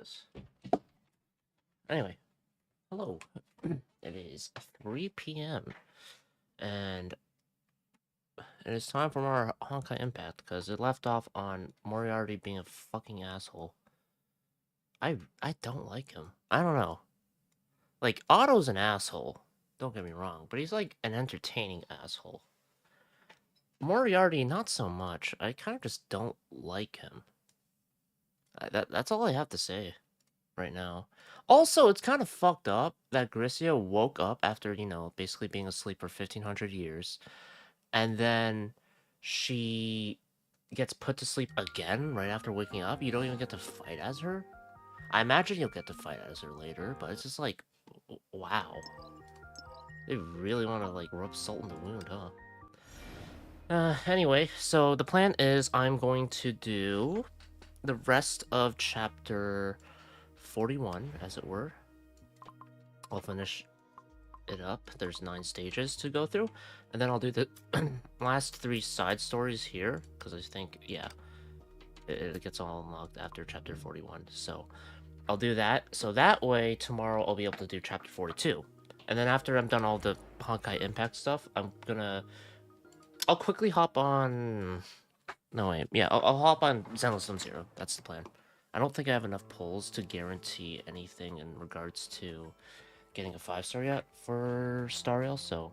is. Anyway, hello. It is 3 p.m. and it is time for more Honkai Impact because it left off on Moriarty being a fucking asshole. I don't like him. I don't know. Like, Otto's an asshole. Don't get me wrong, but he's like an entertaining asshole. Moriarty, not so much. I kind of just don't like him. That's all I have to say right now. Also, it's kind of fucked up that Grissia woke up after, basically being asleep for 1,500 years. And then she gets put to sleep again right after waking up. You don't even get to fight as her. I imagine you'll get to fight as her later, but it's just like, wow. They really want to, like, rub salt in the wound, huh? Anyway, so the plan is I'm going to do the rest of chapter 41, as it were. I'll finish it up. There's 9 stages to go through, and then I'll do the last 3 side stories here, because I think, yeah, it gets all unlocked after chapter 41, so I'll do that. So that way, tomorrow I'll be able to do chapter 42. And then after I'm done all the Honkai Impact stuff, I'll quickly hop on... No, wait. Yeah, I'll hop on Zenless Zero. That's the plan. I don't think I have enough pulls to guarantee anything in regards to getting a 5-star yet for Star Rail, so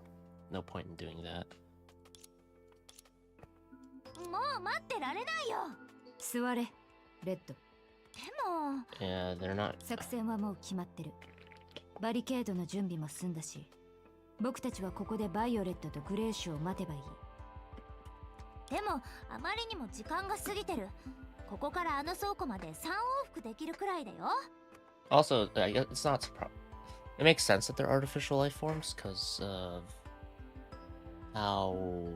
no point in doing that. Yeah, they're not... バリケードの準備も済んだし、僕たちはここでバイオレットとグレーシュを待てばいい。でも、あまりにも時間が過ぎてる。ここからあの倉庫まで3往復できるくらいだよ。Also, I guess it's not surprising. It makes sense that they're artificial life forms because of how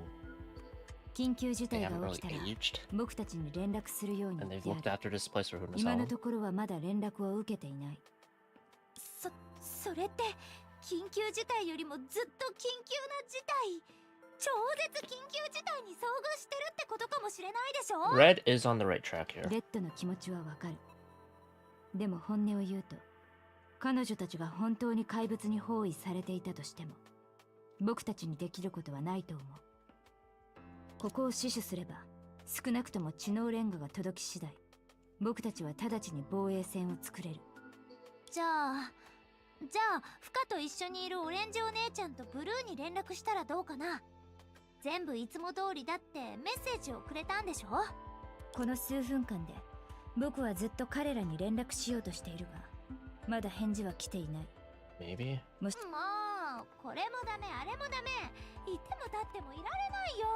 緊急事態 they が haven't 起きたら really aged, 僕たちに連絡するように and 言 they've ってあ looked る。 after this place for who knows 今 how の long. ところはまだ連絡を受けていない。それって緊急事態よりもずっと緊急な事態。超絶緊急事態に遭遇してるってことかもしれないでしょ。 Red is on the right track here. レッドの気持ちはわかる。でも本音を言うと、彼女たちが本当に怪物に包囲されていたとしても、僕たちにできることはないと思う。ここを死守すれば、少なくとも知能レンガが届き次第、僕たちは直ちに防衛線を作れる。じゃあフカと一緒にいるオレンジお姉ちゃんとブルーに連絡したらどうかな。全部いつも通りだってメッセージをくれたんでしょ。この数分間で僕はずっと彼らに連絡しようとしているが、まだ返事は来ていない。 Maybe? もうこれもダメあれもダメ、いても立ってもいられないよ。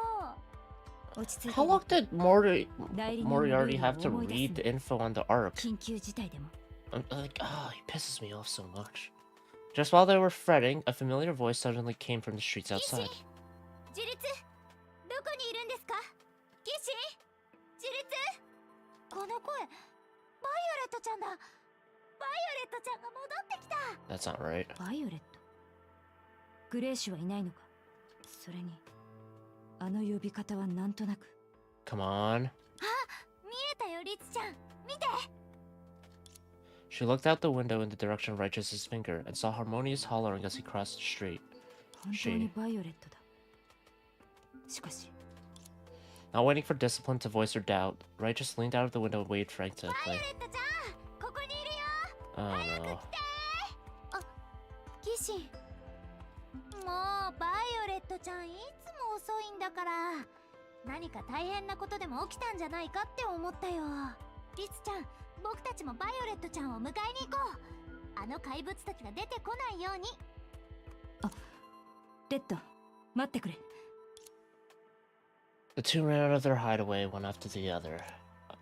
落ち着いて。 How long did Moriarty have to read the info on the arc? 緊急事態でも。 I'm like, he pisses me off so much. Just while they were fretting, a familiar voice suddenly came from the streets outside. 自立、どこにいるんですか？騎士？自立？この声、バイオレットちゃんだ。バイオレットちゃんが戻ってきた。 That's not right. バイオレット？グレーシュはいないのか？それに、あの呼び方はなんとなく。 Come on. あ、見えたよ、リツちゃん。見て。 She looked out the window in the direction of Righteous's finger and saw Harmonious hollering as he crossed the street. 本当にバイオレットだ。しかし。 Not waiting for Discipline to voice her doubt, Righteous leaned out of the window and waited for Frank to play. バイオレットちゃん、ここにいるよ。 Oh 早く no. 来て。あ、騎士。もうバイオレットちゃんいつも遅いんだから。何か大変なことでも起きたんじゃないかって思ったよ。リツちゃん、僕たちもバイオレットちゃんを迎えに行こう。あの怪物たちが出てこないように。あ、レッド、待ってくれ。 The two ran out of their hideaway, one after the other.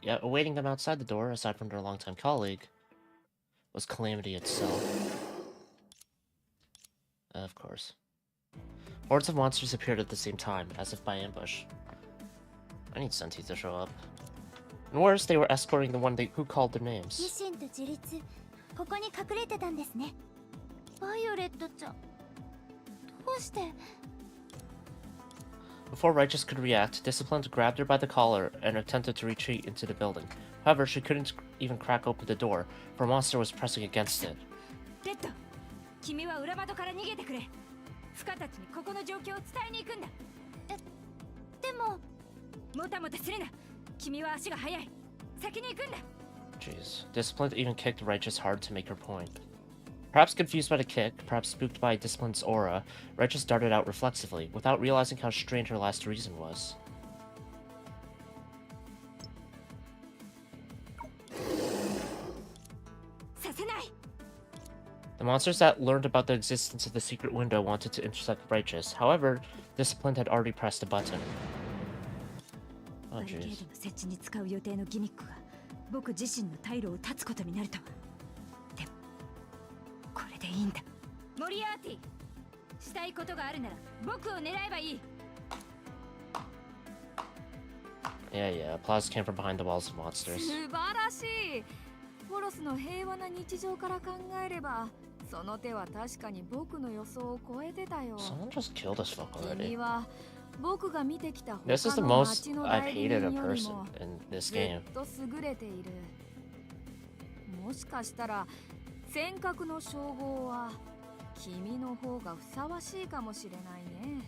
Yet awaiting them outside the door, aside from their longtime colleague, was Calamity itself. Of course. Hordes of monsters appeared at the same time, as if by ambush. I need Senti to show up. And worse, they were escorting the one who called their names. 維新と自立、ここに隠れてたんですね。バイオレットちゃん、どうして？ Before Righteous could react, Discipline grabbed her by the collar and attempted to retreat into the building. However, she couldn't even crack open the door, for a monster was pressing against it. レッド、君は裏窓から逃げてくれ。フカたちにここの状況を伝えに行くんだ。でも、もたもたするな。君は足が速い。先に行くんだ。Jeez. Discipline even kicked Righteous hard to make her point. Perhaps confused by the kick, perhaps spooked by Discipline's aura, Righteous darted out reflexively, without realizing how strange her last reason was. The monsters that learned about the existence of the secret window wanted to intercept Righteous. However, Discipline had already pressed a button. Oh, jeez. 設置に使う予定のギミックが僕自身の退路を断つことになるとは。でもこれでいいんだ。モリアーティ、したいことがあるなら僕を狙えばいい。Yeah, applause came from behind the walls of monsters. 素晴らしい。ホロスの平和な日常から考えれば、その手は確かに僕の予想を超えてたよ。 Someone just killed us fuck 君 already. は僕が見てきた This is 他 the の most 街の I've 代理 hated 人 a より person も in this ず game. っと優れている。もしかしたら尖閣の称号は君の方がふさわしいかもしれないね。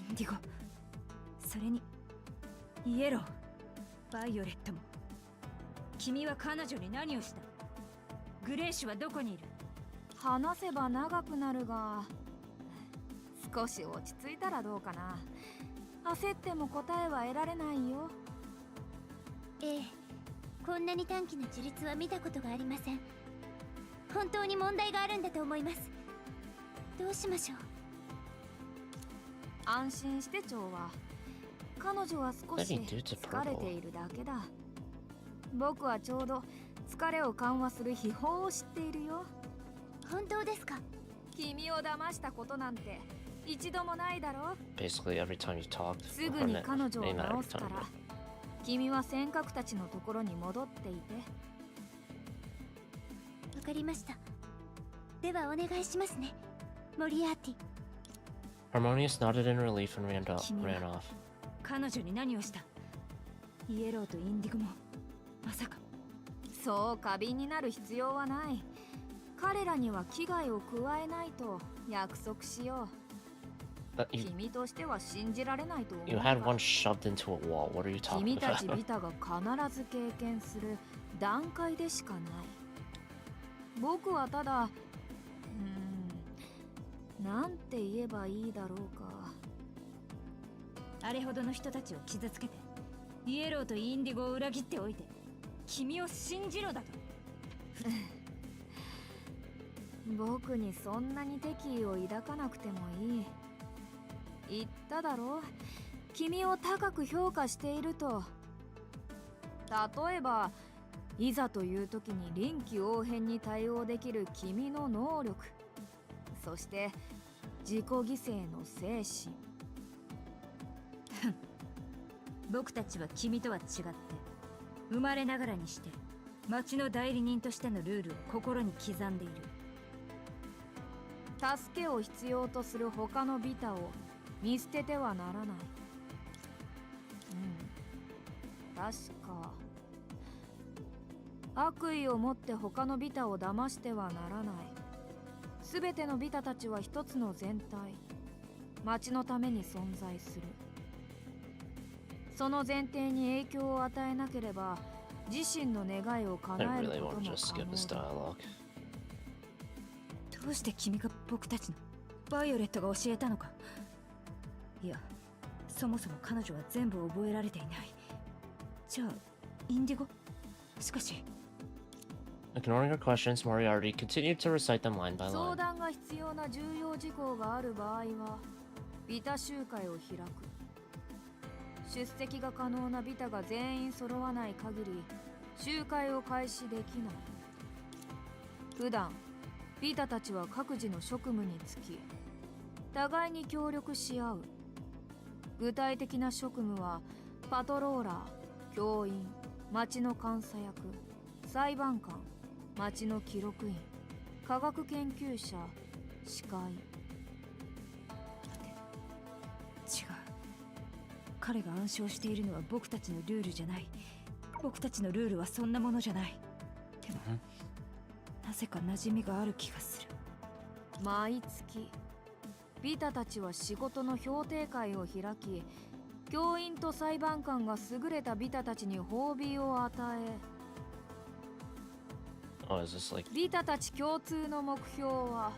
インディゴ、それにイエロー、バイオレットも。君は彼女に何をした？グレーシュはどこにいる？話せば長くなるが、少し落ち着いたらどうかな。焦っても答えは得られないよ。ええ、こんなに短期の自立は見たことがありません。本当に問題があるんだと思います。どうしましょう。安心して蝶は。彼女は少し疲れているだけだ。僕はちょうど疲れを緩和する秘宝を知っているよ。本当ですか？君を騙したことなんて一度もないだろ。 Basically every time you talked. すぐに彼女を Maybe not 直 every すか time. ら、君は尖閣たちのところに戻っていて。わかりました。ではお願いしますね、モリアーティ。 Harmonious nodded in relief and ran off. 彼女に何をした？イエローとインディゴもまさか。そう過敏になる必要はない。彼らには危害を加えないと約束しよう。君としては信じられないと思う。 You had one shoved into a wall. What are you talking 君た about? ちビタが必ず経験する段階でしかない。僕はただ、なんて言えばいいだろうか。あれほどの人たちを傷つけて、イエローとインディゴを裏切っておいて、君を信じろだと。僕にそんなに敵意を抱かなくてもいい。言っただろう、君を高く評価していると。例えばいざという時に臨機応変に対応できる君の能力、そして自己犠牲の精神。僕たちは君とは違って生まれながらにして町の代理人としてのルールを心に刻んでいる。助けを必要とする他のビタを見捨ててはならない。確か悪意を持って他のビタを騙してはならない。すべてのビタたちは一つの全体、町のために存在する。その前提に影響を与えなければ自身の願いを叶えることも可能だ。どうして君が僕たちのバイオレットが教えたのか。いや、そもそも彼女は全部覚えられていない。じゃあインディゴ？しかし Ignoring her questions, Moriarty continued to recite them line by 相 line. 談が必要な重要事項がある場合はビタ集会を開く。出席が可能なビタが全員揃わない限り集会を開始できない。普段ビタたちは各自の職務につき互いに協力し合う。具体的な職務はパトローラー、教員、町の監査役、裁判官、町の記録員、科学研究者、司会。違う、彼が暗唱しているのは僕たちのルールじゃない。僕たちのルールはそんなものじゃない。でも、なぜか馴染みがある気がする。毎月ビタたちは仕事の評定会を開き、教員と裁判官が優れたビタたちに褒美を与え、Oh, is this like... ビタたち共通の目標は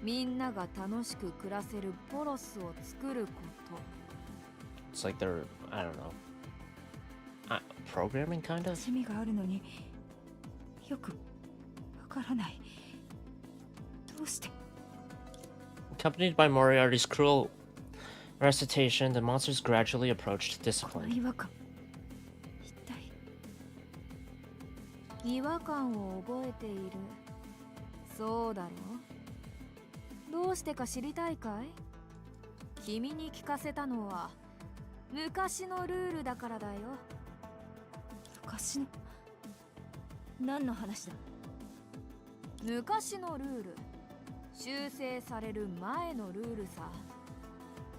みんなが楽しく暮らせるポロスを作ること。 It's like they're, I don't know, programming kind of? 馴染みがあるのによくわからない。どうして？ Accompanied by Moriarty's cruel recitation, the monsters gradually approached この discipline. 違和感、一体。違和感を覚えている。そうだろう。どうしてか知りたいかい？君に聞かせたのは昔のルールだからだよ。昔の何の話だ？昔のルール、修正される前のルールさ。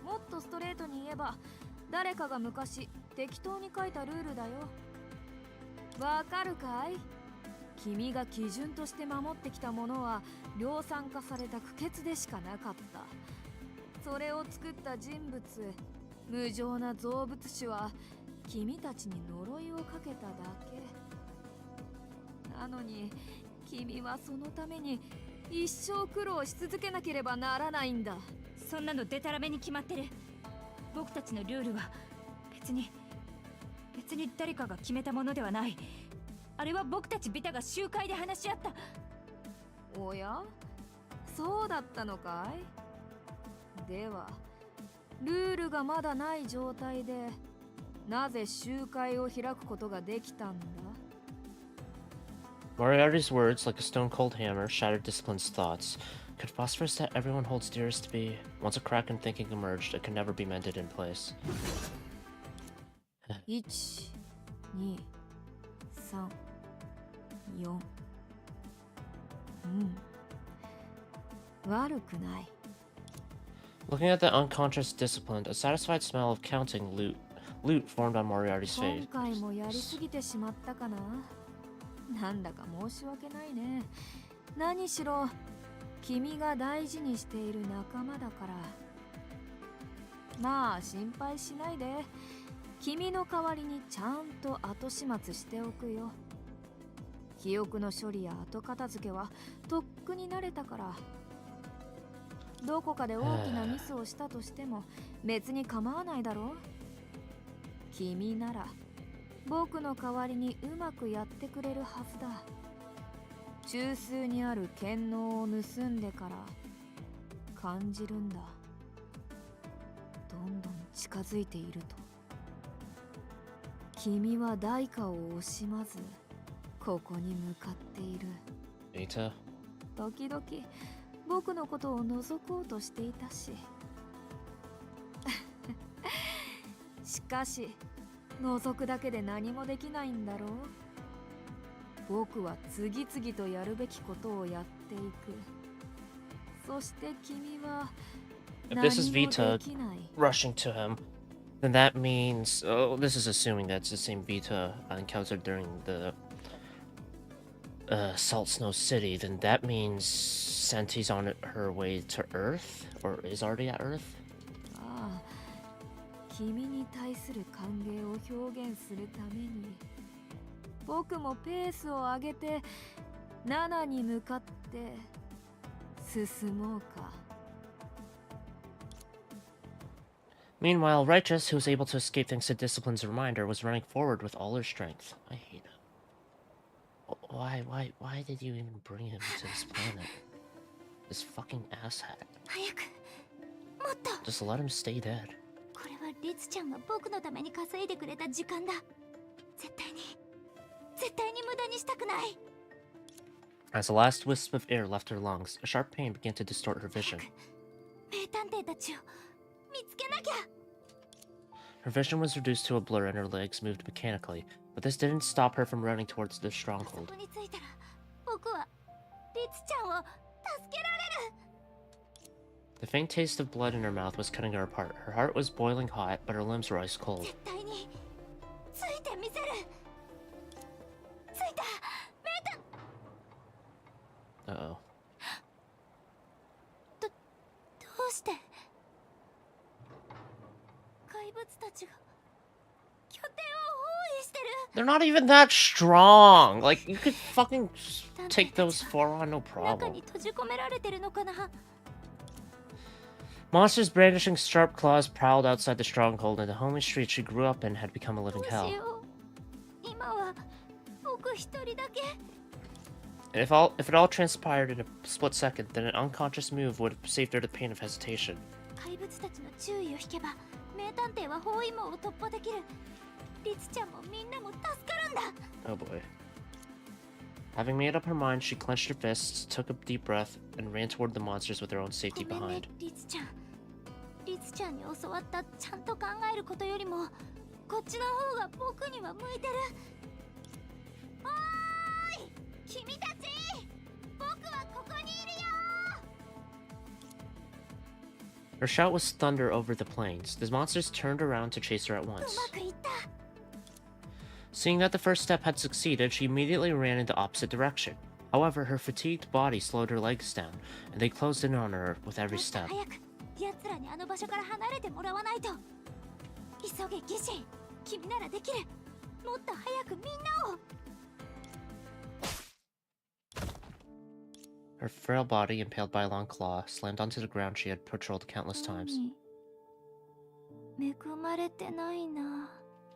もっとストレートに言えば、誰かが昔適当に書いたルールだよ。わかるかい？君が基準として守ってきたものは量産化された苦血でしかなかった。それを作った人物、無情な造物主は君たちに呪いをかけただけ。なのに君はそのために一生苦労し続けなければならないんだ。そんなのデタラメに決まってる。僕たちのルールは別に誰かが決めたものではない。あれは僕たちビタが集会で話し合った。おや、そうだったのかい？ではルールがまだない状態でなぜ集会を開くことができたんだ？ Moriarty's words, like a stone-cold hammer, shattered Discipline's thoughts. Could phosphorus that everyone holds dearest be? Once a crack in thinking emerged, it could never be mended in place. 1、2、3、4。悪くない。 Looking at the unconscious Disciplined, a satisfied smell of counting loot formed on Moriarty's 今 face. 回もやりすぎてしまったかな。なんだか申し訳ないね。何しろ君が大事にしている仲間だから。まあ心配しないで。君の代わりにちゃんと後始末しておくよ。記憶の処理や後片付けはとっくに慣れたから。どこかで大きなミスをしたとしても別に構わないだろう。君なら僕の代わりにうまくやってくれるはずだ。中枢にある権能を盗んでから感じるんだ。どんどん近づいていると。君は代価を惜しまずここに向かっている。Beta? 時々僕のことを覗こうとしていたし。しかし覗くだけで何もできないんだろう。僕は次々とやるべきことをやっていく。そして君は If 何 this is も Vita できない。 rushing to him, then that means... Oh, this is assuming that's the same Vita encountered during the Salt Snow City. Then that means Senti's on her way to Earth? Or is already at Earth? ああ、君に対する歓迎を表現するために僕もペースを上げて7に向かって進もうか。 Meanwhile, Righteous, who was able to escape thanks to Discipline's reminder, was running forward with all her strength. I hate him. Why did you even bring him to this planet? This fucking asshat. 早く、もっと。 Just let him stay dead. これはリツちゃんが僕のために稼いでくれた時間だ。絶対に無駄にしたくない。 As the last wisp of air left her lungs, a sharp pain began to distort her vision. 名探偵たちを見つけなきゃ。 Her vision was reduced to a blur and her legs moved mechanically, but this didn't stop her from running towards the そ stronghold. こに着いたら僕はリツちゃんを助けられる。 The faint taste of blood in her mouth was cutting her apart. Her heart was boiling hot, but her limbs were ice cold. 絶対についてみせる。物たちが拠点を包囲してる。 They're not even that strong. Like, you could fucking take those 4 on no 中 problem. に閉じ込められてるのかな。 Monsters brandishing sharp claws prowled outside the stronghold, and the homely street she grew up in had become a ど living うし hell. よう。今は僕一人だけ。 And if it all transpired in a split second, then an unconscious move would have saved her the pain of hesitation. 怪物たちの注意を引けば名探偵は包囲網を突破できる。リツちゃんもみんなも助かるんだ。 Oh boy. Having made up her mind, she clenched her fists, took a deep breath, and ran toward the monsters with her own safety ごめんね behind. リツちゃん。リツちゃんに教わったちゃんと考えることよりもこっちの方が僕には向いてる。おーい君たち、僕はここにいるよ。 Her shout was thunder over the plains. The monsters turned around to chase her at う once. まくいった。 Seeing that the first step had succeeded, she immediately ran in the opposite direction. However, her fatigued body slowed her legs down, and they closed in on her with every もっと step. 早く奴らにあの場所から離れてもらわないと。急げギシン、君ならできる。もっと早くみんなを。 Her frail body, impaled by a long claw, slammed onto the ground she had patrolled countless times. 恵まれてないな。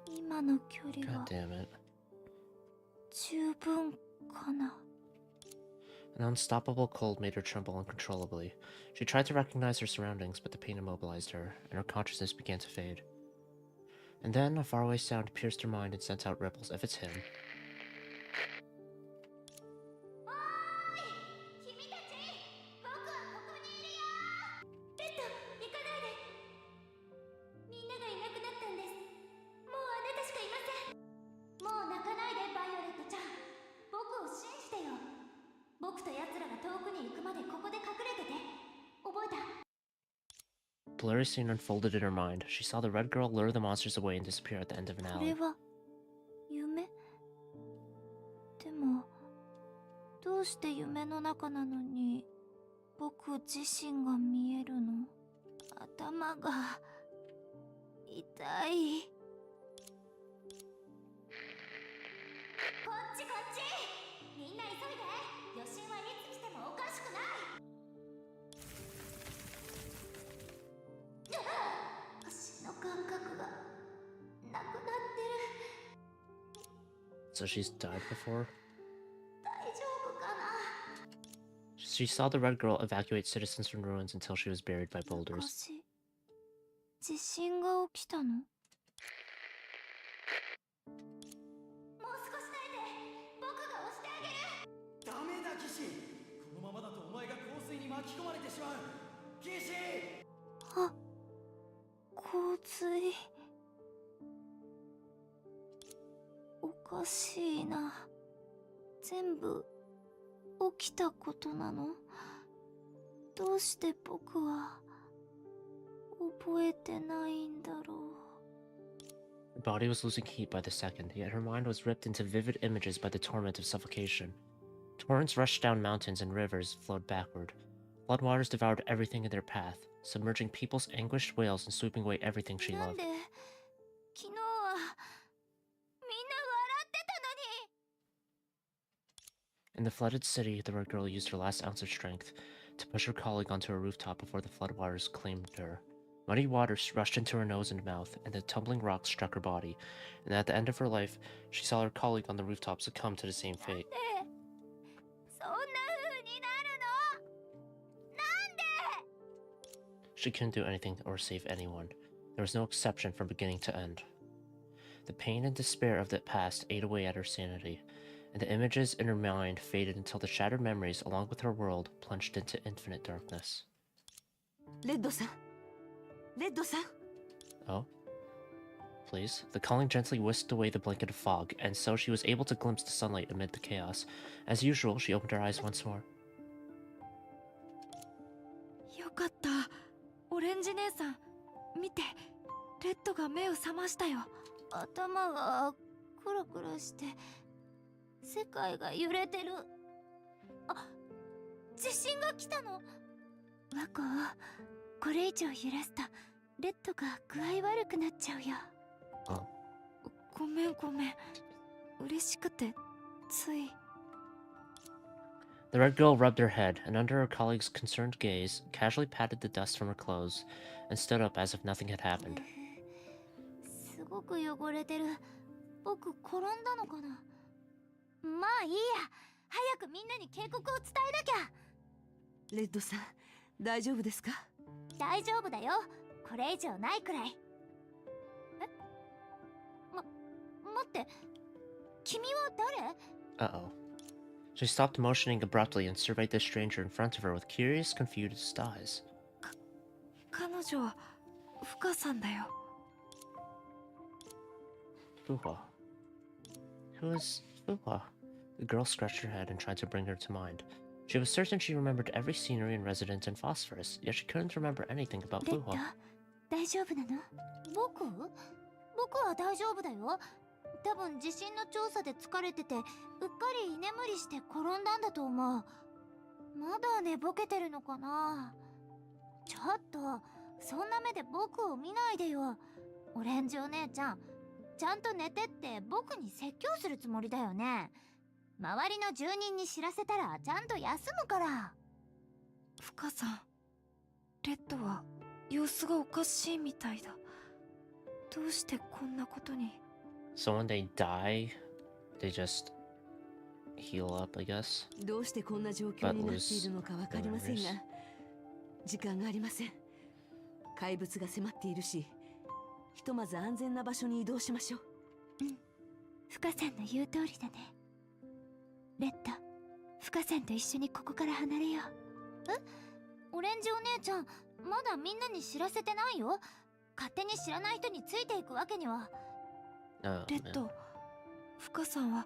今の距離 God は damn it. 十分かな。 An unstoppable cold made her tremble uncontrollably. She tried to recognize her surroundings, but the pain immobilized her, and her consciousness began to fade. And then a faraway sound pierced her mind and sent out ripples of its hymn. おーい君たち、僕はここにいるよ。レッド、行かないで。みんながいなくなったんです。もうあなたしかいません。もう泣かないでバイオレットちゃん。僕を信じてよ。僕と奴らが遠くに行くまでここで隠れてて。覚えた？ Blurry scene unfolded in her mind. She saw the red girl lure the monsters away and disappear at the end of an これ alley. は夢？でもどうして夢の中なのに僕自身が見えるの？頭が痛い。こっちこっち、みんな急いで。余震はいつ来てもおかしくない。足の感覚がなくなってる。 So she's died before? 大丈夫かな。 She saw the red girl evacuate citizens from ruins until she was buried by boulders. 昔地震が起きたの？もう少し耐えて、僕が押してあげる。ダメだ騎士、このままだとお前が洪水に巻き込まれてしまう。騎士、あ、洪水。おかしいな。全部起きたことなの？どうして僕は覚えてないんだろう。 Her body was losing heat by the second, yet her mind was ripped into vivid images by the torment of suffocation. Torrents rushed down mountains and rivers flowed backward. Floodwaters devoured everything in their path, submerging people's anguished wails and sweeping away everything she なん loved. で昨日はみんな笑ってたのに。 In the flooded city, the red girl used her last ounce of strength to push her colleague onto a rooftop before the floodwaters claimed her. Muddy waters rushed into her nose and mouth, and the tumbling rocks struck her body. And at the end of her life, she saw her colleague on the rooftop succumb to the same fate. でそんな風になるの？なんで？ She couldn't do anything or save anyone. There was no exception from beginning to end. The pain and despair of the past ate away at her sanity, and the images in her mind faded until the shattered memories, along with her world, plunged into infinite darkness. レッドさん、レッドさん。 Oh? Please? The calling gently whisked away the blanket of fog, and so she was able to glimpse the sunlight amid the chaos. As usual, she opened her eyes once more. よかった。オレンジ姉さん、見て。レッドが目を覚ましたよ。頭がクラクラして世界が揺れてる。あ、地震が来たの？ワコ、これ以上揺らすとレッドが具合悪くなっちゃうよ。ごめんごめん。嬉しくてつい。 The red girl rubbed her head, and under her colleague's concerned gaze, casually patted the dust from her clothes, and stood up as if nothing had happened. すごく汚れてる。僕転んだのかな。まあいいや。早くみんなに警告を伝えなきゃ。レッドさん、大丈夫ですか？大丈夫だよ。これ以上ないくらい。待って。君は誰？ Uh-oh. She stopped motioning abruptly and surveyed the stranger in front of her with curious, confused eyes. 彼女はフカさんだよ。 Fuhua. Who is Fuhua? The girl scratched her head and tried to bring her to mind. She was certain she remembered every scenery and resident in Phosphorus, yet she couldn't remember anything about レッド Fuhua. 大丈夫なの？僕は大丈夫だよ。多分地震の調査で疲れててうっかり居眠りして転んだんだと思う。まだ寝ぼけてるのかな。ちょっとそんな目で僕を見ないでよ。オレンジお姉ちゃん、ちゃんと寝てって僕に説教するつもりだよね。周りの住人に知らせたらちゃんと休むから。フカさん、レッドは様子がおかしいみたいだ。どうしてこんなことに。 So when they die, they just heal up, I guess. どうしてこんな状況になっているのかわかりませんが、時間がありません。怪物が迫っているし、ひとまず安全な場所に移動しましょう。フカさんの言う通りだね。レッド、フカさんと一緒にここから離れよう。オレンジお姉ちゃん、まだみんなに知らせてないよ。勝手に知らない人についていくわけには。Oh, レッ man. ド、フカさんは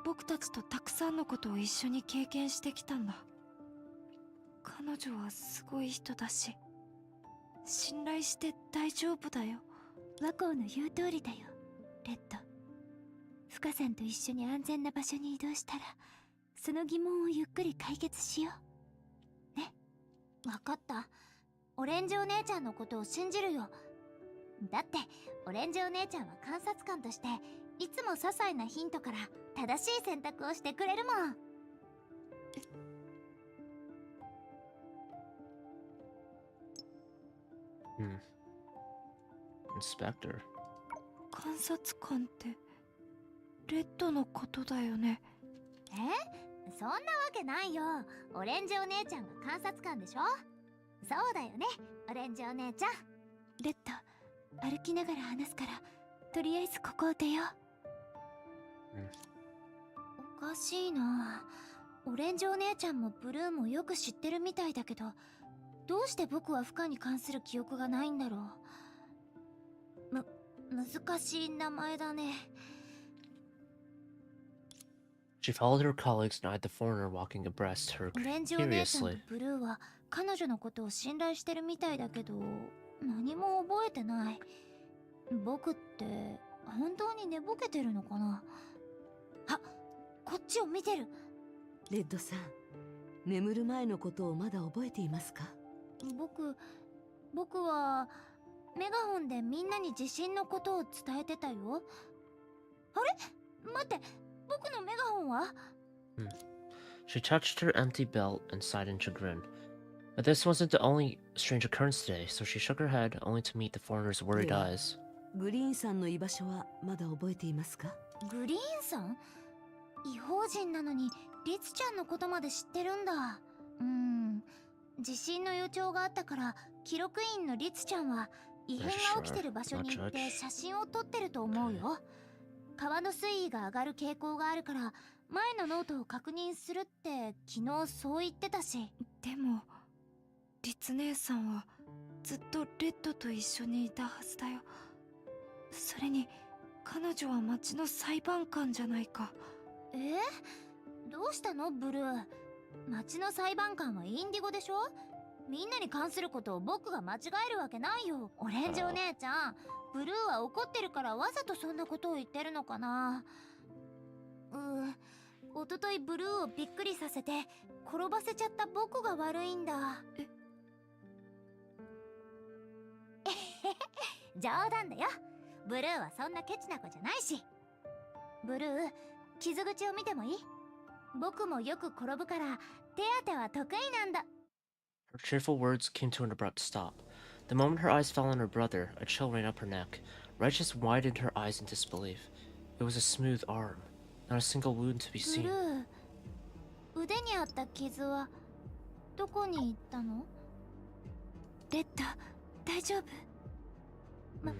僕たちとたくさんのことを一緒に経験してきたんだ。彼女はすごい人だし、信頼して大丈夫だよ。和光の言う通りだよ、レッド。フカさんと一緒に安全な場所に移動したら、その疑問をゆっくり解決しよう。ね、わかった。オレンジお姉ちゃんのことを信じるよ。だってオレンジお姉ちゃんは観察官としていつも些細なヒントから正しい選択をしてくれるもん。Inspector. 観察官ってレッドのことだよね。そんなわけないよ。オレンジお姉ちゃんが観察官でしょ。そうだよね、オレンジお姉ちゃん。レッド、歩きながら話すから、とりあえずここを出よう。おかしいな。オレンジお姉ちゃんもブルーもよく知ってるみたいだけど、どうして僕はフカに関する記憶がないんだろう。難しい名前だね。She followed her colleagues and eyed the foreigner walking abreast her オレンジお姉ちゃんと curiously. ブルーは彼女のことを信頼してるみたいだけど、何も覚えてない。僕って本当に寝ぼけてるのかな。あ、こっちを見てる。レッドさん、眠る前のことをまだ覚えていますか？僕はメガホンでみんなに地震のことを伝えてたよ。あれ？待って、僕のメガホンは？ She touched her empty belt and sighed in chagrin. But this wasn't the only strange occurrence today, so she shook her head only to meet the foreigner's worried Yeah. eyes. グリーンさんの居場所はまだ覚えていますか？グリーンさん？異邦人なのにリツちゃんのことまで知ってるんだ。地震の予兆があったから記録員のリツちゃんは異変が起きてる場所に行って写真を撮ってると思うよ。川の水位が上がる傾向があるから前のノートを確認するって昨日そう言ってたし。でもリツ姉さんはずっとレッドと一緒にいたはずだよ。それに彼女は町の裁判官じゃないか。どうしたのブルー。町の裁判官はインディゴでしょ。みんなに関することを僕が間違えるわけないよ。オレンジお姉ちゃん、ブルーは怒ってるからわざとそんなことを言ってるのかな。おとといブルーをびっくりさせて転ばせちゃった僕が悪いんだ。冗談だよ。ブルーはそんなケチな子じゃないし。ブルー、傷口を見てもいい？僕もよく転ぶから手当ては得意なんだ。 Her cheerful words came to an abrupt stop. The moment her eyes fell on her brother, a chill ran up her neck. Righteous widened her eyes in disbelief. It was a smooth arm, not a single wound to be ブル seen. ー、腕にあった傷はどこに行ったの？レッド、大丈夫？ Mhm.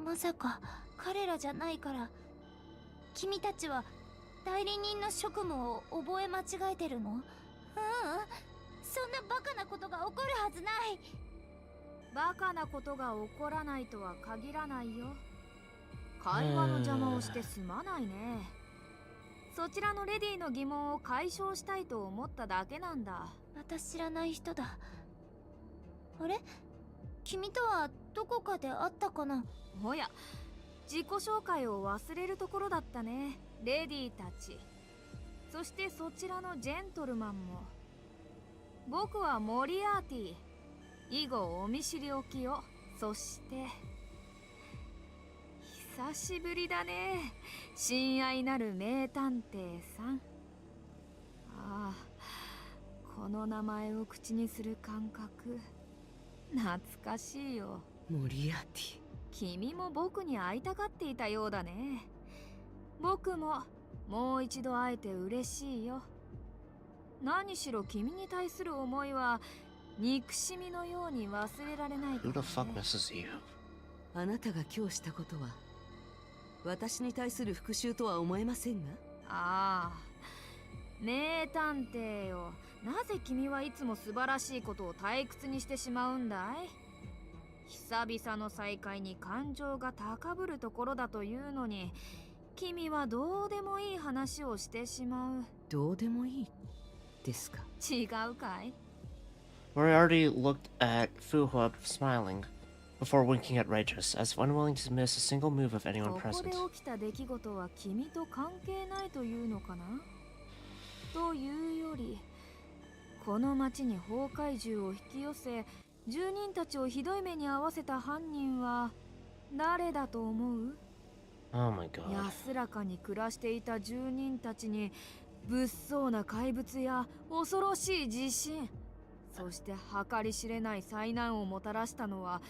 まさか彼らじゃないから、君たちは代理人の職務を覚え間違えてるの？そんなバカなことが起こるはずない。バカなことが起こらないとは限らないよ。会話の邪魔をしてすまないね。そちらのレディの疑問を解消したいと思っただけなんだ。私知らない人だ。あれ？君とはどこかで会ったかな？おや、自己紹介を忘れるところだったね。レディたち、そしてそちらのジェントルマンも。僕はモリアーティ。以後お見知りおきよ。そして久しぶりだね、親愛なる名探偵さん。ああ、この名前を口にする感覚、懐かしいよ。モリアーティ。君も僕に会いたがっていたようだね。僕ももう一度会えて嬉しいよ。何しろ君に対する思いは憎しみのように忘れられないか Who ら the fuck ね。 misses you? あなたが今日したことは私に対する復讐とは思えませんが。ああ、名探偵よ。なぜ君はいつも素晴らしいことを退屈にしてしまうんだい？久々の再会に感情が高ぶるところだというのに、君はどうでもいい話をしてしまう。どうでもいいですか？違うかい？ Rory already looked at Fuhua smiling, before winking at Righteous, as if unwilling to miss a single move of anyone ここで present. 起きた出来事は君と関係ないというのかな？というより、この町に崩壊獣を引き寄せ、住人たちをひどい目に遭わせた犯人は誰だと思う？ Oh my god. 安らかに暮らしていた住人たちに物騒な怪物や恐ろしい地震、そして計り知れない災難をもたらしたのは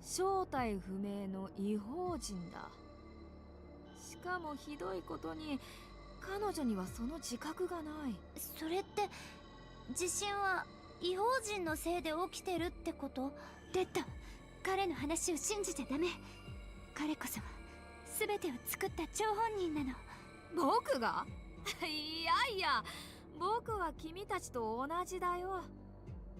正体不明の異邦人だ。しかもひどいことに彼女にはその自覚がない。それって地震は異邦人のせいで起きてるってこと？レッド、彼の話を信じちゃダメ。彼こそ全てを作った張本人なの。僕がいやいや、僕は君たちと同じだよ。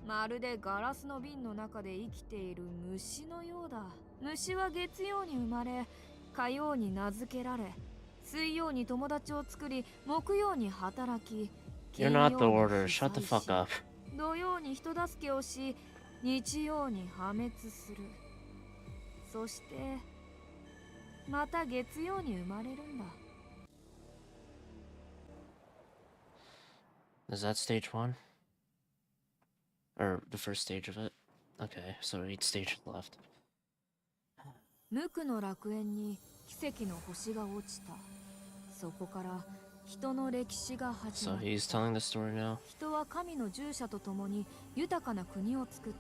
まるでガラスの瓶の中で生きている虫のようだ。虫は月曜に生まれ、火曜に名付けられ、水曜に友達を作り、木曜に働き、 You're 金 not 曜 the に order. 被 Shut the 災 fuck し、 up. 土曜に人助けをし、日曜に破滅する。そしてまた月曜に生まれるんだ。 Is that stage one? Or the first stage of it? Okay, so 8 stages left. 無垢の楽園に奇跡の星が落ちた。そこから人の歴史が始 So まる。 he's telling the story now? 人は神の従者と共に豊かな国を作った。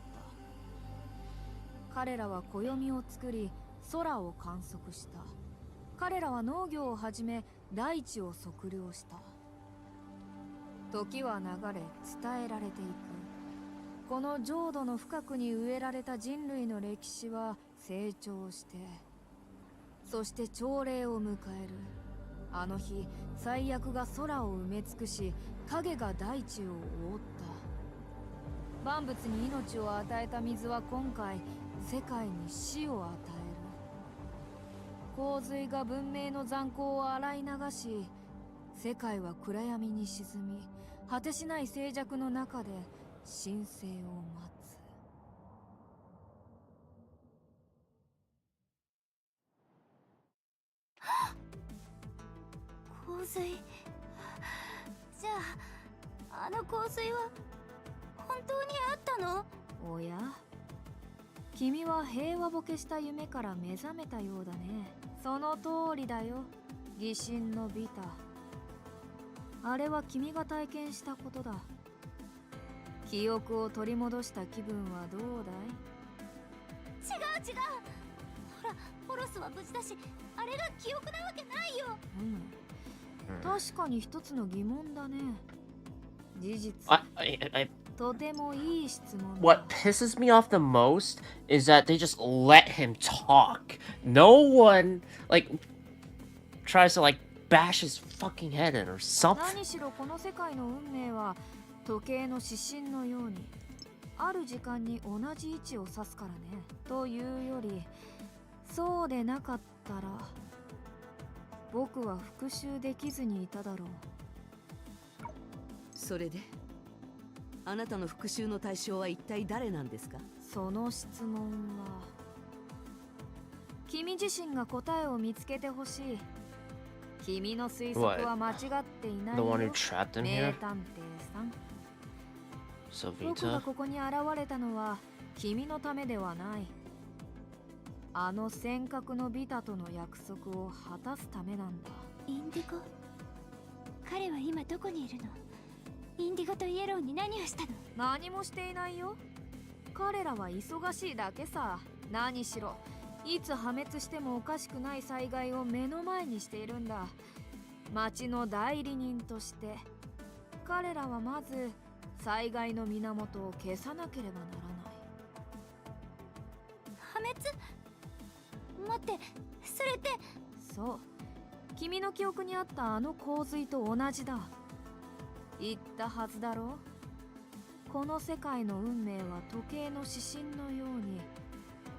彼らは暦を作り、空を観測した。彼らは農業を始め、大地を測量した。時は流れ、伝えられていく。この浄土の深くに植えられた人類の歴史は成長して、そして朝礼を迎える。あの日、最悪が空を埋め尽くし、影が大地を覆った。万物に命を与えた水は今回、世界に死を与える。洪水が文明の残光を洗い流し、世界は暗闇に沈み、果てしない静寂の中で神聖を待つ。洪水。じゃあ、あの洪水は本当にあったの？おや、君は平和ボケした夢から目覚めたようだね。その通りだよ、疑心のビタ。あれは君が体験したことだ。記憶を取り戻した気分はどうだい？違う。ほら、ホロスは無事だし、あれが記憶なわけないよ。確かに一つの疑問だね。事実。とてもいい質問だ。 What pisses me off the most is that they just let him talk. No one like tries to like bash his fucking head in or something. 何しろこの世界の運命は時計の指針のようにある時間に同じ位置を指すからね。というより、そうでなかったら僕は復讐できずにいただろう。それであなたの復讐の対象は一体誰なんですか？その質問は君自身が答えを見つけてほしい。君の推測は間違っていない The よ。 one who trapped him 名 here? 探偵さん。 So 僕が Vita? ここに現れたのは君のためではない。あの尖閣のビタとの約束を果たすためなんだ。インディゴ、彼は今どこにいるの？インディゴとイエローに何をしたの？何もしていないよ。彼らは忙しいだけさ。何しろいつ破滅してもおかしくない災害を目の前にしているんだ。町の代理人として彼らはまず災害の源を消さなければならない。破滅？待って、それって。そう、君の記憶にあったあの洪水と同じだ。言ったはずだろう。この世界の運命は時計の指針のように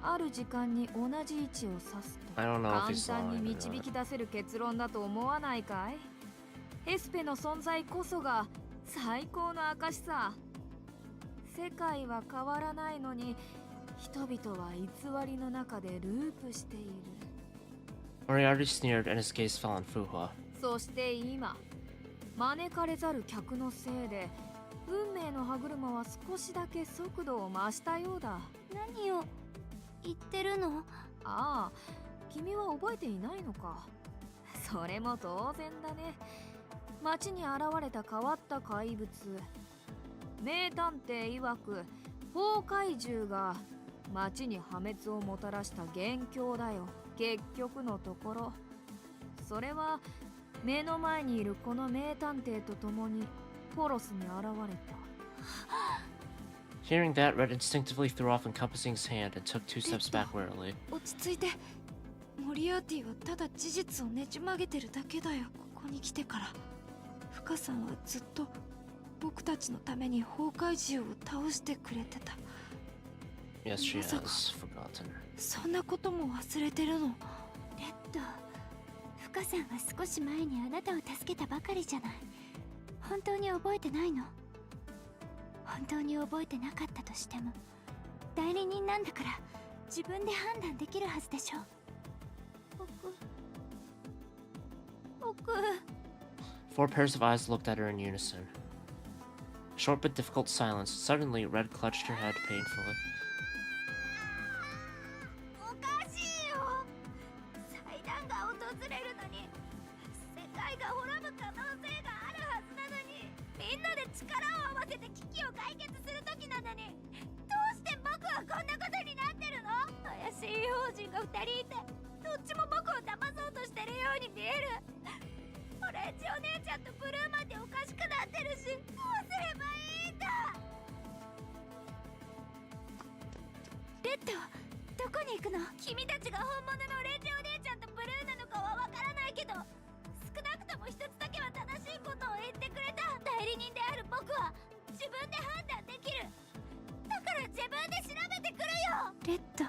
ある時間に同じ位置を指すと I don't know if 簡 he saw 単に it or 導 not. き出せる結論だと思わないかい？エスペの存在こそが最高の証さ。世界は変わらないのに人々は偽りの中でループしている。 Moriarty sneered and his gaze fell on Fuhua. そして今、招かれざる客のせいで運命の歯車は少しだけ速度を増したようだ。何を言ってるの？ああ、君は覚えていないのか。それも当然だね。町に現れた変わった怪物、名探偵曰く崩壊獣が町に破滅をもたらした元凶だよ。結局のところそれは目の前にいるこの名探偵と共にポロスに現れた。 Hearing that, Red instinctively threw off encompassing his hand and took 2 steps back warily. 落ち着いて。モリアーティはただ事実をねじ曲げてるだけだよ。ここに来てからフカさんはずっと僕たちのために崩壊獣を倒してくれてた。 Yes, she Also- has forgotten. そんなことも忘れてるの？レッド、フカさんは少し前にあなたを助けたばかりじゃない。本当に覚えてないの？本当に覚えてなかったとしても代理人なんだから自分で判断できるはずでしょ。僕 4 pairs of eyes looked at her in unison. Short but difficult silence. Suddenly, Red clutched her head painfully. おかしいよ。災難が訪れるのに世界が滅ぶ可能性があるはずなのに、みんなで力を合わせて危機を解決する時なのに、どうして僕はこんなことになってるの？怪しい法人が2人いて、どっちも僕を騙そうとしてるように見える。オレンジお姉ちゃんとブルーマンっておかしくなってるし、どうすればいいんだ？レッド、どこに行くの？君たちが本物のオレンジお姉ちゃんとブルーなのかはわからないけど、少なくとも一つだけは正しいことを言ってくれた。代理人である僕は自分で判断できる。だから自分で調べてくるよ。レッド、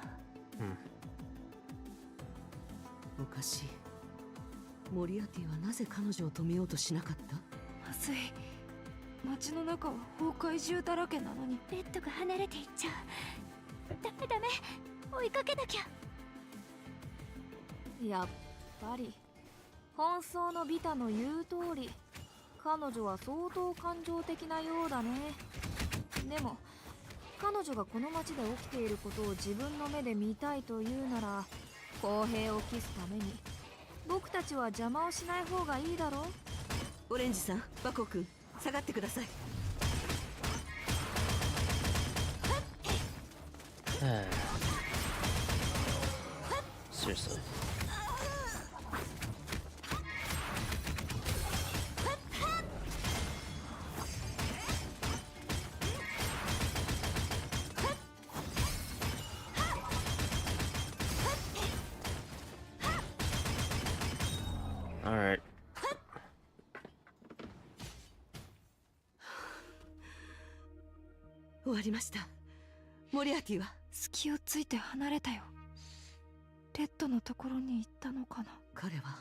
おかしい。モリアティはなぜ彼女を止めようとしなかった？まずい。街の中は崩壊獣だらけなのに。レッドが離れていっちゃう。ダメダメ、追いかけなきゃ。やっぱり本葬のビタの言う通り、彼女は相当感情的なようだね。でも彼女がこの町で起きていることを自分の目で見たいというなら、公平を期すために僕たちは邪魔をしない方がいいだろう。オレンジさん、バコ君、下がってください。Seriously. All right. 終わりました。モリアーティは？隙をついて離れたよ。レッドのところに行ったのかな。彼は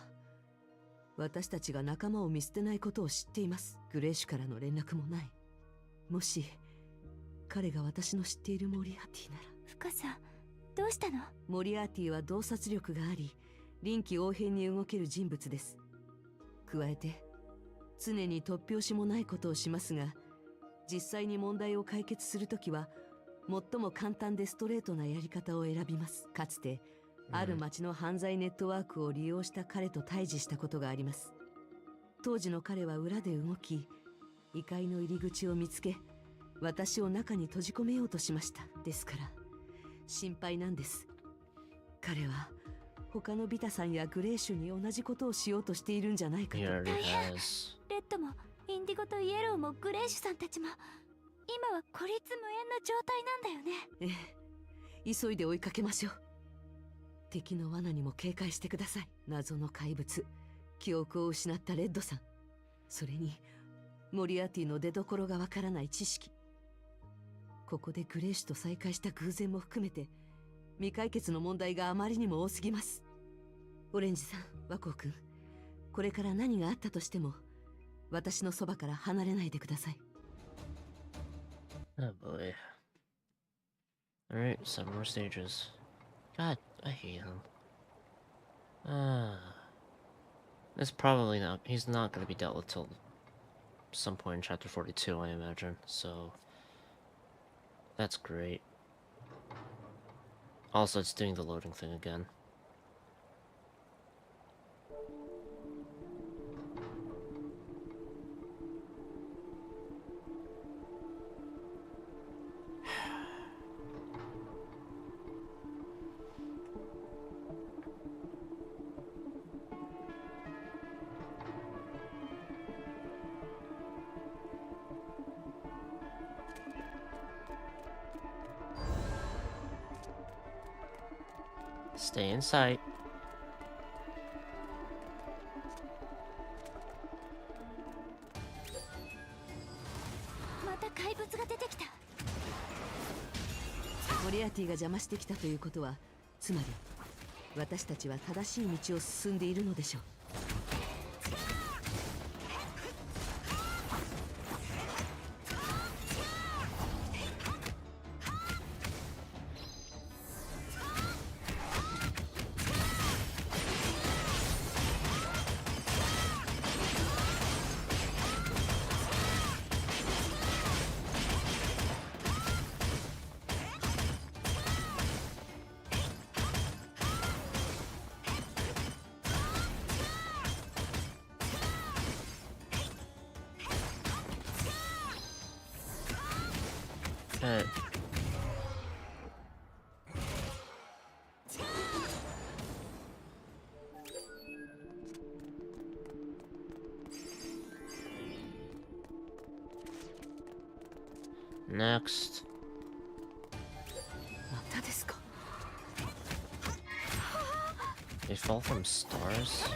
私たちが仲間を見捨てないことを知っています。グレーシュからの連絡もない。もし彼が私の知っているモリアーティなら。深さん、どうしたの？モリアーティは洞察力があり、臨機応変に動ける人物です。加えて常に突拍子もないことをしますが、実際に問題を解決するときは最も簡単でストレートなやり方を選びます。かつてある町の犯罪ネットワークを利用した彼と対峙したことがあります。当時の彼は裏で動き、異界の入り口を見つけ、私を中に閉じ込めようとしました。ですから心配なんです。彼は他のビタさんやグレーシュに同じことをしようとしているんじゃないかと。 He already 大変。 has. レッドもインディゴとイエローもグレーシュさんたちも今は孤立無縁な状態なんだよね。ええ、急いで追いかけましょう。敵の罠にも警戒してください。謎の怪物、記憶を失ったレッドさん、それにモリアーティの出所がわからない知識。ここでグレーシュと再会した偶然も含めて未解決の問題があまりにも多すぎます。オレンジさん、ワコー君、これから何があったとしても私のそばから離れないでください。 Oh boy. Alright, 7 more stages. God, I hate him. It's probably not. He's not going to be dealt with till some point in chapter 42, I imagine. So that's great. Also, it's doing the loading thing again. Stay in sight. また怪物が出てきた。モリアーティが邪魔してきたということは、つまり私たちは正しい道を進んでいるのでしょう。Okay. Next. またですか。 They fall from stars?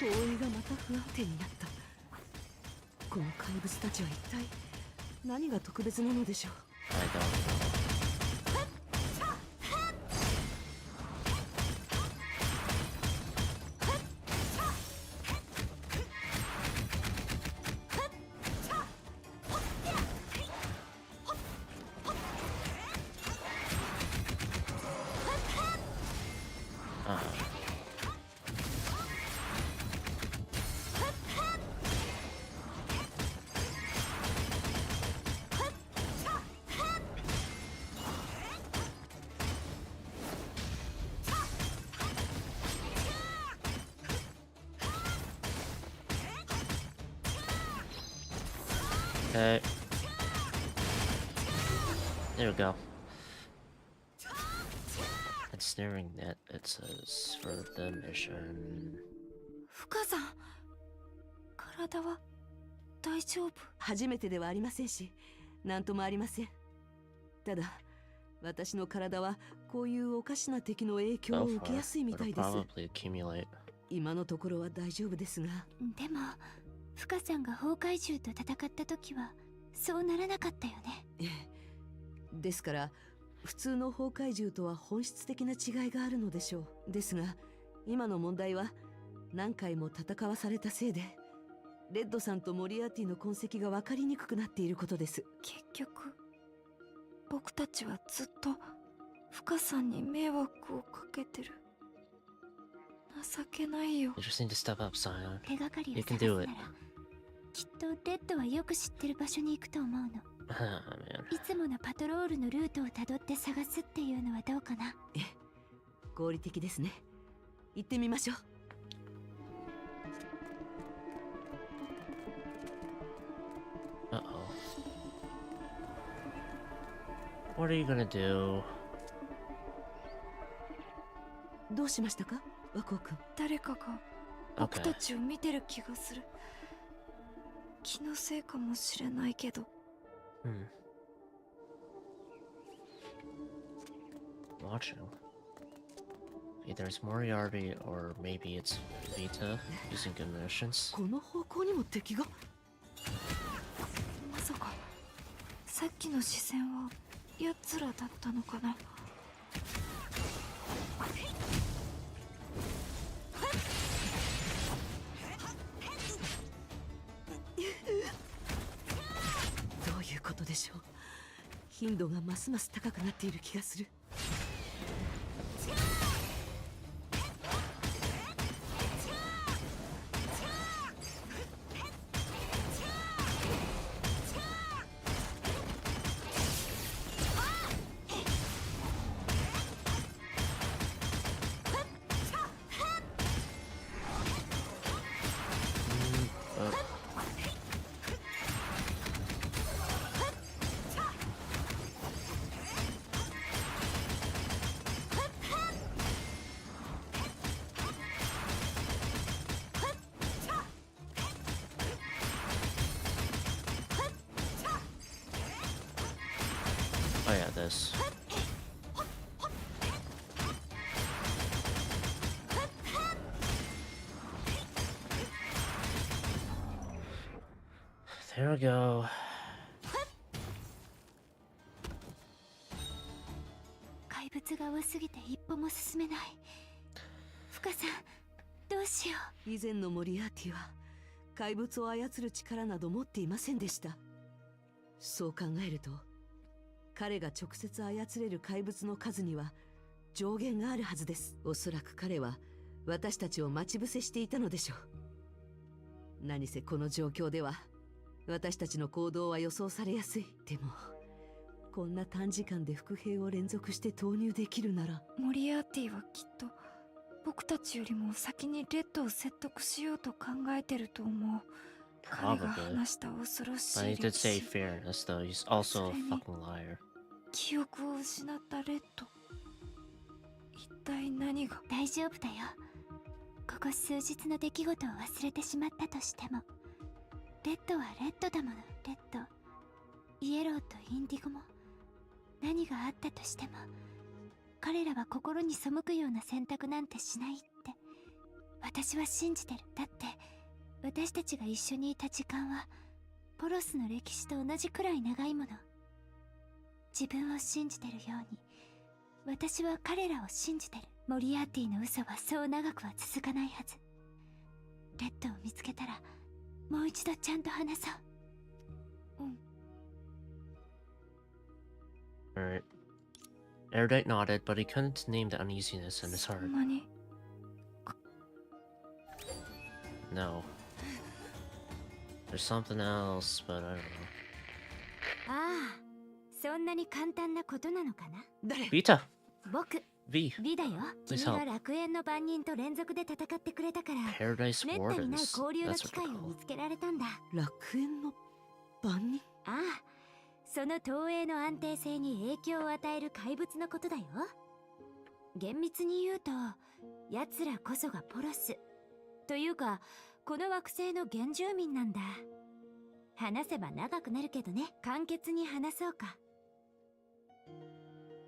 灯油がまた不安定になった。この怪物たちは一体何が特別なのでしょう。 I don't know. Okay. There we go. Ensnaring net, it says, for the mission. 深さん、体は大丈夫？初めてではありませんし、なんともありません。ただ、私の体はこういうおかしな敵の影響を So 受けや far, すいみた it'll いです。 probably accumulate. 今のところは大丈夫ですが。でも深さんが崩壊獣と戦った時はそうならなかったよね。ええ。ですから、普通の崩壊獣とは本質的な違いがあるのでしょう。ですが、今の問題は何回も戦わされたせいで、レッドさんとモリアーティの痕跡が分かりにくくなっていることです。結局、僕たちはずっと深さんに迷惑をかけてる。情けないよ。 You just need to step up, Scion. 手がかりを You 探 can す do な it. らきっとレッドはよく知ってる場所に行くと思うの。 Ah, man. いつものパトロールのルートをたどって探すっていうのはどうかな。ええ、合理的ですね。行ってみましょう。Uh-oh. What are you gonna do? どうしましたか、ワコウ君。誰かが僕たちを見てる気がする。気のせいかもしれないけど。Watching. Either it's Moriarty or maybe it's Vita using good munitions. この方向にも敵が。まさかさっきの視線は奴らだったのかな。どういうことでしょう。頻度がますます高くなっている気がする。Oh yeah, this. There we go. 怪物が多すぎて一歩も進めない。深さん、どうしよう。以前のモリアーティは怪物を操る力など持っていませんでした。そう考えると、彼が直接操れる怪物の数には上限があるはずです。おそらく彼は私たちを待ち伏せしていたのでしょう。何せこの状況では私たちの行動は予想されやすい。でもこんな短時間で伏兵を連続して投入できるなら。モリアーティはきっと僕たちよりも先にレッドを説得しようと考えてると思う。彼が Probably. 話した恐ろし But い he did 歴 say 史。 fairness, though. He's also a fucking liar. 記憶を失ったレッド。一体何が。大丈夫だよ。ここ数日の出来事を忘れてしまったとしても、レッドはレッドだもの。レッド、イエローとインディゴも何があったとしても、彼らは心に背くような選択なんてしないって私は信じてる。だって私たちが一緒にいた時間はポロスの歴史と同じくらい長いもの。自分を信じてるように私は彼らを信じてる。モリアーティの嘘はそう長くは続かないはず。レッドを見つけたらもう一度ちゃんと話そう。Alright. Erudite nodded, but he couldn't name the uneasiness in his そ heart. んなに。 No. There's something else, but I don't know. ああ、そんなに簡単なことなのかな。誰？ Vita! 僕 V! リだよ。 Please 君 help. が楽園の番人と連続で戦ってくれたから、 Paradise めったにない Wardens. 交流の That's 機 what 会 they're を見 called. つけられたんだ。楽園の万人？ああ、その投影の安定性に影響を与える怪物のことだよ。厳密に言うと奴らこそがポロスというか、この惑星の原住民なんだ。話せば長くなるけどね、簡潔に話そうか。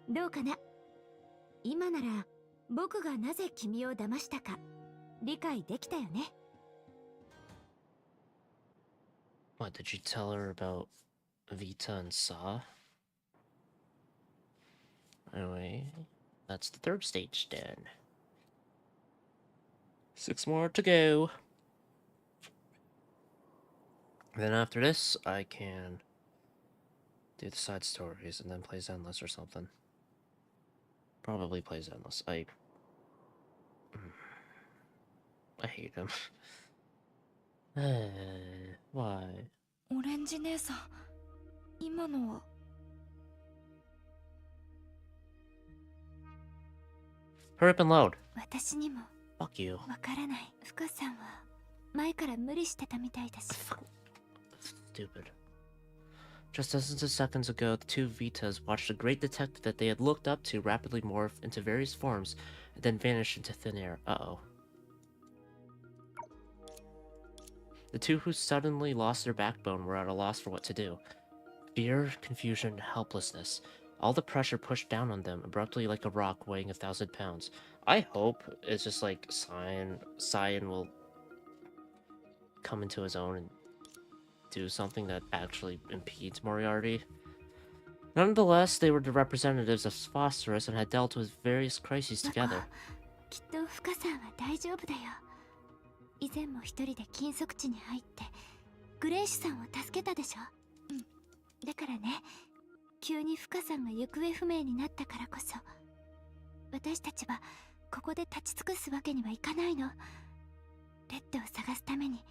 どうかな。今なら僕がなぜ君を騙したか理解できたよね。What, did you tell her about Vita and Saw? Anyway, that's the third stage done. 6 more to go. Then after this, I can do the side stories and then play Zenless or something. Probably play Zenless. I hate him. Why? オレンジ姉さん、今のは。 Hurry up and load. 私にも Fuck you. わからない。深さんは前から無理してたみたいだし。Stupid. Just dozens of seconds ago, the two Vitas watched a great detective that they had looked up to rapidly morph into various forms and then vanish into thin air. Uh-oh. The two who suddenly lost their backbone were at a loss for what to do. Fear, confusion, helplessness. All the pressure pushed down on them abruptly like a rock weighing 1,000 pounds. I hope it's just like Cyan will come into his own and do something that actually impedes Moriarty. Nonetheless, they were the representatives of Phosphorus and had dealt with various crises together. きっと深さんは大丈夫だよ。以前も一人で禁足地に入ってグレイシュさんを助けたでしょ。うん。だからね、急に深さんが行方不明になったからこそ、私たちはここで立ち尽くすわけにはいかないの。レッドを探すために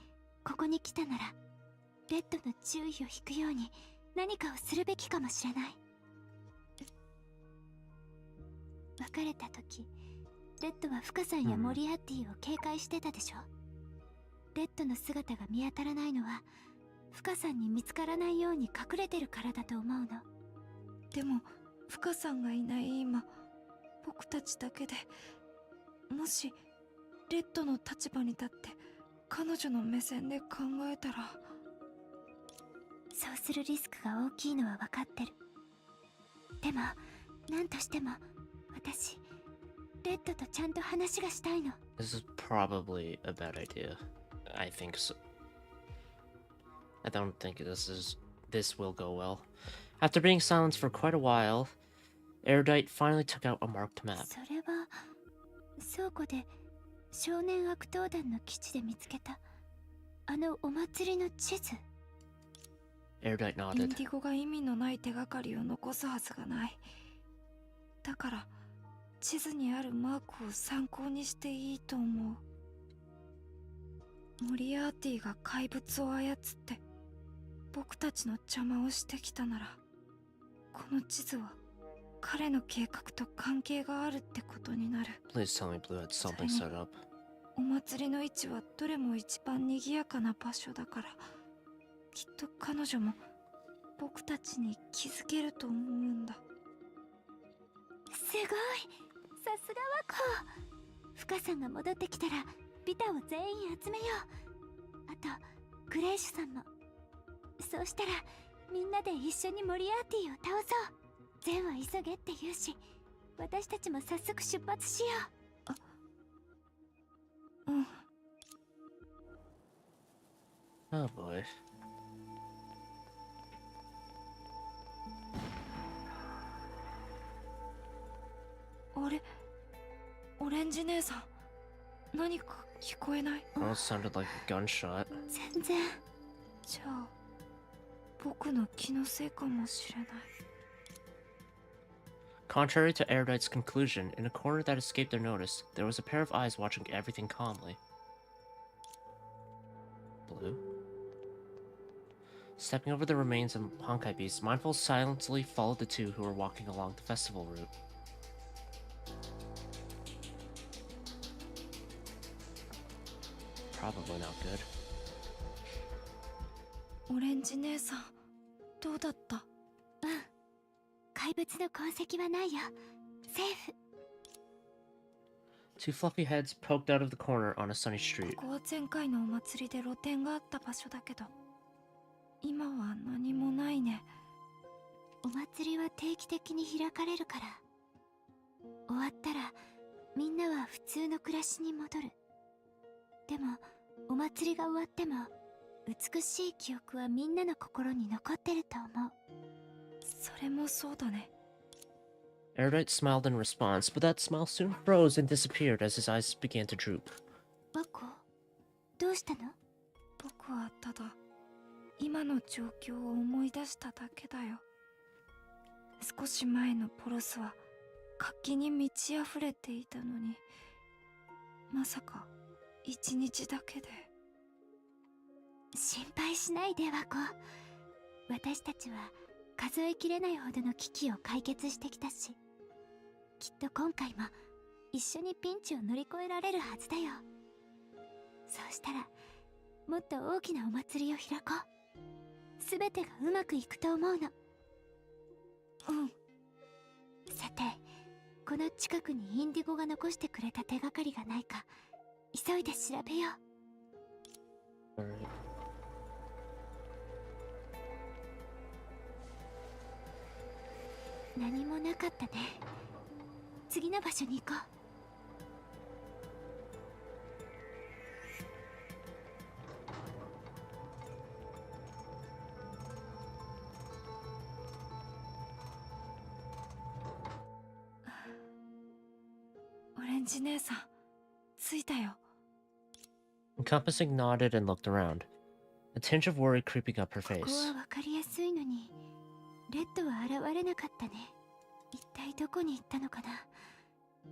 ここに来たなら、レッドの注意を引くように何かをするべきかもしれない。別れた時、レッドは深さんやモリアーティを警戒してたでしょ。レッドの姿が見当たらないのは深さんに見つからないように隠れてるからだと思うの。でも深さんがいない今、僕たちだけで、もしレッドの立場に立って彼女の目線で考えたら。そうするリスクが大きいのは分かってる。でも何としても私レッドとちゃんと話がしたいの。 This is probably a bad idea. I think so. I don't think this will go well. After being silenced for quite a while, Erudite finally took out a marked map. それは倉庫で少年悪党団の基地で見つけたあのお祭りの地図。 Erudite イン nodded. ディゴが意味のない手がかりを残すはずがない。だから地図にあるマークを参考にしていいと思う。モリアーティが怪物を操って僕たちの邪魔をしてきたなら、この地図は彼の計画と関係があるってことになる。 Please tell me Blue had something set up. お祭りの位置はどれも一番賑やかな場所だから、きっと彼女も僕たちに気づけると思うんだ。すごい、さすがはこう。深さんが戻ってきたらビタを全員集めよう。あとグレイシュさんも。そうしたらみんなで一緒にモリアーティを倒そう。ゼンは急げって言うし、私たちも早速出発しよう。うん。 Oh boy. あれ、オレンジ姉さん、何か聞こえない？ Almost sounded like a gunshot. 全然。じゃあ僕の気のせいかもしれない。 Contrary to Erudite's conclusion, in a corner that escaped their notice, there was a pair of eyes watching everything calmly. Blue? Stepping over the remains of Honkai Beast, Mindful silently followed the two who were walking along the festival route. Probably not good. オレンジ姉さん、どうだった？うん。怪物の痕跡はないよ。セーフ。Two fluffy heads poked out of the corner on a sunny street. ここは前回のお祭りで露店があった場所だけど、今は何もないね。お祭りは定期的に開かれるから。終わったらみんなは普通の暮らしに戻る。でもお祭りが終わっても美しい記憶はみんなの心に残ってると思う。それもそうだね。Erudite smiled in response, but that smile soon froze and disappeared as his eyes began to droop. バコ、どうしたの？僕はただ今の状況を思い出しただけだよ。少し前のポロスは活気に満ち溢れていたのに、まさか一日だけで。心配しないでワコ。私たちは数えきれないほどの危機を解決してきたし、きっと今回も一緒にピンチを乗り越えられるはずだよ。そうしたらもっと大きなお祭りを開こう。全てがうまくいくと思うの。うん。さて、この近くにインディゴが残してくれた手がかりがないか急いで調べよう。 Alright. 何もなかったね。次の場所に行こう。オレンジ姉さん、着いたよ。Encompassing nodded and looked around, a tinge of worry creeping up her ここ face. は分かりやすいのにレッドは現れなかったね。一体どこに行ったのかな。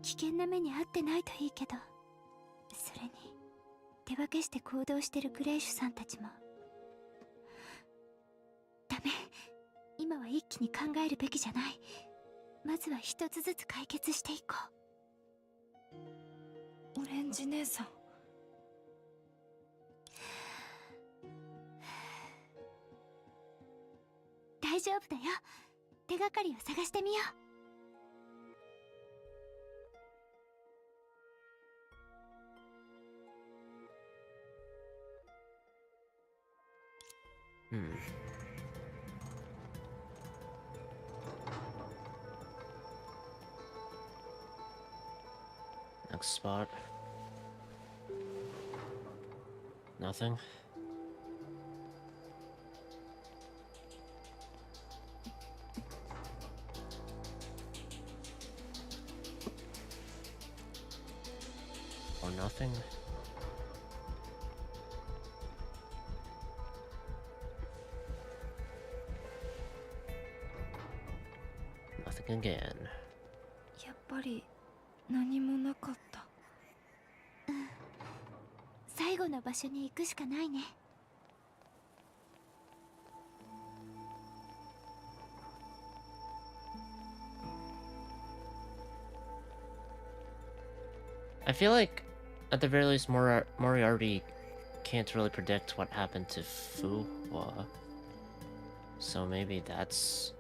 危険な目に遭ってないといいけど。それに手分けして行動してるグレイシュさんたちも。ダメ、今は一気に考えるべきじゃない。まずは一つずつ解決していこオレンジ姉さん、大丈夫だよ。手がかりを探してみよう。Hmm. Next spot. Nothing. Or nothing. Nothing again. やっぱり何もなかった。最後の場所に行くしかないね。I feel like, at the very least, Moriarty can't really predict what happened to Fuwa. So maybe that's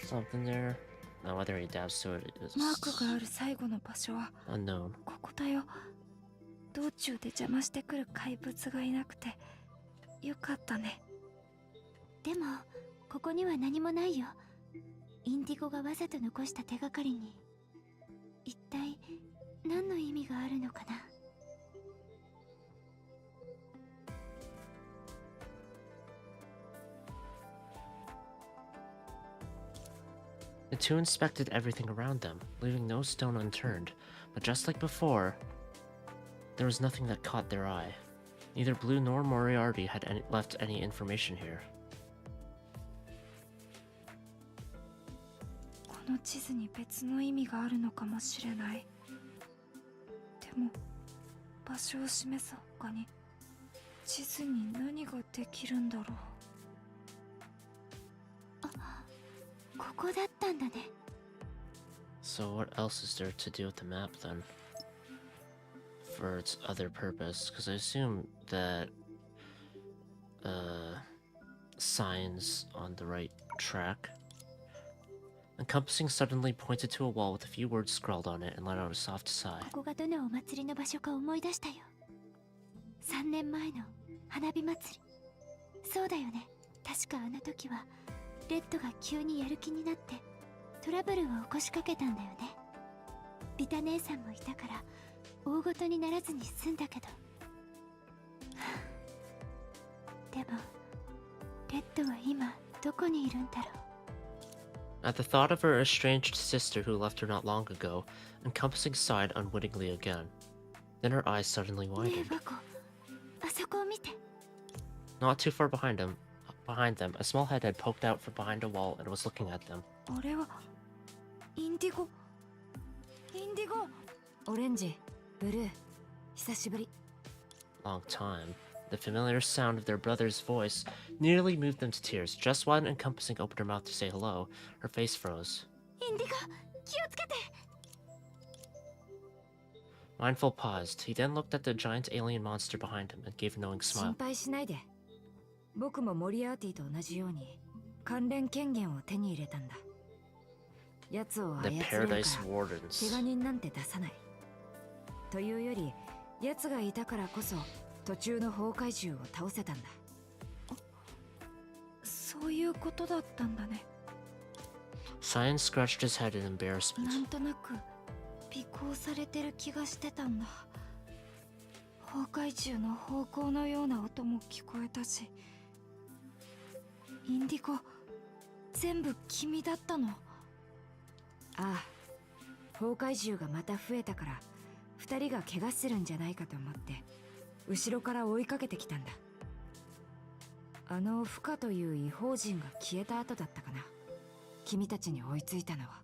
something there. Now whether he adapts to it is マークがある最後の場所は unknown. ここだよ。道中で邪魔してくる怪物がいなくてよかったね。でもここには何もないよ。インディゴがわざと残した手がかりに一体何の意味があるのかな。The two inspected everything around them, leaving no stone unturned, but just like before, there was nothing that caught their eye. Neither Blue nor Moriarty had left any information here. この地図に別の意味があるのかもしれない。でも場所を示す他に地図に何ができるんだろう。ここだったんだね。 So what else is there to do with the map then? For its other purpose, because I assume that signs on the right track. Encompassing suddenly pointed to a wall with a few words scrawled on it and let out a soft sigh. ここがどのお祭りの場所か思い出したよ。3年前の花火祭り。そうだよね。確かあの時はレッドが急にやる気になってトラブルを起こしかけたんだよね。ビタ姉さんもいたから大ごとにならずに済んだけど。でもレッドは今どこにいるんだろう。 At the thought of her estranged sister who left her not long ago, Encompassing sighed unwittingly again. Then her eyes suddenly ね widened. えバコ、あそこを見て。 Not too far behind them, a small head had poked out from behind a wall and was looking at them. あれはインディゴ。インディゴ。オレンジ、ブルー、久しぶり。 Long time. The familiar sound of their brother's voice nearly moved them to tears. Just when Encompassing opened her mouth to say hello, her face froze. インディゴ、気をつけて。 Mindful paused. He then looked at the giant alien monster behind him and gave a knowing 心 smile. 配しないで。僕もモリアーティと同じように関連権限を手に入れたんだ。奴を操 The れるから Paradise 怪 Wardens. 我人なんて出さない。というより、奴がいたからこそ途中の崩壊獣を倒せたんだ。そういうことだったんだね。 Cyan scratched his head in な embarrassment. んとなく尾行されてる気がしてたんだ。崩壊獣の方向のような音も聞こえたし、インディゴ全部君だったの。ああ、崩壊獣がまた増えたから2人が怪我するんじゃないかと思って後ろから追いかけてきたんだ。あのフカという異邦人が消えた後だったかな、君たちに追いついたのは。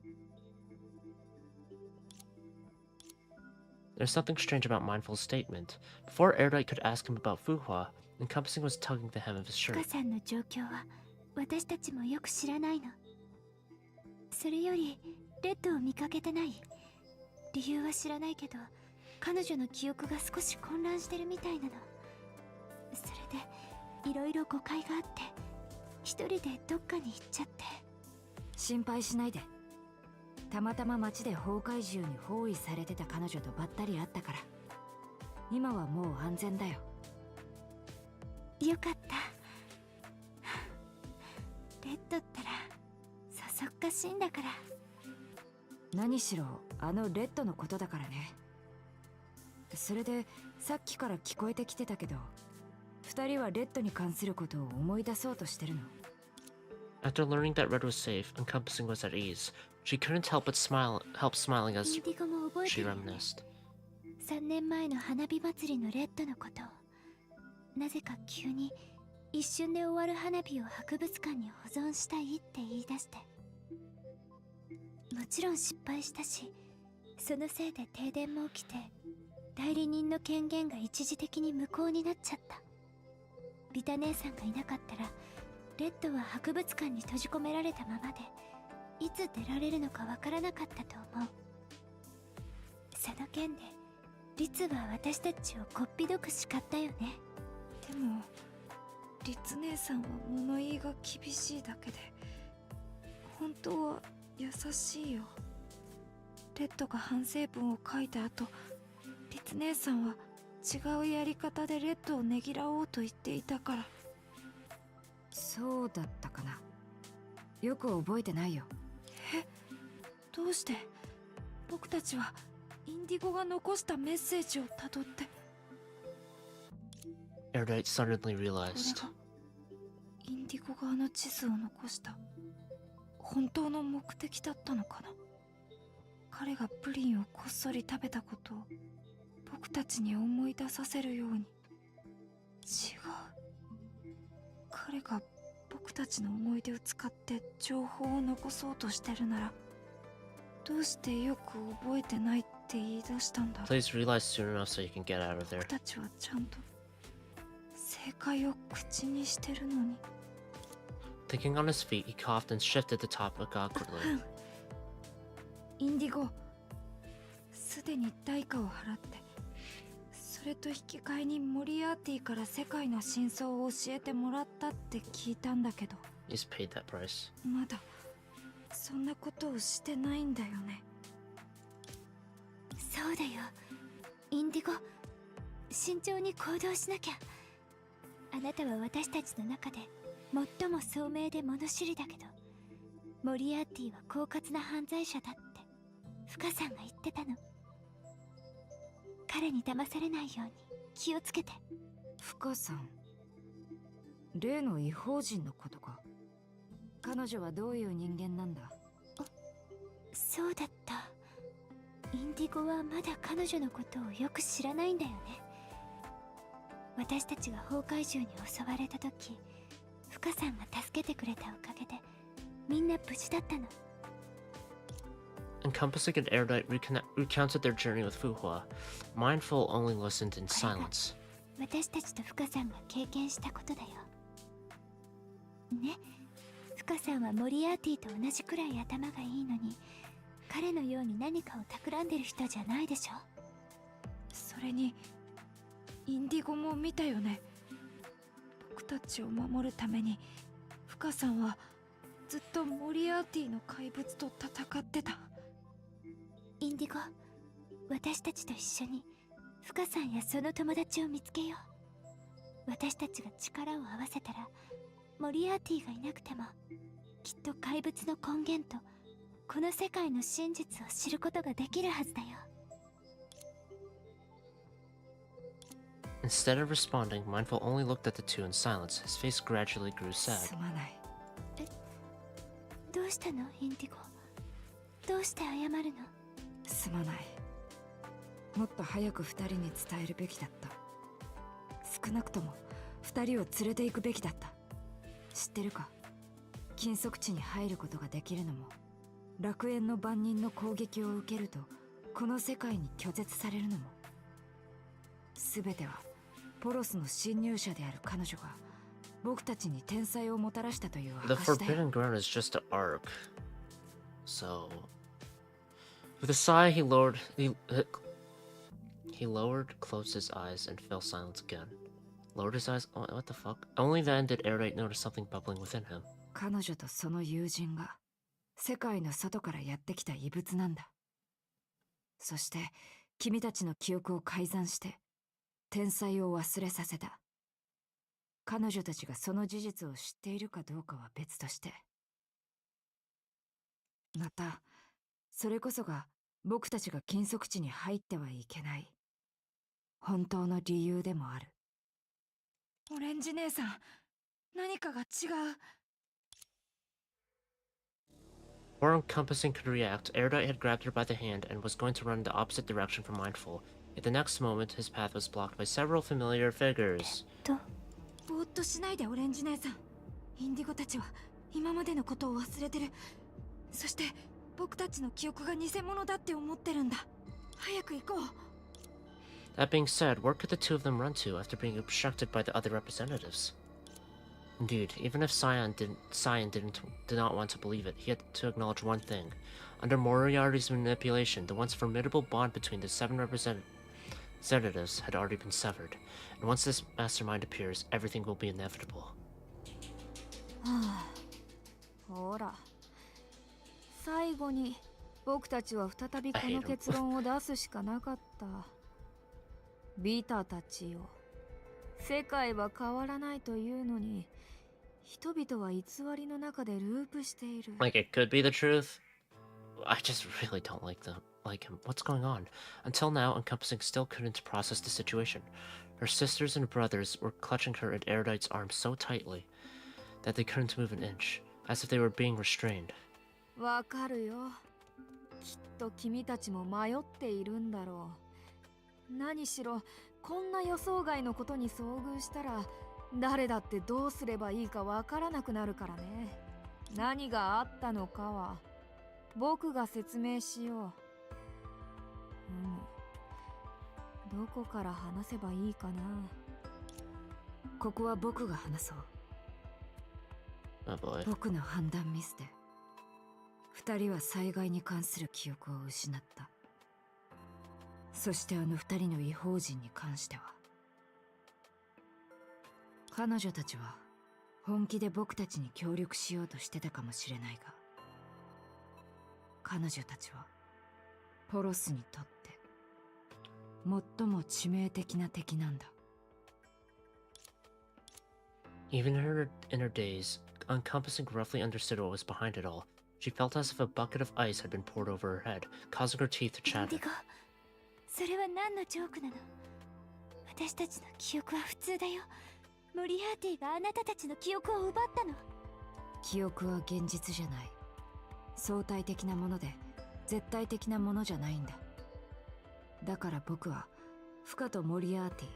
There's something strange about Mindful's statement. Before Erudite could ask him about Fuhua, Encompassing was tugging the hem of his フ shirt. カさんの状況は私たちもよく知らないの。それよりレッドを見かけてない。理由は知らないけど彼女の記憶が少し混乱してるみたいなの。それでいろいろ誤解があって一人でどっかに行っちゃって。心配しないで。たまたま街で崩壊獣に包囲されてた彼女とばったり会ったから、今はもう安全だよ。よかった。レッドったらそそっかしいんだから。何しろあのレッドのことだからね。それでさっきから聞こえてきてたけど、2人はレッドに関することを思い出そうとしてるの。 After learning that Red was safe, Encompassing was at ease. She couldn't help smiling イ as ンディゴも覚えて she るよね。 reminisced. 3年前の花火祭りのレッドのことを。なぜか急に一瞬で終わる花火を博物館に保存したいって言い出して。もちろん失敗したし、そのせいで停電も起きて代理人の権限が一時的に無効になっちゃった。ビタ姉さんがいなかったらレッドは博物館に閉じ込められたままでいつ出られるのかわからなかったと思う。その件でリツは私たちをこっぴどく叱ったよね。でもリツ姉さんは物言いが厳しいだけで本当は優しいよ。レッドが反省文を書いた後、リツ姉さんは違うやり方でレッドをねぎらおうと言っていたから。そうだったかな。よく覚えてないよ。え、どうして僕たちはインディゴが残したメッセージをたどって。 Erudite suddenly これ realized. がインディゴがあの地図を残した本当の目的だったのかな。彼がプリンをこっそり食べたことを僕たちに思い出させるように。違う、彼が僕たちの思い出を使って情報を残そうとしてるなら、どうしてよく覚えてないって言い出したんだろう。 Please realize soon enough so you can get out of there. 僕たちはちゃんと正解を口にしてるのに。 Thinking on his feet, he coughed and shifted the topic awkwardly. インディゴ、すでに代価を払ってそれと引き換えにモリアーティから世界の真相を教えてもらったって聞いたんだけど、 He's paid that price. まだそんなことをしてないんだよね。そうだよ、インディゴ、慎重に行動しなきゃ。あなたは私たちの中で最も聡明で物知りだけど、モリアーティは狡猾な犯罪者だってフカさんが言ってたの。彼に騙されないように気をつけて。深さん、例の異邦人のことか。彼女はどういう人間なんだ？そうだった。インディゴはまだ彼女のことをよく知らないんだよね。私たちが崩壊獣に襲われた時、フカさんが助けてくれたおかげでみんな無事だったの。 Encompassing and Erudite recounted their journey with Fuhua. Mindful only listened in silence. 私たちとフカさんが経験したことだよね。フカさんはモリアーティと同じくらい頭がいいのに、彼のように何かを企んでる人じゃないでしょ。それにインディゴも見たよね。僕たちを守るために深さんはずっとモリアーティの怪物と戦ってた。インディゴ、私たちと一緒にフカさんやその友達を見つけよう。私たちが力を合わせたら、モリアーティがいなくてもきっと怪物の根源とこの世界の真実を知ることができるはずだよ。 Instead of responding, Mindful only looked at the two in silence. His face gradually grew sad. すまない。どうしたのインディゴ、どうして謝るの？すまない。もっと早く二人に伝えるべきだった。少なくとも二人を連れて行くべきだった。知ってるか、禁足地に入ることができるのも、楽園の番人の攻撃を受けるとこの世界に拒絶されるのも、全てはポロスの侵入者である彼女が僕たちに天才をもたらしたという The 証だよ。 Forbidden Ground is just an arc. So, with a sigh, he lowered, closed his eyes, and fell silent again. Lowered his eyes? What the fuck? Only then did Erudite notice something bubbling within him. 彼女とその友人が世界の外からやってきた異物なんだ。そして君たちの記憶を改ざんして天才を忘れさせた。彼女たちがその事実を知っているかどうかは別として、またそれこそが僕たちが禁足地に入ってはいけない本当の理由でもある。オレンジ姉さん、何かが違う。Before Encompassing could react, Erudite had grabbed her by the hand and was going to run in the opposite direction from Mindful. At the next moment, his path was blocked by several familiar figures. ぼーっとしないでオレンジ姉さん。インディゴたちは今までのことを忘れてる。そして僕たちの記憶が偽物だって思ってるんだ。早く行こう。 That being said, where could the two of them run to after being obstructed by the other representatives? Indeed, even if did not want to believe it, he had to acknowledge one thing. Under Moriarty's manipulation, the once formidable bond between the 7 representatives had already been severed. And once this mastermind appears, everything will be inevitable. ほら、最後に僕たちは再びこの結論を出すしかなかった。ビタたちよ、世界は変わらないというのに、人々は偽りの中でループしている。 Like it could be the truth. I just really don't like him. What's going on? Until now, Encompassing still couldn't process the situation. Her sisters and brothers were clutching her in Erudite's arms so tightly that they couldn't move an inch, as if they were being restrained. わかるよ。きっと君たちも迷っているんだろう。何しろこんな予想外のことに遭遇したら、誰だってどうすればいいかわからなくなるからね。何があったのかは僕が説明しよう。どこから話せばいいかな。ここは僕が話そう。 Oh boy. 僕の判断ミスで二人は災害に関する記憶を失った。そしてあの二人の異邦人に関しては、彼女たちは本気で僕たちに協力しようとしてたかもしれないが、彼女たちはポロスにとって最も致命的な敵なんだ。Even in her daze, encompassing roughly understood what was behind it all. She felt as if a bucket of ice had been poured over her head, causing her teeth to インデ chatter. ィゴ、それは何のジョークなの？私たちの記憶は普通だよ。モリアーティがあなたたちの記憶を奪ったの。記憶は現実じゃない。相対的なもので絶対的なものじゃないんだ。だから僕はフカとモリアーティ、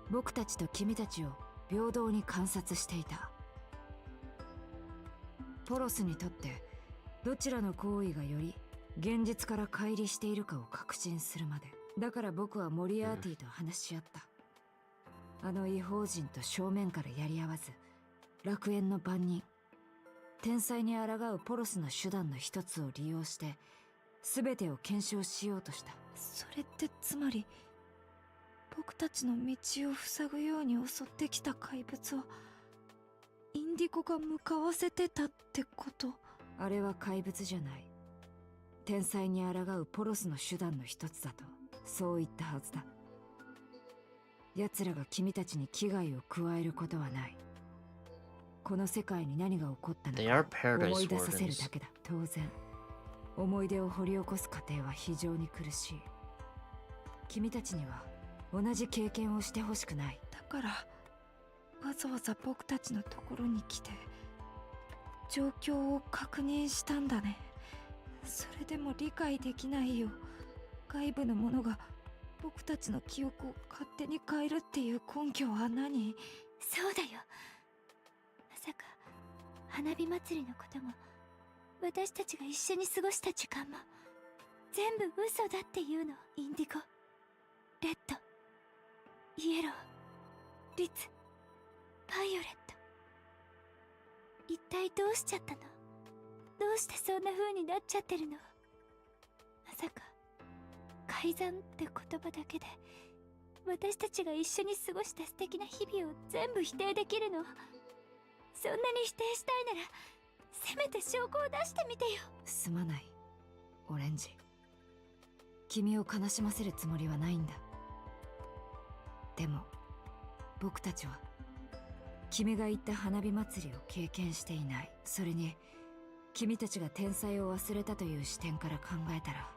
僕たちと君たちを平等に観察していた。ポロスにとってどちらの行為がより現実から乖離しているかを確信するまで。だから僕はモリアーティと話し合った。あの異邦人と正面からやり合わず、楽園の番人、天才に抗うポロスの手段の一つを利用して全てを検証しようとした。それってつまり僕たちの道を塞ぐように襲ってきた怪物をインディゴが向かわせてたってこと？あれは怪物じゃない。天才に抗うポロスの手段の一つだと、そう言ったはずだ。奴らが君たちに危害を加えることはない。この世界に何が起こったの They are か paradise 思い出させる wardens. だけだ。当然思い出を掘り起こす過程は非常に苦しい。君たちには同じ経験をしてほしくない。だからわざわざ僕たちのところに来て状況を確認したんだね。それでも理解できないよ。外部のものが僕たちの記憶を勝手に変えるっていう根拠は何？そうだよ。まさか花火祭りのことも私たちが一緒に過ごした時間も全部嘘だっていうの？インディゴ、レッド、イエロー、リツ、バイオレット。一体どうしちゃったの？どうしてそんな風になっちゃってるの？まさか改ざんって言葉だけで私たちが一緒に過ごした素敵な日々を全部否定できるの？そんなに否定したいならせめて証拠を出してみてよ。すまない、オレンジ。君を悲しませるつもりはないんだ。でも僕たちは君が言った花火祭りを経験していない。それに君たちが天才を忘れたという視点から考えたら、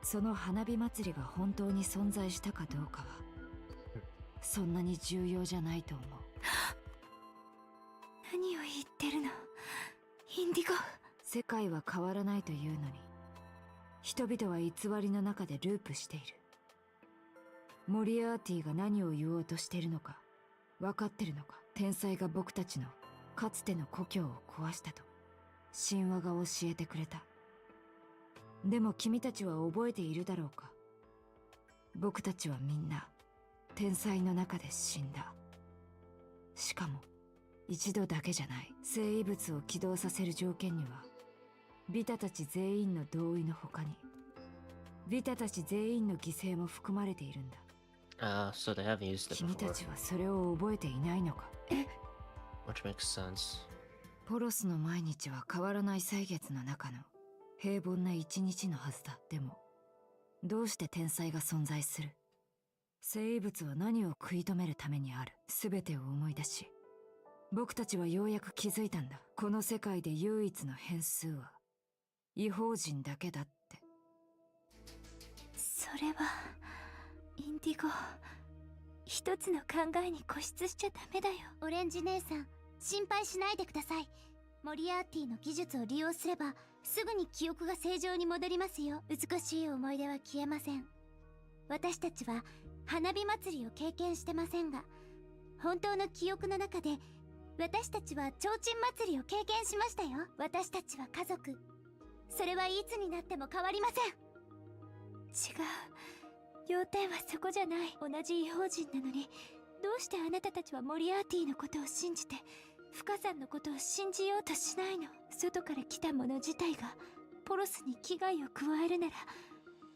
その花火祭りが本当に存在したかどうかはそんなに重要じゃないと思う。何を言ってるのインディゴ。世界は変わらないというのに人々は偽りの中でループしている。モリアーティが何を言おうとしているのか分かってるのか。天才が僕たちのかつての故郷を壊したと神話が教えてくれた。でも君たちは覚えているだろうか。僕たちはみんな天才の中で死んだ。しかも一度だけじゃない。生異物を起動させる条件にはビタたち全員の同意の他にビタたち全員の犠牲も含まれているんだ。So they have used it 君た before, ちはそれを覚えていないのか。 which makes sense. ポロスの毎日は変わらない歳月の中の平凡な一日のはずだ。でもどうして天才が存在する？生物は何を食い止めるためにある？全てを思い出し僕たちはようやく気づいたんだ。この世界で唯一の変数は異邦人だけだって。それはインディゴ、一つの考えに固執しちゃダメだよ。オレンジ姉さん、心配しないでください。モリアーティの技術を利用すればすぐに記憶が正常に戻りますよ。美しい思い出は消えません。私たちは花火祭りを経験してませんが、本当の記憶の中で私たちは提灯祭りを経験しましたよ。私たちは家族。それはいつになっても変わりません。違う、要点はそこじゃない。同じ異邦人なのにどうしてあなたたちはモリアーティのことを信じてフカさんのことを信じようとしないの？外から来たもの自体がポロスに危害を加えるなら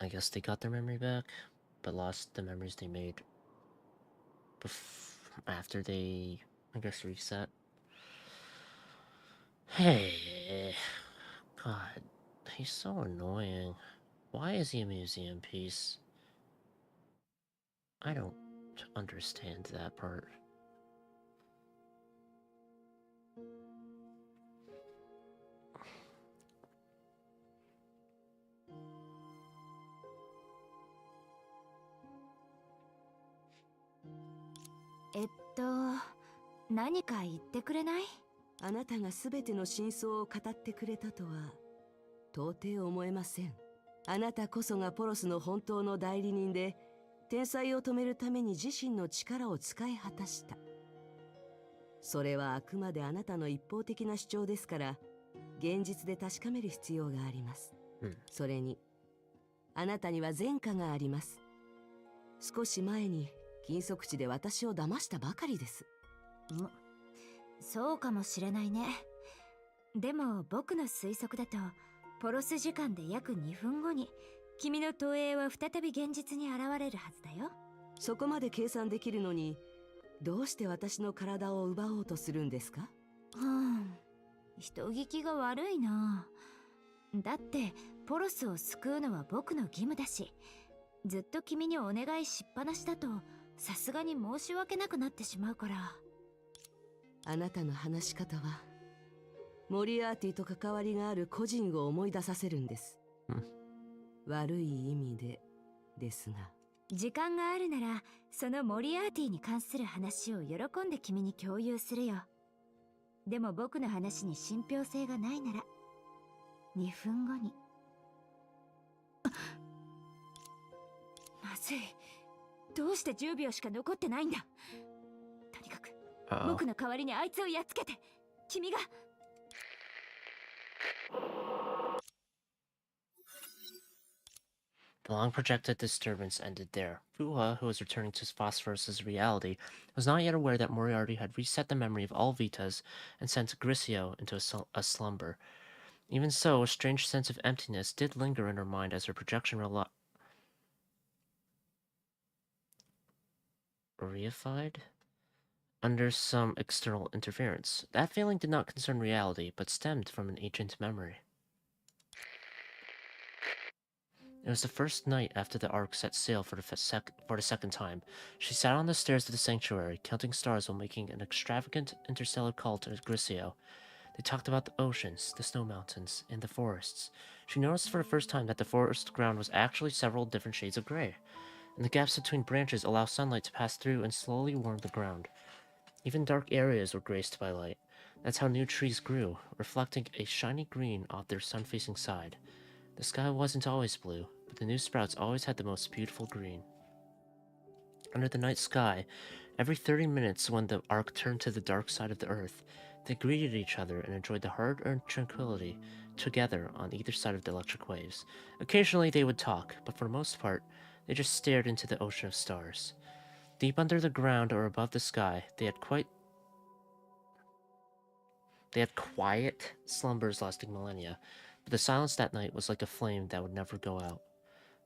I guess they got their memory back, but lost the memories they made after they, I guess, reset. Hey, God, he's so annoying. Why is he a museum piece? I don't understand that part. ?何か言ってくれない？あなたが全ての真相を語ってくれたとは到底思えません。あなたこそがポロスの本当の代理人で、天才を止めるために自身の力を使い果たした。それはあくまであなたの一方的な主張ですから、現実で確かめる必要があります。それにあなたには前科があります。少し前に禁足地で私を騙したばかりです。そうかもしれないね。でも僕の推測だと、ポロス時間で約2分後に君の投影は再び現実に現れるはずだよ。そこまで計算できるのに、どうして私の体を奪おうとするんですか？人聞きが悪いな。だってポロスを救うのは僕の義務だし、ずっと君にお願いしっぱなしだとさすがに申し訳なくなってしまうから。あなたの話し方はモリアーティと関わりがある個人を思い出させるんです。悪い意味でですが。時間があるならそのモリアーティに関する話を喜んで君に共有するよ。でも僕の話に信憑性がないなら2分後に。まずい。どうして10秒しか残ってないんだ。とにかく僕の代わりにあいつをやっつけて。君が。The long projected disturbance ended there. Fuha, who was returning to Phosphorus's reality, was not yet aware that Moriarty had reset the memory of all Vitas and sent Grisio into a slumber. Even so, a strange sense of emptiness did linger in her mind as her projection reified under some external interference. That feeling did not concern reality, but stemmed from an ancient memory. It was the first night after the Ark set sail for the second time. She sat on the stairs of the sanctuary, counting stars while making an extravagant interstellar call to Grisio. They talked about the oceans, the snow mountains, and the forests. She noticed for the first time that the forest ground was actually several different shades of gray, and the gaps between branches allow sunlight to pass through and slowly warm the ground. Even dark areas were graced by light. That's how new trees grew, reflecting a shiny green off their sun-facing side. The sky wasn't always blue, but the new sprouts always had the most beautiful green. Under the night sky, every 30 minutes when the Ark turned to the dark side of the Earth, they greeted each other and enjoyed the hard-earned tranquility together on either side of the electric waves. Occasionally they would talk, but for the most part, they just stared into the ocean of stars. Deep under the ground or above the sky, they had quiet slumbers lasting millennia, but the silence that night was like a flame that would never go out.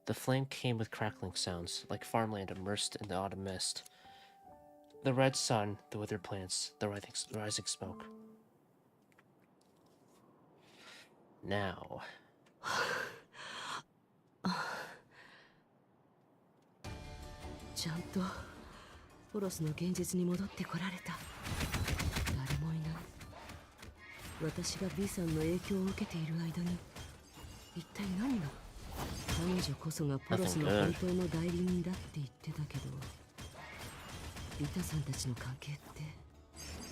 The flame came with crackling sounds, like farmland immersed in the autumn mist. The red sun, the withered plants, the rising smoke. Now. ちゃんとポロスの現実に戻ってこられた。誰もいない。私が B さんの影響を受けている間に一体何が。彼女こそがポロスの本当の代理人だって言ってたけど、ビタさんたちの関係って。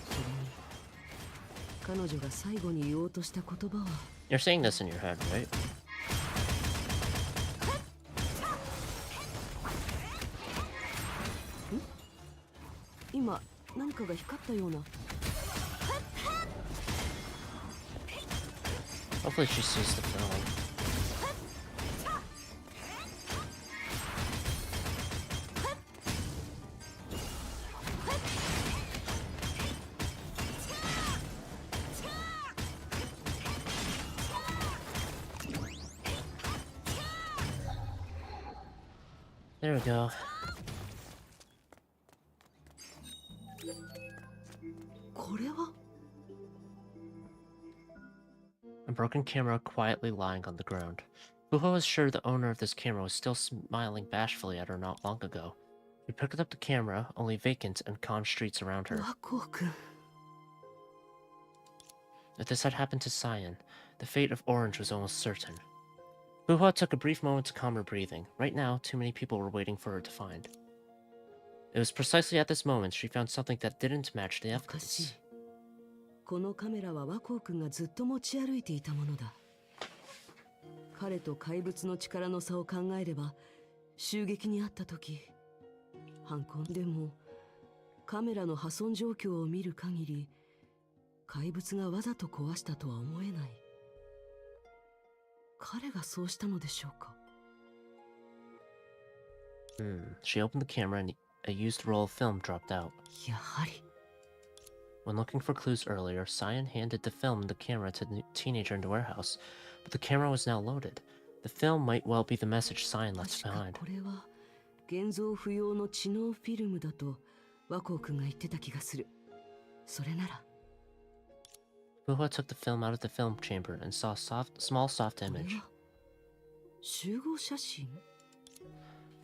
それに彼女が最後に言おうとした言葉は。 You're saying this in your head, right? 今何かが光ったような。 Hopefully she sees the film. There we go. これは A broken camera quietly lying on the ground. Buho was sure the owner of this camera was still smiling bashfully at her not long ago. She picked up the camera, only vacant and calm streets around her. 和光君 If this had happened to Cyan, the fate of Orange was almost certain. Buho took a brief moment to calm her breathing. Right now, too many people were waiting for her to find. It was precisely at this moment she found something that didn't match the おかしい evidence. このカメラは和光君がずっと持ち歩いていたものだ彼と怪物の力の差を考えれば襲撃にあった時犯行でもカメラの破損状況を見る限り怪物がわざと壊したとは思えない彼がそうしたのでしょうか She opened the camera and a used roll of film dropped out. やはり When looking for clues earlier, Cyan handed the film and the camera to the teenager in the warehouse, but the camera was now loaded. The film might well be the message Cyan left 確か behind. これは現像不要の知能フィルムだと和光君が言ってた気がするそれなら Buho took the film out of the film chamber and saw a small soft これ image. は集合写真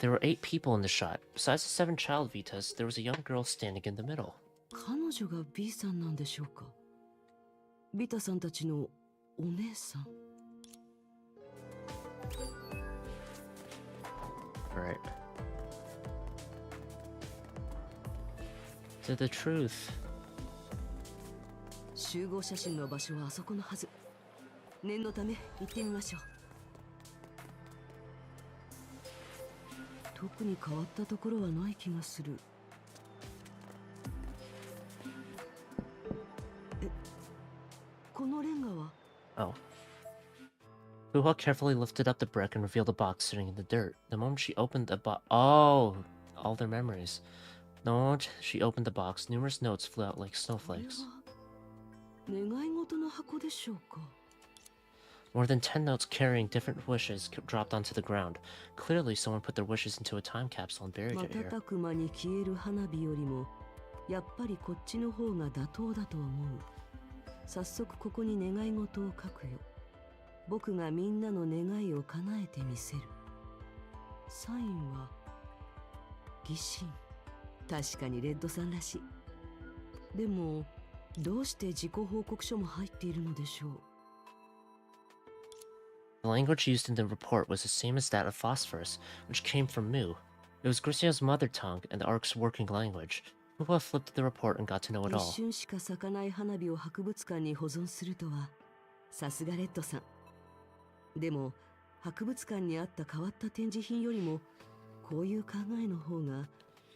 There were 8 people in the shot. Besides the 7 child Vitas, there was a young girl standing in the middle. 彼女が B さんなんでしょうかビタさんたちのお姉さん Right. To the truth. 集合写真の場所はあそこのはず念のため行ってみましょう特に変わったところはない気がするえこのレンガは Oh. Buho carefully lifted up the brick and revealed a box sitting in the dirt. The moment she opened the box... Oh! All their memories. The moment she opened the box, numerous notes flew out like これ snowflakes. は願い事の箱でしょうか More than 10 notes carrying different wishes dropped onto the ground. Clearly, someone put their wishes into a time capsule and buried it here. 瞬く間に消える花火よりもやっぱりこっちの方が妥当だと思う早速ここに願い事を書くよ僕がみんなの願いを叶えてみせるサインは疑心確かにレッドさんらしいでもどうして自己報告書も入っているのでしょう The language used in the report was the same as that of Phosphorus, which came from Mu. It was Gricio's mother tongue and the Ark's working language. Buho flipped the report and got to know it 一 all. 瞬しか咲かない花火を博物館に保存するとはさすがレッドさんでも博物館にあった変わった展示品よりもこういう考えの方が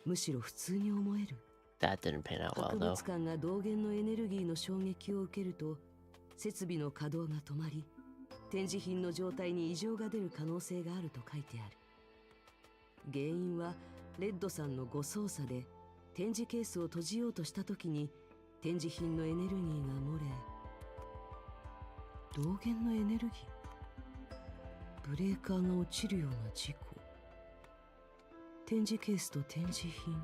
むしろ普通に思える That didn't pan out well, 博 though. 物館が動源のエネルギーの衝撃を受けると設備の稼働が止まり展示品の状態に異常が出る可能性があると書いてある原因はレッドさんの誤操作で展示ケースを閉じようとした時に展示品のエネルギーが漏れ動源のエネルギーブレーカーが落ちるような事故展示ケースと展示品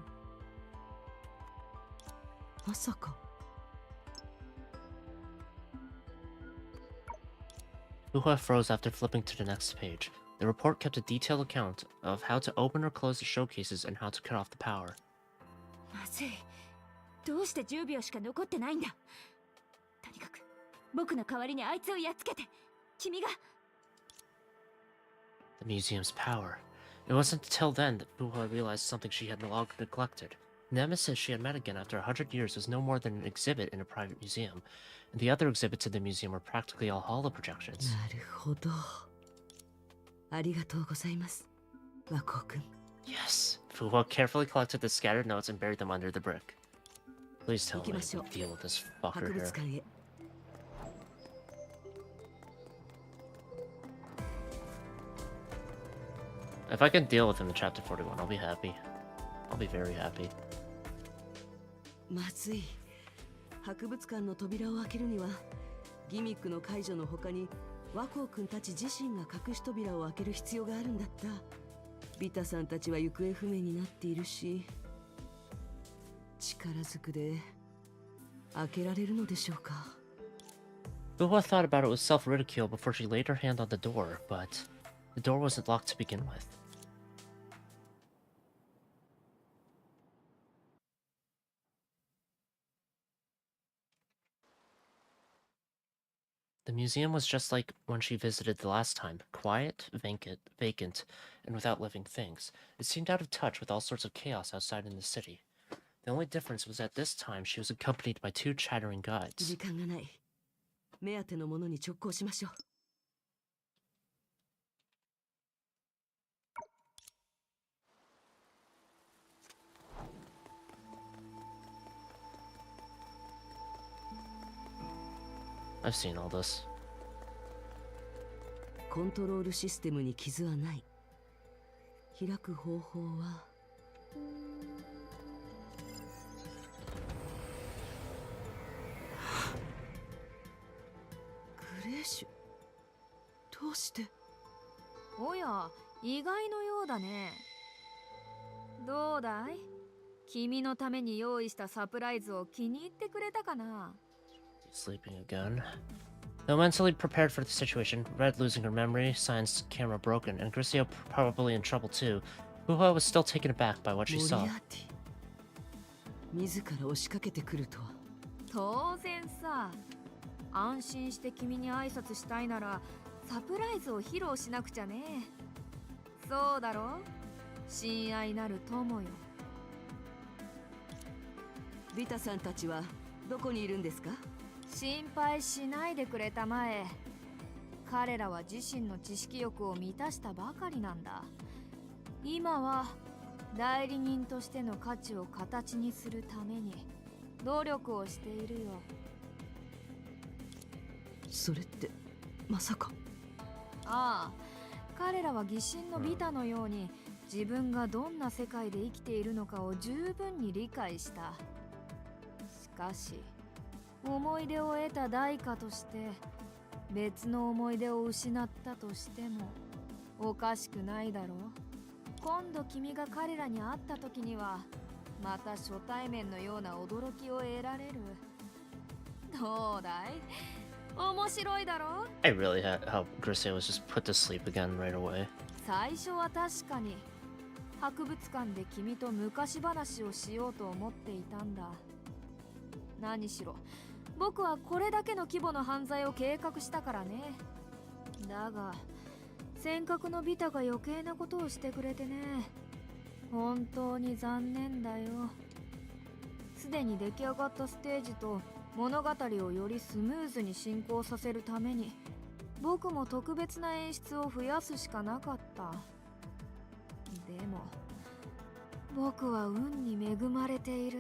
まさか Buho froze after flipping to the next page. The report kept a detailed account of how to open or close the showcases and how to cut off the power. まずいどうして10秒しか残ってないんだとにかく僕の代わりにあいつをやっつけて君が The museum's power. It wasn't until then that Buho realized something she had long neglected. The nemesis she had met again after 100 years was no more than an exhibit in a private museum, and the other exhibits in the museum were practically all holo projections. なるほどありがとうございます和光くん Yes. Buho carefully collected the scattered notes and buried them under the brick. Please tell me I can deal with this 博 fucker 物 here. 館へ If I can deal with him in chapter 41, I'll be happy. I'll be very happy. まずい博物館の扉を開けるにはギミックの解除の他に和光くんたち自身が隠し扉を開ける必要があるんだったビタさんたちは行方不明になっているし、力ずくで開けられるのでしょうか。Buhua thought about it with self-ridicule before she laid her hand on the door, but the door wasn't locked to begin with. The museum was just like when she visited the last time, quiet, vacant, and without living things. It seemed out of touch with all sorts of chaos outside in the city. The only difference was that this time she was accompanied by two chattering guides. 時間がない。目当てのものに直行しましょう。I've seen all this. コントロールシステムに傷はない。開く方法は。グレーシュ、どうして。おや、意外のようだね。どうだい？君のために用意したサプライズを気に入ってくれたかな？ Sleeping again. Though mentally prepared for the situation, Red losing her memory, Sign's camera broken, and Grisio probably in trouble too, Buhua was still taken aback by what she モリ saw. アーティ、自ら押しかけてくるとは。当然さ。安心して君に挨拶したいならサプライズを披露しなくちゃね。そうだろ？親愛なる友よ。ビタさんたちはどこにいるんですか？心配しないでくれたまえ。彼らは自身の知識欲を満たしたばかりなんだ。今は代理人としての価値を形にするために努力をしているよ。それってまさか。ああ、彼らは疑心のビタのように自分がどんな世界で生きているのかを十分に理解した。しかし思い出を得た代価として別の思い出を失ったとしてもおかしくないだろう。今度君が彼らに会った時にはまた初対面のような驚きを得られる。どうだい？面白いだろ？ I really had how Grisio was just put to sleep again right away. 最初は確かに博物館で君と昔話をしようと思っていたんだ。何しろ僕はこれだけの規模の犯罪を計画したからね。だが尖閣のビタが余計なことをしてくれてね。本当に残念だよ。すでに出来上がったステージと物語をよりスムーズに進行させるために僕も特別な演出を増やすしかなかった。でも僕は運に恵まれている。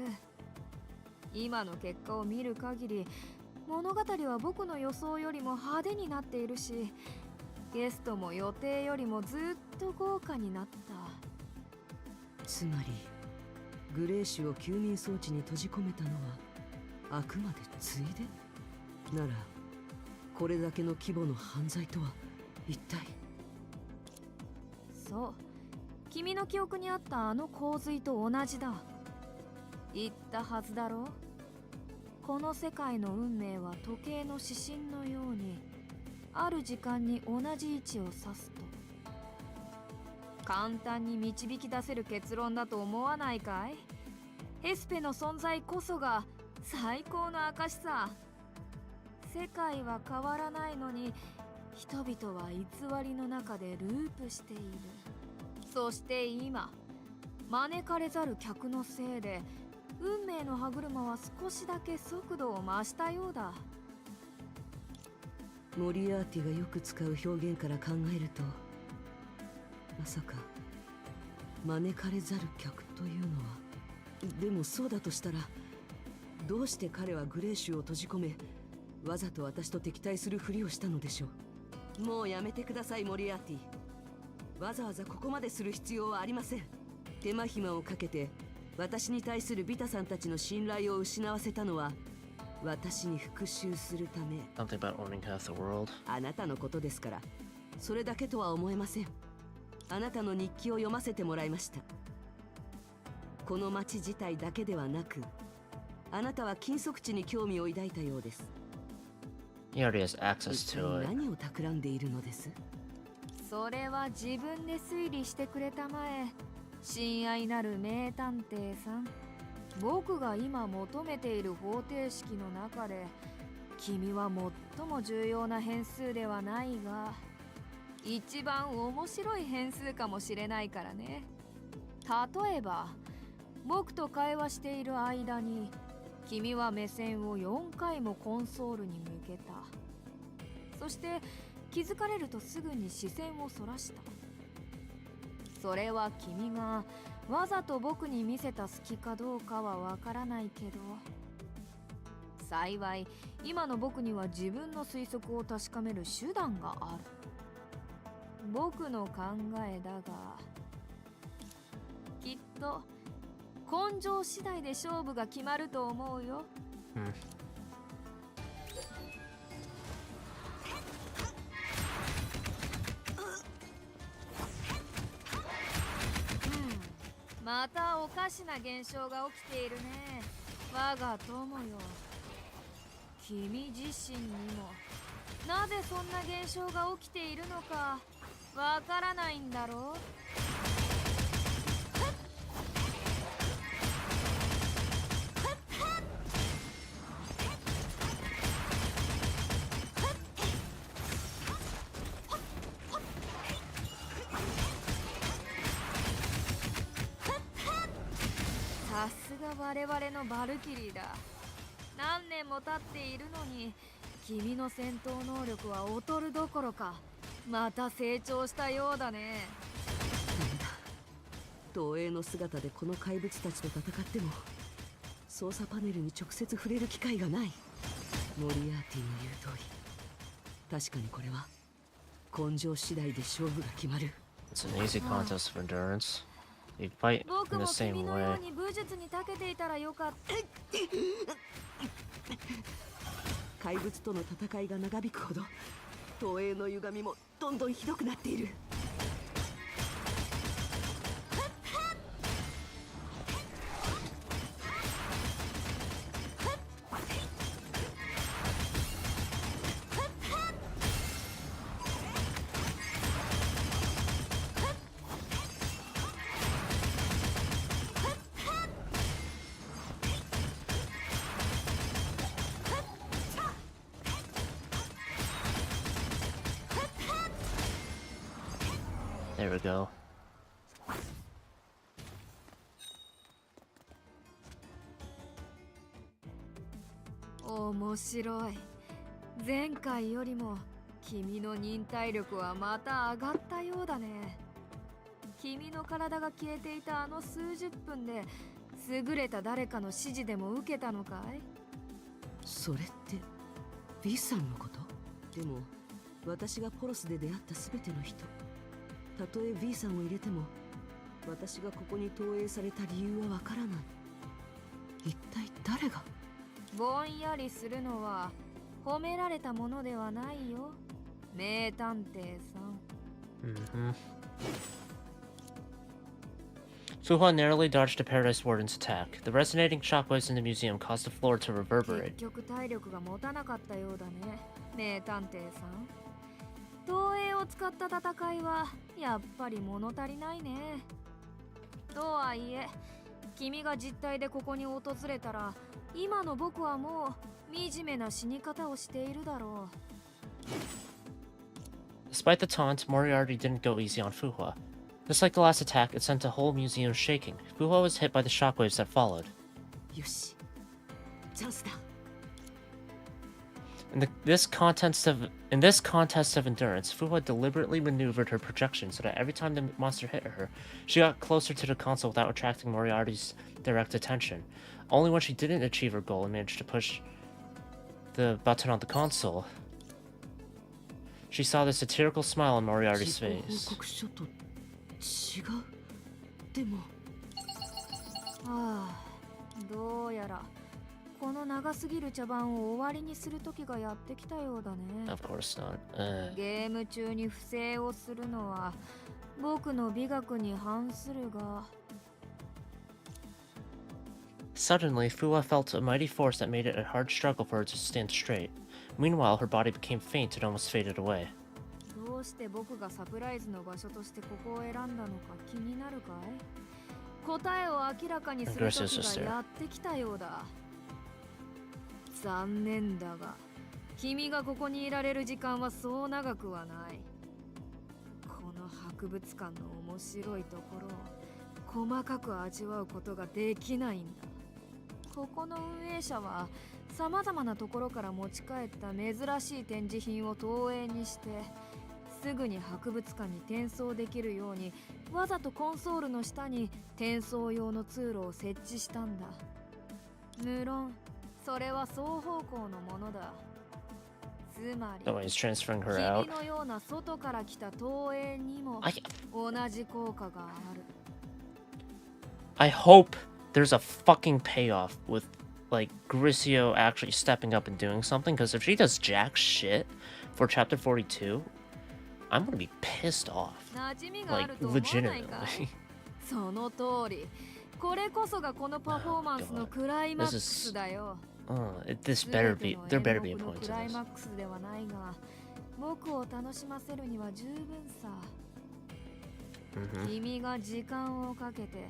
今の結果を見る限り物語は僕の予想よりも派手になっているし、ゲストも予定よりもずっと豪華になった。つまりグレーシュを休眠装置に閉じ込めたのはあくまでついでなら、これだけの規模の犯罪とは一体。そう、君の記憶にあったあの洪水と同じだ。言ったはずだろう。この世界の運命は時計の指針のようにある時間に同じ位置を指すと。簡単に導き出せる結論だと思わないかい？ヘスペの存在こそが最高の証さ。世界は変わらないのに人々は偽りの中でループしている。そして今招かれざる客のせいで運命の歯車は少しだけ速度を増したようだ。モリアーティがよく使う表現から考えると、まさか招かれざる客というのは。でもそうだとしたら、どうして彼はグレーシュを閉じ込めわざと私と敵対するふりをしたのでしょう。もうやめてくださいモリアーティ。わざわざここまでする必要はありません。手間暇をかけて私に対するビタさんたちの信頼を失わせたのは私に復讐するため。 Something about owning half the world. あなたのことですからそれだけとは思えません。あなたの日記を読ませてもらいました。この町自体だけではなく、あなたは禁足地に興味を抱いたようです。 He already has access 一 to 体 it. 何を企んでいるのです？それは自分で推理してくれたまえ、親愛なる名探偵さん。僕が今求めている方程式の中で、君は最も重要な変数ではないが、一番面白い変数かもしれないからね。例えば、僕と会話している間に、君は目線を4回もコンソールに向けた。そして気づかれるとすぐに視線をそらした。それは君がわざと僕に見せた隙かどうかはわからないけど、幸い今の僕には自分の推測を確かめる手段がある。僕の考えだが、きっと根性次第で勝負が決まると思うよ。Hmm. またおかしな現象が起きているね、我が友よ。君自身にもなぜそんな現象が起きているのかわからないんだろう。さすが我々のバルキリーだ。何年も経っているのに君の戦闘能力は劣るどころかまた成長したようだね。なんだ、東映の姿でこの怪物たちと戦っても操作パネルに直接触れる機会がない。モリアーティの言う通り、確かにこれは根性次第で勝負が決まる。 It's an easy contest of endurance. You fight 僕 in も the same 君のよ way. うに武術に長けていたらよかった。怪物との戦いが長引くほど東映の歪みもどんどんひどくなっている。There we go. 面白い。前回よりも君の忍耐力はまた上がったようだね。君の体が消えていたあの数十分で優れた誰かの指示でも受けたのかい？それって B さんのこと？でも私がポロスで出会った全ての人、たとえ B さんを入れても私がここに投影された理由はわからない。一体誰が？ぼんやりするのは褒められたものではないよ、名探偵さん。Mm-hmm. Fuhua narrowly dodged a Paradise Warden's attack. The resonating shockwaves in the museum caused the floor to 結 reverberate. 局体力が持たなかったようだね、名探偵さん。投影を使った戦いはやっぱり物足りないね。とはいえ君が実体でここに訪れたら今の僕はもう惨めな死に方をしているだろう。 Despite the taunt, Moriarty didn't go easy on Fuhua. Just like the last attack, it sent the whole museum shaking. Fuhua was hit by the shockwaves that followed. よし、チャンスだ。In this contest of endurance, Fuhua deliberately maneuvered her projection so that every time the monster hit her, she got closer to the console without attracting Moriarty's direct attention. Only when she didn't achieve her goal and managed to push the button on the console, she saw the satirical smile on Moriarty's 事故報 face. 告書と違う。でもはあ、どうやらこの長すぎる茶番を終わりにする時がやってきたようだね。 Of course not. ゲーム中に不正をするのは僕の美学に反するが。 Suddenly, Fuwa felt a mighty force that made it a hard struggle for her to stand straight. Meanwhile, her body became faint and almost faded away. どうして僕がサプライズの場所としてここを選んだのか気になるかい？答えを明らかにする時がやってきたようだ。残念だが君がここにいられる時間はそう長くはない。この博物館の面白いところを細かく味わうことができないんだ。ここの運営者はさまざまなところから持ち帰った珍しい展示品を投影にしてすぐに博物館に転送できるようにわざとコンソールの下に転送用の通路を設置したんだ。無論それは双方向のものだ。つまり Oh, he's transferring her out. 君のような外から来た投影にも I 同じ効果がある。 I hope there's a fucking payoff with, like, Grisio actually stepping up and doing something, because if she does jack shit for chapter 42, I'm gonna be pissed off. 馴染みがあ Like, ると思わないか legitimately. その通り。これこそがこのパフォーマンスのクライマックスだよ。 This better be, there better be a 全ての point ク to ライマ this. ックスではないが、僕を楽しませるには十分さ。 Mm-hmm. 君が時間をかけて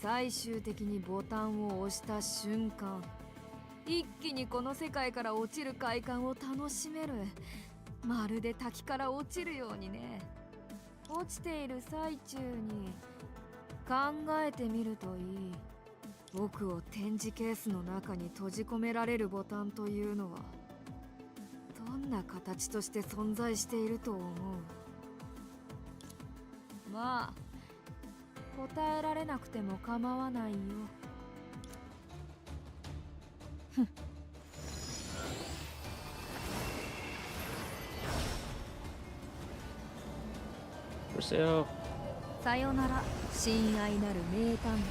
最終的にボタンを押した瞬間、一気にこの世界から落ちる快感を楽しめる。まるで滝から落ちるようにね。落ちている最中に考えてみるといい。僕を展示ケースの中に閉じ込められるボタンというのはどんな形として存在していると思う？まあ答えられなくても構わないよ。 Grisio. さよなら親愛なる名探偵さん。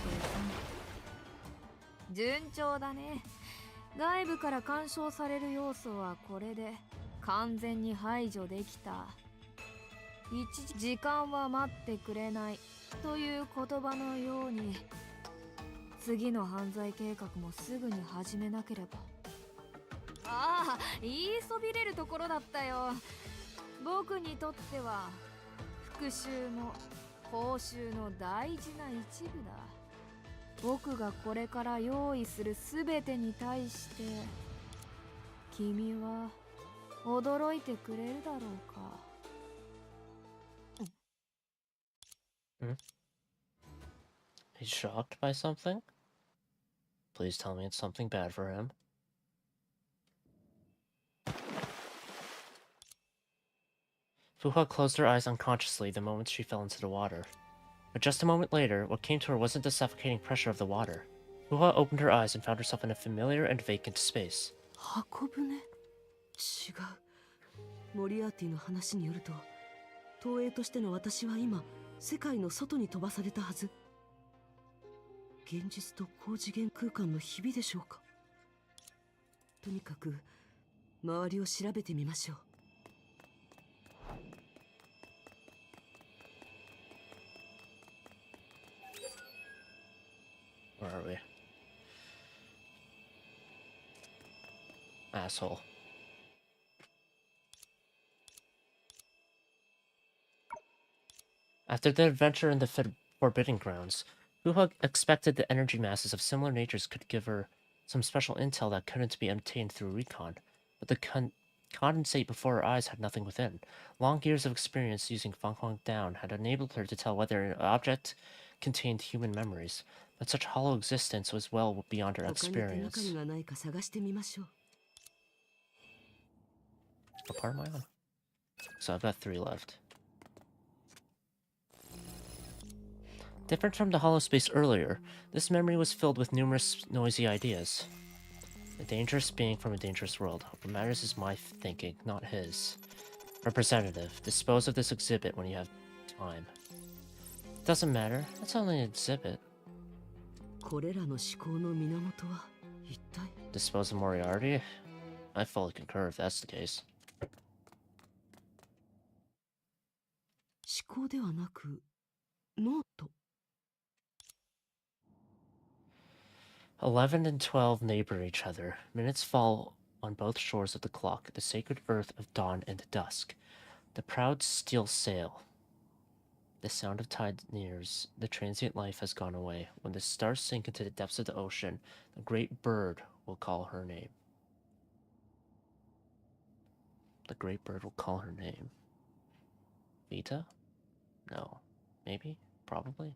順調だね。外部から干渉される要素はこれで完全に排除できた。一時間は待ってくれないという言葉のように次の犯罪計画もすぐに始めなければ。ああ、言いそびれるところだったよ。僕にとっては復讐も報酬の大事な一部だ。僕がこれから用意するすべてに対して君は驚いてくれるだろうか。 He's shocked by something? Please tell me it's something bad for him. Fuha closed her eyes unconsciously the moment she fell into the water. But just a moment later, what came to her wasn't the suffocating pressure of the water. Fuha opened her eyes and found herself in a familiar and vacant space. 箱舟？違う。モリアーティの話によると、投影としての私は今世界の外に飛ばされたはず。現実と高次元空間のひびでしょうか。とにかく周りを調べてみましょう。Where are we? Asshole. After the adventure in the Forbidden Grounds, Fuha expected the energy masses of similar natures could give her some special intel that couldn't be obtained through recon, but the condensate before her eyes had nothing within. Long years of experience using Fanghuang Down had enabled her to tell whether an object contained human memories, but such hollow existence was well beyond her 他に手がか experience. りがないか探してみましょう。 What part am I on? So I've got 3 left. Different from the hollow space earlier, this memory was filled with numerous noisy ideas. A dangerous being from a dangerous world. What matters is my thinking, not his. Representative, dispose of this exhibit when you have time. Doesn't matter, it's only an exhibit. これらの思考の源は一体 Dispose of Moriarty? I fully concur if that's the case. 思考ではなくノート。 11 and 12 neighbor each other. Minutes fall on both shores of the clock, the sacred earth of dawn and dusk. The proud steel sail. The sound of tide nears. The transient life has gone away. When the stars sink into the depths of the ocean, the great bird will call her name. The great bird will call her name. Vita? No. Maybe? Probably?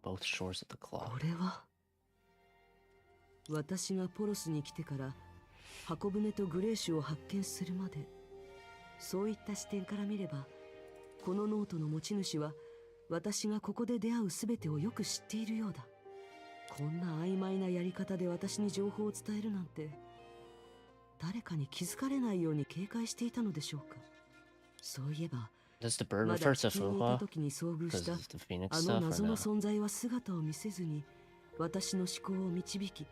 Both shores of the こ clock. れは私がポロスに来てから箱舟とグレーシュを発見するまで、そういった視点から見ればこのノートの持ち主は私がここで出会う全てをよく知っているようだ。こんな曖昧なやり方で私に情報を伝えるなんて、誰かに気づかれないように警戒していたのでしょうか。そういえば Does the bird ま refer だ to 地球にいた Fuhua? 時に遭遇し Because た of the Phoenix あ stuff の or 謎の no? 存在は姿を見せずに私の思考を導き、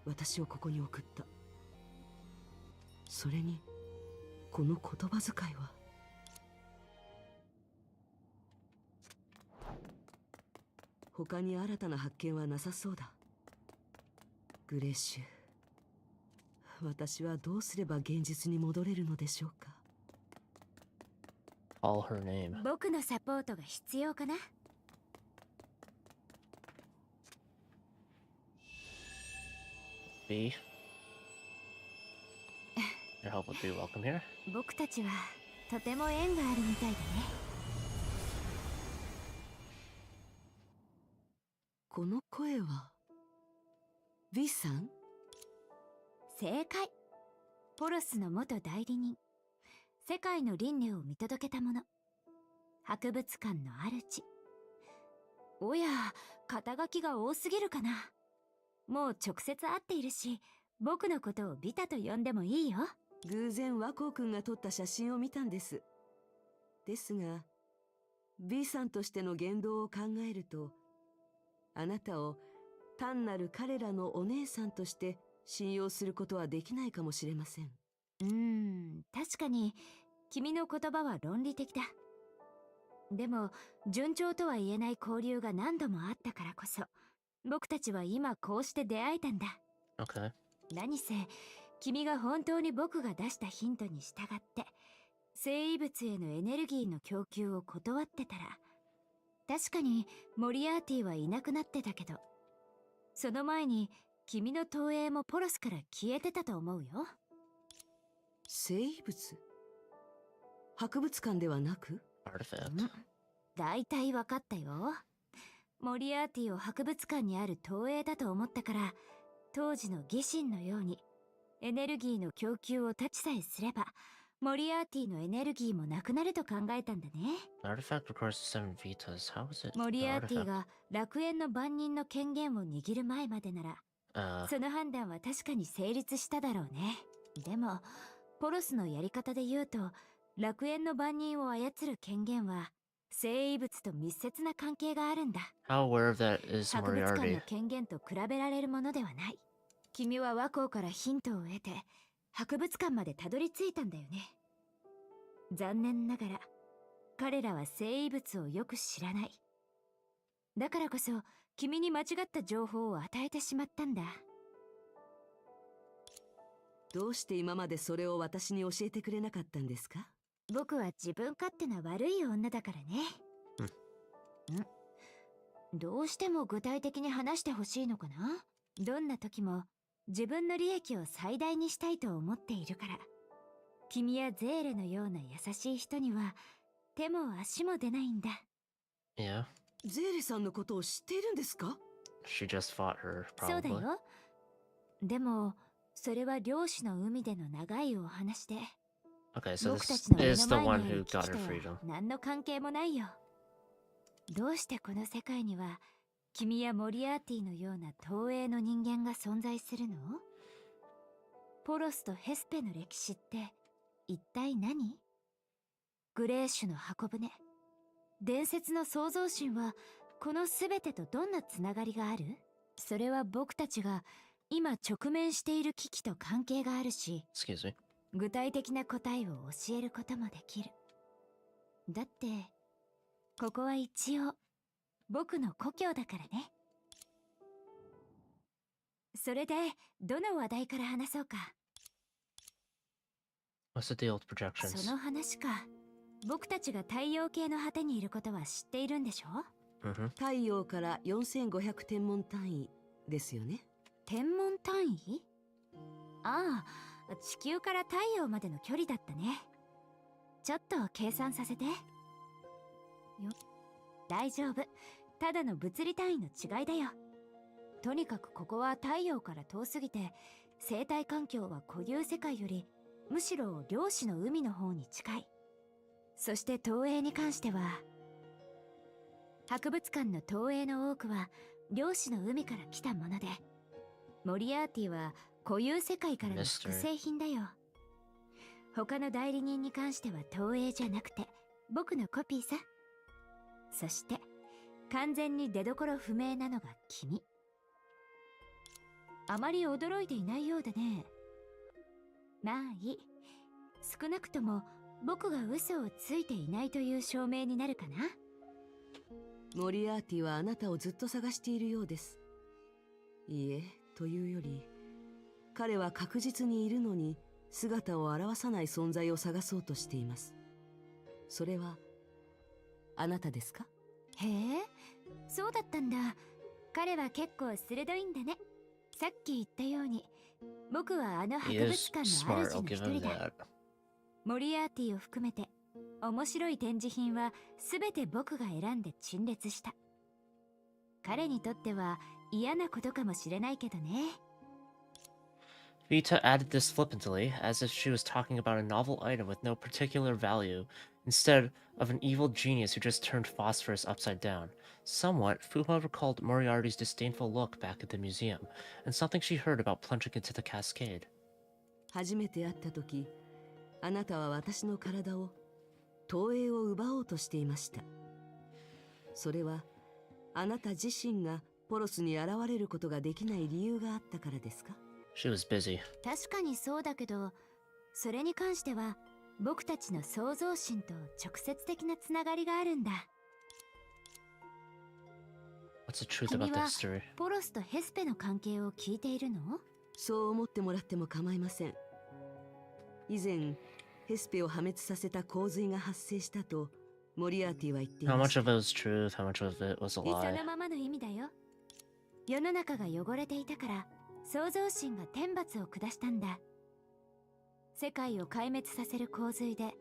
私をここに送った。それにこの言葉遣いは、他に新たな発見はなさそうだ。グレッシュ、私はどうすれば現実に戻れるのでしょうか。 Call her name. 僕のサポートが必要かな。 B. Your help would be welcome here. 僕たちはとても縁があるみたいだね。この声は V さん？正解。ポロスの元代理人、世界の輪廻を見届けた者、博物館の主。おや、肩書きが多すぎるかな。もう直接会っているし、僕のことをビタと呼んでもいいよ。偶然ワコー君が撮った写真を見たんです。ですが B さんとしての言動を考えると、あなたを単なる彼らのお姉さんとして信用することはできないかもしれません。確かに君の言葉は論理的だ。でも順調とは言えない交流が何度もあったからこそ、僕たちは今こうして出会えたんだ。 Okay. 何せ君が本当に僕が出したヒントに従って生異物へのエネルギーの供給を断ってたら、確かにモリアーティはいなくなってたけど、その前に君の投影もポロスから消えてたと思うよ。生異物？博物館ではなく？ Artifact. だいたい分かったよ。モリアーティを博物館にある投影だと思ったから、当時の義神のようにエネルギーの供給を断ちさえすれば、モリアーティのエネルギーもなくなると考えたんだね。 Artifact requires 7 Vitas. How is it モ the リアーティ artifact? が楽園の番人の権限を握る前までなら、 その判断は確かに成立しただろうね。でもポロスのやり方で言うと、楽園の番人を操る権限は生異物と密接な関係があるんだ。 How aware of that is 博物館 Moriarty? の権限と比べられるものではない。君は和光からヒントを得て博物館までたどり着いたんだよね。残念ながら彼らは生異物をよく知らない。だからこそ君に間違った情報を与えてしまったんだ。どうして今までそれを私に教えてくれなかったんですか？僕は自分勝手な悪い女だからね。どうしても具体的に話してほしいのかな。どんな時も自分の利益を最大にしたいと思っているから。君やゼーレのような優しい人には手も足も出ないんだ。 Yeah. ゼーレさんのことを知っているんですか？ She just fought her, そうだ probably. よ。でもそれは漁師の海での長いお話で、 Okay, so 僕た this ちの目 is の the 前 one にあ who る危 got 機 her とは freedom. 何の関係もないよ。どうしてこの世界には君やモリアーティのような投影の人間が存在するの？ポロスとヘスペの歴史って一体何？グレーシュの箱舟、伝説の創造神はこの全てとどんなつながりがある？それは僕たちが今直面している危機と関係があるし、 Excuse me. 具体的な答えを教えることもできる。だってここは一応僕の故郷だからね。それでどの話題から話そうか。 What's the deal with そ projections? の話か。僕たちが太陽系の果てにいることは知っているんでしょ。 Mm-hmm. 太陽から4500天文単位ですよね。天文単位？ああ、地球から太陽までの距離だったね。ちょっと計算させて。大丈夫。ただの物理単位の違いだよ。とにかくここは太陽から遠すぎて、生態環境は固有世界よりむしろ量子の海の方に近い。そして東映に関しては、博物館の東映の多くは量子の海から来たもので、モリアーティは固有世界からの複製品だよ。他の代理人に関しては東映じゃなくて僕のコピーさ。そして完全に出どころ不明なのが君。あまり驚いていないようだね。まあいい。少なくとも僕が嘘をついていないという証明になるかな。モリアーティはあなたをずっと探しているようです。いいえ、というより、彼は確実にいるのに姿を現さない存在を探そうとしています。それはあなたですか？へえ、そうだったんだ。彼は結構鋭いんだね。さっき言ったように、僕はあの博 He 物 is 館の smart, 主 I'll の give 一 him 人だ。 that. モリアーティを含めて面白い展示品は全て僕が選んで陳列した。彼にとっては嫌なことかもしれないけどね。 Vita added this flippantly, as if she was talking about a novel item with no particular value, instead of an evil genius who just turned phosphorus upside down. Somewhat, Fuha recalled Moriarty's disdainful look back at the museum, and something she heard about plunging into the cascade. 初めて会った時、あなたは私の体を、投影を奪おうとしていました。それはあなた自身がポロスに現れることができない理由があったからですか？ She was busy. 確かにそうだけど、それに関しては僕たちの創造心と直接的なつながりがあるんだ。 What's the truth 君 about the は history? ポロスとヘスペの関係を聞いているの？そう思ってもらっても構いません。以前ヘスペを破滅させた洪水が発生したとモリアーティは言ってい How ま much した。 of it was truth, how much of it was a そ lie? のままの意味だよ。世の中が汚れていたから創造神が天罰を下したんだ。世界を壊滅させる洪水で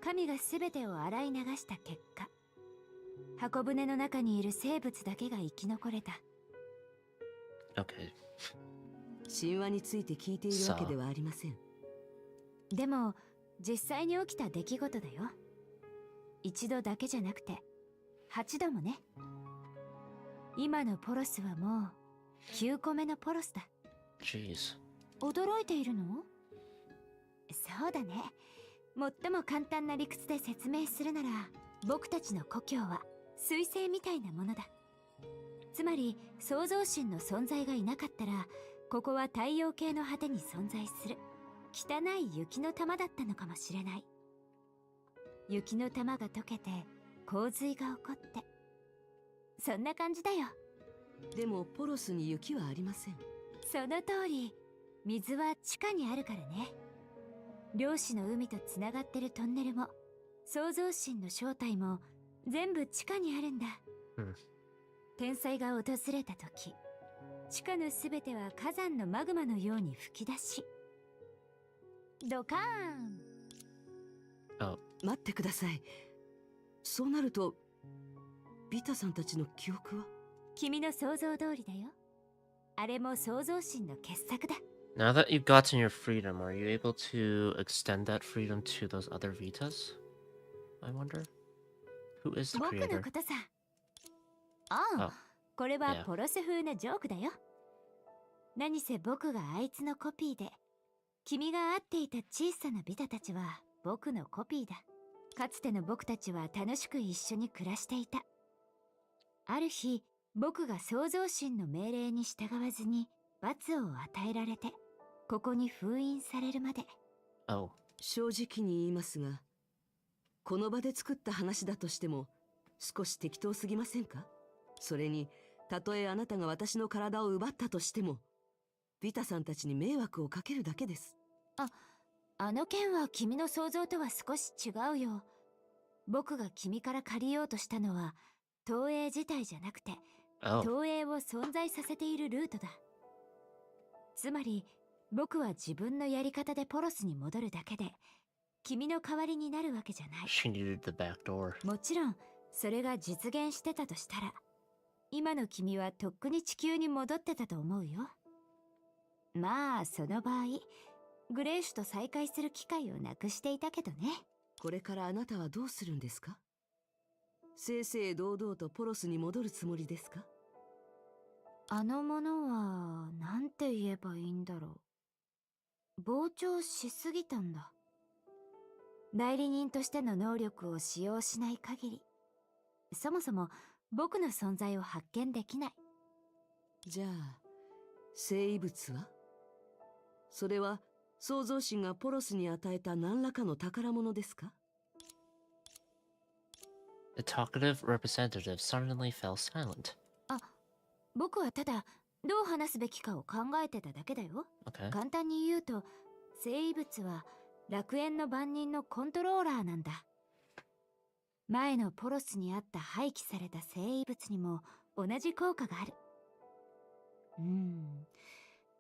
神が全てを洗い流した結果、箱舟の中にいる生物だけが生き残れた。 Okay. 神話について聞いているわけではありません。でも実際に起きた出来事だよ。一度だけじゃなくて8度もね。今のポロスはもう9個目のポロスだ。 Jeez. 驚いているの？そうだね。最も簡単な理屈で説明するなら、僕たちの故郷は彗星みたいなものだ。つまり創造神の存在がいなかったら、ここは太陽系の果てに存在する汚い雪の玉だったのかもしれない。雪の玉が溶けて洪水が起こって、そんな感じだよ。でもポロスに雪はありません。その通り、水は地下にあるからね。量子の海とつながってるトンネルも創造神の正体も全部地下にあるんだ。天災が訪れた時、地下のすべては火山のマグマのように吹き出し、ドカーン。 Oh, 待ってください。そうなるとビタさんたちの記憶は？君の想像通りだよ。あれも創造神の傑作だ。 now that you've gotten your freedom, are you able to extend that freedom to those other Vitas? I wonder. Who is the 僕の creator? ことさ。ああ、 Oh, これは yeah. ポロス風なジョークだよ。何せ僕があいつのコピーで、君が会っていた小さなビタたちは僕のコピーだ。かつての僕たちは楽しく一緒に暮らしていた。ある日、僕が創造神の命令に従わずに罰を与えられて、ここに封印されるまで。Oh. 正直に言いますが、この場で作った話だとしても少し適当すぎませんか？それに、たとえあなたが私の体を奪ったとしても、ビタさんたちに迷惑をかけるだけです。あの件は君の想像とは少し違うよ。僕が君から借りようとしたのは、投影自体じゃなくて、Oh. 投影を存在させているルートだ。つまり、僕は自分のやり方でポロスに戻るだけで、君の代わりになるわけじゃない。She needed the back door. もちろん、それが実現してたとしたら、今の君はとっくに地球に戻ってたと思うよ。まあ、その場合、グレーシュと再会する機会をなくしていたけどね。これからあなたはどうするんですか？正々堂々とポロスに戻るつもりですか？あのものは、なんて言えばいいんだろう。膨張しすぎたんだ。代理人としての能力を使用しない限り、そもそも僕の存在を発見できない。じゃあ、生物は？それは創造神がポロスに与えた何らかの宝物ですか？ The talkative representative suddenly fell silent. 僕はただ、どう話すべきかを考えてただけだよ。 Okay. 簡単に言うと、生物は楽園の番人のコントローラーなんだ。前のポロスにあった廃棄された生物にも同じ効果がある。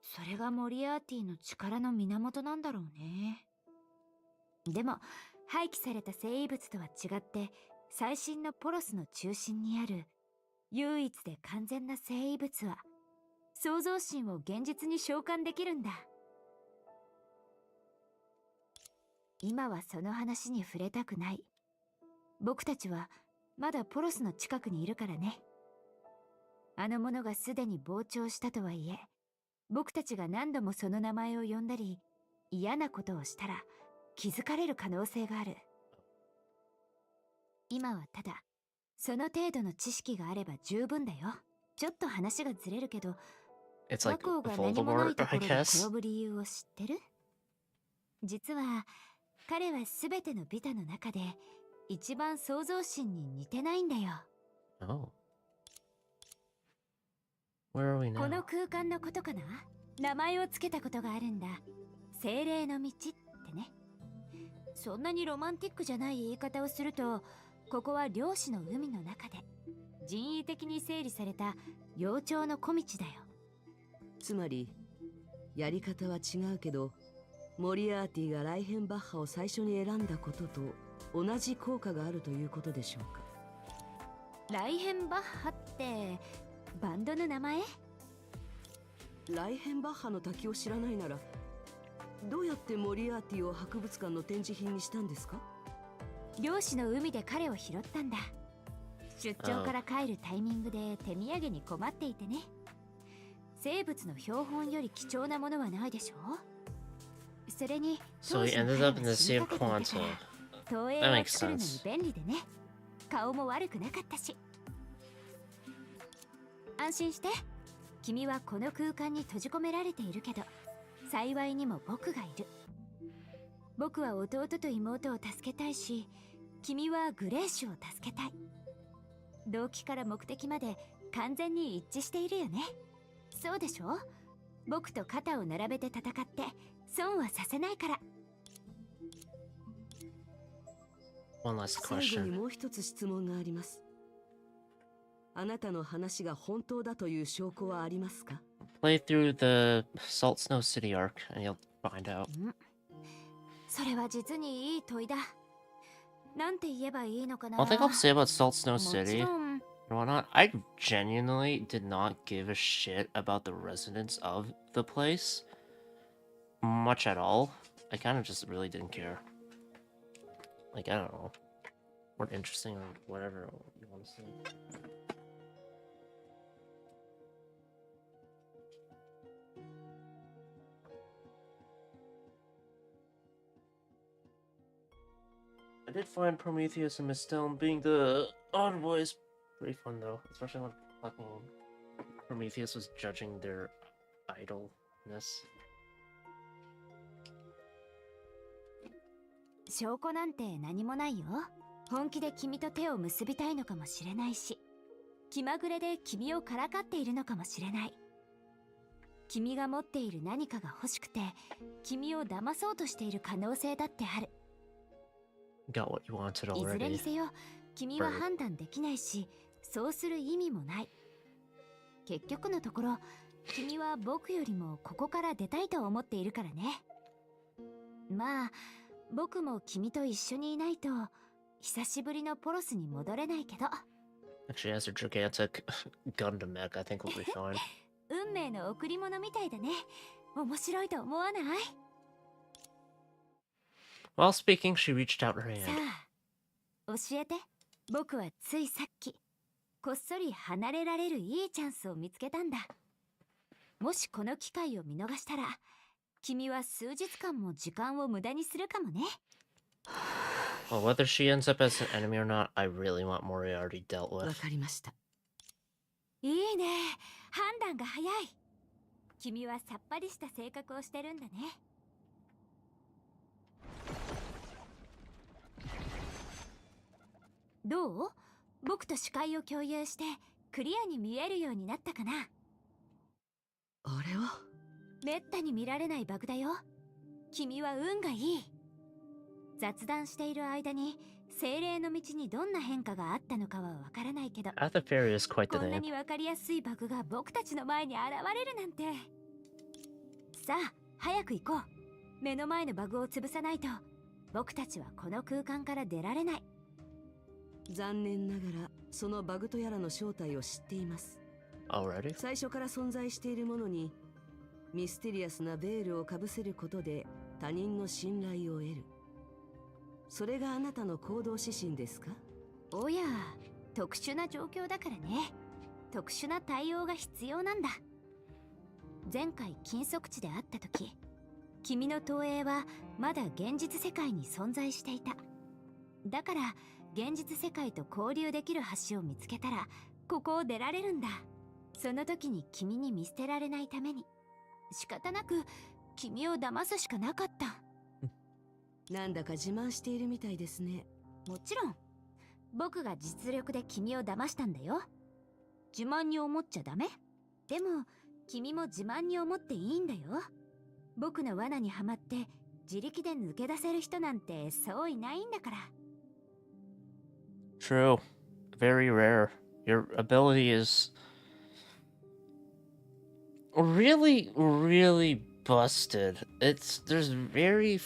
それがモリアーティの力の源なんだろうね。でも、廃棄された生物とは違って、最新のポロスの中心にある唯一で完全な生物は、創造神を現実に召喚できるんだ。今はその話に触れたくない。僕たちはまだポロスの近くにいるからね。あの者がすでに膨張したとはいえ、僕たちが何度もその名前を呼んだり、嫌なことをしたら気づかれる可能性がある。今はただ、その程度の知識があれば十分だよ。ちょっと話がずれるけど、 It's 和 like 光が何もない Voldemort, とこ I ろで guess. 転ぶ理由を知ってる？実は、彼は全てのビタの中で、一番創造神に似てないんだよ。Oh. Where are we こ now? の空間のことかな？名前をつけたことがあるんだ。精霊の道ってね。そんなにロマンティックじゃない言い方をすると、ここは漁師の海の中で人為的に整理された幼鳥の小道だよ。つまり、やり方は違うけど、モリアーティがライヘンバッハを最初に選んだことと同じ効果があるということでしょうか。ライヘンバッハってバンドの名前？ライヘンバッハの滝を知らないなら、どうやってモリアーティを博物館の展示品にしたんですか？漁師の海で彼を拾ったんだ。出張から帰るタイミングで手土産に困っていてね。生物の標本より貴重なものはないでしょ。それに So he ended up in the sea of Quanto. 投影 That を makes 作るのに sense. 便利でね。顔も悪くなかったし。安心して。君はこの空間に閉じ込められているけど、幸いにも僕がいる。僕は弟と妹を助けたいし、君はグレーシュを助けたい。動機から目的まで完全に一致しているよね。そうでしょ？僕と肩を並べて戦って損はさせないから。 One last 最後に question. もう一つ質問があります。あなたの話が本当だという証拠はありますか？ Play through the Salt Snow City arc and you'll find out. それは実にいい問いだ。なんて言えばいいのかな。 One thing I'll say about Salt Snow もち City ろん and whatnot, I genuinely did not give a shit about the residents of the place much at all. I kind of just really didn't care. Like, I don't know. More interesting or whatever you want to say. I did find Prometheus and Miss Stone being the envoys pretty fun though, especially when Fucking Prometheus was judging their idleness. 証拠なんて何もないよ。本気で君と手を結びたいのかもしれないし、気まぐれで君をからかっているのかもしれない。君が持っている何かが欲しくて、君を騙そうとしている可能性だってある。Got what you wanted いずれに already. せよ、君は判断できないし、そうする意味もない。結局のところ、君は僕よりもここから出たいと思っているからね。まあ、僕も君と一緒にいないと、久しぶりのポロスに戻れないけど。Actually, as a gigantic Gundam mech, I think we'll be fine. 運命の贈り物みたいだね。面白いと思わない？ While speaking, she reached out her さ hand. あ、教えて。僕はついさっき、こっそり離れられるいいチャンスを見つけたんだ。もしこの機会を見逃したら、君は数日間も時間を無駄にするかもね。Well, whether she ends up as an enemy or not, I really want Moriarty dealt わ with. かりました。いいね。判断が早い。君はさっぱりした性格をしてるんだね。どう？僕と視界を共有してクリアに見えるようになったかな？あれはめったに見られないバグだよ。君は運がいい。雑談している間に精霊の道にどんな変化があったのかはわからないけど、 Athaperi is quite the こんな name. にわかりやすいバグが僕たちの前に現れるなんて。さあ、早く行こう。目の前のバグを潰さないと、僕たちはこの空間から出られない。残念ながらそのバグとやらの正体を知っています。 Already? 最初から存在しているものにミステリアスなベールをかぶせることで他人の信頼を得る。それがあなたの行動指針ですか？おや、特殊な状況だからね。特殊な対応が必要なんだ。前回禁足地で会った時、君の投影はまだ現実世界に存在していた。だから現実世界と交流できる橋を見つけたらここを出られるんだ。その時に君に見捨てられないために仕方なく君を騙すしかなかった。なんだか自慢しているみたいですね。もちろん僕が実力で君を騙したんだよ。自慢に思っちゃダメ。でも君も自慢に思っていいんだよ。僕の罠にはまって自力で抜け出せる人なんてそういないんだから。 True. Very rare. Your ability is really, really busted. There's very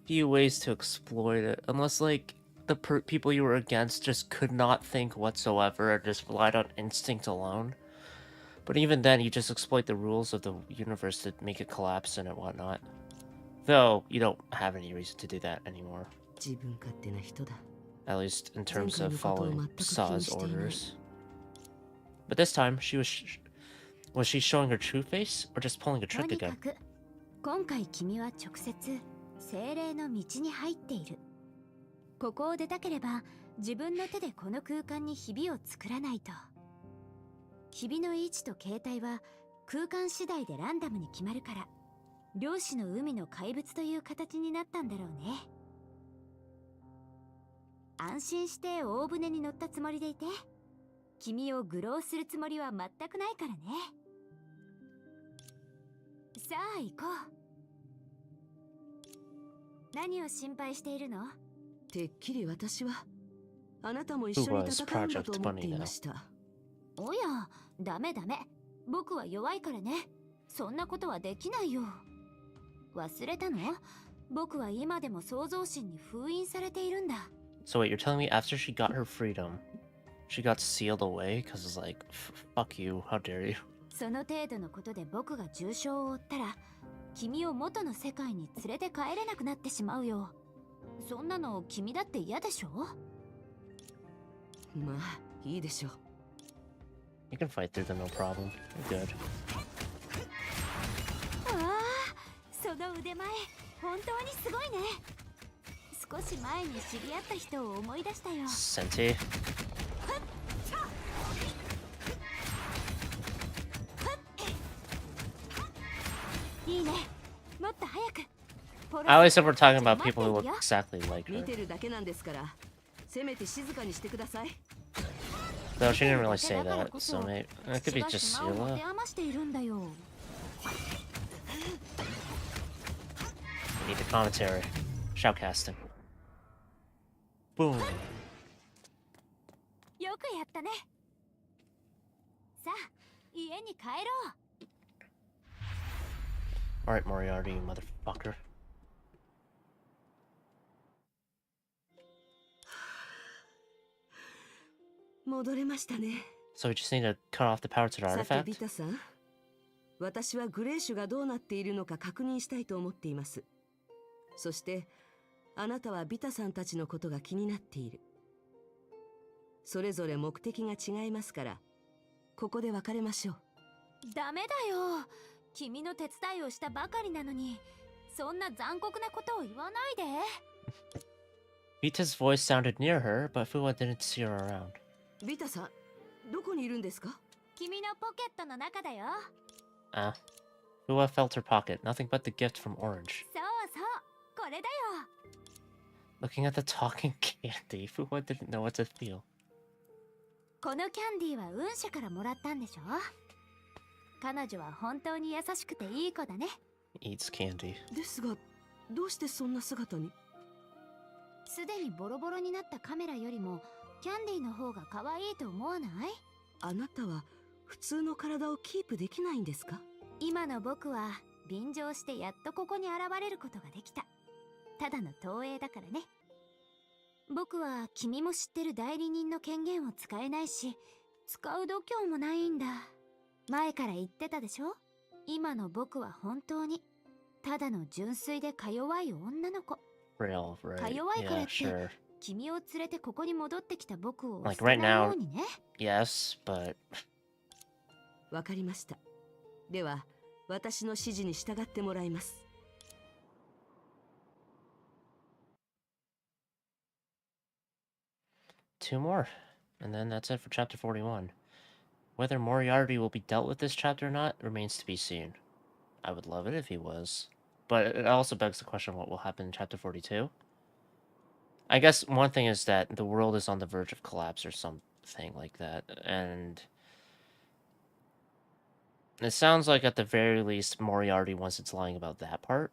few ways to exploit it, unless like the people you were against just could not think whatsoever and just relied on instinct alone. But even then, you just exploit the rules of the universe to make it collapse and whatnot. Though you don't have any reason to do that anymore. 自分勝手な人だ。 At least in terms of 前回のことを following 全く気に Saw's していない。 orders. But this time, was she showing her true face or just pulling a と trick にか again? く今回君は直接精霊の道に入っている。ここを出たければ自分の手でこの空間にひびを作らないと。ひびの位置と形態は空間次第でランダムに決まるから、漁師の海の怪物という形になったんだろうね。安心して大船に乗ったつもりでいて。君を愚弄するつもりは全くないからね。さあ行こう。何を心配しているの？てっきり私はあなたも一緒に戦うんだと思っていました。おや、ダメダメ。僕は弱いからね。そんなことはできないよ。忘れたの？僕は今でも創造神に封印されているんだ。 So wait, you're telling me after she got her freedom, she got sealed away? Because it's like, fuck you, how dare you? その程度のことで僕が重傷を負ったら、君を元の世界に連れて帰れなくなってしまうよ。そんなの君だって嫌でしょ？まあ、いいでしょう。You can fight through them, no problem. You're good. ああ、その腕前、本当にすごいね。少し前に知り合った人を思い出したよ。Senti. いいね。もっと早く。 I always said we're talking about people who look exactly like 見 her. てるだけなんですから、せめて静かにしてください。 Though she didn't really say that, so maybe it could be just 島を持 Sila. て余しているんだよ。 We need the commentary. Shoutcasting. Boom. よくやったね。さあ、家に帰ろう。 Alright, Moriarty, you motherfucker. 戻れましたね。 So we just need to cut off the power to the さてビ artifact? タさん、私はグレーシュがどうなっているのか確認したいと思っています。そしてあなたはビタさんたちのことが気になっている。それぞれ目的が違いますから、ここで別れましょう。ダメだよ。君の手伝いをしたばかりなのに、そんな残酷なことを言わないで。 Vita's voice sounded near her, but Fuwa didn't see her around. ビタさん、どこにいるんですか？君のポケットの中だよ。 Ah. Fuwa felt her pocket, nothing but the gift from Orange. そうそう、これだよ。 Looking at the talking candy, Fuwa didn't know what to feel. このキャンディーは運社からもらったんでしょ。彼女は本当に優しくていい子だね。 Eats candy. ですが、どうしてそんな姿に？すでにボロボロになったカメラよりもキャンディーの方が可愛いと思わない？あなたは普通の体をキープできないんですか？今の僕は便乗してやっとここに現れることができた。ただの投影だからね。僕は君も知ってる代理人の権限を使えないし、使う度胸もないんだ。前から言ってたでしょ。今の僕は本当にただの純粋でか弱い女の子。 Real, right? か弱いから Yeah, って、 sure. 君を連れてここに戻ってきた僕を Like 捨て right ないよ now, うにね。 yes, but わかりました。では、私の指示に従ってもらいます。 2 more. And then that's it for chapter 41. Whether Moriarty will be dealt with this chapter or not remains to be seen. I would love it if he was. But it also begs the question what will happen in chapter 42. I guess one thing is that the world is on the verge of collapse or something like that. And it sounds like at the very least Moriarty wants its lying about that part.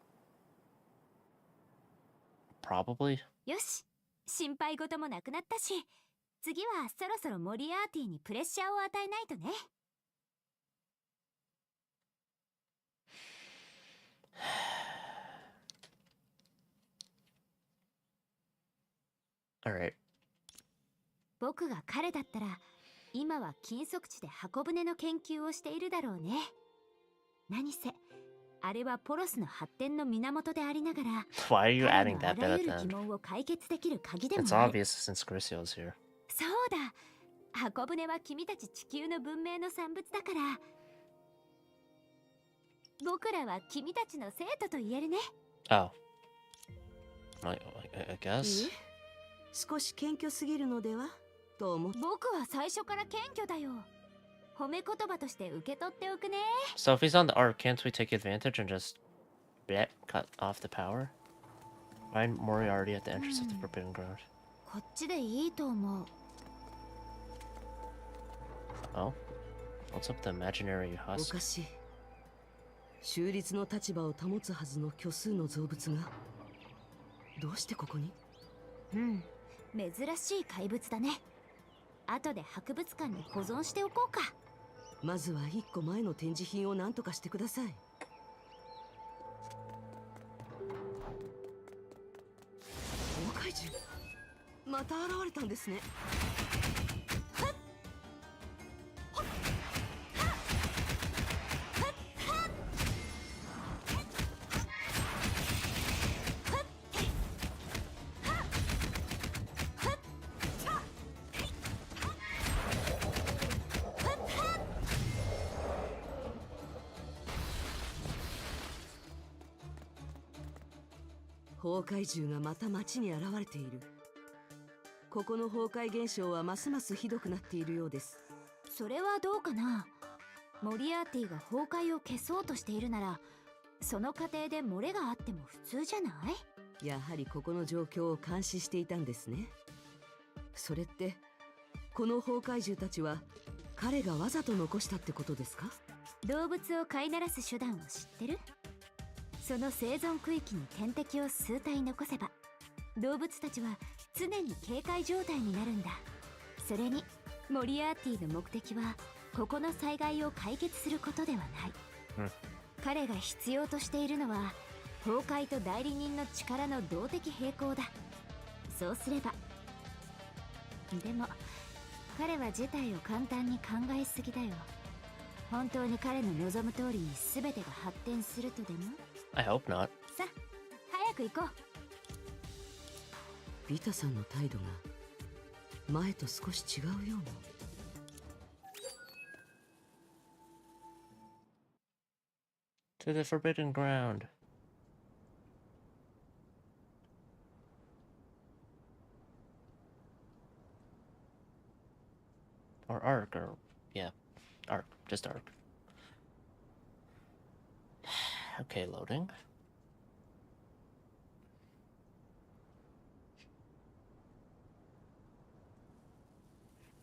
Probably. よし、心配事もなくなったし、次はそろそろモリアーティにプレッシャーを与えないとね。 Alright. 僕が彼だったら、今は金属地で箱舟の研究をしているだろうね。何せ、あれはポロスの発展の源でありながら、 Why are you 彼 adding の that あ bit ら at ゆ the る疑 end? 問を解決できる鍵でも It's ある。 obvious since Gracio's here. そうだ、箱舟は君たち地球の文明の産物だから、僕らは君たちの生徒と言えるね。 Oh. I いい guess? え、少し謙虚すぎるのではと思って。僕は最初から謙虚だよ。褒め言葉として受け取っておくね。 So if he's on the arc, can't we take advantage and just cut off the power? Find Moriarty at the entrance of the Forbidden Ground. こっちでいいと思う。 Oh? What's up with the imaginary お husk? かしい。中立の立場を保つはずの虚数の造物がどうしてここに？うん、珍しい怪物だね。後で博物館に保存しておこうか。まずは一個前の展示品を何とかしてください。大怪獣、また現れたんですね。崩壊獣がまた町に現れている。ここの崩壊現象はますますひどくなっているようです。それはどうかな。モリアーティが崩壊を消そうとしているなら、その過程で漏れがあっても普通じゃない？やはりここの状況を監視していたんですね。それってこの崩壊獣たちは彼がわざと残したってことですか？動物を飼いならす手段を知ってる？その生存区域に天敵を数体残せば動物たちは常に警戒状態になるんだ。それにモリアーティの目的はここの災害を解決することではない、彼が必要としているのは崩壊と代理人の力の動的平衡だ。そうすれば。でも彼は事態を簡単に考えすぎだよ。本当に彼の望む通りに全てが発展するとでも？ I hope not. さ、早く行こう。ビタさんの態度が前と少し違うような。To the forbidden ground. Or arc, or yeah, arc, just arc. Okay, loading.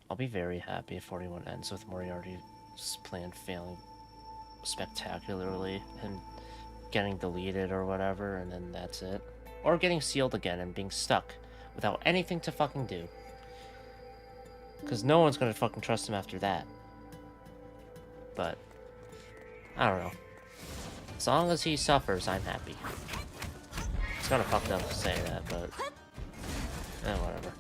I'll be very happy if 41 ends with Moriarty's plan failing spectacularly, him getting deleted or whatever, and then that's it. Or getting sealed again and being stuck without anything to fucking do. Because no one's gonna fucking trust him after that. But, I don't know. As long as he suffers, I'm happy. It's kind of fucked up to say that, but... whatever.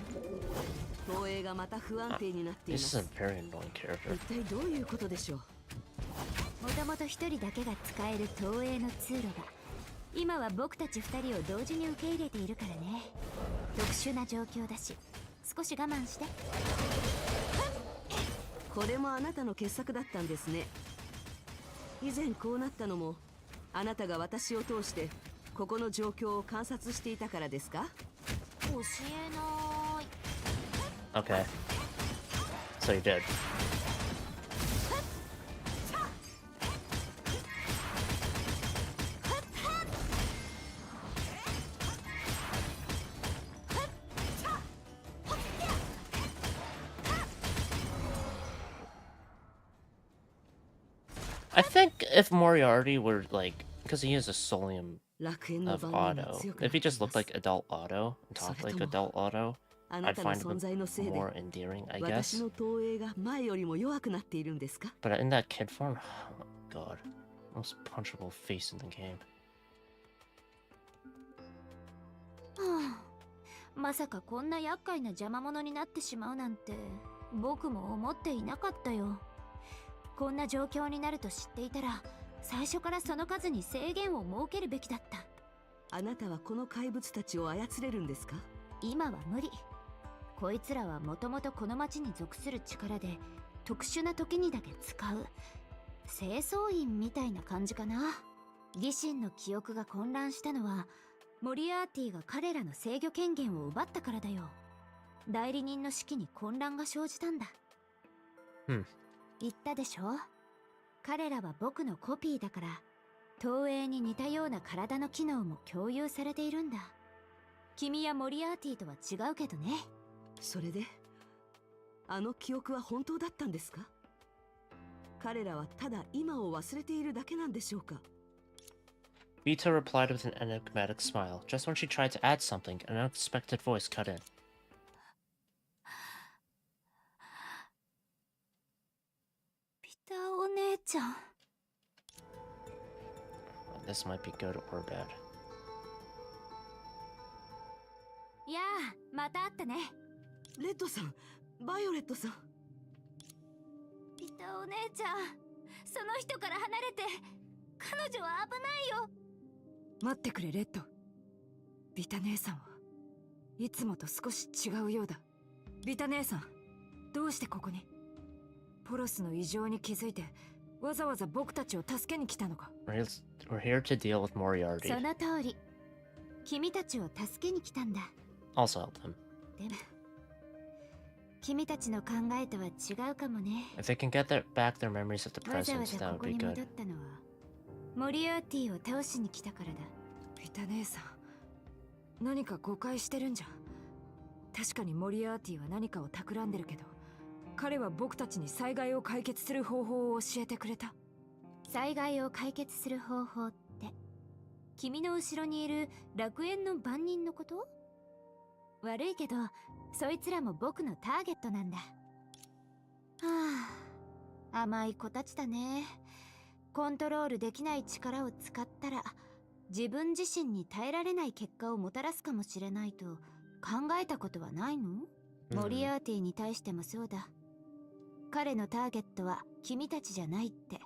This is a very annoying character. 一体どういうことでしょう？もともと一人だけが使える投影の通路が今は僕たち二人を同時に受け入れているからね。特殊な状況だし少し我慢して。これもあなたの傑作だったんですね。以前こうなったのもあなたが私を通してここの状況を観察していたからですか？教えない。 Okay. So you did. I think if Moriarty were like, because he is a Solium of Auto, if he just looked like Adult Auto and talked like Adult Auto, I'd find him more endearing, I guess. But in that kid form, oh my god, most punchable face in the game. はあ、まさかこんな厄介な邪魔者になってしまうなんて僕も思っていなかったよ。こんな状況になると知っていたら最初からその数に制限を設けるべきだった。あなたはこの怪物たちを操れるんですか？今は無理。こいつらはもともとこの町に属する力で特殊な時にだけ使う清掃員みたいな感じかな。ギシンの記憶が混乱したのはモリアーティが彼らの制御権限を奪ったからだよ。代理人の指揮に混乱が生じたんだ。言ったでしょ？彼らは僕のコピーだから投影に似たような体の機能も共有されているんだ。君やモリアーティとは違うけどね。それであの記憶は本当だったんですか？彼らはただ今を忘れているだけなんでしょうか？ Vita replied with an enigmatic smile. Just when she tried to add something, an unexpected voice cut in. ピタお姉ちゃん。 This might be good or bad. いやあ、また会ったね。レッドさん、バイオレットさん。ピタお姉ちゃん、その人から離れて。彼女は危ないよ。待ってくれレッド。ビタ姉さんはいつもと少し違うようだ。ビタ姉さん、どうしてここに？ポロスの異常に気づいてわざわざ僕たちを助けに来たのか？ We're here to deal with Moriarty. その通り。君たちを助けに来たんだ。Also help them. でも君たちの考えとは違うかもね。 If they can get back their memories of the わざわ present, ざ that こ would こ be に戻 good. ったのはモリアーティを倒しに来たからだ。ビタ姉さん、何か誤解してるんじゃ。確かにモリアーティは何かを企んでるけど、彼は僕たちに災害を解決する方法を教えてくれた。災害を解決する方法って、君の後ろにいる楽園の番人のこと？悪いけど、そいつらも僕のターゲットなんだ。はあ、甘い子たちだね。コントロールできない力を使ったら、自分自身に耐えられない結果をもたらすかもしれないと考えたことはないの？モリアーティに対してもそうだ。彼のターゲットは君たちじゃないって。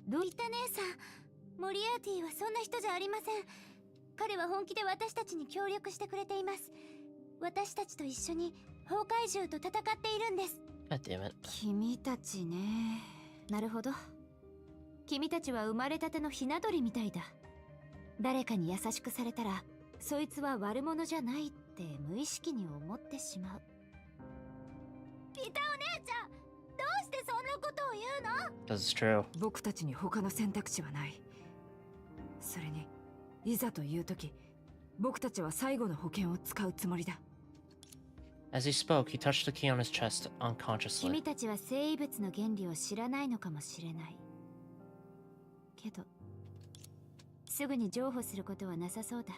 ビタ姉さん、モリアーティはそんな人じゃありません。彼は本気で私たちに協力してくれています。私たちと一緒に崩壊獣と戦っているんです。God damn it. 君たちね。なるほど。君たちは生まれたてのひな鳥みたいだ。誰かに優しくされたら、そいつは悪者じゃないって無意識に思ってしまう。ビタお姉ちゃん、どうしてそんなことを言うの？ That's true. 僕たちに他の選択肢はない。それに、いざという時、僕たちは最後の保険を使うつもりだ。As he spoke, he touched the key on his chest 君 unconsciously. たちは生物の原理を知らないのかもしれない。けど、すぐに譲歩することはなさそうだ。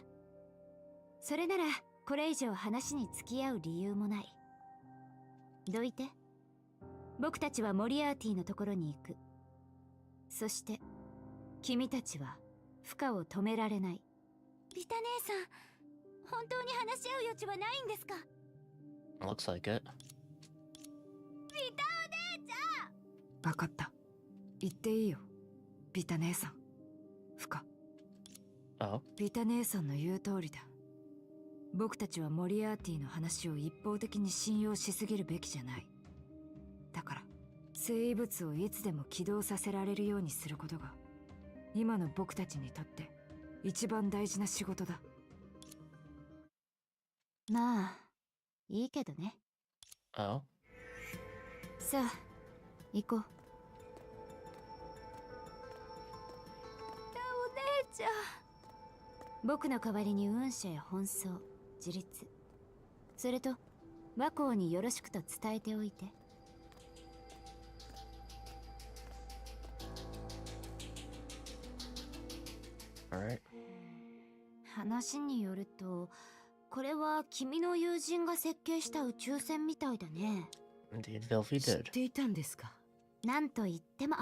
それなら、これ以上話に付き合う理由もない。どいて。僕たちはモリアーティのところに行く。そして、君たちは、負荷を止められない。ビタ姉さん、本当に話し合う余地はないんですか？ Looks like it. ビタお姉ちゃん！わかった。言っていいよ、ビタ姉さん。負荷。Oh? ビタ姉さんの言う通りだ。僕たちはモリアーティの話を一方的に信用しすぎるべきじゃない。だから、生物をいつでも起動させられるようにすることが、今の僕たちにとって一番大事な仕事だ。まあ、いいけどね。Oh? さあ、行こう。お姉ちゃん。僕の代わりに運社や奔走、自立、それと和光によろしくと伝えておいて。Alright. 話によると、これは君の友人が設計した宇宙船みたいだね。 Indeed, Vilfi 知っ did. ていたんですか？なんと言っても、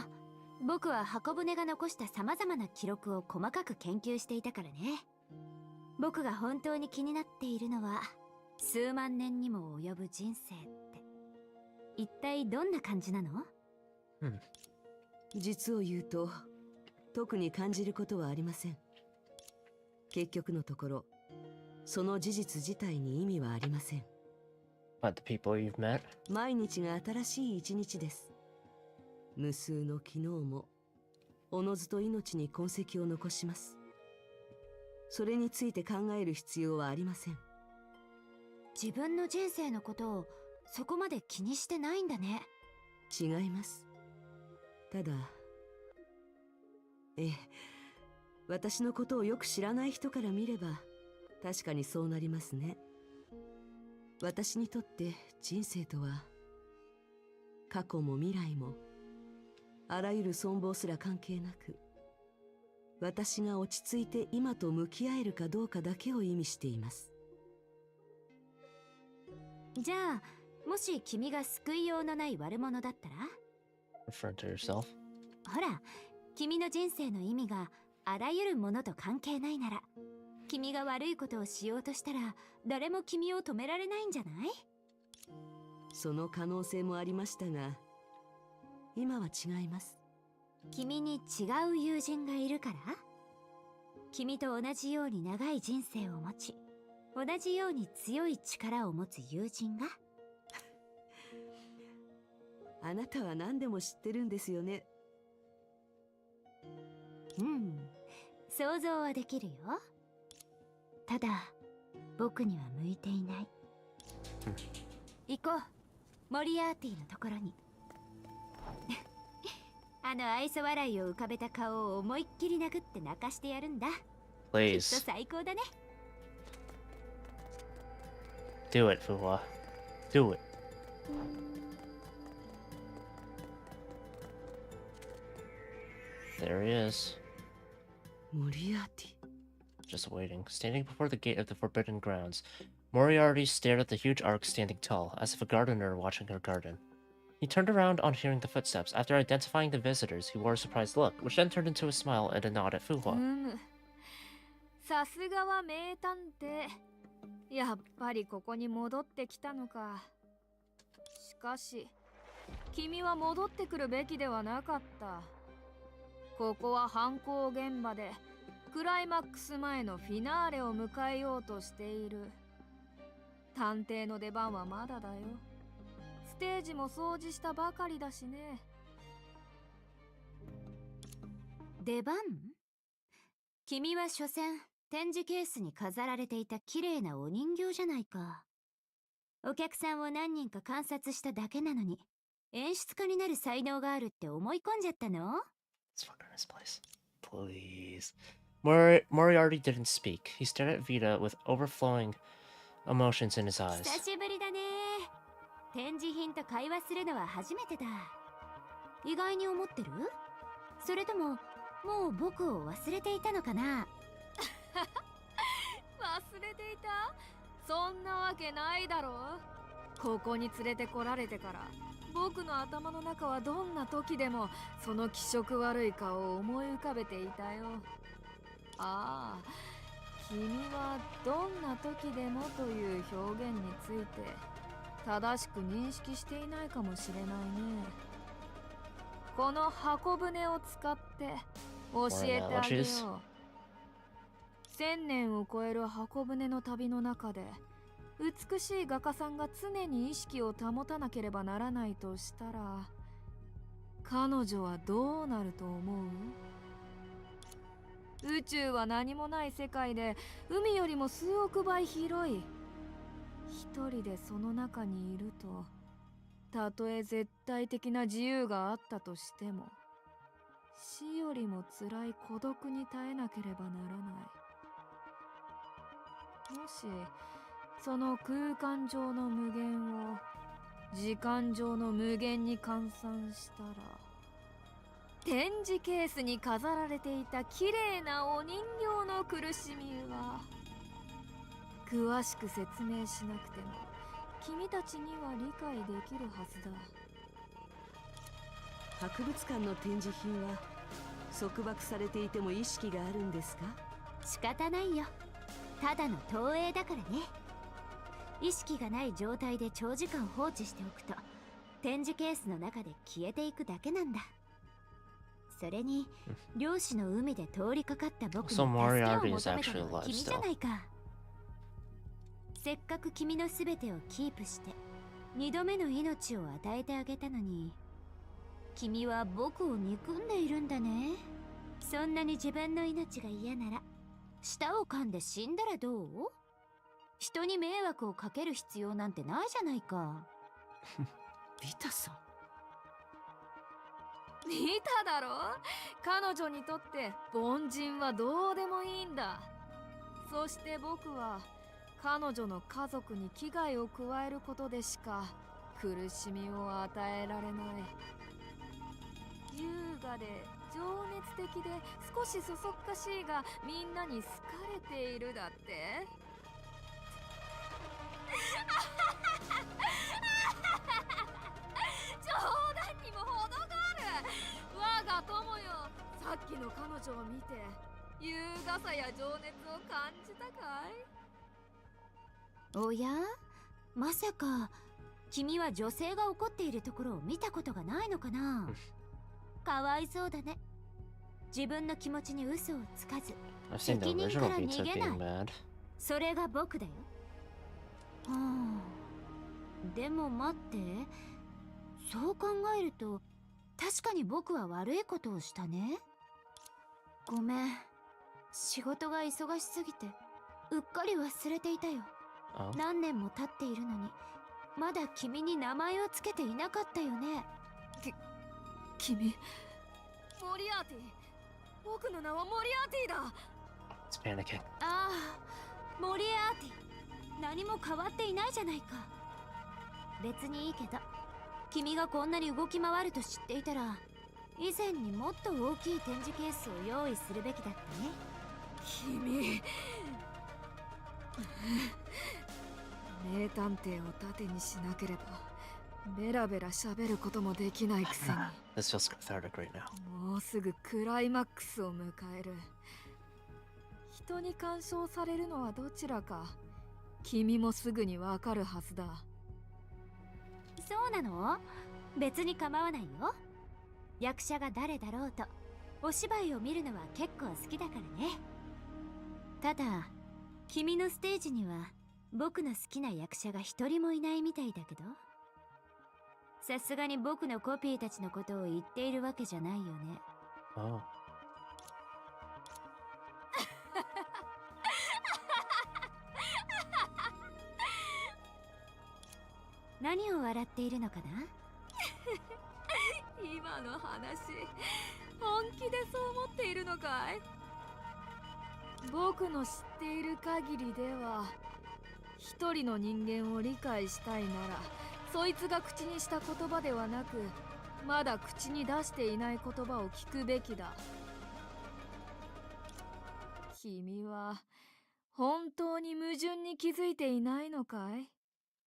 僕は箱舟が残した様々な記録を細かく研究していたからね。僕が本当に気になっているのは、数万年にも及ぶ人生って、一体どんな感じなの？実を言うと、特に感じることはありません。結局のところ、その事実自体に意味はありません。But the people you've met? 毎日が新しい一日です。無数の昨日も、おのずと命に痕跡を残します。それについて考える必要はありません。自分の人生のことをそこまで気にしてないんだね。違います。ただ、私のことをよく知らない人から見れば、確かにそうなりますね。私にとって人生とは、過去も未来も、あらゆる存亡すら関係なく、私が落ち着いて今と向き合えるかどうかだけを意味しています。じゃあ、もし君が救いようのない悪者だったら？ Referring to yourself? ほら、君の人生の意味があらゆるものと関係ないなら、君が悪いことをしようとしたら、誰も君を止められないんじゃない？その可能性もありましたが、今は違います。君に違う友人がいるから？君と同じように長い人生を持ち、同じように強い力を持つ友人が？あなたは何でも知ってるんですよね。うん、想像はできるよ。ただ、僕には向いていない。行こう、モリアーティのところに。あの愛想笑いを浮かべた顔を思いっきり殴って泣かしてやるんだ。きっと Please 最高だね。 do it, Fuwa. Do it. There he is, モリアーティ。 just waiting. Standing before the gate of the Forbidden Grounds, Moriarty stared at the huge ark standing tall, as if a gardener watching her garden. He turned around on hearing the footsteps. After identifying the visitors, he wore a surprised look, which then turned into a smile and a nod at Fuwa. さすがは名探偵。やっぱりここに戻ってきたのか。しかし君は戻ってくるべきではなかった。ここは犯行現場でクライマックス前のフィナーレを迎えようとしている。探偵の出番はまだだよ。ステージも掃除したばかりだしね。出番？君は所詮展示ケースに飾られていた綺麗なお人形じゃないか。お客さんを何人か観察しただけなのに、演出家になる才能があるって思い込んじゃったの？ Let's fuck in his place. Please. Moriarty didn't speak. He stared at Vita with overflowing emotions in his eyes. 久しぶりだね。展示品と会話するのは初めてだ。意外に思ってる？それとももう僕を忘れていたのかな？忘れていた？そんなわけないだろう。ここに連れてこられてから僕の頭の中はどんな時でもその気色悪い顔を思い浮かべていたよ。ああ、君はどんな時でもという表現について正しく認識していないかもしれないね。この箱舟を使って教えてあげよう。1000年を超える箱舟の旅の中で美しい画家さんが常に意識を保たなければならないとしたら、彼女はどうなると思う？宇宙は何もない世界で海よりも数億倍広い。一人でその中にいると、たとえ絶対的な自由があったとしても、死よりも辛い孤独に耐えなければならない。もしその空間上の無限を時間上の無限に換算したら、展示ケースに飾られていた綺麗なお人形の苦しみは、詳しく説明しなくても君たちには理解できるはずだ。博物館の展示品は束縛されていても意識があるんですか？仕方ないよ。ただの投影だからね。意識がない状態で長時間放置しておくと展示ケースの中で消えていくだけなんだ。それに漁師の海で通りかかった僕に助けを So 求 Moriarty め is たの actually は alive 君じゃ still. ないか。せっかく君の全てをキープして2度目の命を与えてあげたのに、君は僕を憎んでいるんだね。そんなに自分の命が嫌なら舌を噛んで死んだらどう？人に迷惑をかける必要なんてないじゃないか。ビタさん。見ただろ？彼女にとって凡人はどうでもいいんだ。そして僕は彼女の家族に危害を加えることでしか苦しみを与えられない。優雅で情熱的で少しそそっかしいがみんなに好かれているだって。冗談にも程がある。我が友よ、さっきの彼女を見て優雅さや情熱を感じたかい？おや？まさか君は女性が怒っているところを見たことがないのかな？かわいそうだね。自分の気持ちに嘘をつかず I've seen the 責任 original から Pizza 逃げない。 being mad. それが僕だよ。はあ、でも待って、そう考えると確かに僕は悪いことをしたね。ごめん、仕事が忙しすぎてうっかり忘れていたよ。 Oh. 何年も経っているのにまだ君に名前をつけていなかったよね。君、モリアーティ、僕の名はモリアーティだ。 It's panicking. ああ、モリアーティ、何も変わっていないじゃないか。別にいいけど、君がこんなに動き回ると知っていたら、以前にもっと大きい展示ケースを用意するべきだったね。君名探偵を盾にしなければベラベラ喋ることもできないくせに This feels cathartic right now. もうすぐクライマックスを迎える。人に干渉されるのはどちらか君もすぐにわかるはずだ。そうなの？別に構わないよ。役者が誰だろうとお芝居を見るのは結構好きだからね。ただ君のステージには僕の好きな役者が一人もいないみたいだけど、さすがに僕のコピーたちのことを言っているわけじゃないよね。Oh. 何を笑っているのかな？今の話本気でそう思っているのかい？僕の知っている限りでは、一人の人間を理解したいならそいつが口にした言葉ではなく、まだ口に出していない言葉を聞くべきだ。君は本当に矛盾に気づいていないのかい？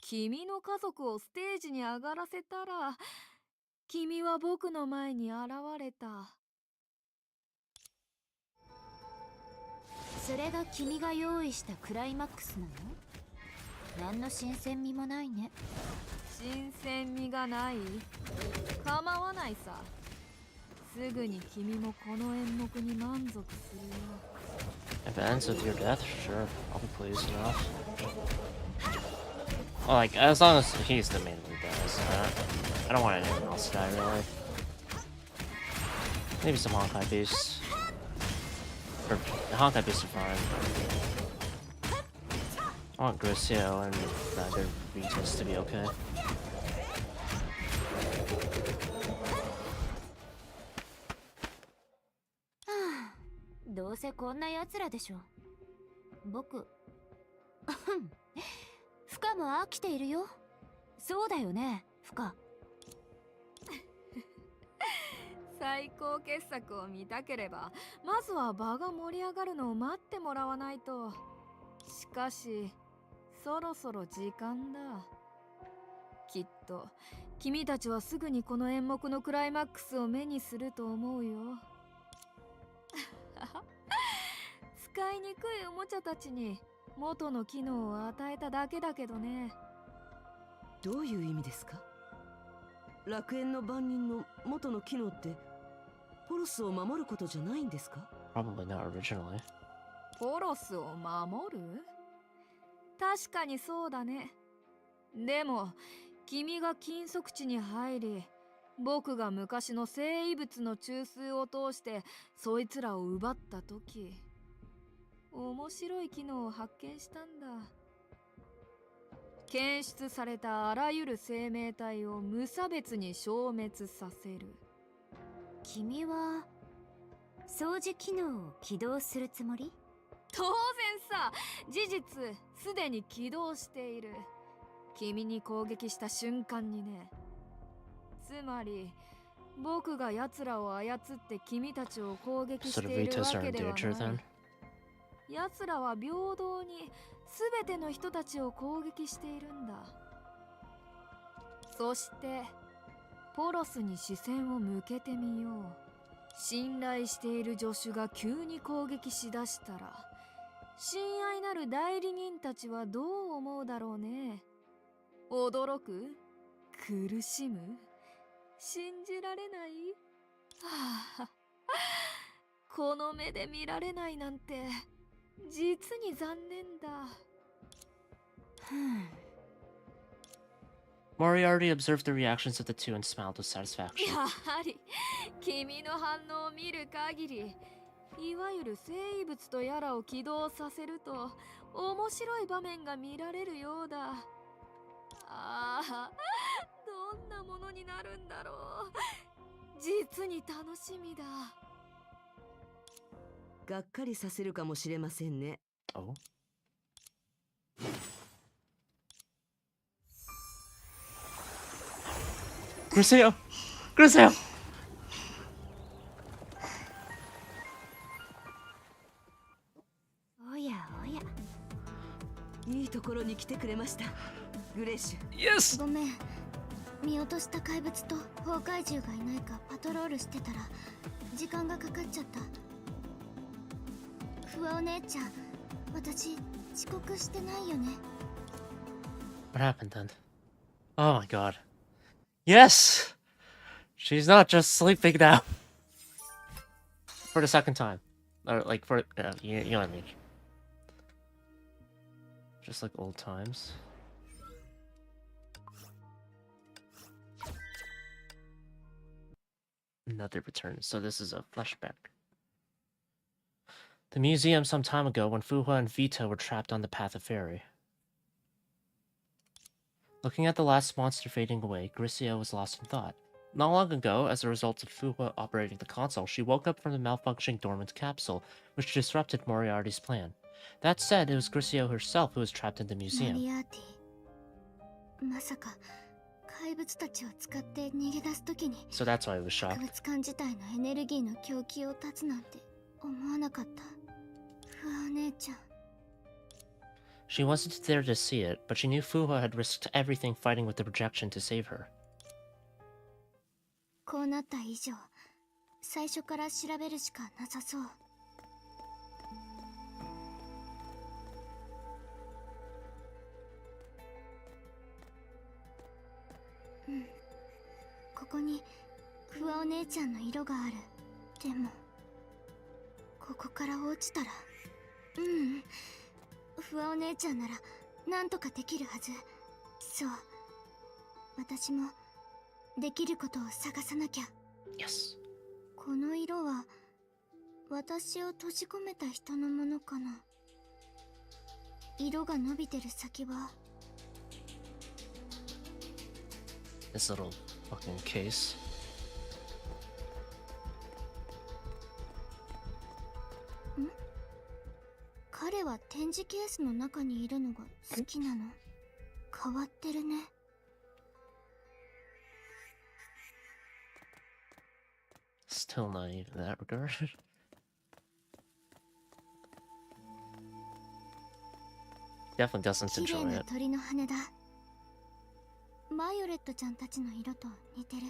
君の家族をステージに上がらせたら、君は僕の前に現れた。それが君が用意したクライマックスなの？何の新鮮味もないね。新鮮味がない？構わないさ。すぐに君もこの演目に満足するよ。If it ends with your death, sure, I'll be pleased enough. Well, like, as long as he's the main lead, guys. I don't want anyone else to die, really. Maybe some Honkai beasts. Or, the Honkai beasts are fine. I want Grisio and the other Regis to be okay. どうせこんな奴らでしょ。僕フカも飽きているよ。そうだよね、フカ。最高傑作を見たければ、まずは場が盛り上がるのを待ってもらわないと。しかしそろそろ時間だ。きっと君たちはすぐにこの演目のクライマックスを目にすると思うよ。使いにくいおもちゃたちに元の機能を与えただけだけどね。どういう意味ですか？楽園の番人の元の機能ってポロスを守ることじゃないんですか？ Probably not originally. ポロスを守る？確かにそうだね。でも君が禁足地に入り、僕が昔の生異物の中枢を通してそいつらを奪った時、面白い機能を発見したんだ。検出されたあらゆる生命体を無差別に消滅させる。君は掃除機能を起動するつもり？当然さ、事実すでに起動している。君に攻撃した瞬間にね。つまり僕が奴らを操って君たちを攻撃しているわけではない。奴らは平等に全ての人たちを攻撃しているんだ。そしてポロスに視線を向けてみよう。信頼している助手が急に攻撃しだしたら、親愛なる代理人たちはどう思うだろうね。驚く？苦しむ？信じられない？はあ、この目で見られないなんて実に残念だ。Moriarty observed the reactions of the two and smiled with satisfaction. やはり君の反応を見る限り、いわゆる生異物とやらを起動させると面白い場面が見られるようだ。ああ、どんなものになるんだろう。実に楽しみだ。がっかりさせるかもしれませんね。Oh. Griseo! Griseo! おやおや。いいところに来てくれました、グレッシュ。 Yes! ごめん、見落とした怪物と崩壊獣がいないかパトロールしてたら時間がかかっちゃった。ふわお姉ちゃん、私遅刻してないよね。 What happened then? Oh my god. Yes! She's not just sleeping now. For the second time. Or, like, for... you know what I mean. Just like old times. Another return. So this is a flashback. The museum some time ago when Fuhua and Vito were trapped on the path of fairy. Looking at the last monster fading away, Grisio was lost in thought. Not long ago, as a result of Fuhua operating the console, she woke up from the malfunctioning dormant capsule, which disrupted Moriarty's plan. That said, it was Grisio herself who was trapped in the モ museum. リアーティ、まさか怪物たちを使って逃げ出すときに So that's why I was 博 shocked. 物館自体のエネルギーの供給を断つなんて思わなかった。ふわお姉ちゃん、 She wasn't there to see it, but she knew Fuhua had risked everything fighting with the projection to save her. こうなった以上最初から調べるしかなさそう。うん、ここにふわお姉ちゃんの色がある。でもここから落ちたら、ふわお姉ちゃんならなんとかできるはず。そう、私もできることを探さなきゃ。 Yes. この色は私を閉じ込めた人のものかな。色が伸びてる先は This little fucking case. 彼は展示ケースの中にいるのが好きなの。変わってるね。 Still naive in that regard. Definitely doesn't 綺麗 enjoy な it. 鳥の羽だ。バイオレットちゃんたちの色と似てる。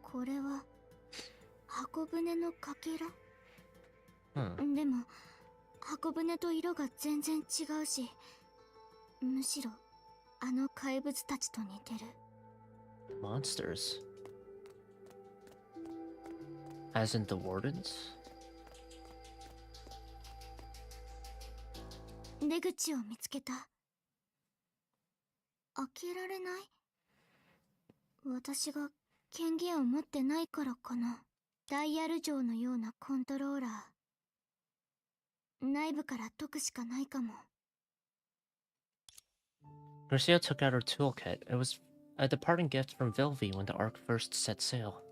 これは箱舟のかけら。 Hmm. でも箱舟と色が全然違うし、むしろあの怪物たちと似てる。 Monsters. As in the wardens? 出口を見つけた。開けられない？私が権限を持ってないからかな。ダイヤル錠のようなコントローラー。内部から解くしかないかも。 Garcia took out her toolkit. It was a departing gift from Vilvi when the Ark first set sail.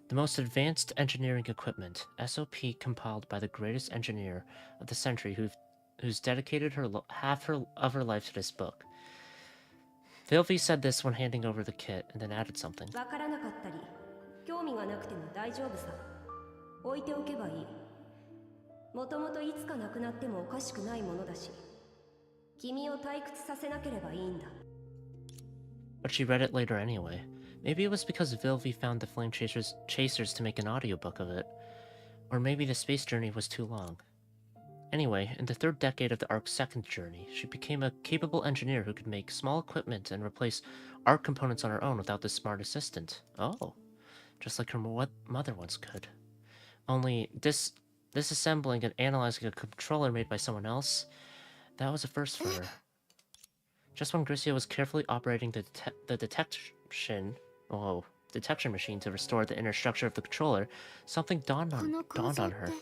The most advanced engineering equipment, SOP compiled by the greatest engineer of the century who's dedicated half of her life to this book. Vilvi said this when handing over the kit, and then added something. わからなかったり興味がなくても大丈夫さ。置いておけばいい。もともといつかなくなってもおかしくないものだし、君を退屈させなければいいんだ。 But she read it later anyway. Maybe it was because Vilvi found the Flame Chasers to make an audiobook of it. Or maybe the space journey was too long. Anyway, in the third decade of the Ark's second journey, she became a capable engineer who could make small equipment and replace Ark components on her own without the smart assistant. Oh, just like her mother once could. Only disassembling and analyzing a controller made by someone else, that was a first for her. Just when Grisio was carefully operating the detection machine to restore the inner structure of the controller, something dawned この構 on 造って her.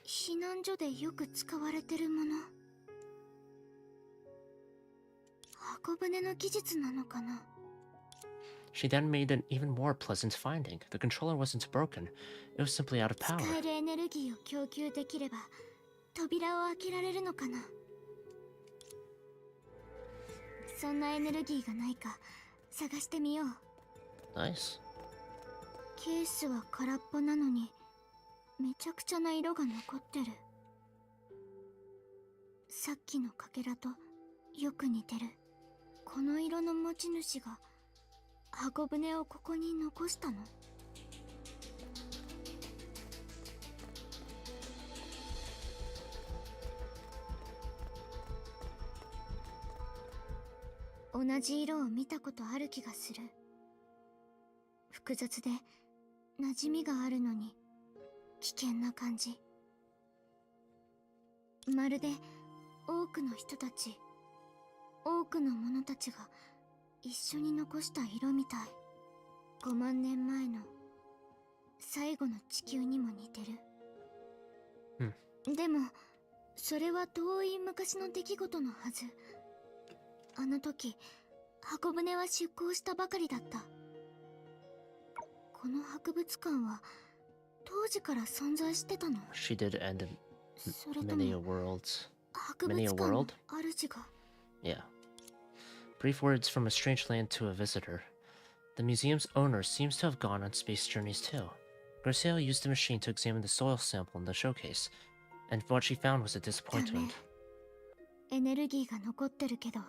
避難所でよく使われてるもの。箱舟の技術なのかな。 She then made an even more pleasant finding. The controller wasn't broken. It was simply out of 使 power. えるエネルギーを供給できれば扉を開けられるのかな。そんなエネルギーがないか探してみよう。 Nice. ケースは空っぽなのにめちゃくちゃな色が残ってる。さっきのかけらとよく似てる。この色の持ち主が箱舟をここに残したの？同じ色を見たことある気がする。複雑で馴染みがあるのに危険な感じ。まるで多くの人たち、多くの者たちが一緒に残した色みたい。5万年前の最後の地球にも似てる。でもそれは遠い昔の出来事のはず。あの時箱舟は出港したばかりだった。この博物館は当時から存在してたの？ She did end in それと many a も worlds. 博物 many a 館の world? 主が？ Yeah. Brief words from a strange land to a visitor. The museum's owner seems to have gone on space journeys too. Garcia used the machine to examine the soil sample in the showcase, and what she found was a ダメ。 disappointment. エネルギーが残ってるけど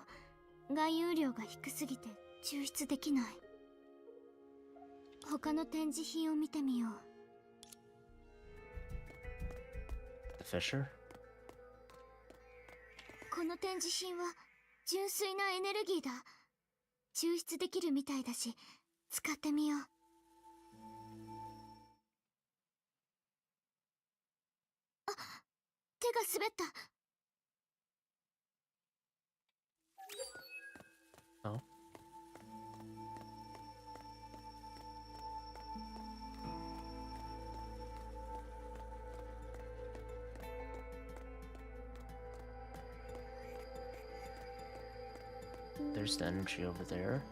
含有量が低すぎて抽出できない。他の展示品を見てみよう。 The Fisher? この展示品は純粋なエネルギーだ。抽出できるみたいだし使ってみよう。あ、手が滑った。 Oh. There's the energy over there.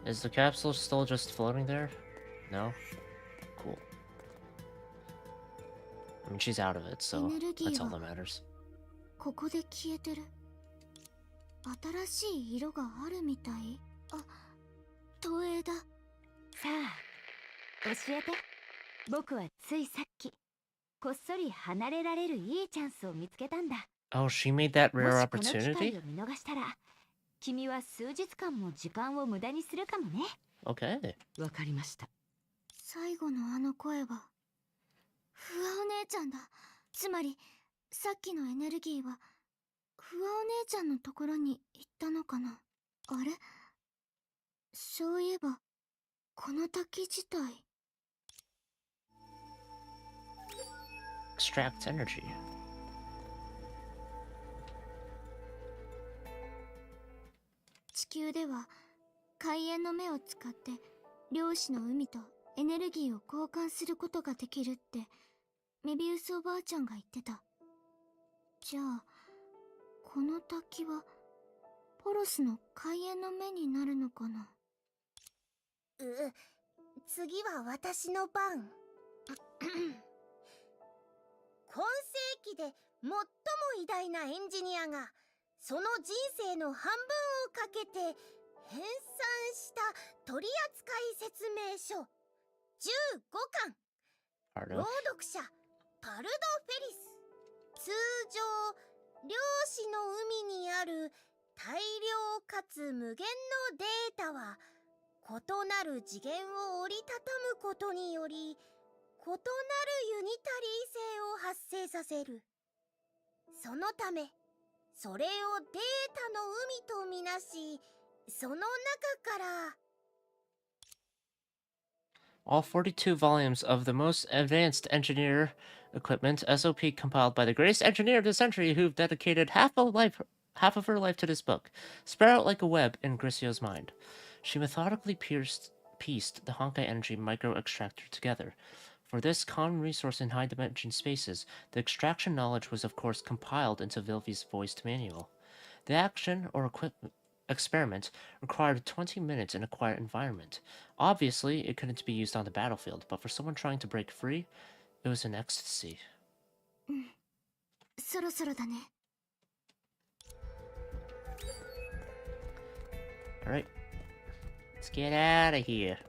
Is the capsule still just floating there? No? Cool. I mean, she's out of it, so that's all that matters. ここで消えてる。新しい色があるみたい。あ、投影だ。さあ教えて。僕はついさっきこっそり離れられるいいチャンスを見つけたんだ。 Oh, she made that も rare しこの機会 opportunity? を見逃したら君は数日間も時間を無駄にするかもね。 Okay. わかりました。最後のあの声はフワお姉ちゃんだ。つまりさっきのエネルギーはフワお姉ちゃんのところに行ったのかな。あれ、そういえばこの滝自体。 Extract energy. 地球では海縁の目を使って漁師の海とエネルギーを交換することができるってメビウスおばあちゃんが言ってた。じゃあこの滝はポロスの海縁の目になるのかな。次は私の番。今世紀で最も偉大なエンジニアがその人生の半分をかけて編纂した取扱説明書15巻。 Part 朗 of. 読者パルド・フェリス。通常漁師の海にある大量かつ無限のデータは異なる次元を折りたたむことにより異なるユニタリー性を発生させる。そのためそれをデータの海とみなし、その中から All 42 volumes of the most advanced engineer equipment SOP compiled by the greatest engineer of the century who've dedicated half of her life to this book, spread out like a web in Gricio's mind. She methodically pieced the Honkai Energy micro extractor together. For this common resource in high dimension spaces, the extraction knowledge was of course compiled into Vilvi's voiced manual. The action or experiment required 20 minutes in a quiet environment. Obviously, it couldn't be used on the battlefield, but for someone trying to break free, it was an ecstasy. そろそろだね。 Alright, let's get out of here.「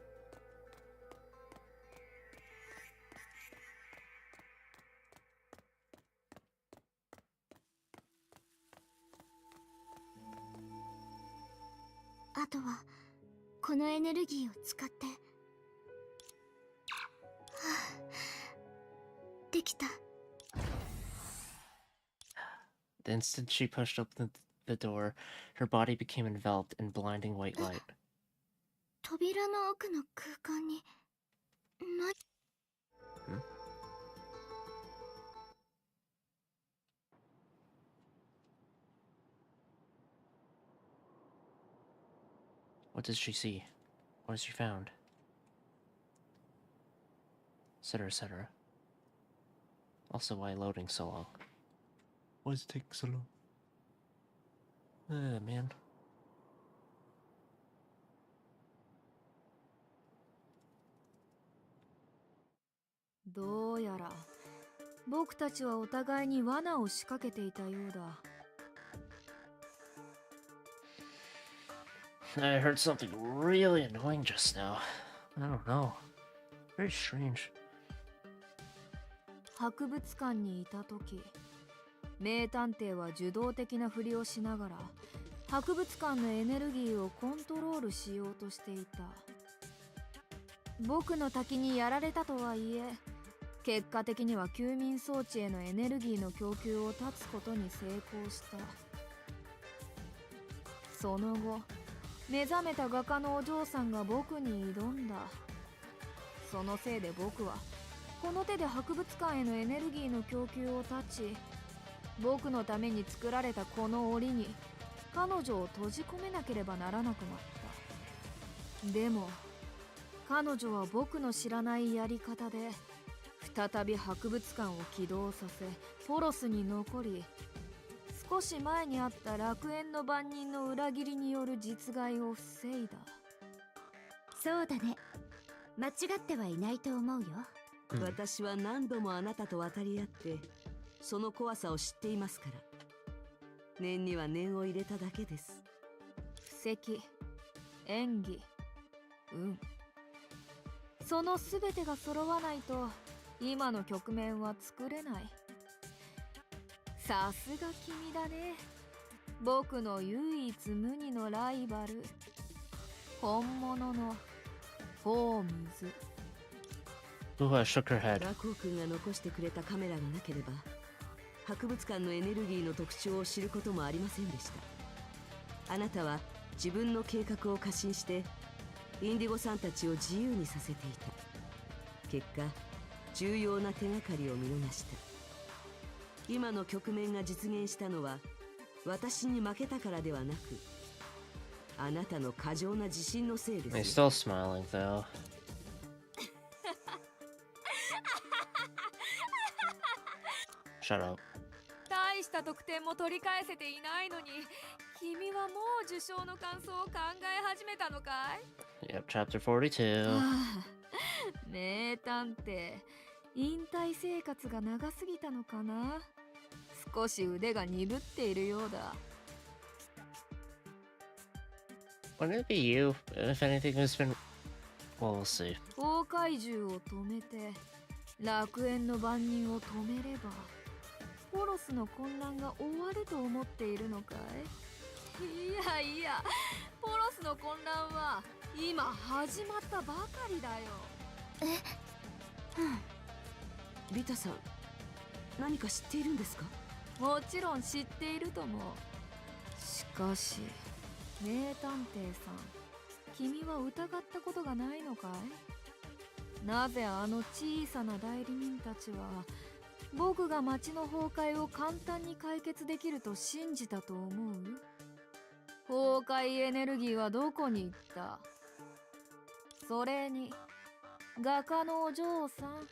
あとはこのエネルギーを使って」はあ、できた。 The instant she pushed open the door, her body became enveloped in blinding white light. 扉の奥の空間にない。 What does she see? What has she found? Etc. etc. Also, why loading so long? Why is it taking so long? Man. どうやら僕たちはお互いに罠を仕掛けていたようだ。 I heard something really annoying just now. I don't know. Very strange. 博物館にいた時、名探偵は受動的なふりをしながら博物館のエネルギーをコントロールしようとしていた。僕の滝にやられたとはいえ、結果的には休眠装置へのエネルギーの供給を断つことに成功した。その後、目覚めた画家のお嬢さんが僕に挑んだ。そのせいで僕はこの手で博物館へのエネルギーの供給を断ち、僕のために作られたこの檻に彼女を閉じ込めなければならなくなった。でも彼女は僕の知らないやり方で再び博物館を起動させ、ポロスに残り、少し前にあった楽園の番人の裏切りによる実害を防いだ。そうだね。間違ってはいないと思うよ。私は何度もあなたと渡り合ってその怖さを知っていますから。念には念を入れただけです。布石、演技、その全てが揃わないと今の局面は作れない。さすが君だね。僕の唯一無二のライバル、本物のホームズ。Ooh, I shook her head. ラコー君が残してくれたカメラがなければ博物館のエネルギーの特徴を知ることもありませんでした。あなたは自分の計画を過信してインディゴさんたちを自由にさせていた。結果重要な手がかりを見逃した。今の局面が実現したのは私に負けたからではなく、あなたの過剰な自信のせいです。 He's still smiling though. Shut up. 大した得点も取り返せていないのに、君はもう受賞の感想を考え始めたのかい？ Yep, chapter 42. 名探偵、引退生活が長すぎたのかな。少し腕が鈍っているようだ。 Wouldn't it be you if anything has been... Well, we'll see. 崩壊獣を止めて楽園の番人を止めればポロスの混乱が終わると思っているのかい？いやいや、ポロスの混乱は今始まったばかりだよ。リタさん、何か知っているんですか？もちろん知っているとも。しかし名探偵さん、君は疑ったことがないのかい？なぜあの小さな代理人たちは僕が町の崩壊を簡単に解決できると信じたと思う？崩壊エネルギーはどこに行った？それに画家のお嬢さん、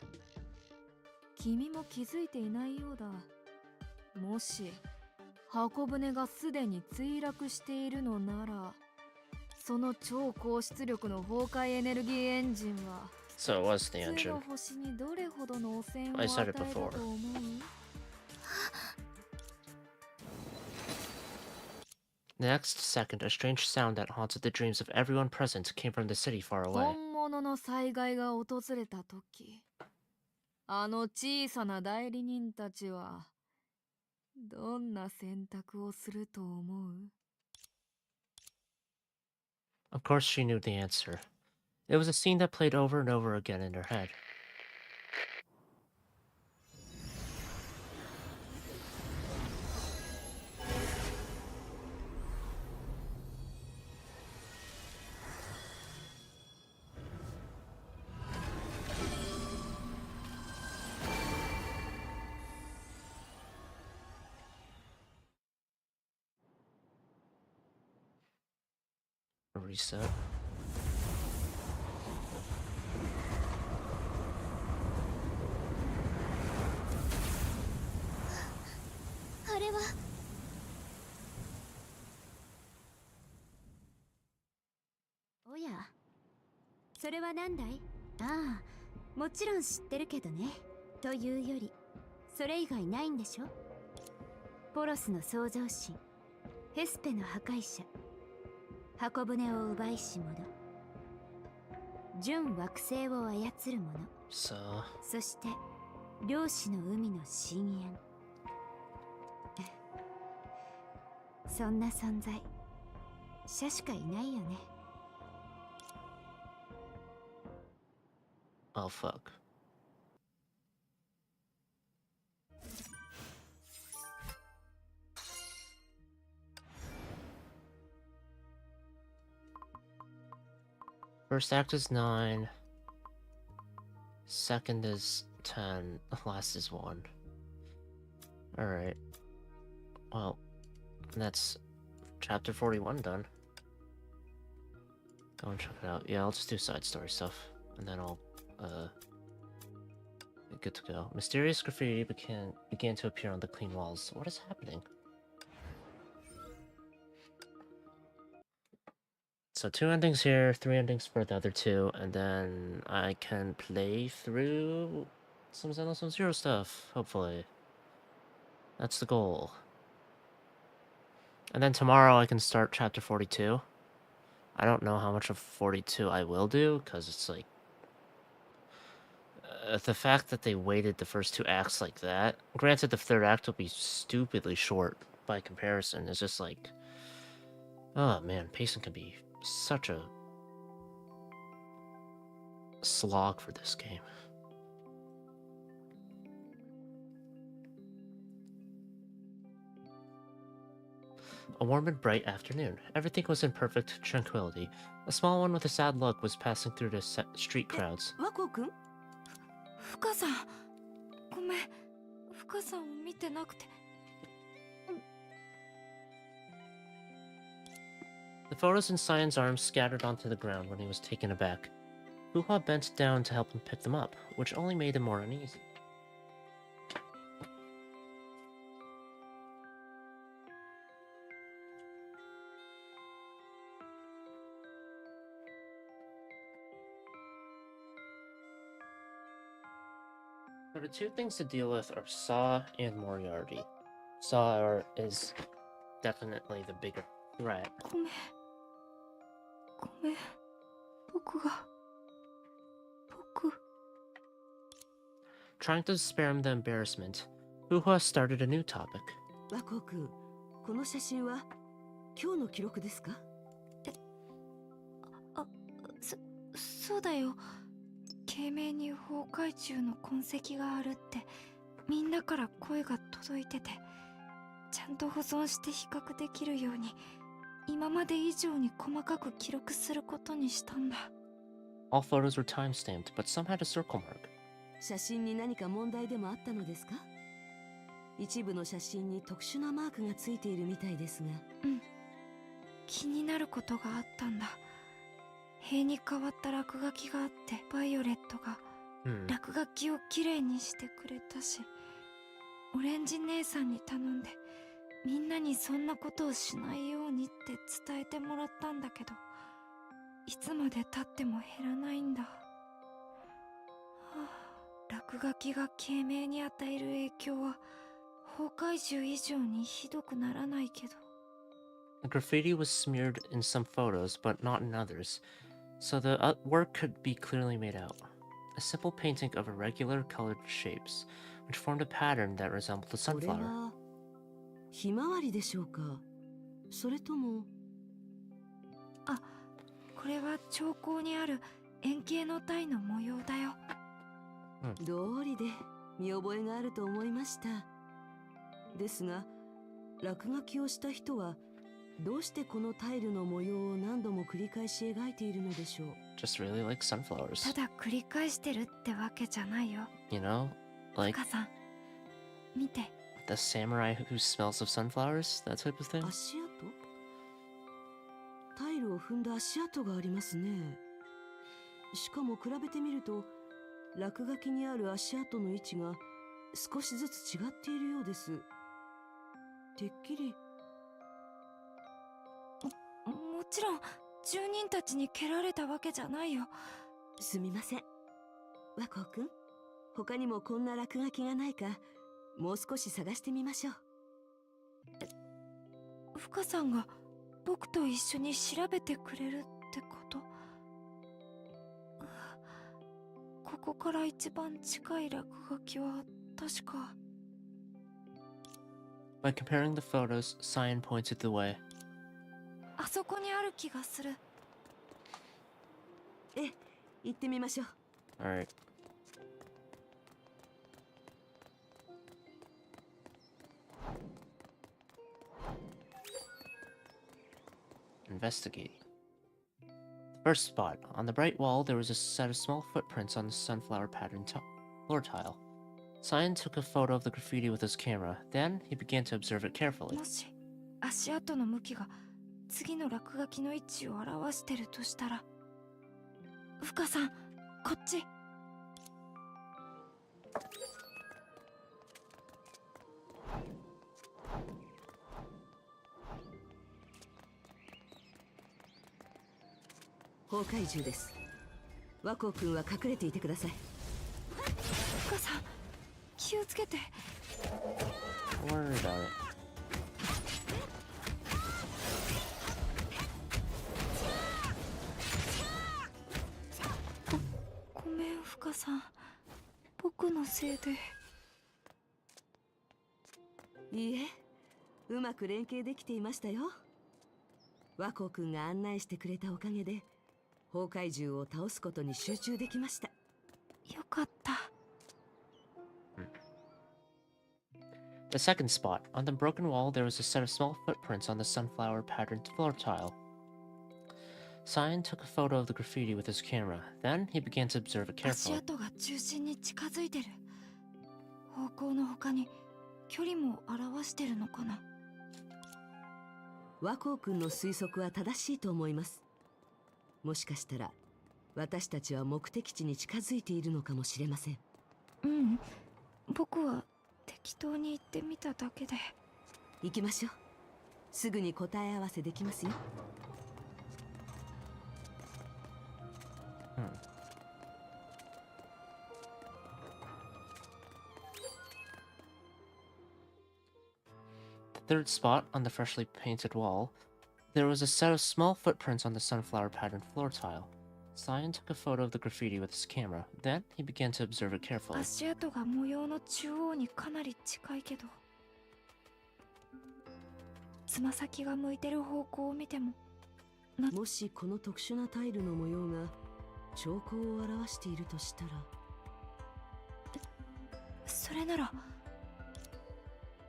君も気づいていないようだ。もし箱舟がすでに墜落しているのなら、その超高出力の崩壊エネルギーエンジンは So it was the 普通 engine. の星にどれほどの汚染を I 与 said え it た before. と思う？ Next second, a strange sound that haunted the dreams of everyone present came from the city far away. 本物の災害が訪れた時、あの小さな代理人たちはどんな選択をすると思う？ Of course, she knew the answer. It was a scene that played over and over again in her head. A reset. あれはおや、それは何だい？ああ、もちろん知ってるけどね。というより、それ以外ないんでしょ？ポロスの創造神、ヘスペの破壊者、箱舟を奪いし者、純惑星を操る者、So, そして漁師の海の深淵。そんな存在、シャしかいないよね。oh fuck. First act is 9. Second is 10. Last is 1. Alright. Well, that's chapter 41 done. Go and check it out. Yeah, I'll just do side story stuff. And then I'll, be good to go. Mysterious graffiti began to appear on the clean walls. What is happening? So 2 endings here, 3 endings for the other 2, and then I can play through some Zenless Zero stuff, hopefully. That's the goal. And then tomorrow I can start chapter 42. I don't know how much of 42 I will do, because it's like... the fact that they weighted the first 2 acts like that... Granted, the 3rd act will be stupidly short by comparison. It's just like... Oh man, pacing can be such a slog for this game. A warm and bright afternoon. Everything was in perfect tranquility. A small one with a sad look was passing through the street crowds. ワコ君？深さん、ごめん、深さんを見てなくて。The photos in Cyan's arms scattered onto the ground when he was taken aback. Fuhua bent down to help him pick them up, which only made him more uneasy. So the 2 things to deal with are Saw and Moriarty. Saw is definitely the bigger threat. ごめん。ごめん。僕が。僕。 Trying to spare him the embarrassment, Fuhua started a new topic. ワコ君、この写真は今日の記録ですか？そうだよ。懸命に崩壊中の痕跡があるってみんなから声が届いてて、ちゃんと保存して比較できるように今まで以上に細かく記録することにしたんだ。 All photos were time-stamped, but some had a circle mark. 写真に何か問題でもあったのですか？一部の写真に特殊なマークがついているみたいですが。うん。気になることがあったんだ。塀に変わった落書きがあって、バイオレットが落書きをきれいにしてくれたし、オレンジ姉さんに頼んでみんなにそんなことをしないようにって伝えてもらったんだけど、いつまで経っても減らないんだ。はあ、落書きが慶明に与える影響は崩壊獣以上にひどくならないけど。 The graffiti was smeared in some photos, but not in others, so the work could be clearly made out. A simple painting of irregular colored shapes, which formed a pattern that resembled a これ sunflower. はひまわりでしょうか、それとも。これは兆候にある円形の体の模様だよ。道理で見覚えがあると思いました。ですが、落書きをした人はどうしてこのタイルの模様を何度も繰り返し描いているのでしょう。 Just really like た sunflowers. だ繰り返してるってわけじゃないよ。 You know, like 母さん、見て。 the samurai who smells of sunflowers, that type of thing. 足跡？タイルを踏んだ足跡がありますね。しかも比べてみると、落書きにある足跡の位置が少しずつ違っているようです。てっきり。もちろん住人たちに蹴られたわけじゃないよ。すみません。和光くん、他にもこんな落書きがないか、もう少し探してみましょう。深さんが僕と一緒に調べてくれるってこと？ここから一番近い落書きは確か。 By comparing the photos, Cyan pointed the way. あそこにある気がする。ええ、行ってみましょう。 Alright. Investigate. The first spot. On the bright wall, there was a set of small footprints on the sunflower pattern floor tile. Cyan took a photo of the graffiti with his camera. Then, he began to observe it carefully. もし足跡の向きが次の落書きの位置を表してるとしたら、深さん、こっち。崩壊獣です。和光くんは隠れていてください。深さん、気をつけて。 Don't worry about it. ごめん深さん、僕のせいで。いいえ、うまく連携できていましたよ。和光くんが案内してくれたおかげで崩壊獣を倒すことに集中できました。よかった。 The second spot. On the broken wall, there was a set of small footprints on the sunflower patterned floor tile. Cyan took a photo of the graffiti with his camera. Then, he began to observe it 足 carefully. 跡が中心に近づいてる。方向の他に距離も表してるのかな。和光くんの推測は正しいと思います。もしかしたら私たちは目的地に近づいているのかもしれません。うん、僕は適当に言ってみただけで。行きましょう。すぐに答え合わせできますよ。The third spot, on the freshly painted wall, there was a set of small footprints on the sunflower patterned floor tile. Cyan took a photo of the graffiti with his camera. Then, he began to observe it carefully. 足跡が模様の中央にかなり近いけど、つま先が向いてる方向を見ても。もしこの特殊なタイルの模様が兆候を表しているとしたら。それなら。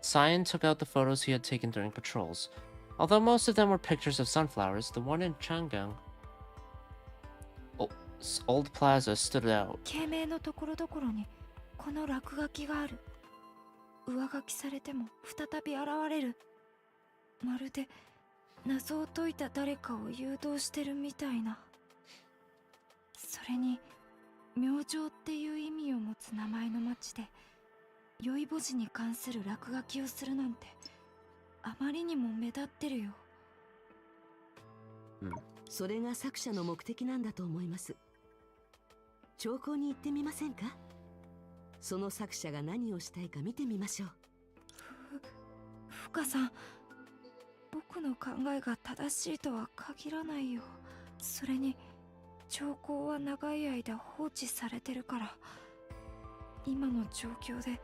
Cyan took out the photos he had taken during patrols. Although most of them were pictures of sunflowers, the one in Changgang Old Plaza stood out. 慶明のところどころにこの落書きがある。上書きされても再び現れる。まるで謎を解いた誰かを誘導してるみたいな。それに明星っていう意味を持つ名前の町で酔い星に関する落書きをするなんてあまりにも目立ってるよ。それが作者の目的なんだと思います。兆候に行ってみませんか？その作者が何をしたいか見てみましょう。フカさん、僕の考えが正しいとは限らないよ。それに兆候は長い間放置されてるから、今の状況で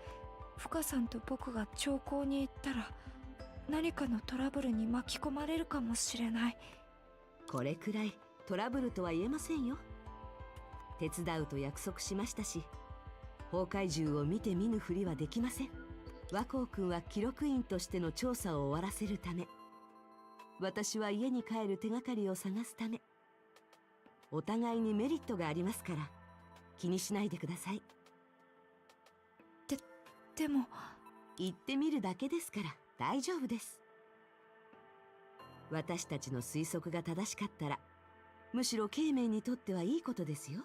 フカさんと僕が兆候に行ったら何かのトラブルに巻き込まれるかもしれない。これくらいトラブルとは言えませんよ。手伝うと約束しましたし、崩壊獣を見て見ぬふりはできません。和光君は記録員としての調査を終わらせるため、私は家に帰る手がかりを探すため。お互いにメリットがありますから気にしないでください。でも行ってみるだけですから大丈夫です。私たちの推測が正しかったら、むしろ慶明にとってはいいことですよ。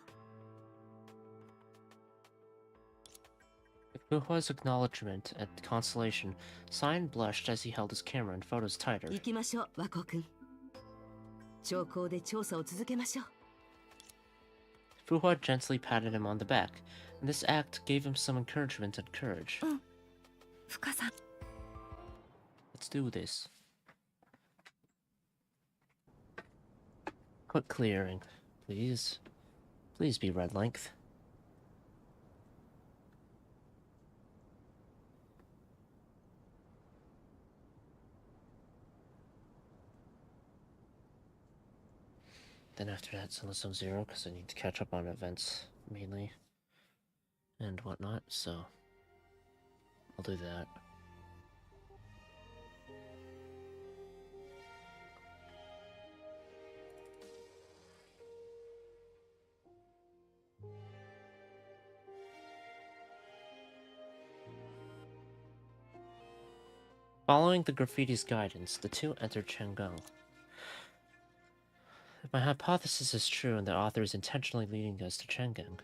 Fuhua's acknowledgement at Constellation, Cyan blushed as he held his camera and photos tighter. 行きましょう、和光君。兆候で調査を続けましょう。Fuhua gently patted him on the back, and this act gave him some encouragement and courage. フカさん、 Let's do this. Quick clearing, please. Please be red length. Then after that, Zenless of 0, because I need to catch up on events, mainly, and whatnot, so I'll do that. Following the graffiti's guidance, the two entered Chang'an. If my hypothesis is true and the author is intentionally leading us to Chang'an,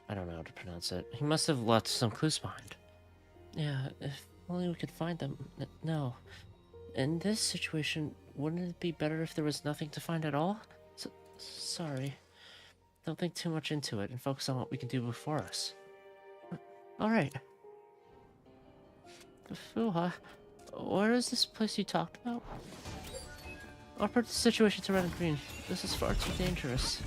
I don't know how to pronounce it, he must have left some clues behind. Yeah, if only we could find them. No. In this situation, wouldn't it be better if there was nothing to find at all? Sorry. Don't think too much into it and focus on what we can do before us. Alright. Fuha, where is this place you talked about? I'll put the situation to red and green. This is far too dangerous.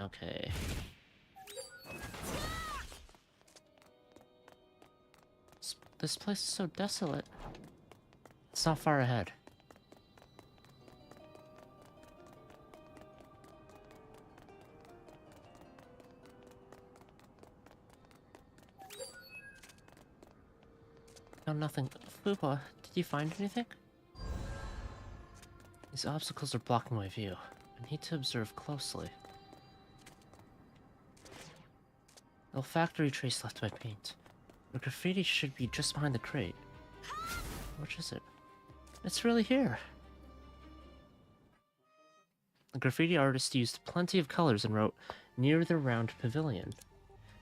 Okay. This place is so desolate. It's not far ahead. No, nothing. Fupa, did you find anything? These obstacles are blocking my view. I need to observe closely. Olfactory trace left by paint. The graffiti should be just behind the crate. Which is it? It's really here! The graffiti artist used plenty of colors and wrote, "Near the round pavilion."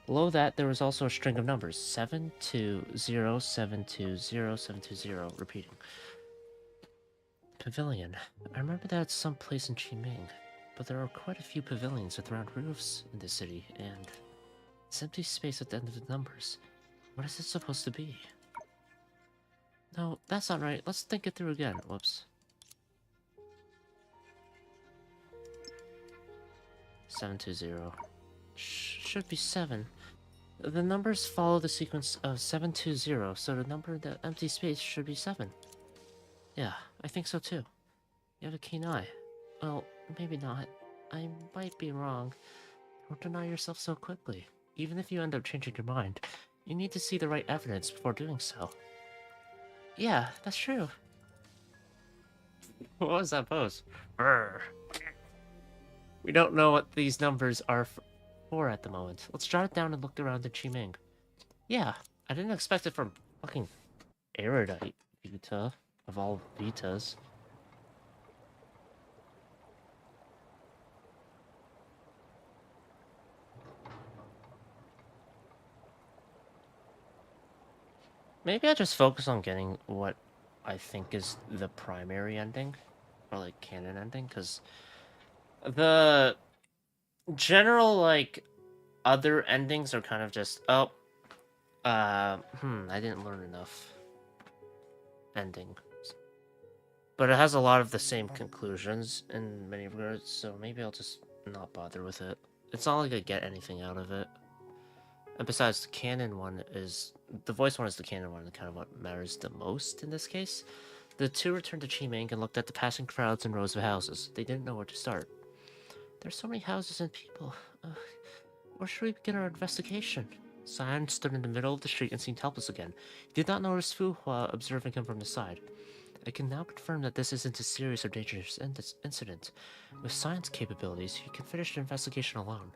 Below that, there was also a string of numbers, 720-720-720, repeating. Pavilion. I remember that it's someplace in Qiming, but there are quite a few pavilions with round roofs in this city, and this empty space at the end of the numbers. What is it supposed to be? No, that's not right. Let's think it through again. Whoops. 720. Should be 7. The numbers follow the sequence of 720, so the number in the empty space should be 7. Yeah, I think so too. You have a keen eye. Well, maybe not. I might be wrong. Don't deny yourself so quickly. Even if you end up changing your mind, you need to see the right evidence before doing so. Yeah, that's true. What was that pose? Brr. We don't know what these numbers are for at the moment. Let's jot it down and look around in Qiming. Yeah, I didn't expect it from fucking Erudite Vita of all Vitas. Maybe I just focus on getting what I think is the primary ending, or like canon ending, because the general like other endings are kind of just I didn't learn enough ending. But it has a lot of the same conclusions in many regards, so maybe I'll just not bother with it. It's not like I get anything out of it. And besides, the canon one is... The voice one is the canon one, and kind of what matters the most in this case. The two returned to Chiming and looked at the passing crowds and rows of houses. They didn't know where to start. There's so many houses and people. Where should we begin our investigation? Cyan stood in the middle of the street and seemed helpless again. He did not notice Fu Hua observing him from the side. I can now confirm that this isn't a serious or dangerous incident. With Cyan's capabilities, he can finish the investigation alone.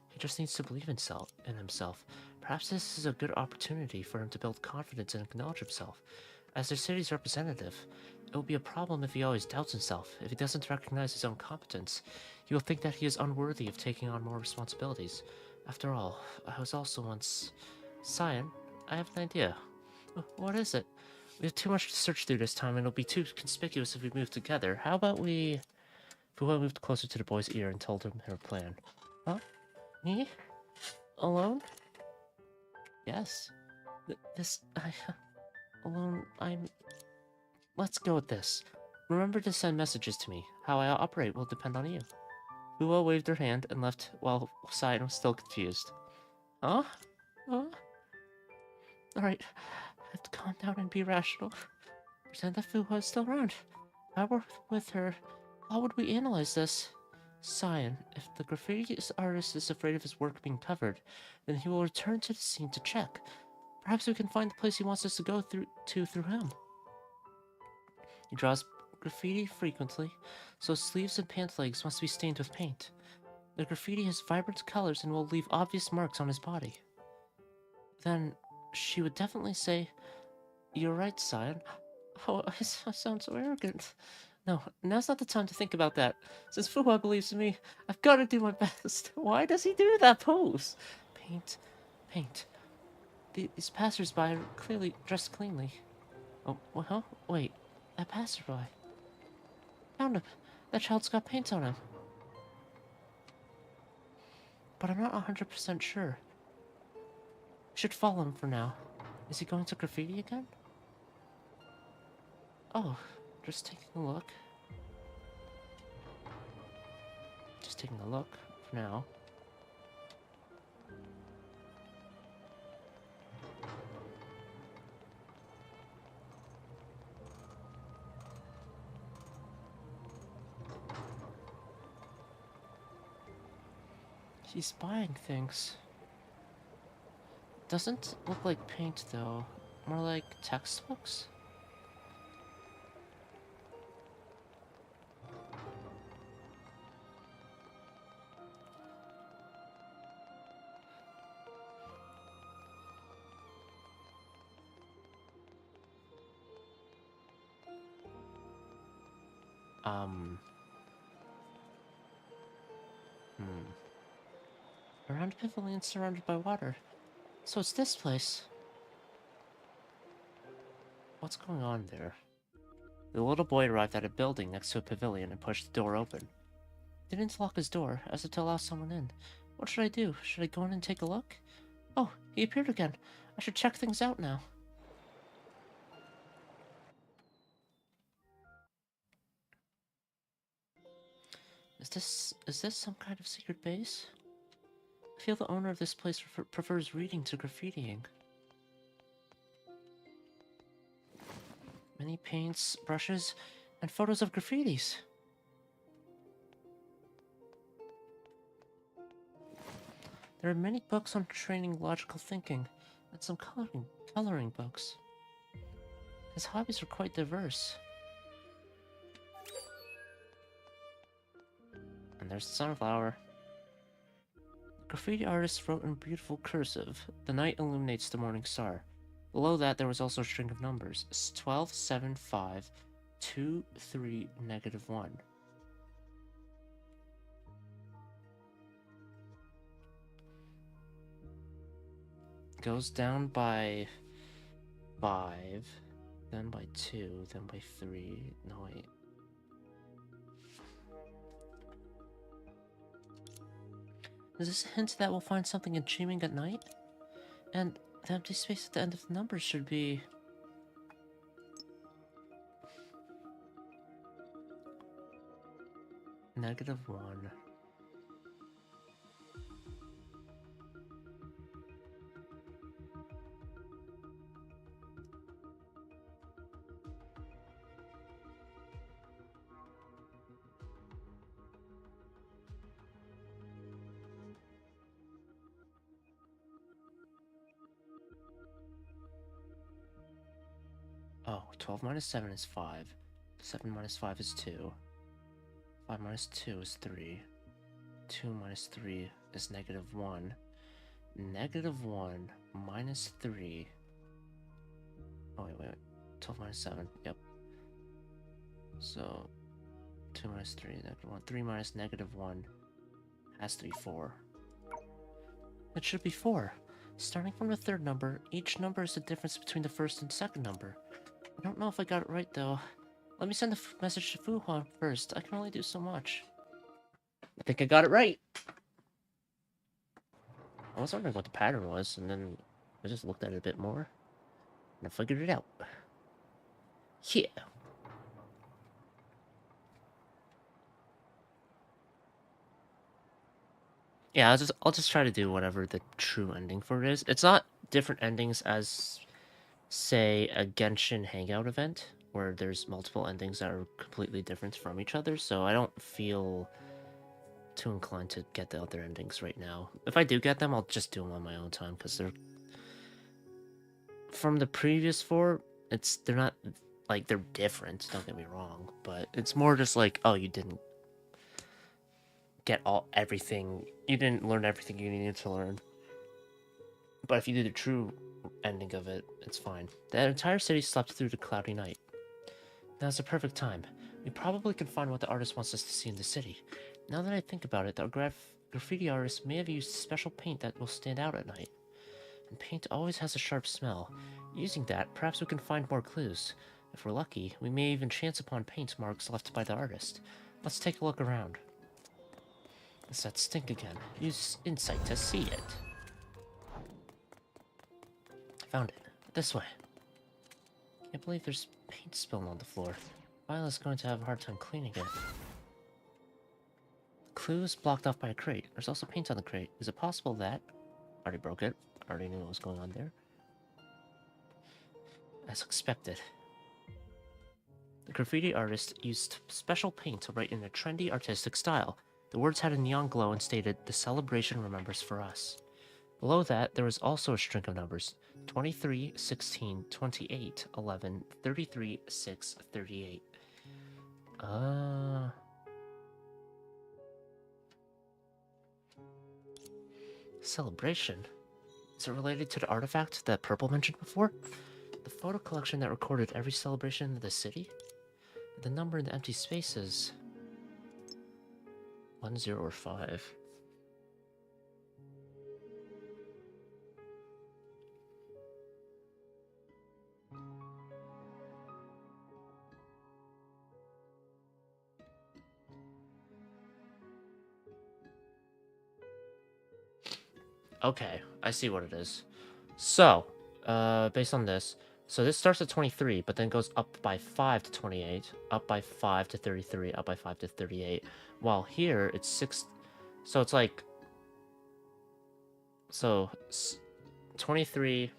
He just needs to believe in himself. Perhaps this is a good opportunity for him to build confidence and acknowledge himself. As their city's representative, it will be a problem if he always doubts himself. If he doesn't recognize his own competence, he will think that he is unworthy of taking on more responsibilities. After all, I was also once... Cyan, I have an idea. What is it? We have too much to search through this time, and it'll be too conspicuous if we move together. How about we... Fuhua moved closer to the boy's ear and told him her plan. Huh? Me? Alone? Yes. Alone, Let's go with this. Remember to send messages to me. How I operate will depend on you. Fuhua waved her hand and left while Cyan was still confused. Huh? Huh? Alright, I have to calm down and be rational. Pretend that Fuhua is still around. If I were with her, how would we analyze this? Cyan, if the graffiti artist is afraid of his work being covered, then he will return to the scene to check. Perhaps we can find the place he wants us to go through him. He draws graffiti frequently, so sleeves and pant legs must be stained with paint. The graffiti has vibrant colors and will leave obvious marks on his body. Then she would definitely say, "You're right, Cyan." Oh, I sound so arrogant. No, now's not the time to think about that. Since Fuhua believes in me, I've got to do my best. Why does he do that pose? Paint. These passersby are clearly dressed cleanly. Oh, well, wait. That passerby. Found him. That child's got paint on him. But I'm not 100% sure. Should follow him for now. Is he going to graffiti again? Oh, just taking a look. Just taking a look for now. He's buying things. Doesn't look like paint though. More like textbooks? Around pavilion surrounded by water. So it's this place. What's going on there? The little boy arrived at a building next to a pavilion and pushed the door open. Didn't lock his door, as if to allow someone in. What should I do? Should I go in and take a look? Oh, he appeared again. I should check things out now. Is this some kind of secret base? I feel the owner of this place prefers reading to graffitiing. Many paints, brushes, and photos of graffitis. There are many books on training logical thinking, and some coloring books. His hobbies are quite diverse. And there's the sunflower. Graffiti artist wrote in beautiful cursive, "The night illuminates the morning star." Below that, there was also a string of numbers: 12, 7, 5, 2, 3, -1. Goes down by 5, then by 2, then by 3. No, wait. Is this a hint that we'll find something achieving at night? And the empty space at the end of the numbers should be... -1. Oh, 12 minus 7 is 5. 7 minus 5 is 2. 5 minus 2 is 3. 2 minus 3 is -1. -1 minus 3. Oh, wait. 12 minus 7. Yep. So, 2 minus 3, -1. 3 minus -1 has to be 4. It should be 4. Starting from the third number, each number is the difference between the first and second number. I don't know if I got it right, though. Let me send a message to Fu Huan first. I can only do so much. I think I got it right. I was wondering what the pattern was, and then I just looked at it a bit more, and I figured it out. Yeah. Yeah, I'll just try to do whatever the true ending for it is. It's not different endings as, say, a Genshin Hangout event, where there's multiple endings that are completely different from each other, so I don't feel too inclined to get the other endings right now. If I do get them, I'll just do them on my own time, because they're... From the previous 4, they're not... Like, they're different, don't get me wrong, but it's more just like, oh, you didn't get everything... You didn't learn everything you needed to learn. But if you do the true ending of it, it's fine. The entire city slept through the cloudy night. Now's the perfect time. We probably can find what the artist wants us to see in the city. Now that I think about it, the graffiti artist may have used special paint that will stand out at night. And paint always has a sharp smell. Using that, perhaps we can find more clues. If we're lucky, we may even chance upon paint marks left by the artist. Let's take a look around. It's that stink again. Use insight to see it. Found it. This way. Can't believe there's paint spilling on the floor. Violet's going to have a hard time cleaning it. Clue is blocked off by a crate. There's also paint on the crate. Is it possible that... Already broke it. Already knew what was going on there. As expected. The graffiti artist used special paint to write in a trendy, artistic style. The words had a neon glow and stated, "The celebration remembers for us." Below that, there was also a string of numbers: 23, 16, 28, 11, 33, 6, 38. Celebration? Is it related to the artifact that Purple mentioned before? The photo collection that recorded every celebration in the city? The number in the empty spaces... 1, 0, or 5. Okay, I see what it is. So, based on this, so this starts at 23, but then goes up by 5 to 28, up by 5 to 33, up by 5 to 38. While here, it's 6... So it's like... So, 23...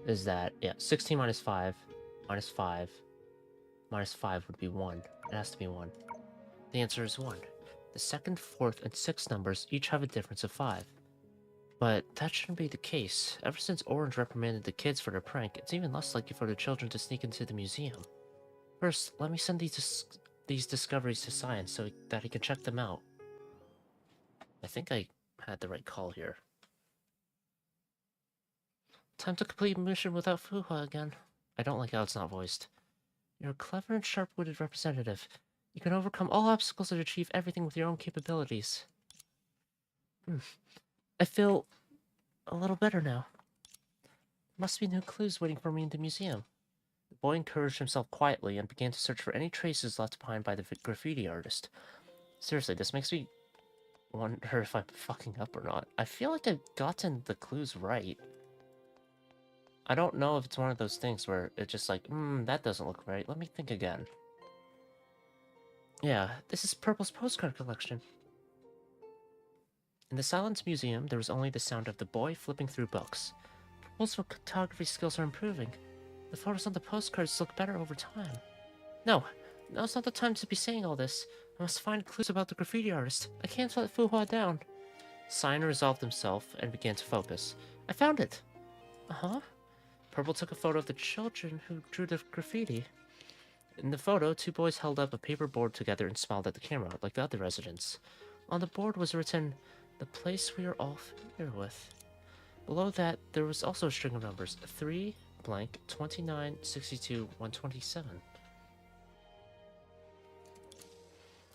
is that... Yeah, 16 minus 5, minus 5, minus 5 would be 1. It has to be 1. The answer is 1. The second, fourth, and sixth numbers each have a difference of 5. But that shouldn't be the case. Ever since Orange reprimanded the kids for their prank, it's even less likely for the children to sneak into the museum. First, let me send these discoveries to science so that he can check them out. I think I had the right call here. Time to complete mission without Fuhua again. I don't like how it's not voiced. You're a clever and sharp-witted representative. You can overcome all obstacles and achieve everything with your own capabilities. I feel a little better now. Must be new clues waiting for me in the museum. The boy encouraged himself quietly and began to search for any traces left behind by the graffiti artist. Seriously, this makes me wonder if I'm fucking up or not. I feel like I've gotten the clues right. I don't know if it's one of those things where it's just like, that doesn't look right. Let me think again. Yeah, this is Purple's postcard collection. In the Silence Museum, there was only the sound of the boy flipping through books. Purple's photography skills are improving. The photos on the postcards look better over time. No, now's not the time to be saying all this. I must find clues about the graffiti artist. I can't let Fuhua down. Sign resolved himself and began to focus. I found it! Uh-huh. Purple took a photo of the children who drew the graffiti. In the photo, two boys held up a paper board together and smiled at the camera, like the other residents. On the board was written, "The place we are all familiar with." Below that, there was also a string of numbers, 3, blank, 29, 62, 127.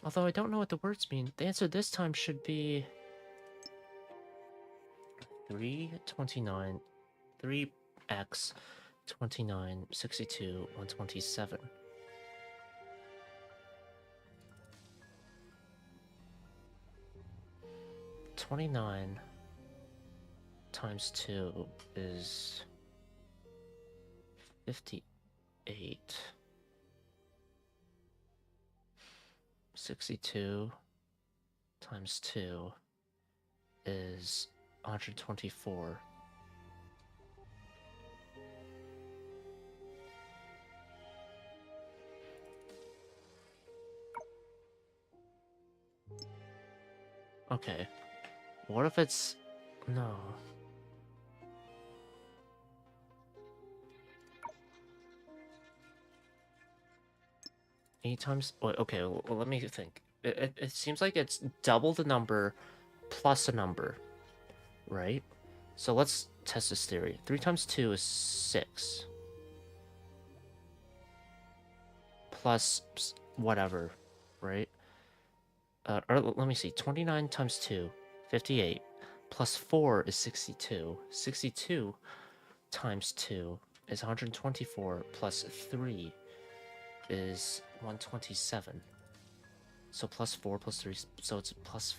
Although I don't know what the words mean, the answer this time should be 3, 29, 3x, 29, 62, 127. 29 times 2 is 58. 62 times 2 is 124. Okay. What if it's... No. Eight times... Wait, okay, well, let me think. It seems like it's double the number plus a number, right? So let's test this theory. 3 times 2 is 6. Plus whatever, right? Or let me see. 29 times 2, 58. Plus 4 is 62. 62 times 2 is 124. Plus 3 is 127. So plus 4 plus 3, so it's plus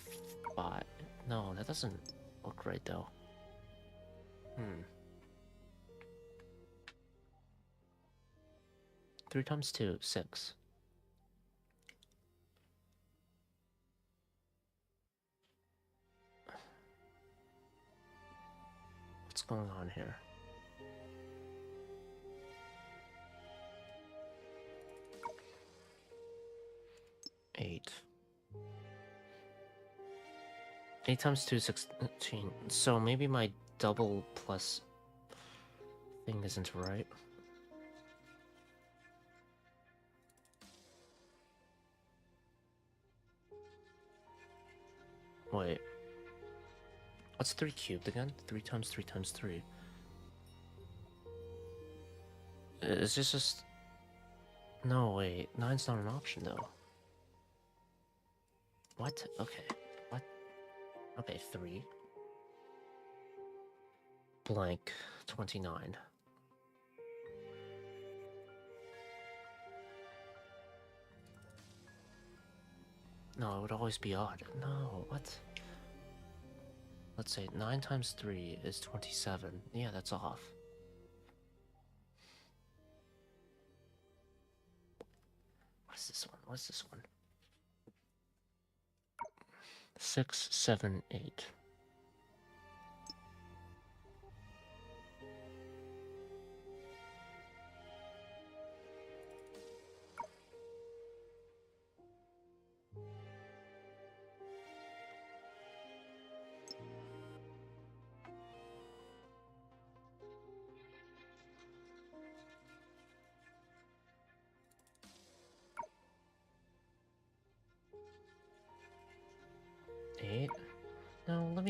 5. No, that doesn't look right though. 3 times 2, 6. What's going on here? Eight. 8 times 2 is 16. So maybe my double plus thing isn't right. Wait. What's 3 cubed again? 3 times 3 times 3. Is this just... No, wait. 9's not an option, though. What? Okay. What? Okay, 3. Blank. 29. No, it would always be odd. No, what? Let's say 9 times 3 is 27. Yeah, that's off. What's this one? What's this one? 6, 7, 8.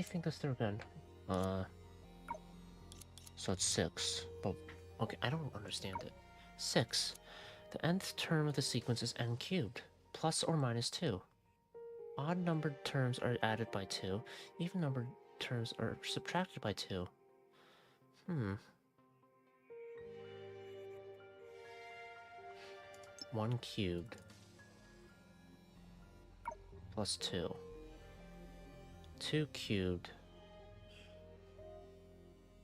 me think this through again. So it's 6. But okay, I don't understand it. 6. The nth term of the sequence is n cubed, plus or minus 2. Odd numbered terms are added by 2. Even numbered terms are subtracted by 2. 1 cubed plus 2. 2 cubed.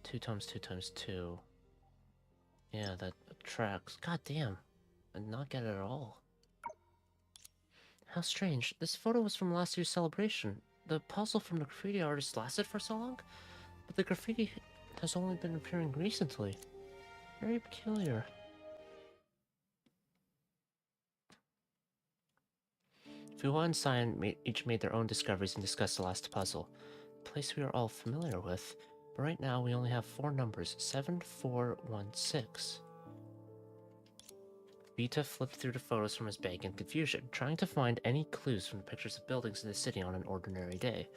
2 times 2 times 2. Yeah, that tracks. God damn. I did not get it at all. How strange. This photo was from last year's celebration. The puzzle from the graffiti artist lasted for so long? But the graffiti has only been appearing recently. Very peculiar. Fuhua and Cyan each made their own discoveries and discussed the last puzzle. A place we are all familiar with, but right now we only have 4 numbers, 7, 4, 1, 6. Vita flipped through the photos from his bag in confusion, trying to find any clues from the pictures of buildings in the city on an ordinary day.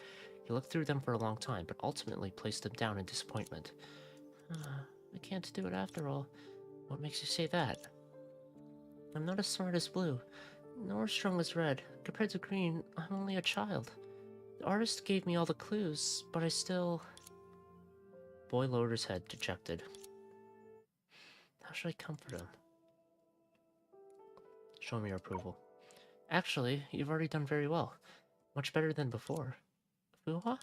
He looked through them for a long time, but ultimately placed them down in disappointment. I can't do it after all. What makes you say that? I'm not as smart as Blue, nor as strong as Red. Compared to Green, I'm only a child. The artist gave me all the clues, but I still... Boy lowered his head, dejected. How should I comfort him? Show me your approval. Actually, you've already done very well. Much better than before. Fuhua?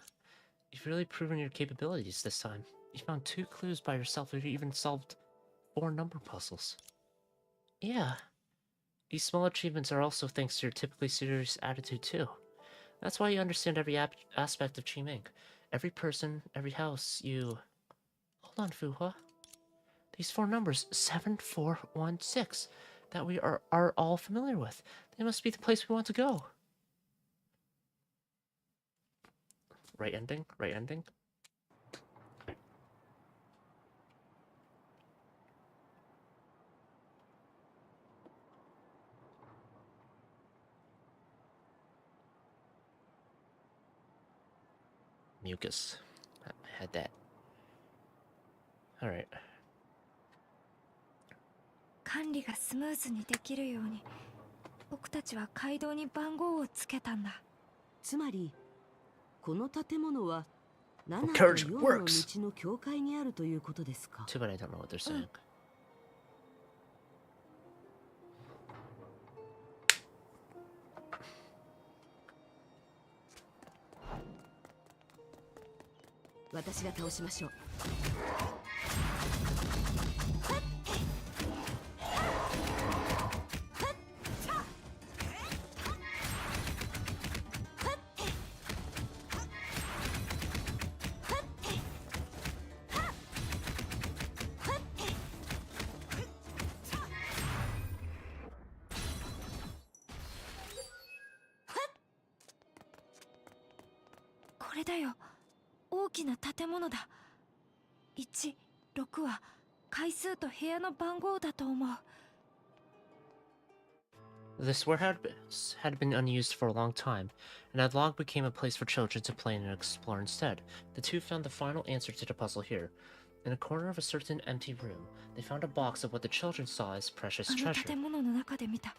You've really proven your capabilities this time. You found 2 clues by yourself and you even solved 4 number puzzles. Yeah. These small achievements are also thanks to your typically serious attitude too. That's why you understand every aspect of Chi-Ming. Every person, every house, you... Hold on, Fuhua. These 4 numbers, 7, 4, 1, 6, that we are all familiar with. They must be the place we want to go. Right ending? Right ending? Mucus. I had that. Alright. 管理がスムーズにできるように僕たちは街道に番号をつけたんだ。つまりこの建物は7と Carriage 4の works. 道の境界にあるということですか。 Too bad I don't know what they're saying. 私が倒しましょう。これだよ。大きな建物だ。1、6は階数と部屋の番号だと思う。This warehouse had been unused for a long time, and had long became a place for children to play in and explore instead. The two found the final answer to the puzzle here. In a corner of a certain empty room, they found a box of what the children saw as precious あの treasure. 建物の中で見た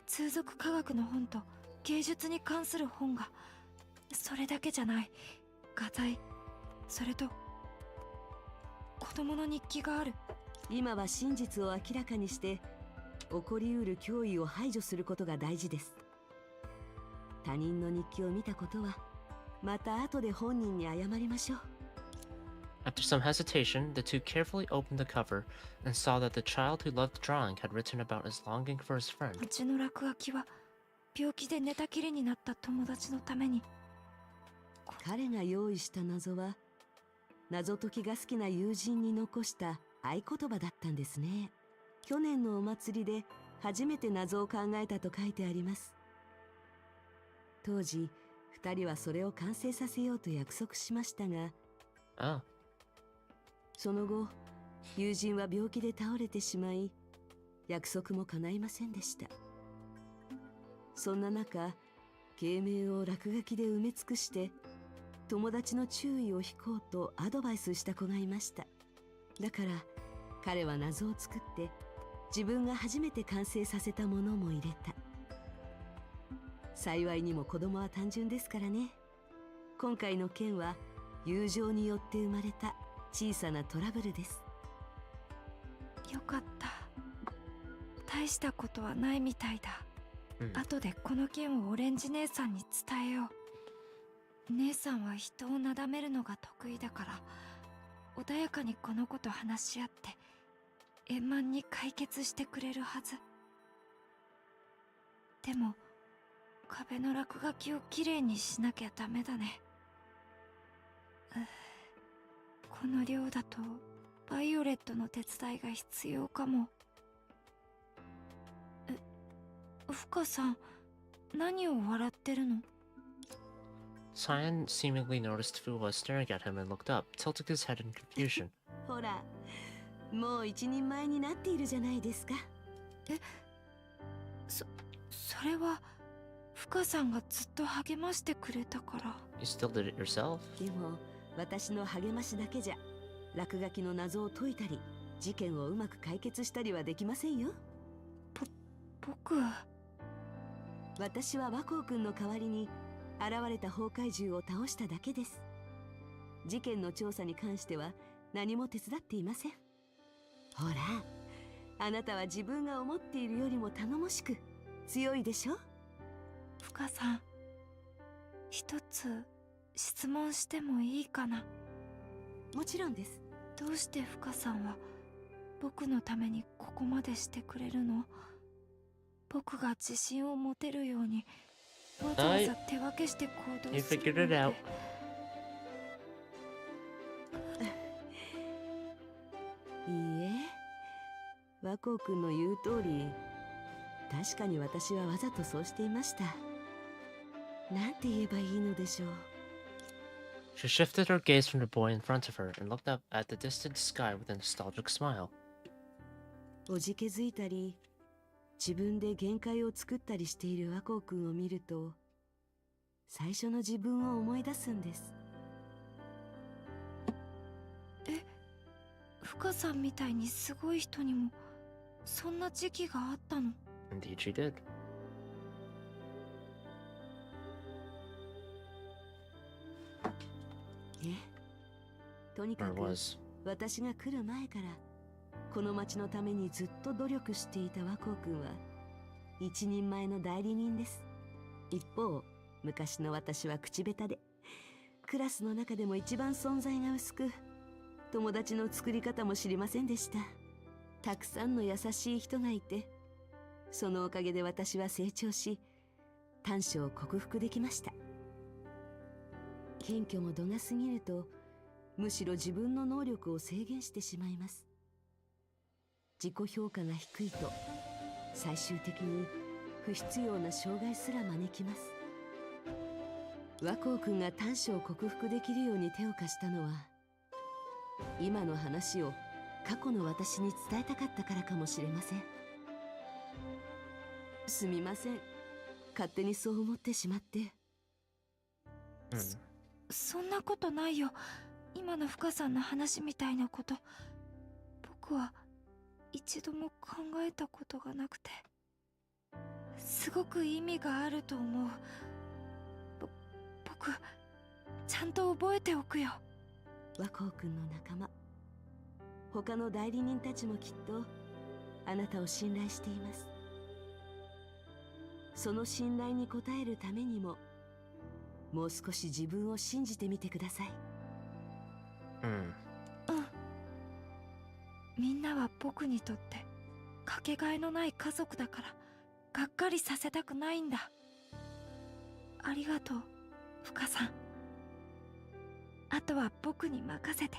通俗科学の本と芸術に関する本が。それだけじゃない。画材、それと子供の日記がある。今は真実を明らかにして起こりうる脅威を排除することが大事です。他人の日記を見たことはまた後で本人に謝りましょう。 After some hesitation, the two carefully opened the cover and saw that the child who loved drawing had written about his longing for his friend. うちの落書きは病気で寝たきりになった友達のために。彼が用意した謎は謎解きが好きな友人に残した合言葉だったんですね。去年のお祭りで初めて謎を考えたと書いてあります。当時2人はそれを完成させようと約束しましたが、 Oh, その後友人は病気で倒れてしまい約束も叶いませんでした。そんな中、芸名を落書きで埋め尽くして友達の注意を引こうとアドバイスした子がいました。だから彼は謎を作って自分が初めて完成させたものも入れた。幸いにも子供は単純ですからね。今回の件は友情によって生まれた小さなトラブルです。よかった。大したことはないみたいだ。後でこの件をオレンジ姉さんに伝えよう。姉さんは人をなだめるのが得意だから、穏やかにこの子と話し合って円満に解決してくれるはず。でも壁の落書きをきれいにしなきゃダメだね。この量だとバイオレットの手伝いが必要かも。フカさん、何を笑ってるの？ Cyan seemingly noticed Fu was staring at him and looked up, tilting his head in confusion. ほら、もう一人前になっているじゃないですか。それはフカさんがずっと励ましてくれたから。 You still did it yourself? でも私の励ましだけじゃ落書きの謎を解いたり事件をうまく解決したりはできませんよ。僕、私は和光くんの代わりに現れた崩壊獣を倒しただけです。事件の調査に関しては何も手伝っていません。ほら、あなたは自分が思っているよりも頼もしく強いでしょ。フカさん、一つ質問してもいいかな？もちろんです。どうしてフカさんは僕のためにここまでしてくれるの？僕が自信を持てるようにわざわざ手分けして行動 You する figured it なん out. て。いいえ、和光くんの言う通り、確かに私はわざとそうしていました。なんて言えばいいのでしょう。She shifted her gaze from the boy in front of her and looked up at the distant sky with a nostalgic smile. おじけづいたり、自分で限界を作ったりしている和光くんを見ると、最初の自分を思い出すんです。フカさんみたいにすごい人にもそんな時期があったの？ Indeed, she did. とにか Or く was. 私が来る前からこの町のためにずっと努力していた和光くんは一人前の代理人です。一方、昔の私は口下手でクラスの中でも一番存在が薄く、友達の作り方も知りませんでした。たくさんの優しい人がいて、そのおかげで私は成長し、短所を克服できました。謙虚も度が過ぎると、むしろ自分の能力を制限してしまいます。自己評価が低いと、最終的に不必要な障害すら招きます。和光くんが短所を克服できるように手を貸したのは、今の話を過去の私に伝えたかったからかもしれません。すみません。勝手にそう思ってしまって。そんなことないよ。今のフカさんの話みたいなこと、僕は一度も考えたことがなくて、すごく意味があると思う。僕、ちゃんと覚えておくよ。和光くんの仲間、他の代理人たちもきっとあなたを信頼しています。その信頼に応えるためにも、もう少し自分を信じてみてください。みんなは僕にとってかけがえのない家族だから、がっかりさせたくないんだ。ありがとう、フカさん。あとは僕に任せて。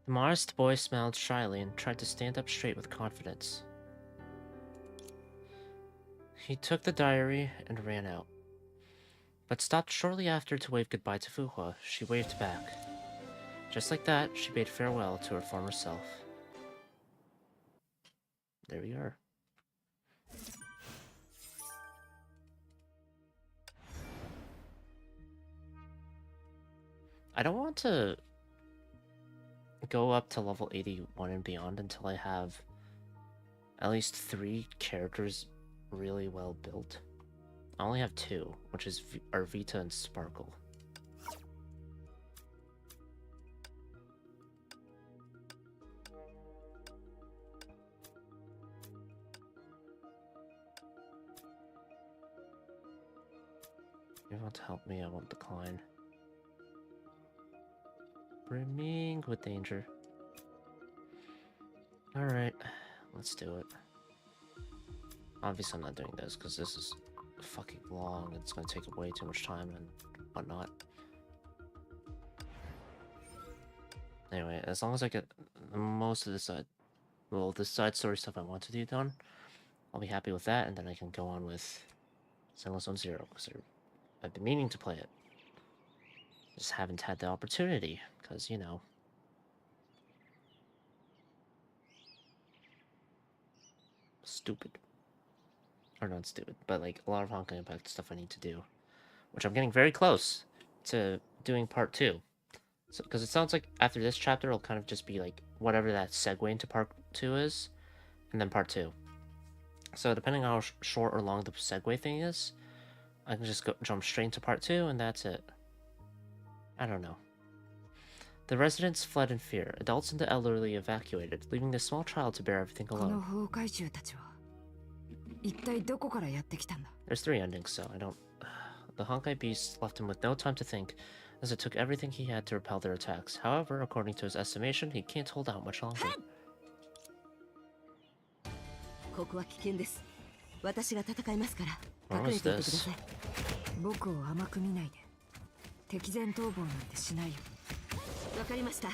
The modest boy smiled shyly and tried to stand up straight with confidence. He took the diary and ran out, but stopped shortly after to wave goodbye to Fuhua. She waved back. Just like that, she bade farewell to her former self. There we are. I don't want to go up to level 81 and beyond until I have at least 3 characters really well built. I only have 2, which is Vita and Sparkle. If you want to help me, I won't decline. Brimming with danger. Alright, let's do it. Obviously I'm not doing this because this is fucking long. It's gonna take way too much time and whatnot. Anyway, as long as I get most of this the side story stuff I want to do done, I'll be happy with that, and then I can go on with Zenless on Zero, because I've been meaning to play it. Just haven't had the opportunity, because, you know. Stupid. Or not stupid, but like a lot of Honkai Impact stuff I need to do. Which I'm getting very close to doing part 2. So, because it sounds like after this chapter, it'll kind of just be like whatever that segue into part 2 is, and then part 2. So depending on how short or long the segue thing is, I can just jump straight into part 2, and that's it. I don't know. The residents fled in fear. Adults and the elderly evacuated, leaving the small child to bear everything この alone. 崩壊獣たちは一体どこからやってきたんだ？ There's 3 endings, so I don't... The Honkai beast left him with no time to think, as it took everything he had to repel their attacks. However, according to his estimation, he can't hold out much longer. ここは危険です。私が戦いますから What 隠れ was ていてくだ this? さい。僕を甘く見ないで。敵前逃亡なんてしないよ。わかりました。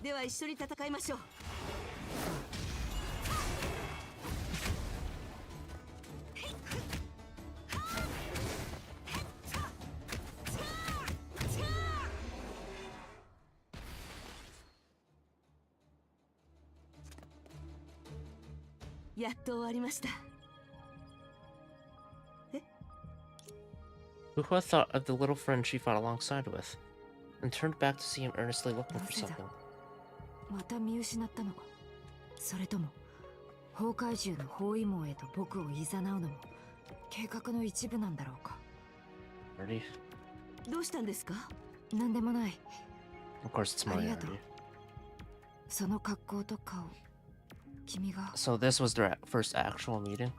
では一緒に戦いましょう。やっと終わりました。 Who had thought of the little friend she fought alongside with, and turned back to see him earnestly looking for something. また見失ったのか。それとも崩壊獣の包囲網へと僕を誘うのも計画の一部なんだろうか。 Ready? どうしたんですか？なんでもない。 Of course, it's ありがとう。 Moriarty. その格好と顔、君が。 So this was their first actual meeting.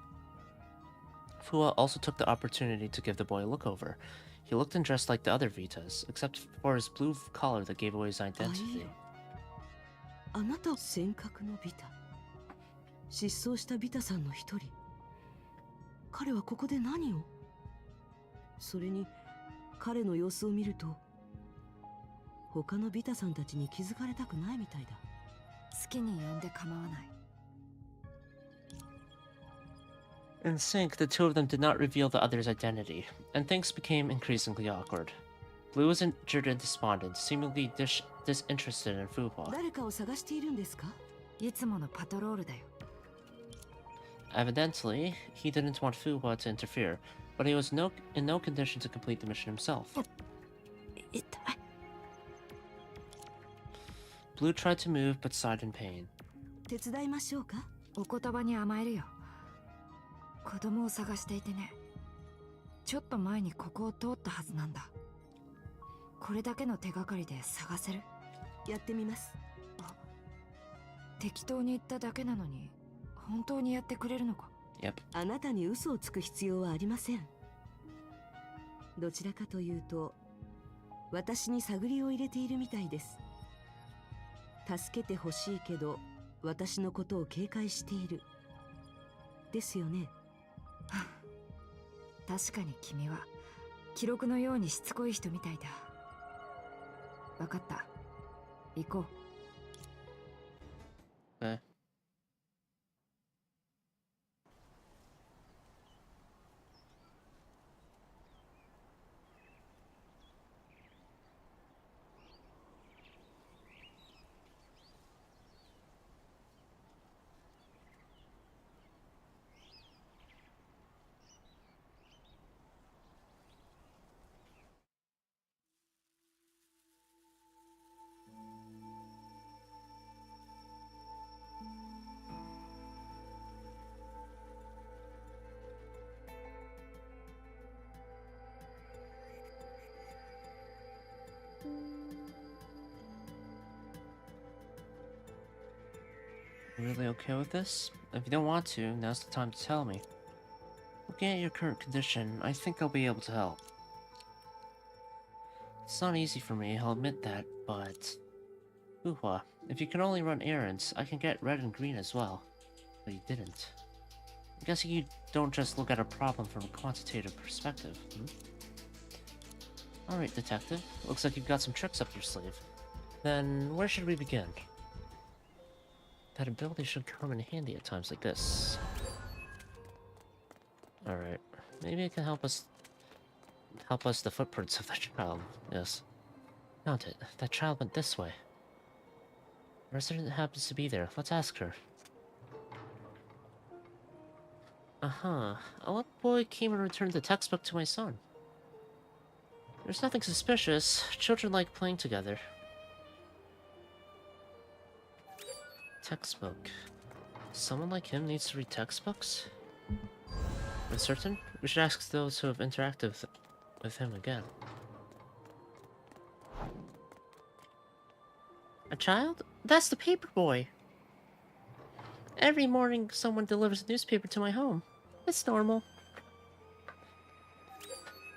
Fua also took the opportunity to give the boy a look over. He looked and dressed like the other Vitas, except for his blue collar that gave away his identity. あなた尖閣のビタ。失踪したビタさんの一人。彼はここで何を？それに彼の様子を見ると、他のビタさんたちに気づかれたくないみたいだ。好きに呼んで構わない。 In sync, the two of them did not reveal the other's identity, and things became increasingly awkward. Blue was injured and despondent, seemingly disinterested in Fuwa. 誰かを探しているんですか？いつものパトロールだよ。 Evidently, he didn't want Fuwa to interfere, but he was in no condition to complete the mission himself. 痛い。 Blue tried to move, but sighed in pain. 手伝いましょうか？お言葉に甘えるよ。子供を探していてね。ちょっと前にここを通ったはずなんだ。これだけの手がかりで探せる？やってみます。適当に言っただけなのに本当にやってくれるのか？ Yep. あなたに嘘をつく必要はありません。どちらかというと、私に探りを入れているみたいです。助けてほしいけど、私のことを警戒している。ですよね。確かに君は記録のようにしつこい人みたいだ。わかった。行こう。Eh. Really okay with this? If you don't want to, now's the time to tell me. Looking at your current condition, I think I'll be able to help. It's not easy for me, I'll admit that, but... Hoo-ha, if you can only run errands, I can get red and green as well. But you didn't. I guess you don't just look at a problem from a quantitative perspective, hmm? Alright, Detective. Looks like you've got some tricks up your sleeve. Then, where should we begin? That ability should come in handy at times like this. Alright. Maybe it can help us the footprints of that child. Yes. Found it. That child went this way. Resident happens to be there. Let's ask her. Uh-huh. A little boy came and returned the textbook to my son. There's nothing suspicious. Children like playing together. Textbook. Someone like him needs to read textbooks? Uncertain? We should ask those who have interacted with him again. A child? That's the paper boy! Every morning someone delivers a newspaper to my home. It's normal.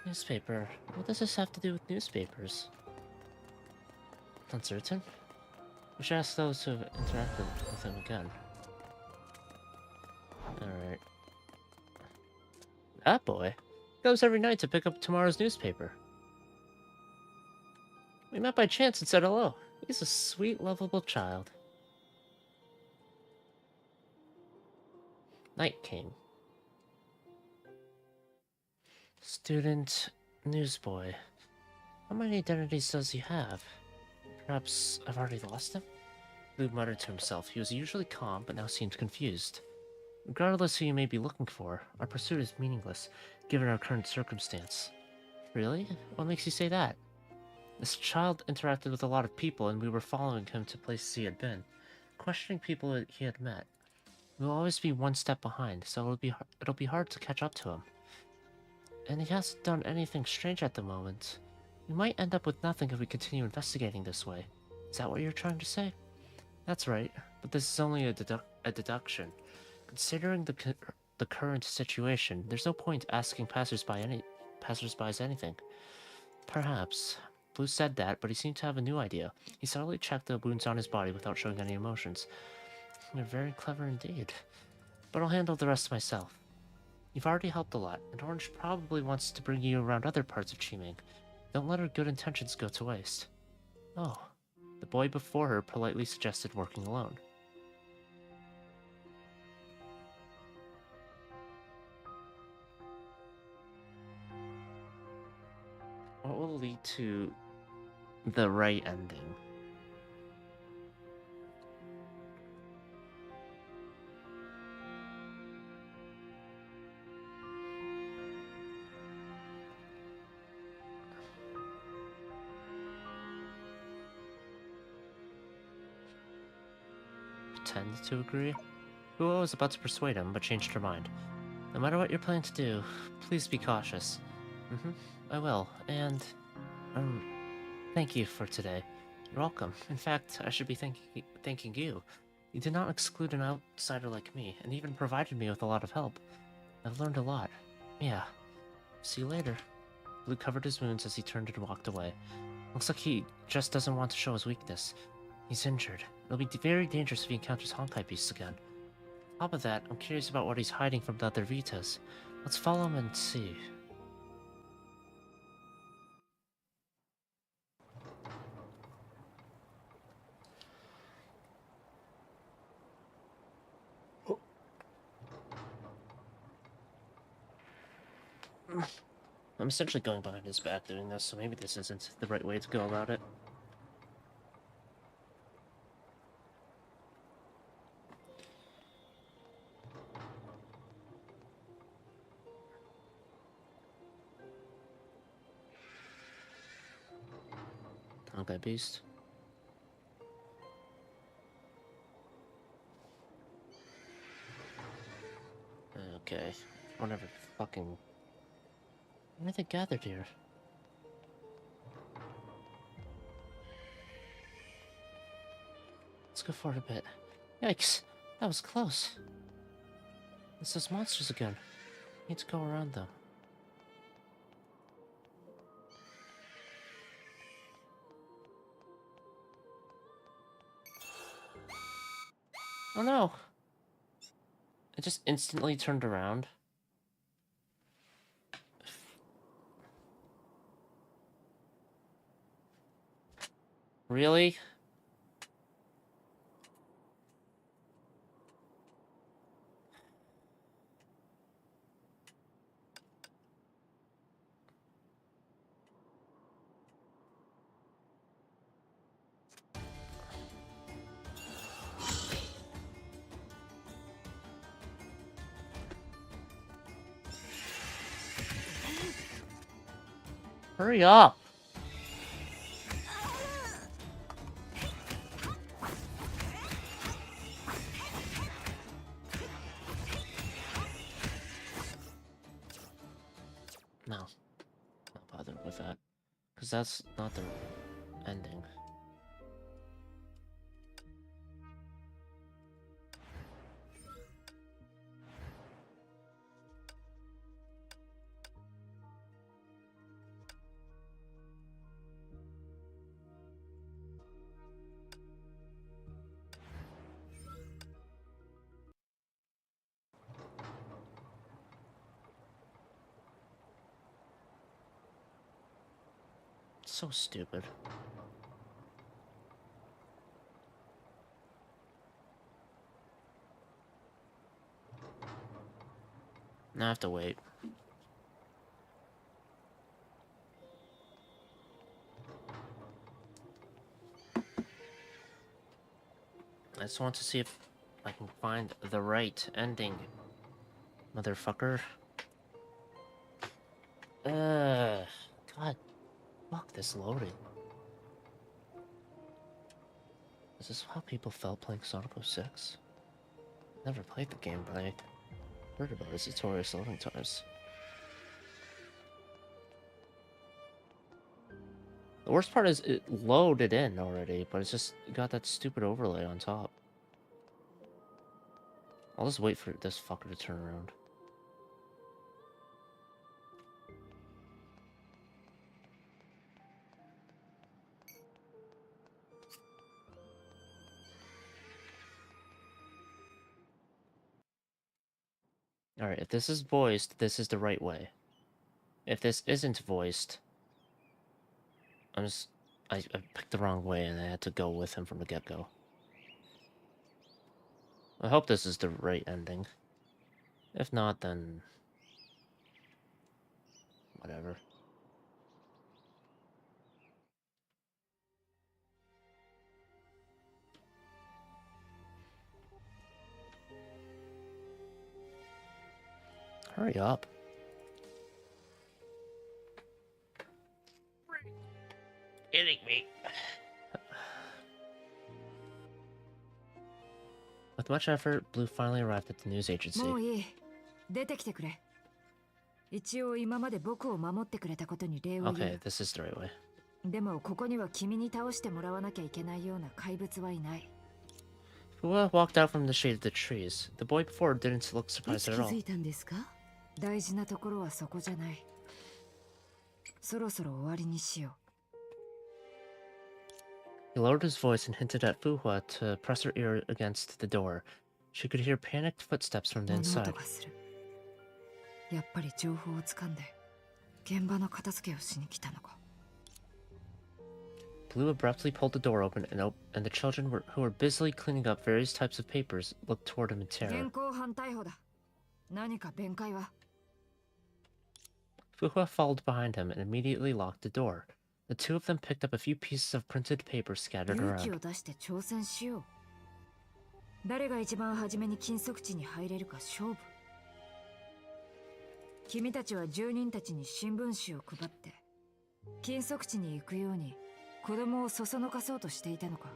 Newspaper. What does this have to do with newspapers? Uncertain? We should ask those who have interacted with him again. Alright. That boy goes every night to pick up tomorrow's newspaper. We met by chance and said hello. He's a sweet, lovable child. Night came. Student, newsboy. How many identities does he have? Perhaps I've already lost him? Blue muttered to himself. He was usually calm, but now seemed confused. Regardless who you may be looking for, our pursuit is meaningless, given our current circumstance. Really? What makes you say that? This child interacted with a lot of people, and we were following him to places he had been, questioning people that he had met. We'll always be one step behind, so it'll be hard to catch up to him. And he hasn't done anything strange at the moment. We might end up with nothing if we continue investigating this way. Is that what you're trying to say? That's right, but this is only a deduction. Considering the current situation, there's no point asking passersby anything. Perhaps. Blue said that, but he seemed to have a new idea. He subtly checked the wounds on his body without showing any emotions. You're very clever indeed. But I'll handle the rest myself. You've already helped a lot, and Orange probably wants to bring you around other parts of Chiming. Don't let her good intentions go to waste. Oh. The boy before her politely suggested working alone. What will lead to the right ending? Pretend to agree? Hua was about to persuade him, but changed her mind. No matter what you're planning to do, please be cautious. I will, and... thank you for today. You're welcome. In fact, I should be thanking you. You did not exclude an outsider like me, and even provided me with a lot of help. I've learned a lot. Yeah. See you later. Blue covered his wounds as he turned and walked away. Looks like he just doesn't want to show his weakness. He's injured. It'll be very dangerous if he encounters Honkai beasts again. On top of that, I'm curious about what he's hiding from the other Vitas. Let's follow him and see. I'm essentially going behind his back doing this, so maybe this isn't the right way to go about it. Honkai beast. Okay. Whatever fucking... Why are they gathered here? Let's go forward a bit. Yikes! That was close. It's those monsters again. Need to go around them. Oh no! It just instantly turned around. Really? Hurry up! No. Not bothered with that. Because that's not the ending. So stupid. Now I have to wait. I just want to see if I can find the right ending. Motherfucker. God. Fuck this loading. Is this how people felt playing Sonic 06? Never played the game, but I heard about its notorious loading times. The worst part is it loaded in already, but it's just got that stupid overlay on top. I'll just wait for this fucker to turn around. Alright, if this is voiced, this is the right way. If this isn't voiced, I picked the wrong way and I had to go with him from the get-go. I hope this is the right ending. If not, then... whatever. Hurry up. Kidding me. With much effort, Blue finally arrived at the news agency. もういい。出てきてくれ。一応今まで僕を守ってくれたことに礼を言う。Okay, this is the right way. でもここには君に倒してもらわなきゃいけないような怪物はいない。Fua walked out from the shade of the trees. The boy before didn't look surprised at 気 all. づいたんですか？大事なところはそこじゃない。そろそろ終わりにしよう。He lowered his voice and hinted at Fuhua to press her ear against the door. She could hear panicked footsteps from the 物 inside. 音がする。やっぱり情報をつかんで現場の片付けをしに来たのか。Blue abruptly pulled the door open, and the children who were busily cleaning up various types of papers looked toward him in 現 terror. 行犯逮捕だ。何か弁解は？ Fuhua followed behind him and immediately locked the door. The two of them picked up a few pieces of printed paper scattered 勇気を around. 出して挑戦しよう。誰が一番初めに禁足地に入れるか勝負。君たちは住人たちに新聞紙を配って禁足地に行くように子供をそそのかそうとしていたのか。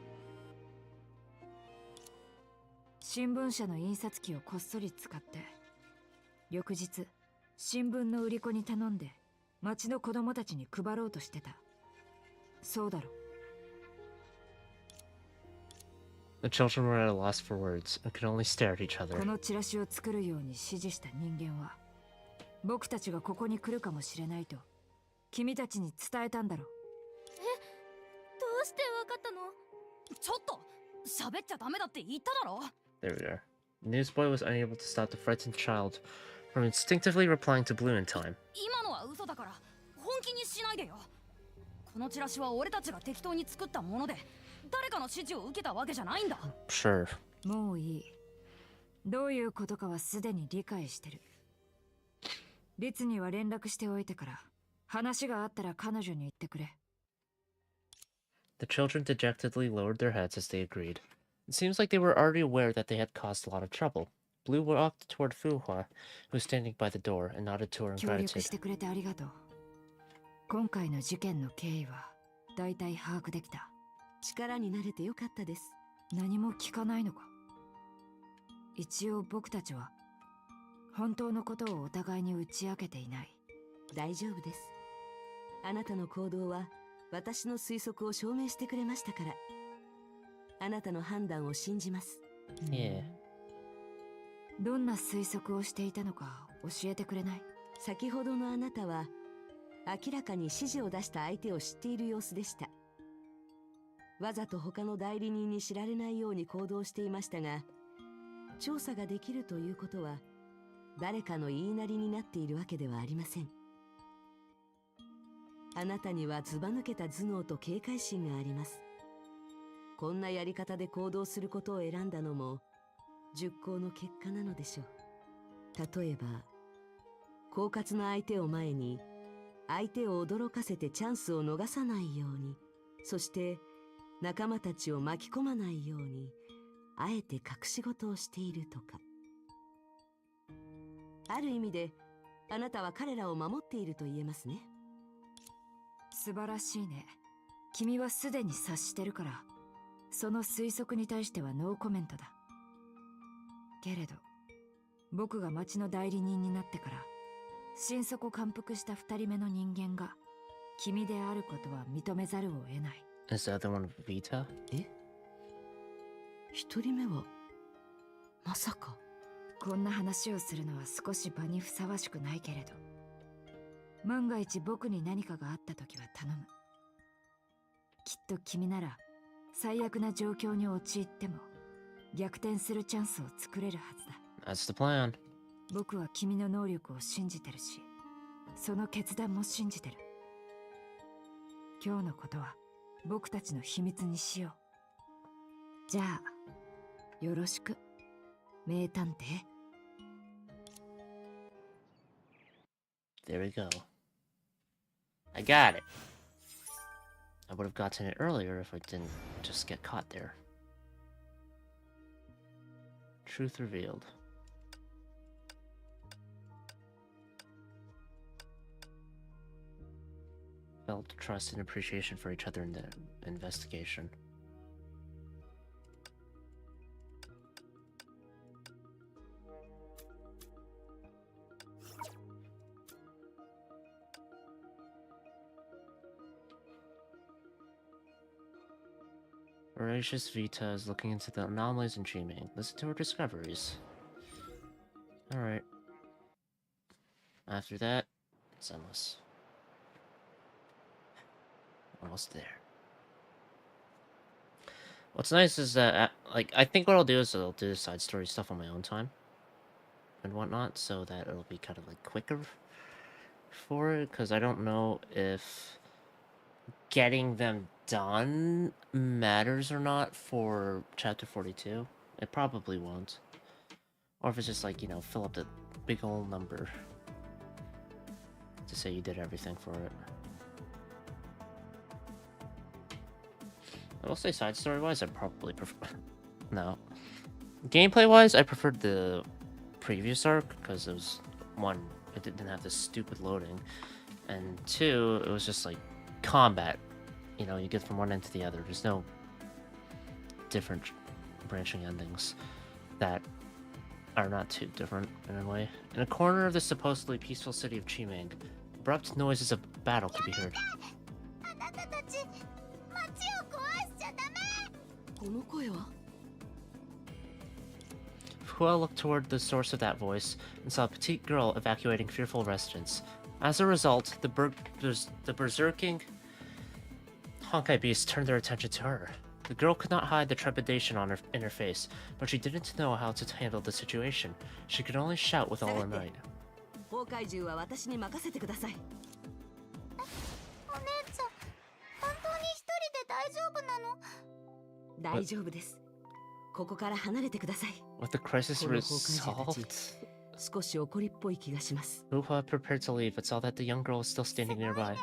新聞社の印刷機をこっそり使って翌日新聞の売り子に頼んで町の子供たちに配ろうとしてた。そうだろ。The children were at a loss for words and could only stare at each other. このチラシを作るように指示した人間は僕たちがここに来るかもしれないと君たちに伝えたんだろう。どうしてわかったの？ちょっと喋っちゃダメだって言っただろ。 There we are. The newsboy was unable to stop the frightened child from instinctively replying to Blue in time. 今のは嘘だから本気にしないでよ。このチラシは俺たちが適当に作ったもので誰かの指示を受けたわけじゃないんだ。 Sure. もういい。どういうことかはすでに理解してる。リツには連絡しておいたから話があったら彼女に言ってくれ。The children dejectedly lowered their heads as they agreed. It seems like they were already aware that they had caused a lot of trouble. Blue walked toward Fuhua, who was standing by the door, and nodded to her in 協力 gratitude. してくれてありがとう。今回の事件の経緯はだいたい把握できた。力になれてよかったです。何も聞かないのか。一応僕たちは本当のことをお互いに打ち明けていない。大丈夫です。あなたの行動は私の推測を証明してくれましたから。あなたの判断を信じます。Yeah. どんな推測をしていたのか教えてくれない？先ほどのあなたは明らかに指示を出した相手を知っている様子でした。わざと他の代理人に知られないように行動していましたが、調査ができるということは誰かの言いなりになっているわけではありません。あなたにはずば抜けた頭脳と警戒心があります。こんなやり方で行動することを選んだのも熟考の結果なのでしょう。例えば狡猾な相手を前に相手を驚かせてチャンスを逃さないように、そして仲間たちを巻き込まないようにあえて隠し事をしているとか。ある意味であなたは彼らを守っていると言えますね。素晴らしいね。君はすでに察してるからその推測に対してはノーコメントだ。けれど僕が町の代理人になってから心底感服した二人目の人間が君であることは認めざるを得ない。 Is the other one Vita? え、一人目はまさか。こんな話をするのは少し場にふさわしくないけれど、万が一僕に何かがあった時は頼む。きっと君なら最悪な状況に陥っても逆転するチャンスを作れるはずだ。 That's the plan. 僕は君の能力を信じてるし、その決断も信じてる。今日のことは僕たちの秘密にしよう。じゃあよろしく名探偵。 There we go. I got it. I would have gotten it earlier if I didn't just get caught there. Truth revealed. Felt trust and appreciation for each other in the investigation. Voracious Vita is looking into the anomalies in G-Main. Listen to her discoveries. Alright. After that, Zenless. Almost there. What's nice is that, like, I think what I'll do is I'll do the side story stuff on my own time and whatnot, so that it'll be kind of like quicker for it, because I don't know if getting them done matters or not for chapter 42. It probably won't. Or if it's just like, you know, fill up the big old number to say you did everything for it. I will say side story wise, I probably prefer. No. Gameplay wise, I preferred the previous arc because it was one, it didn't have this stupid loading, and two, it was just like combat. You know, you get from one end to the other. There's no different branching endings that are not too different in a way. In a corner of the supposedly peaceful city of Chimang, abrupt noises of battle could be heard. あなたたち町を壊しちゃダメ。この声は。Hua looked toward the source of that voice and saw a petite girl evacuating fearful residents. As a result, the berserking Honkai beasts turned their attention to her. The girl could not hide the trepidation in her face, but she didn't know how to handle the situation. She could only shout with all her might. 崩壊銃は私に任せてください。お姉ちゃん、本当に一人で大丈夫なの？大丈夫です。ここから離れてください。 With the crisis この崩壊銃た resolved, ち、少し怒りっぽい気がします。 Hua prepared to leave but saw that the young girl was still standing nearby. お姉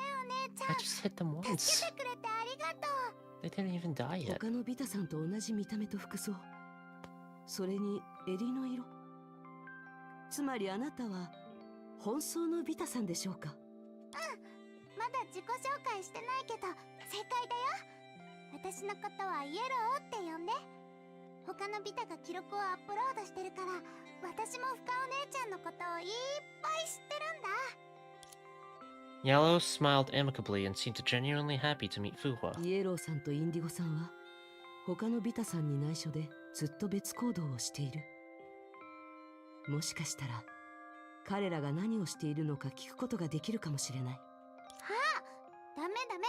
ちゃ I ん、 just hit them 助 once. けてくれてありがとう。 They didn't even die yet. 他のビタさんと同じ見た目と服装。それに襟の色。つまりあなたは本当のビタさんでしょうか？まだ自己紹介してないけど正解だよ。私のことはイエローって呼んで。他のビタが記録をアップロードしてるから私も深お姉ちゃんのことをいっぱい知ってるんだ。 Yellow smiled amicably and seemed genuinely happy to meet Fuhua. イエローさんとインディゴさんは他のビタさんに内緒でずっと別行動をしている。もしかしたら彼らが何をしているのか聞くことができるかもしれない。ダメダメ、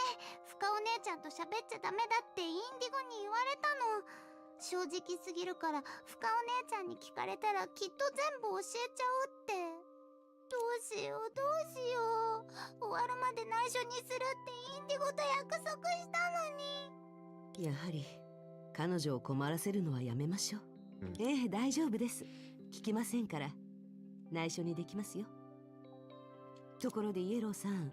深お姉ちゃんと喋っちゃダメだってインディゴに言われたの。正直すぎるから深お姉ちゃんに聞かれたらきっと全部教えちゃうって。どうしようどうしよう、終わるまで内緒にするってインディゴと約束したのに。やはり彼女を困らせるのはやめましょう。ええ、大丈夫です。聞きませんから。内緒にできますよ。ところでイエローさん、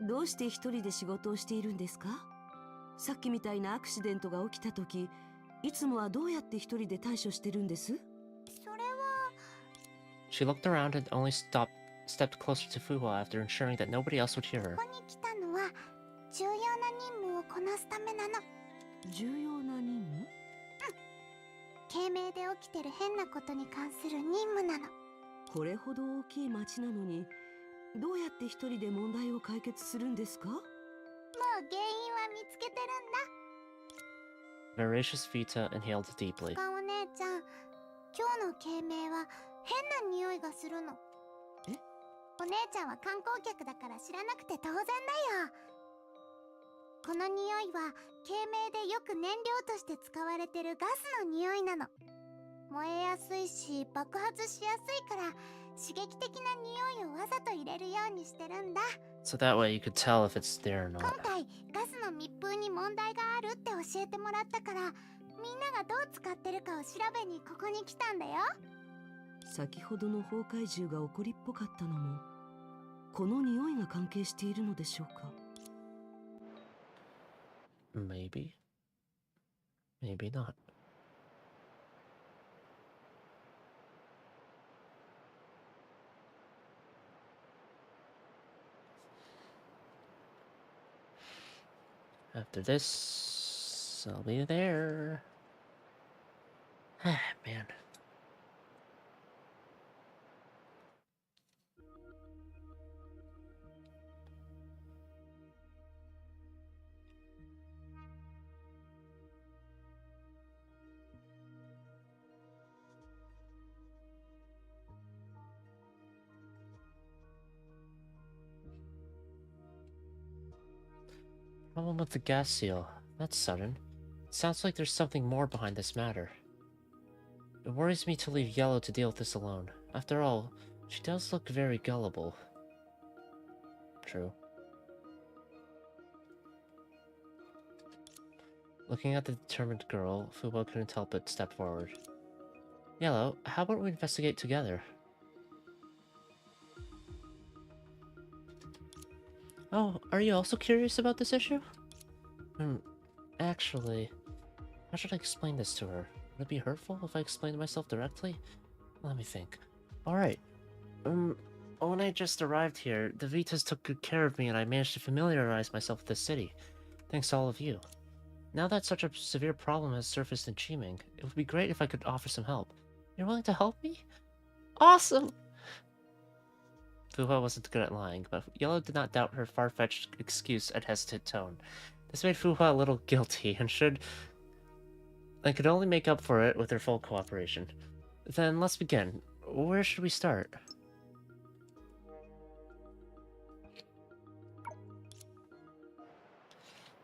どうして一人で仕事をしているんですか？さっきみたいなアクシデントが起きた時、いつもはどうやって一人で対処してるんです？それは She looked around and only stepped closer to Fuhua after ensuring that nobody else would hear her. ここに来たのは重要な任務をこなすためなの。重要な任務？慶明で起きてる変なことに関する任務なの。これほど大きい町なのに、どうやって一人で問題を解決するんですか？もう原因は見つけてるんだ。 Voracious Vita inhaled deeply. 深お姉ちゃん、今日の慶明は変な匂いがするの。え？お姉ちゃんは観光客だから知らなくて当然だよ。この匂いは慶明でよく燃料として使われてるガスの匂いなの。燃えやすいし爆発しやすいから刺激的な匂いをわざと入れるようにしてるんだ。 So that way you could tell if it's there or 今 not. 回ガスの密封に問題があるって教えてもらったから、みんながどう使ってるかを調べにここに来たんだよ。先ほどの崩壊銃が怒りっぽかったのも、この匂いが関係しているのでしょうか？ Maybe. Maybe not. After this, I'll be there. Ah, man. Problem with the gas seal. That's sudden. Sounds like there's something more behind this matter. It worries me to leave Yellow to deal with this alone. After all, she does look very gullible. True. Looking at the determined girl, Fubo couldn't help but step forward. Yellow, how about we investigate together? Oh, are you also curious about this issue? Actually, how should I explain this to her? Would it be hurtful if I explained myself directly? Let me think. Alright. When I just arrived here, the Vitas took good care of me and I managed to familiarize myself with the city. Thanks to all of you. Now that such a severe problem has surfaced in Chiming, it would be great if I could offer some help. You're willing to help me? Awesome! Fuhua wasn't good at lying, but Yellow did not doubt her far-fetched excuse and hesitant tone. This made Fuhua a little guilty, and could only make up for it with her full cooperation. Then let's begin. Where should we start?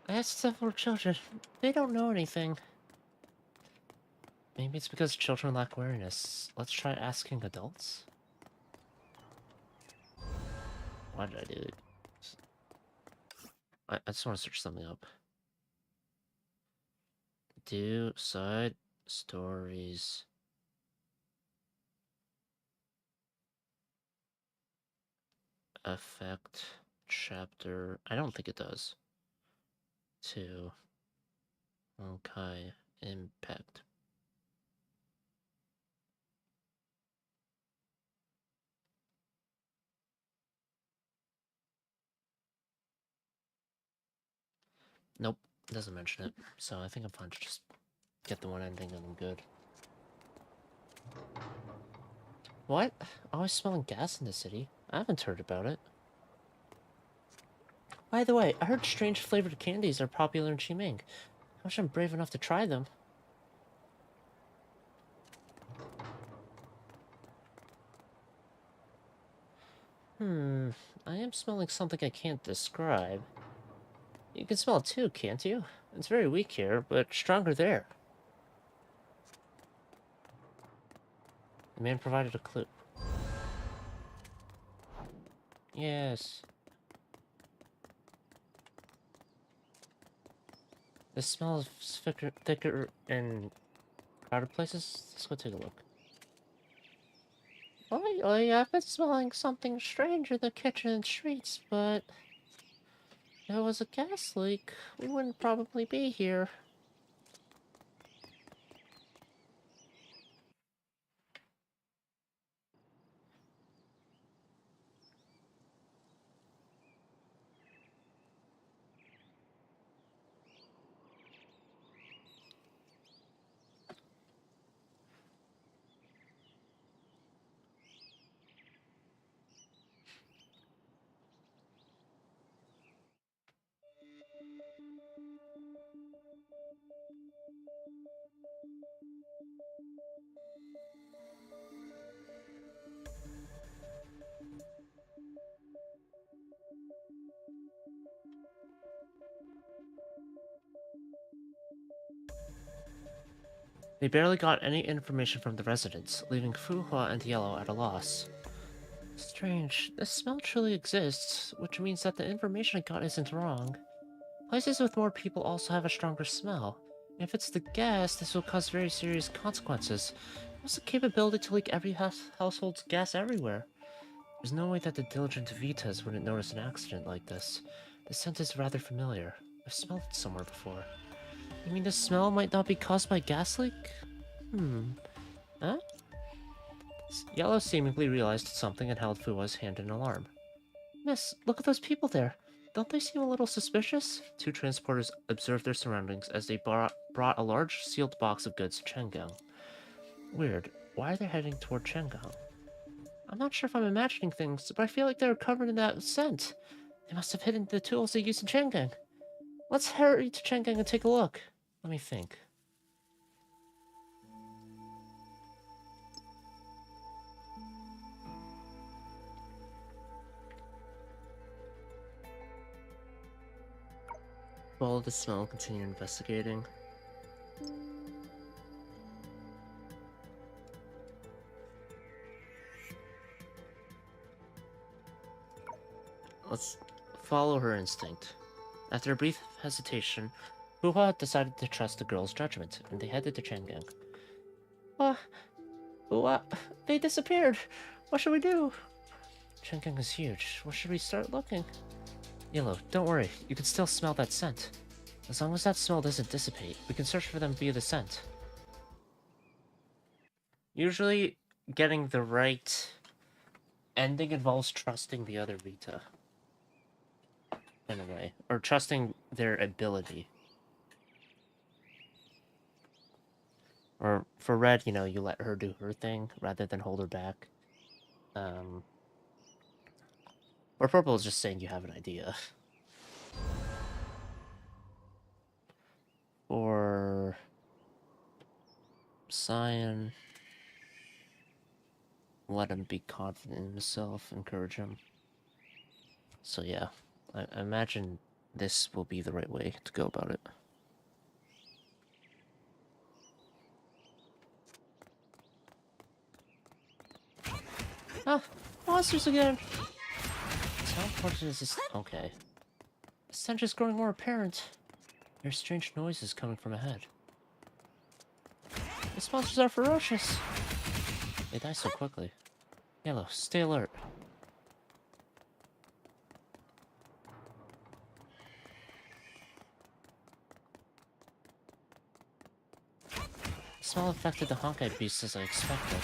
I asked several children. They don't know anything. Maybe it's because children lack awareness. Let's try asking adults. Why did I do it? I just want to search something up. Do side stories affect chapter? I don't think it does. 2. Okay. Impact. Nope. Doesn't mention it. So I think I'm fine to just get the one ending and I'm good. What? Always smelling gas in the city? I haven't heard about it. By the way, I heard strange flavored candies are popular in Qiming. I wish I'm brave enough to try them. I am smelling something I can't describe. You can smell it too, can't you? It's very weak here, but stronger there. The man provided a clue. Yes. The smell is thicker in crowded places. Let's go take a look. Lately, I've been smelling something strange in the kitchen and streets, but if it was a gas leak, we wouldn't probably be here. They barely got any information from the residents, leaving Fuhua and Yellow at a loss. Strange, the smell truly exists, which means that the information I got isn't wrong. Places with more people also have a stronger smell. If it's the gas, this will cause very serious consequences. It has the capability to leak every household's gas everywhere. There's no way that the diligent Vitas wouldn't notice an accident like this. The scent is rather familiar. I've smelled it somewhere before. You mean the smell might not be caused by a gas leak? Huh? Yellow seemingly realized something and held Fua's hand in alarm. Miss, look at those people there. Don't they seem a little suspicious? 2 transporters observed their surroundings as they brought a large sealed box of goods to Chang'an. Weird. Why are they heading toward Chang'an? I'm not sure if I'm imagining things, but I feel like they were covered in that scent. They must have hidden the tools they used in Chang'an. Let's hurry to Chang'an and take a look. Let me think. Follow the smell, continue investigating. Let's follow her instinct. After a brief hesitation, Hua decided to trust the girl's judgment, and they headed to Chang'an. What? They disappeared! What should we do? Chang'an is huge. Where should we start looking? Yellow, don't worry. You can still smell that scent. As long as that smell doesn't dissipate, we can search for them via the scent. Usually, getting the right ending involves trusting the other Vita. In a way. Or trusting their ability. Or for Red, you know, you let her do her thing rather than hold her back. Or Purple is just saying you have an idea. Or Cyan. let him be confident in himself, encourage him. So yeah, I imagine this will be the right way to go about it. Ah, monsters again! So how important is this? Okay. The stench is growing more apparent. There's strange noises coming from ahead. These monsters are ferocious. They die so quickly. Yellow, stay alert. The smell affected the Honkai beast as I expected.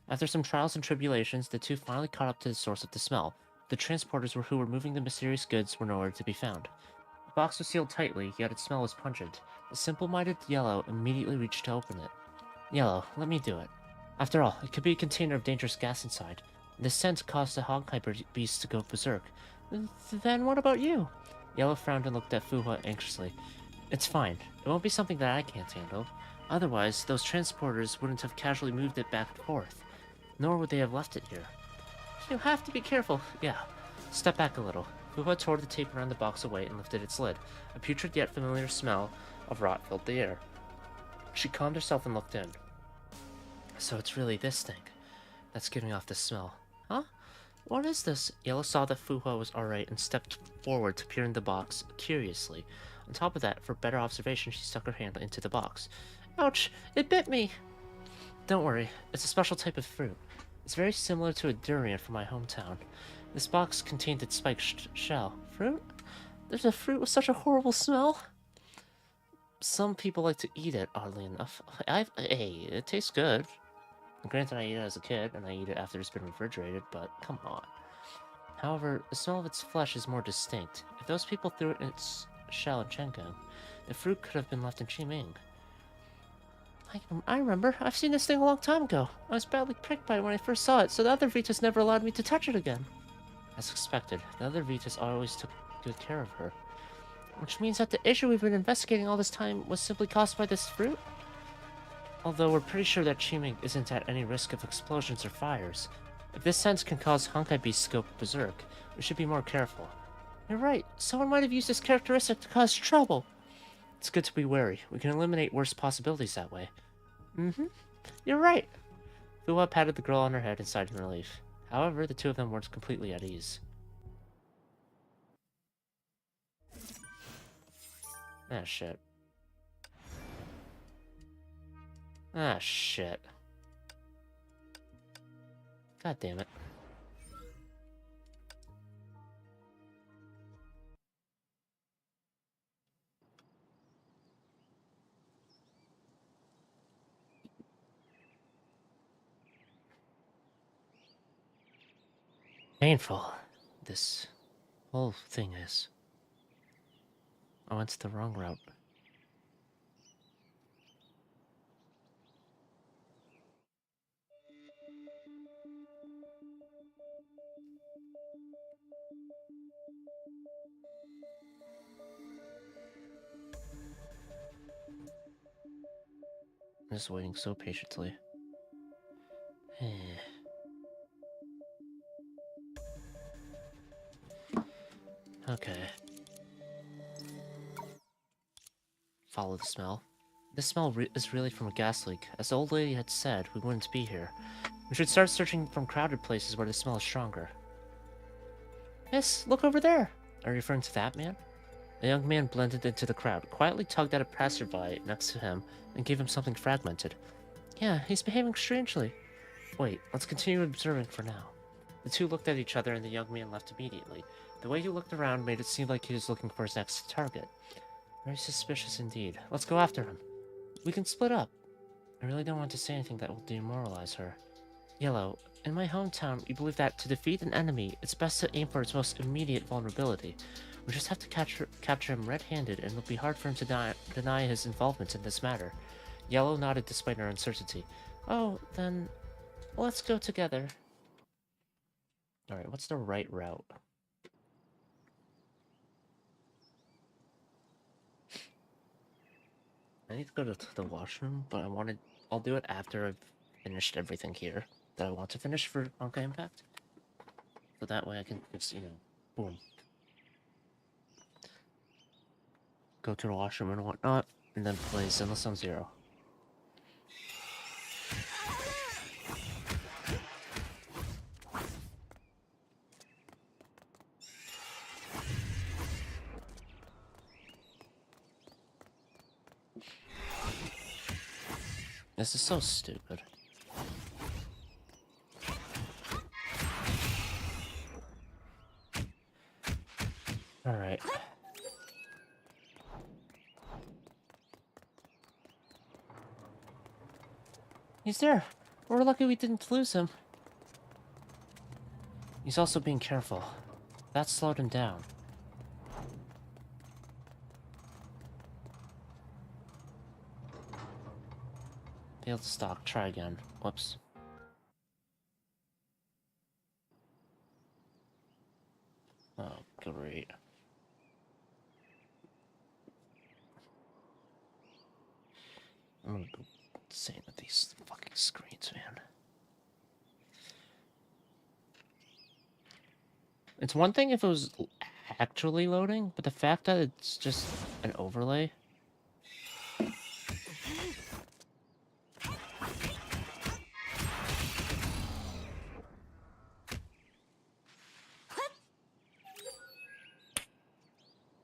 After some trials and tribulations, the two finally caught up to the source of the smell. The transporters who were moving the mysterious goods were nowhere to be found. The box was sealed tightly, yet its smell was pungent. The simple-minded Yellow immediately reached to open it. Yellow, let me do it. After all, it could be a container of dangerous gas inside. The scent caused the Honkai beast to go berserk. Then what about you? Yellow frowned and looked at Fuhua anxiously. It's fine. It won't be something that I can't handle. Otherwise, those transporters wouldn't have casually moved it back and forth. Nor would they have left it here. You have to be careful. Yeah. Step back a little. Fuhua tore the tape around the box away and lifted its lid. A putrid yet familiar smell of rot filled the air. She calmed herself and looked in. So it's really this thing that's giving off this smell. Huh? What is this? Yellow saw that Fuhua was alright and stepped forward to peer in the box, curiously. On top of that, for better observation, she stuck her hand into the box. Ouch! It bit me! Don't worry, it's a special type of fruit. It's very similar to a durian from my hometown. This box contained its spiked shell. Fruit? There's a fruit with such a horrible smell? Some people like to eat it, oddly enough. Hey, it tastes good. Granted, I ate it as a kid, and I eat it after it's been refrigerated, but come on. However, the smell of its flesh is more distinct. If those people threw it in its shell in Chengang, the fruit could have been left in Qiming. I remember. I've seen this thing a long time ago. I was badly pricked by it when I first saw it, so the other Vitas never allowed me to touch it again. As expected, the other Vitas always took good care of her. Which means that the issue we've been investigating all this time was simply caused by this fruit? Although we're pretty sure that Qiming isn't at any risk of explosions or fires. If this sense can cause Honkai beasts to go berserk, we should be more careful. You're right, someone might have used this characteristic to cause trouble. It's good to be wary. We can eliminate worse possibilities that way. Mm-hmm. You're right. Fuhua patted the girl on her head and sighed in relief. However, the two of them weren't completely at ease. Ah, shit. Ah, shit. God damn it. Painful. This whole thing is. I went the wrong route. I'm just waiting so patiently. Okay. Follow the smell. This smell is really from a gas leak. As the old lady had said, we wouldn't be here. We should start searching from crowded places where the smell is stronger. Miss, look over there! Are you referring to that man? A young man blended into the crowd, quietly tugged at a passerby next to him, and gave him something fragmented. Yeah, he's behaving strangely. Wait, let's continue observing for now. The two looked at each other and the young man left immediately. The way he looked around made it seem like he was looking for his next target. Very suspicious indeed. Let's go after him. We can split up. I really don't want to say anything that will demoralize her. Yellow, in my hometown, we believe that to defeat an enemy, it's best to aim for its most immediate vulnerability. We just have to capture him red-handed, and it'll be hard for him to deny his involvement in this matter. Yellow nodded despite her uncertainty. Oh, then let's go together. Alright, what's the right route? I need to go to the washroom, but I'll do it after I've finished everything here that I want to finish for Honkai Impact. So that way I can just, boom. Go to the washroom and whatnot, and then play Zenless on Zero. This is so stupid. Alright. He's there. We're lucky we didn't lose him. He's also being careful. That slowed him down. Failed to stock. Try again. Whoops. Oh, great. I'm gonna go insane with these fucking screens, man. It's one thing if it was actually loading, but the fact that it's just an overlay.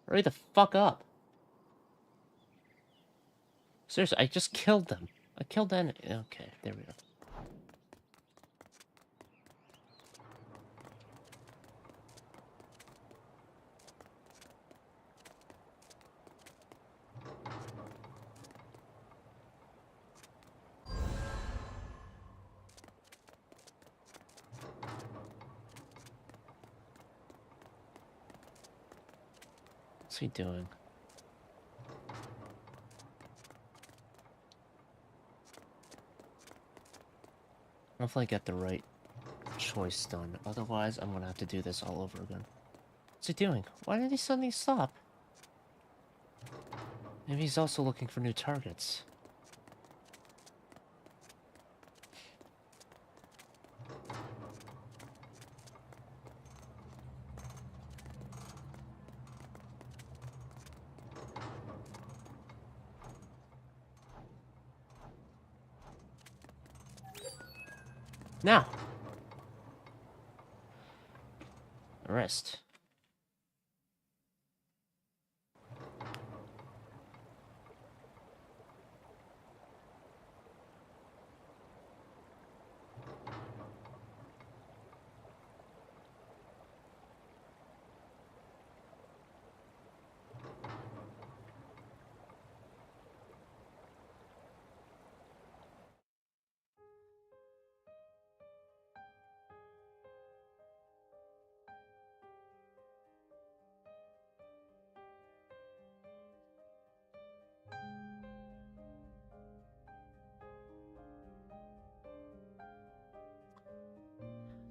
Hurry the fuck up. Seriously, I just killed them. I killed the enemy. Okay, there we go. What's he doing? Hopefully I get the right choice done. Otherwise, I'm gonna have to do this all over again. What's he doing? Why did he suddenly stop? Maybe he's also looking for new targets. Now! Arrest.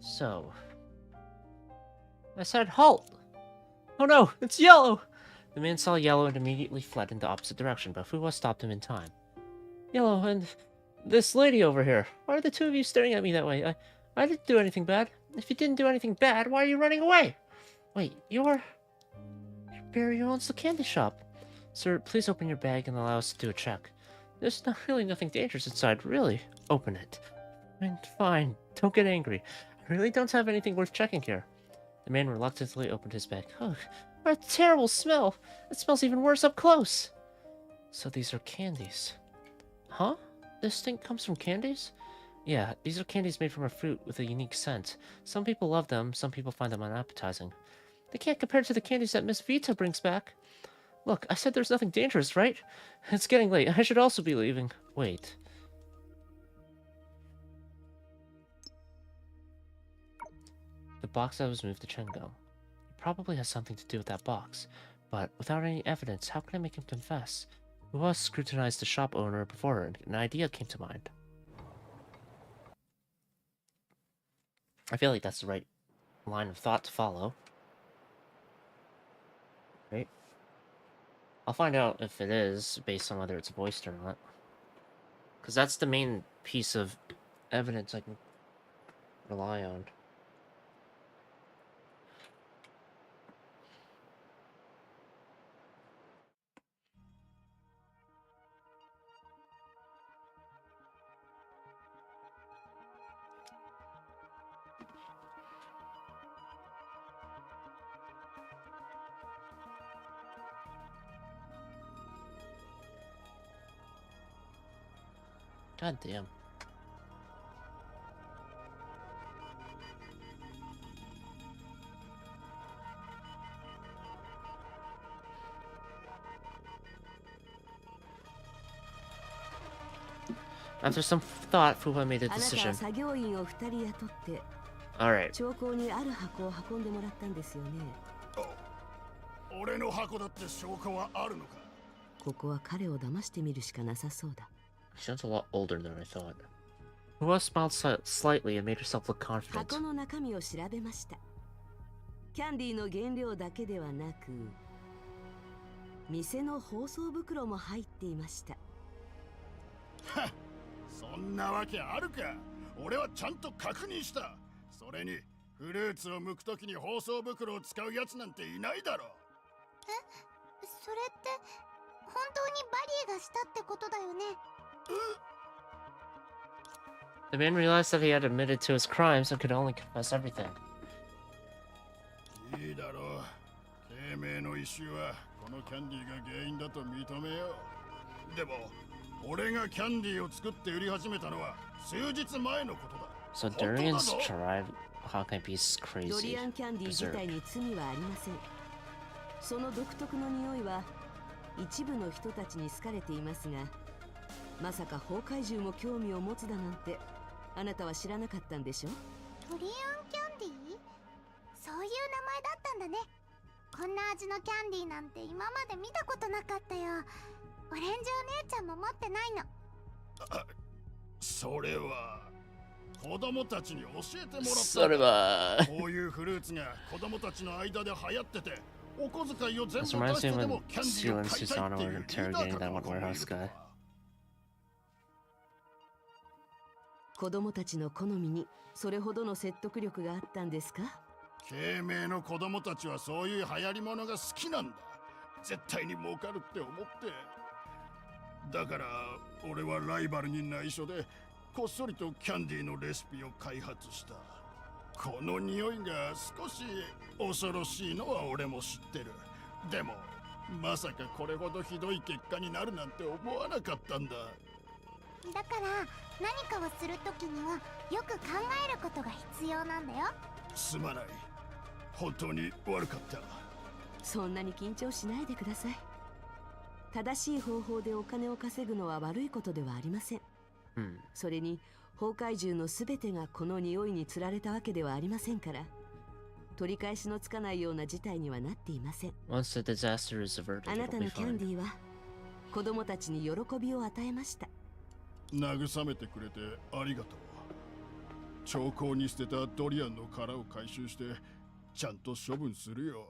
So... I said halt! Oh no, it's yellow! The man saw yellow and immediately fled in the opposite direction, but Fuwa stopped him in time. Yellow and this lady over here. Why are the two of you staring at me that way? I didn't do anything bad. If you didn't do anything bad, why are you running away? Wait, you're Barry who owns the candy shop. Sir, please open your bag and allow us to do a check. There's not really nothing dangerous inside, really. Open it. Fine, don't get angry. I really don't have anything worth checking here. The man reluctantly opened his bag. Ugh, what a terrible smell! It smells even worse up close! So these are candies. Huh? This thing comes from candies? Yeah, these are candies made from a fruit with a unique scent. Some people love them, some people find them unappetizing. They can't compare to the candies that Miss Vita brings back. Look, I said there's nothing dangerous, right? It's getting late. I should also be leaving. Wait. The box that was moved to Chengo. It probably has something to do with that box. But without any evidence, how can I make him confess? Ua scrutinized the shop owner before her, and an idea came to mind. I feel like that's the right line of thought to follow. Right? I'll find out if it is based on whether it's voiced or not. Because that's the main piece of evidence I can rely on. God damn. After some thought, Fuba made a あなたは decision. 作業員を2人雇って Alright. 兆候にある箱を運んでもらったんですよね。俺の箱だって証拠はあるのか。ここは彼を騙してみるしかなさそうだ。 She sounds a lot older than I thought. Fuba smiled slightly and made herself look confident. 箱の中身を調べました。キャンディーの原料だけではなく、店の包装袋も入っていました。そんなわけあるか。俺はちゃんと確認した。それにフルーツを剥くときに包装袋を使うやつなんていないだろ。それって本当にバリエがしたってことだよね。The man realized that he had admitted to his crimes and could only confess everything. いいだろう。慶明の異臭はこのキャンディーが原因だと認めよう。でも俺がキャンディーを作って売り始めたのは数日前のことだ。 So Durian's tribe, how can it be ド crazy? リアンキャンディー自 Berserk. 体に罪はありません。その独特の匂いは一部の人たちに好かれていますが、まさか崩壊獣も興味を持つだなんてあなたは知らなかったんでしょ。ドリアンキャンディー、そういう名前だったんだね。こんな味のキャンディーなんて今まで見たことなかったよ。オレンジお姉ちゃんも持ってないの。それは子供たちに教えてもらった。それはこういうフルーツが子供たちの間で流行ってて、お小遣いを全部 This 出 reminds して me で when もキャンディー Seal を and 買いたい Susanna って were いうリーダ interrogating ー that 格 one がいる warehouse と guy. は。子供たちの好みにそれほどの説得力があったんですか。慶明の子供たちはそういう流行り物が好きなんだ。絶対に儲かるって思って。だから俺はライバルに内緒でこっそりとキャンディーのレシピを開発した。この匂いが少し恐ろしいのは俺も知ってる。でもまさかこれほどひどい結果になるなんて思わなかったんだ。だから何かをするときにはよく考えることが必要なんだよ。すまない。本当に悪かった。そんなに緊張しないでください。正しい方法でお金を稼ぐのは悪いことではありません。Hmm. それに崩壊獣のすべてがこの匂いにつられたわけではありませんから、取り返しのつかないような事態にはなっていません。 Once the disaster is averted, あな it'll た be のキャンデ fine. ィーは子供たちに喜びを与えました。慰めてくれてありがとう。兆候に捨てたドリアンの殻を回収してちゃんと処分するよ。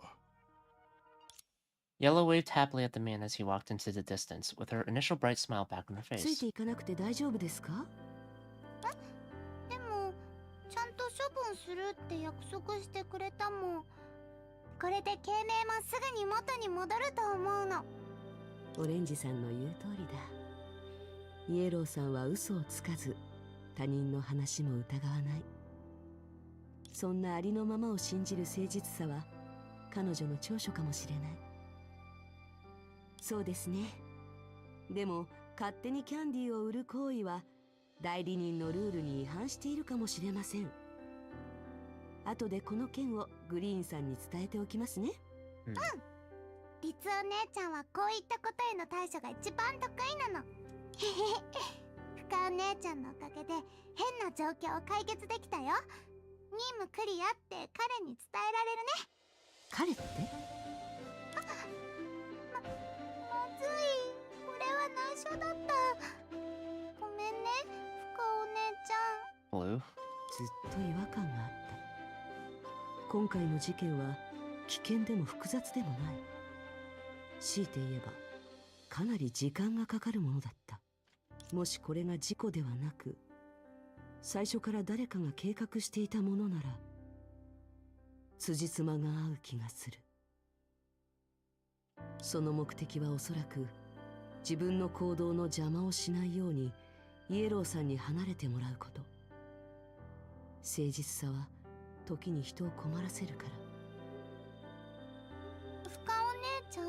Yellow waved happily at the man as he walked into the distance, with her initial bright smile back on her つい face. ていかなくて大丈夫ですか。でもちゃんと処分するって約束してくれたもん。これで慶明もすぐに元に戻ると思うの。オレンジさんの言う通りだ。イエローさんは嘘をつかず、他人の話も疑わない。そんなありのままを信じる誠実さは彼女の長所かもしれない。そうですね。でも勝手にキャンディーを売る行為は代理人のルールに違反しているかもしれません。後でこの件をグリーンさんに伝えておきますね。Hmm. リツお姉ちゃんはこういったことへの対処が一番得意なの。へへへ。深お姉ちゃんのおかげで変な状況を解決できたよ。任務クリアって彼に伝えられるね。彼ってまずい。これは内緒だった。ごめんね、深お姉ちゃん。 Blue? ずっと違和感があった。今回の事件は危険でも複雑でもない。強いて言えばかなり時間がかかるものだった。もしこれが事故ではなく最初から誰かが計画していたものなら辻褄が合う気がする。その目的はおそらく自分の行動の邪魔をしないようにイエローさんに離れてもらうこと。誠実さは時に人を困らせるから。深お姉ちゃん、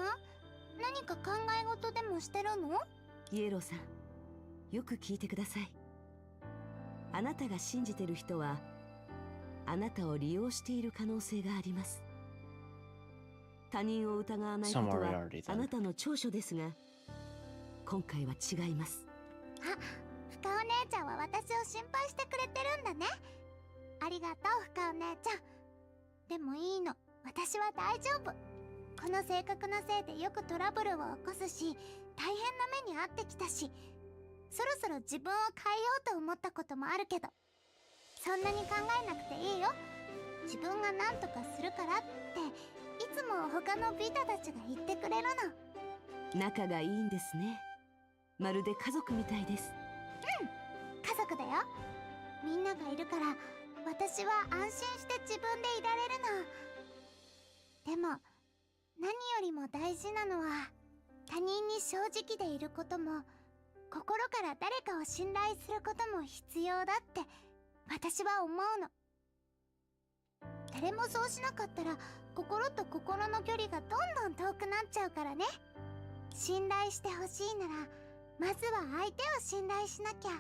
何か考え事でもしてるの？イエローさん、よく聞いてください。あなたが信じてる人はあなたを利用している可能性があります。他人を疑わないことはあなたの長所ですが、今回は違います。あ、深お姉ちゃんは私を心配してくれてるんだね。ありがとう深お姉ちゃん。でもいいの、私は大丈夫。この性格のせいでよくトラブルを起こすし、大変な目に遭ってきたし、そろそろ自分を変えようと思ったこともあるけど、そんなに考えなくていいよ。自分が何とかするからっていつも他のビタたちが言ってくれるの。仲がいいんですね。まるで家族みたいです。うん、家族だよ。みんながいるから私は安心して自分でいられるの。でも何よりも大事なのは他人に正直でいることも、心から誰かを信頼することも必要だって私は思うの。誰もそうしなかったら心と心の距離がどんどん遠くなっちゃうからね。信頼してほしいならまずは相手を信頼しなきゃ。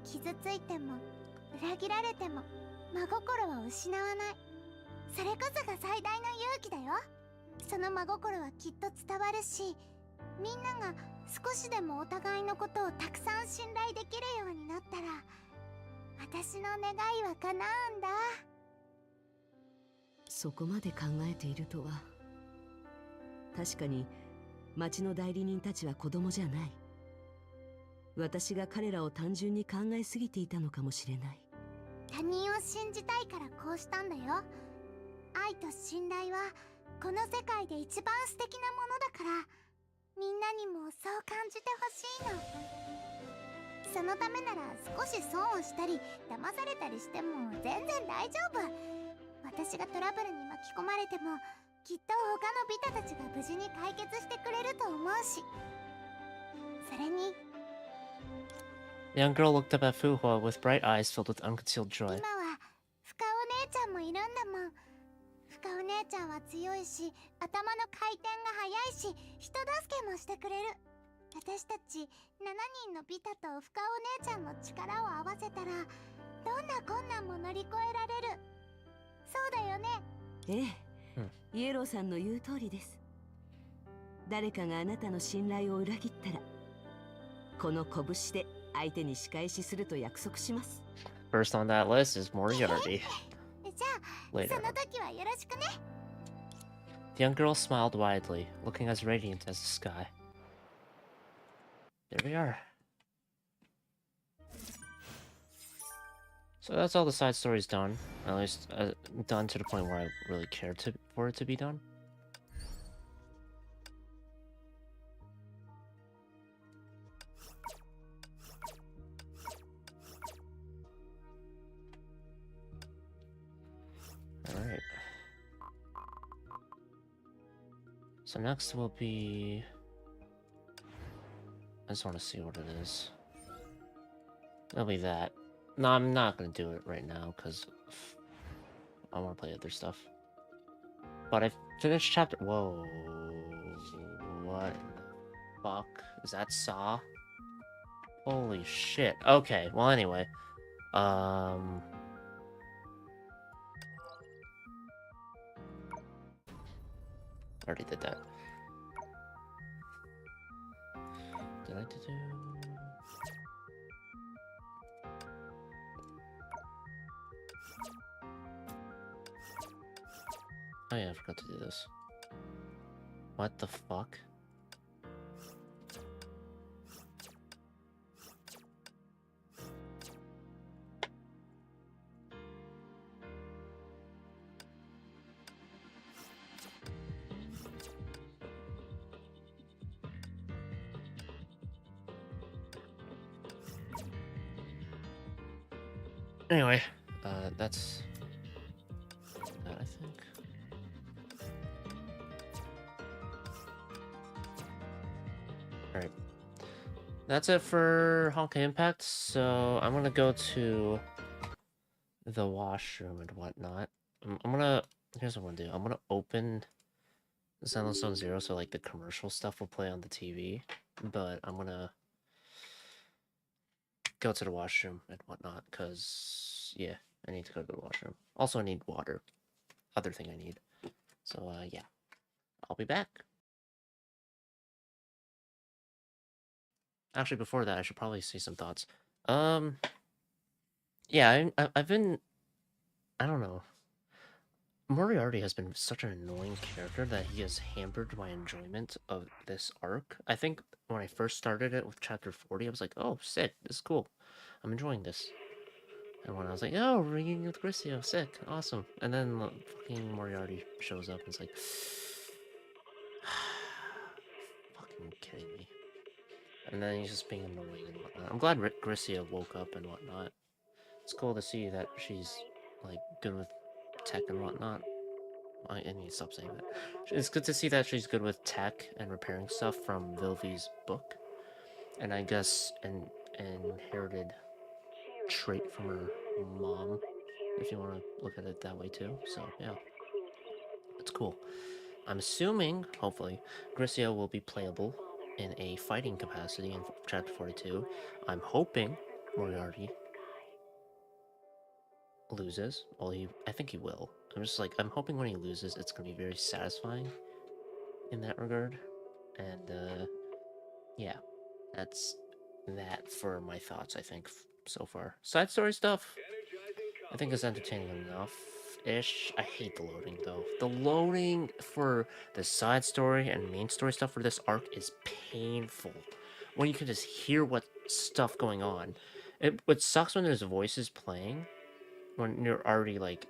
傷ついても裏切られても真心は失わない。それこそが最大の勇気だよ。その真心はきっと伝わるし、みんなが少しでもお互いのことをたくさん信頼できるようになったら私の願いは叶うんだ。そこまで考えているとは。確かに町の代理人たちは子供じゃない。私が彼らを単純に考えすぎていたのかもしれない。他人を信じたいからこうしたんだよ。愛と信頼はこの世界で一番素敵なものだから、みんなにもそう感じてほしいの。そのためなら少し損をしたり騙されたりしても全然大丈夫。私がトラブルに巻き込まれてもきっと他のビタたちが無事に解決してくれると思うし。それに The young girl looked up at Fuhua with bright eyes filled with unconcealed 今 joy. は深お姉ちゃんもいるんだもん。深お姉ちゃんは強いし、頭の回転が速いし、人助けもしてくれる。私たち7人のビタと深お姉ちゃんの力を合わせたらどんな困難も乗り越えられる。そうだよね。ええ、イエローさんの言う通りです。誰かがあなたの信頼を裏切ったらこの拳で相手に仕返しすると約束します。 First on that list is Moriarty. じゃあ Later. その時はよろしくね。 The young girl smiled widely, looking as radiant as the sky. There we are. So that's all the side stories done. At least done to the point where I really cared for it to be done. Alright. So next will be... I just want to see what it is. It'll be that. No, I'm not gonna do it right now, because I want to play other stuff. But I finished chapter... Whoa. What the fuck? Is that Saw? Holy shit. Okay, well anyway. Already did that. Did I do... Oh yeah, I forgot to do this. What the fuck? Anyway, that's that, I think. Alright. That's it for Honkai Impact, so I'm gonna go to the washroom and whatnot. I'm gonna... Here's what I'm gonna do. I'm gonna open Zenless Zone Zero so, like, the commercial stuff will play on the TV, but I'm gonna go to the washroom and whatnot, because, yeah, I need to go to the washroom. Also, I need water. Other thing I need. So, yeah. I'll be back. Actually, before that, I should probably say some thoughts. Yeah, I've been... I don't know. Moriarty has been such an annoying character that he has hampered my enjoyment of this arc. I think when I first started it with chapter 40, I was like, oh, sick, this is cool. I'm enjoying this. And when I was like, oh, reunion with Grisio, sick, awesome. And then fucking Moriarty shows up and it's like, fucking kidding me. And then he's just being annoying and whatnot. I'm glad Grisio woke up and whatnot. It's cool to see that she's, like, good with tech and whatnot. I need to stop saying that. It's good to see that she's good with tech and repairing stuff from Vilvi's book. And I guess an inherited trait from her mom, if you want to look at it that way too. So, yeah. It's cool. I'm assuming, hopefully, Grisio will be playable in a fighting capacity in Chapter 42. I'm hoping Moriarty loses. Well, I think he will. I'm hoping when he loses, it's going to be very satisfying in that regard. And, yeah, that's that for my thoughts, I think, so far. Side story stuff, I think is entertaining enough-ish. I hate the loading, though. The loading for the side story and main story stuff for this arc is painful. When you can just hear what stuff going on. What sucks when there's voices playing, when you're already, like,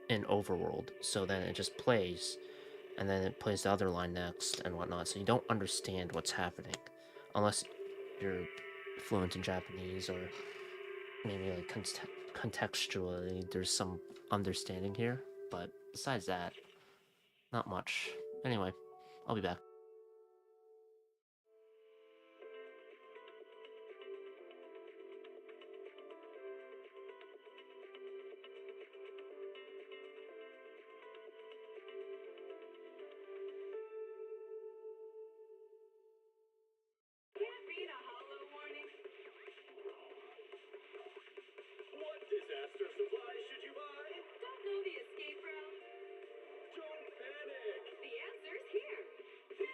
in Overworld, so then it just plays, and then it plays the other line next and whatnot, so you don't understand what's happening. Unless you're fluent in Japanese, or maybe like contextually there's some understanding here, but besides that, not much. Anyway, I'll be back. What disaster supplies should you buy? Don't know the escape route. Don't panic. The answer's here. The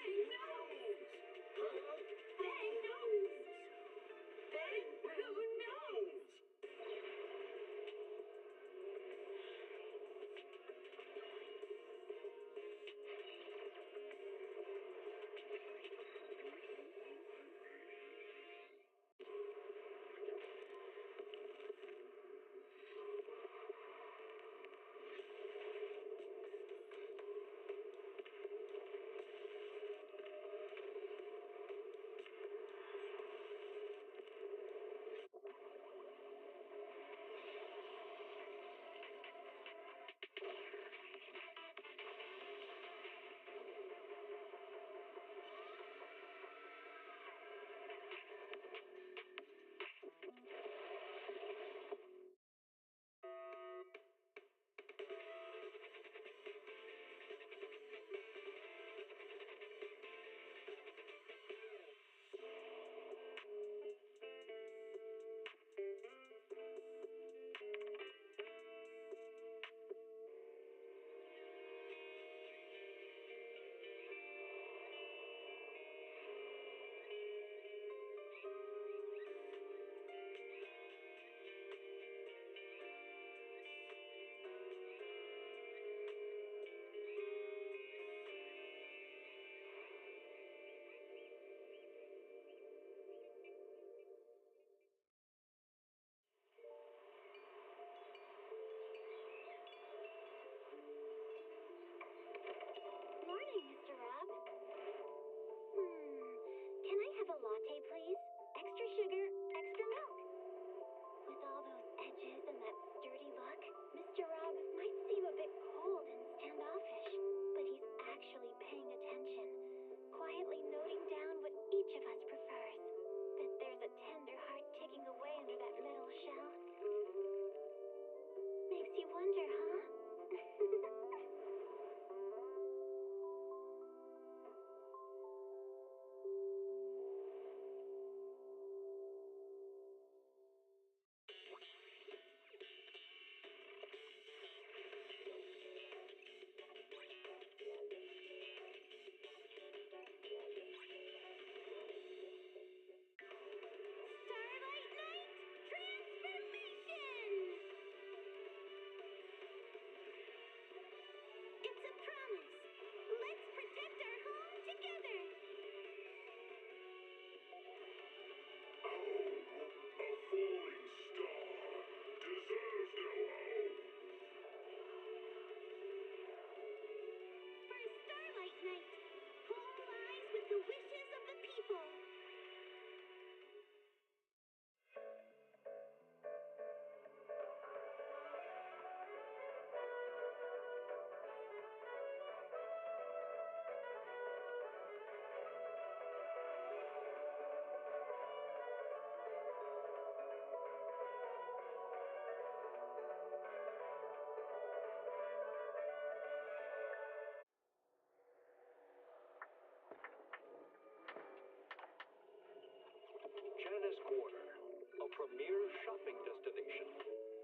premier shopping destination.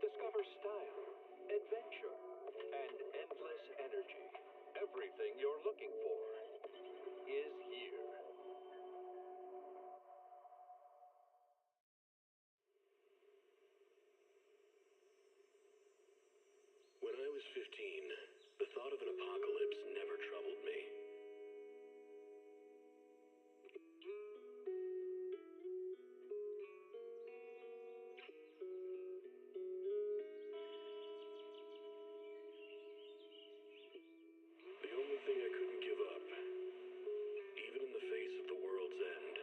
Discover style, adventure, and endless energy. Everything you're looking for is here. When I was 15, the thought of an apocalypse never troubled me. The only thing I couldn't give up, even in the face of the world's end,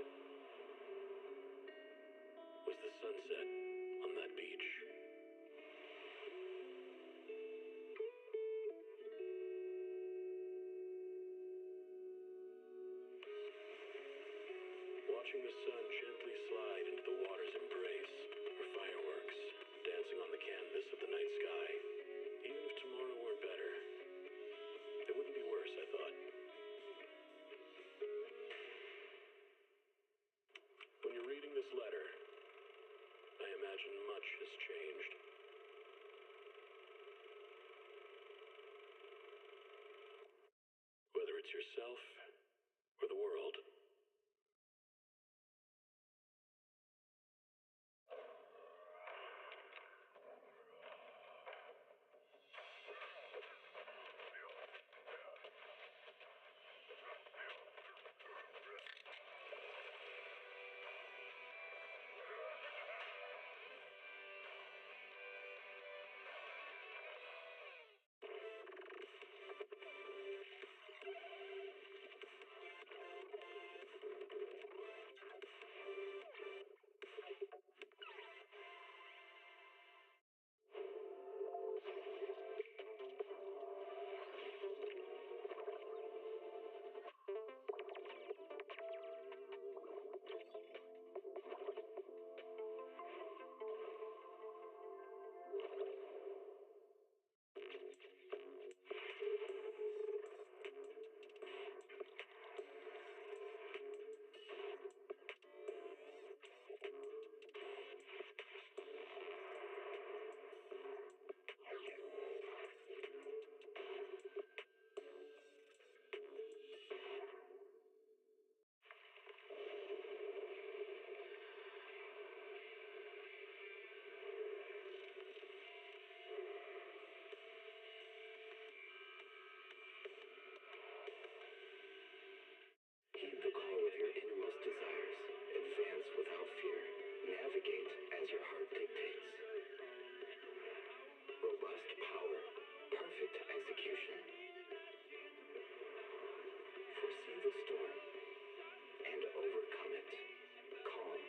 was the sunset on that beach. Watching the sun gently slide into the water's embrace, or fireworks dancing on the canvas of the night sky. Even if tomorrow weren't better, it wouldn't be worse, I thought. When you're reading this letter, I imagine much has changed. Whether it's yourself or the world. Heed the call of your innermost desires. Advance without fear. Navigate as your heart dictates. Robust power. Perfect execution. Foresee the storm and overcome it. Calm.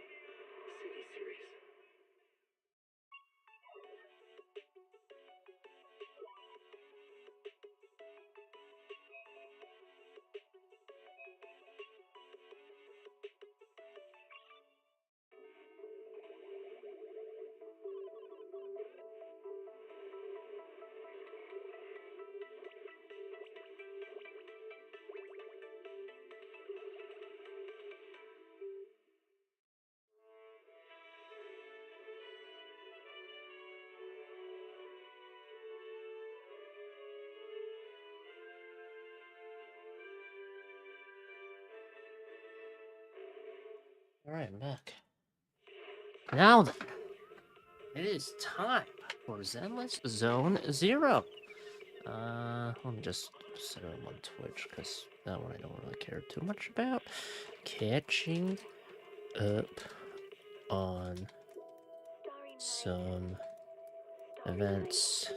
City Series. Alright, I'm back. Now then, it is time for Zenless Zone 0. Let me just set it up on Twitch, because that one I don't really care too much about. Catching up on some events.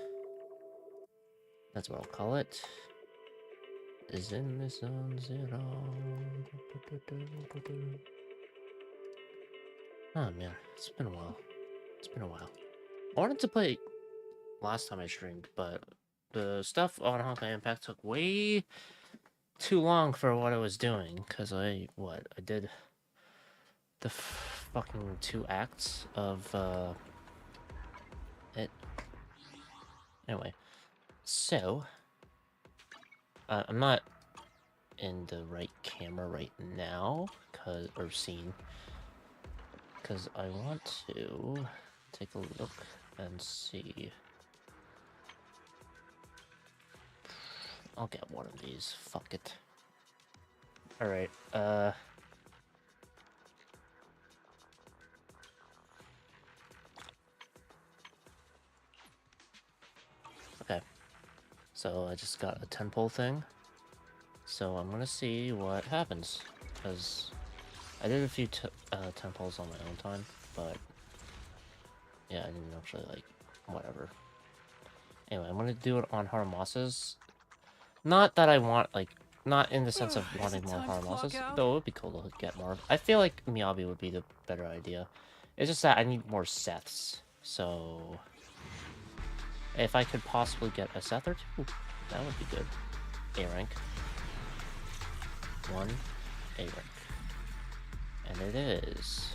That's what I'll call it. Zenless Zone 0. Oh man, it's been a while. It's been a while. I wanted to play last time I streamed, but the stuff on Honkai Impact took way too long for what I was doing, because I did the fucking 2 acts of it. Anyway, so I'm not in the right camera right now, or scene, Because I want to take a look and see. I'll get one of these. Fuck it. Alright, okay. So I just got a 10-pole thing. So I'm gonna see what happens. Because I did a few 10 poles on my own time, but yeah, I didn't actually, like, whatever. Anyway, I'm gonna do it on Haramasas. Not that I want, like, not in the sense of wanting more Haramasas, though it would be cool to get more. I feel like Miyabi would be the better idea. It's just that I need more Seths, so... If I could possibly get a Seth or two, that would be good. A rank. 1 A rank. And it is...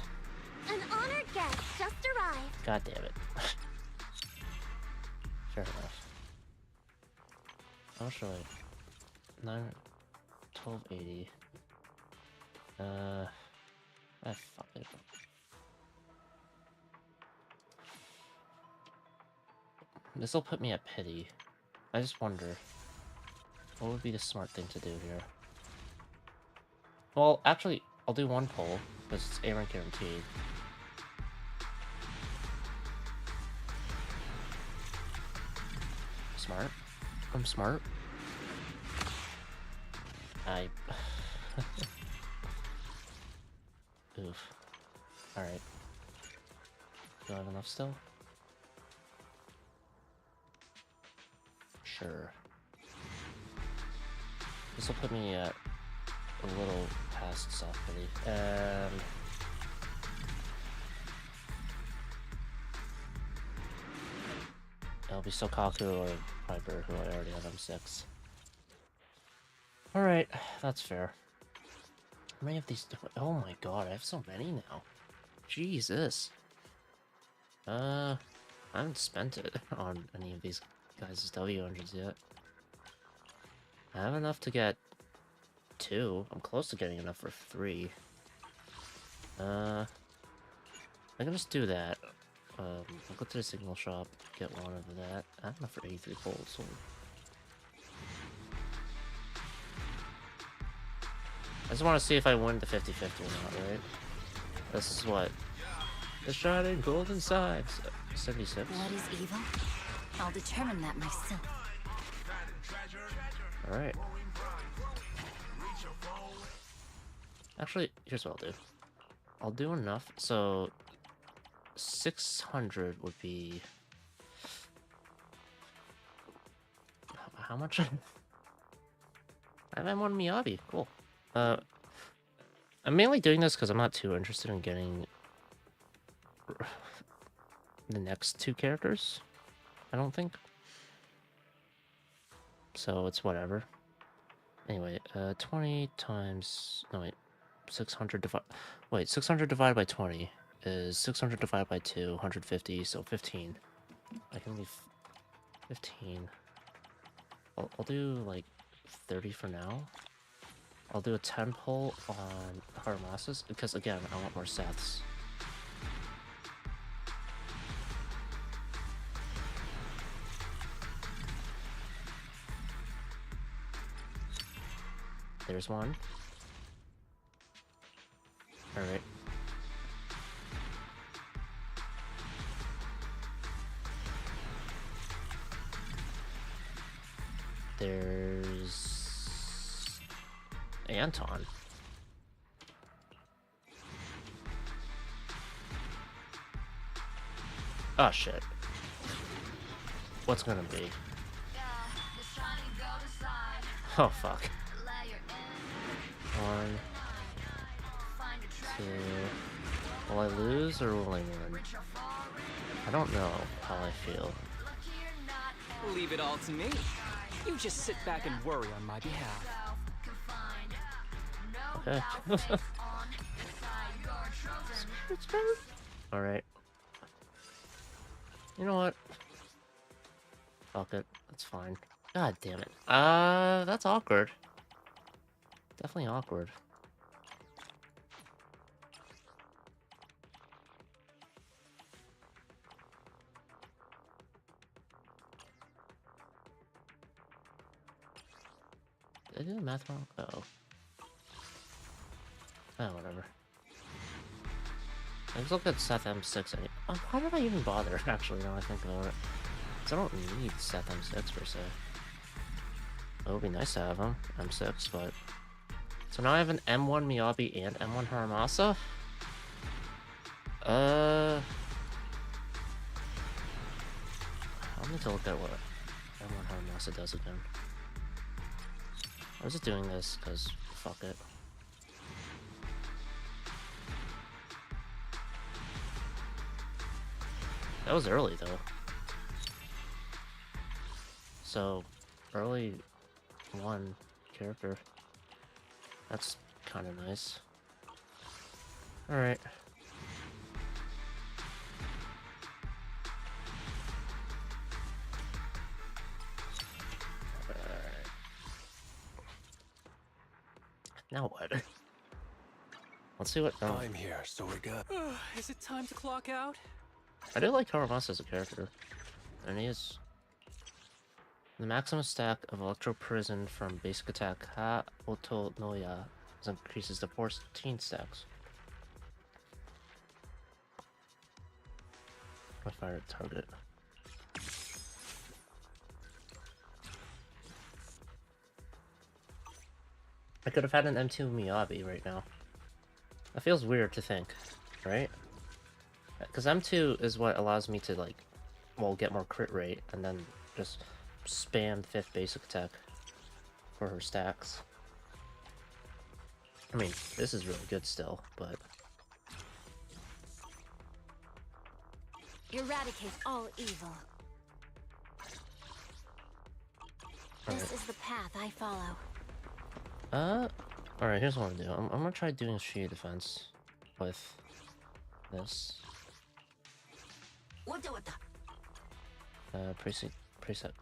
An honored guest just arrived. God damn it. Fair enough. How much do I... 1280. Fuck it. This'll put me at pity. I just wonder, what would be the smart thing to do here? Well, actually, I'll do 1 poll, because it's A rank guaranteed. Smart. I'm smart. Oof. Alright. Do I have enough still? Sure. This will put me at a little past soft pity. And... it'll be Sokaku or Piper, who I already have M6. Alright, that's fair. How many of these... oh my god, I have so many now. Jesus. I haven't spent it on any of these guys' W100s yet. I have enough to get 2. I'm close to getting enough for 3. I can just do that. I'll go to the signal shop, get 1 of that. I have enough for 83 poles. So... I just want to see if I win the 50-50 or not, right? This is what? The shining golden sides. 76. What is evil? I'll determine that myself. Alright. Actually, here's what I'll do. I'll do enough, so... 600 would be... how much? I have one Miyabi, cool. I'm mainly doing this because I'm not too interested in getting... the next 2 characters, I don't think. So it's whatever. Anyway, 20 times... no, wait. 600 divided... wait, 600 divided by 20 is 600 divided by 2, 150, so 15. I can leave 15. I'll do, like, 30 for now. I'll do a 10 pull on Haramasas, because, again, I want more Seths. There's one. Alright. There's... Anton. Oh shit. What's gonna be? Oh fuck. 1, 2... will I lose or will I win? I don't know how I feel. Leave it all to me. You just sit back and worry on my behalf. Okay. Alright. You know what? Fuck it. That's fine. God damn it. That's awkward. Definitely awkward. Did I do the math wrong? Uh-oh. Oh, whatever. Let's look at Seth M6. Why did I even bother, actually, now I think about it? Because I don't need Seth M6 per se. It would be nice to have him, M6, but... So now I have an M1 Miyabi and M1 Haramasa? I'll need to look at what M1 Haramasa does again. I was just doing this, because fuck it. That was early, though. So, early one character. That's kind of nice. Alright. Now what? Let's see what... I'm here, so we're good. Is it time to clock out? I do like Haramasa as a character. And he is... The maximum stack of Electro Prison from basic attack Ha Oto Noya increases to 14 stacks. I fire a target. I could have had an M2 Miyabi right now. That feels weird to think, right? Because M2 is what allows me to, like, well, get more crit rate and then just spam 5th basic attack for her stacks. I mean, this is really good still, but... Eradicate all evil. This is the path I follow. Alright, here's what I'm gonna do. I'm gonna try doing shield defense with this. Preset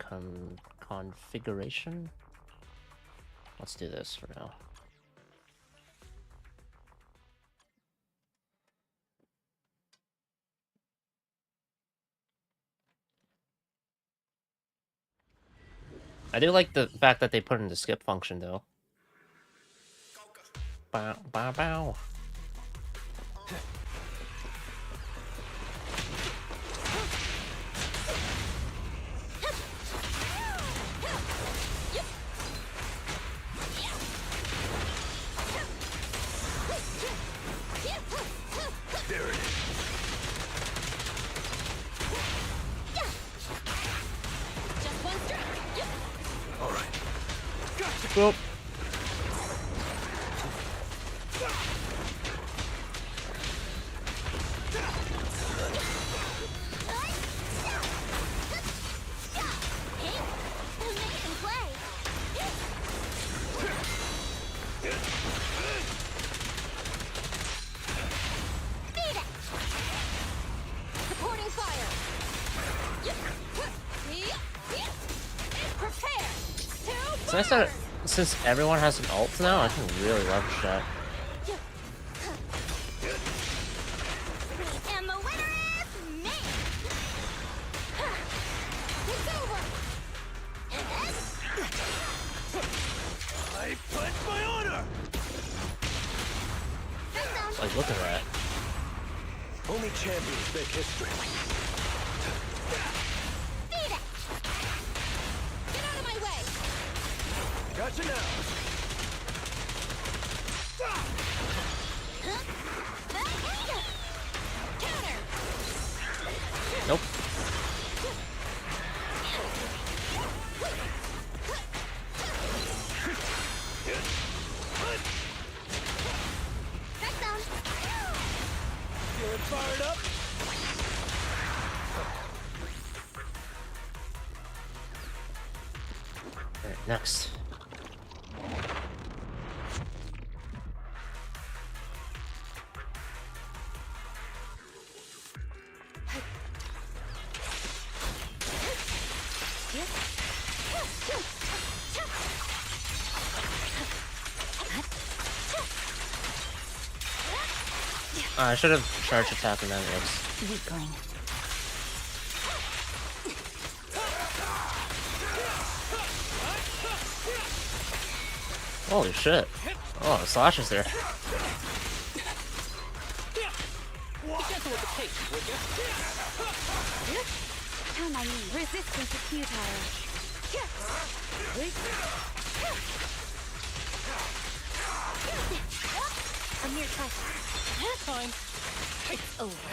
configuration. Let's do this for now. I do like the fact that they put in the skip function, though. Bow, bow, bow. There it is. Just one strike. All right. Gotcha. Well. Amazing play. Beat it. Supporting fire. Prepare to So I said, since everyone has an ult now, I can really leverage that. And the winner is me! It's over! And then... I pledge my honor. Like, look at that. Only champions make history. Beat it! Get out of my way! Gotcha now. Counter! Nope. Back down! Feeling fired up? Alright, next. I should have charged attack and then it's Weakling. Holy shit. Oh, Slash is there. Be gentle with the pace, would you? Come on, resistance is futile. A mere touch. Fine. It's over.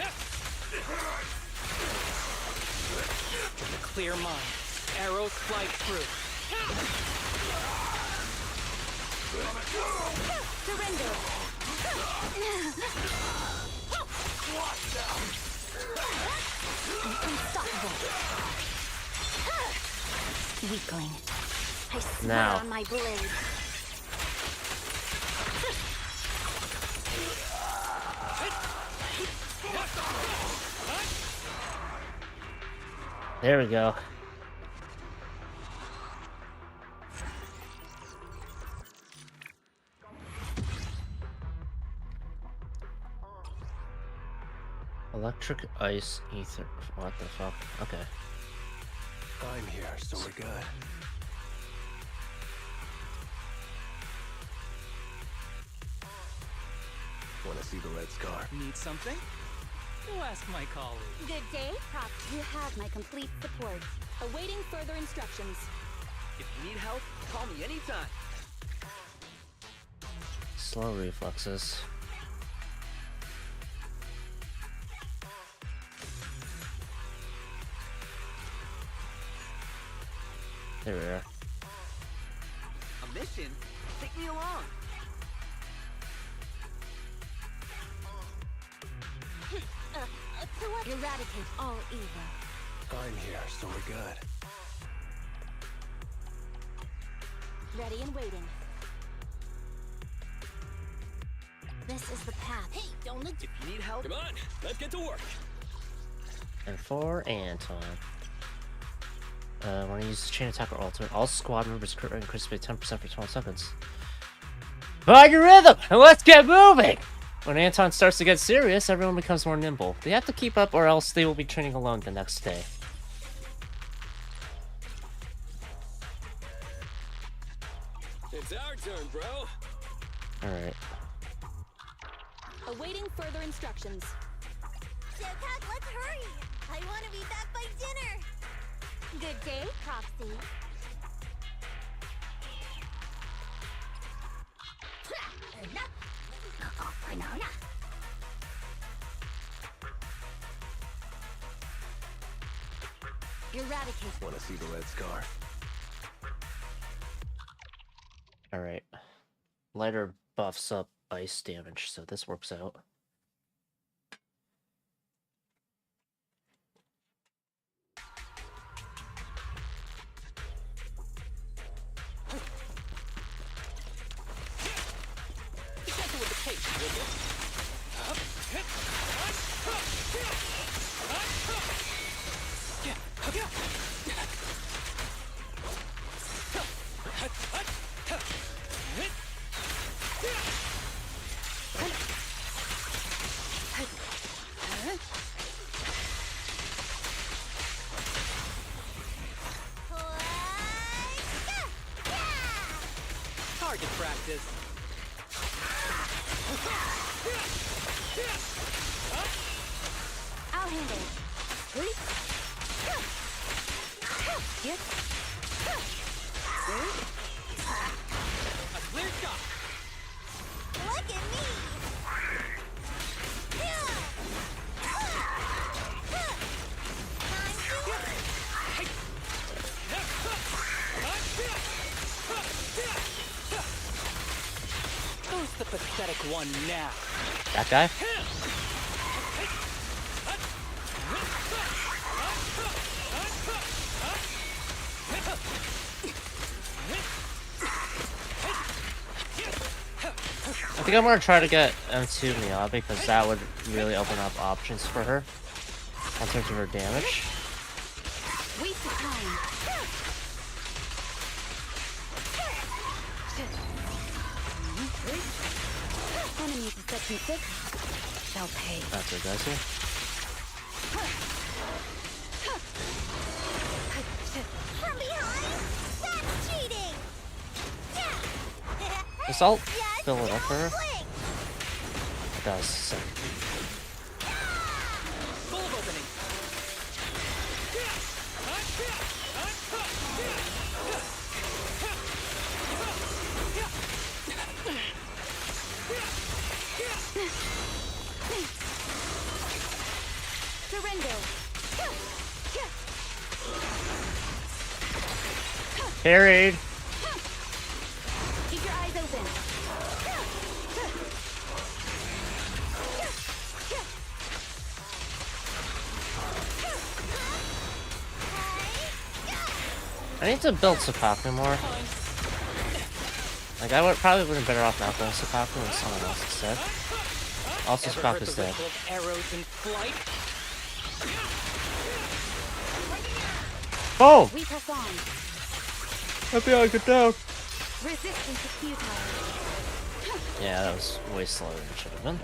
With a clear mind, arrows fly through. Surrender. Unstoppable. Weakling. I swear Now. on my blade. There we go. Electric, ice, ether. What the fuck? Okay. I'm here, so we're good. Wanna see the red scar? Need something? Go ask my colleague. Good day, Props. You have my complete support. Awaiting further instructions. If you need help, call me anytime. Slow reflexes. There we are. A mission? Take me along. To what? Eradicate all evil. I'm here, so we're good. Ready and waiting. This is the path. Hey, don't look. If you need help, come on, let's get to work. And for Anton. When I use chain attack or alter, all squad members crit rate increases by 10% for 12 seconds. Find your rhythm and let's get moving! When Anton starts to get serious, everyone becomes more nimble. They have to keep up or else they will be training alone the next day. It's our turn, bro. Alright. Awaiting further instructions. Showtime, let's hurry! I want to be back by dinner! Good day, Propsy. Eradicate. Wanna see the red scar? Alright. Lighter buffs up ice damage, so this works out. Be gentle with the pace, would you? Target practice. I'll handle it. Get. A clear shot. Look at me! Who's the pathetic one now? That guy? I think I'm gonna try to get M2 Miyabi because that would really open up options for her in terms of her damage. Waste of time. Enemy perception 6. They'll pay. That's what it does here. From behind? That's cheating! Yeah! Guess I'll fill it up for her. It does. Full of opening. Surrender. Carried. Keep your eyes open. I need to build Sapaku more. Like, I probably would have been better off not going Sapaku and someone else instead. Also, Ever heard Sapaku's the dead. ripple of arrows in flight? Boom! We press on. I feel like it down. Resistance is futile. Yeah, that was way slower than it should have been.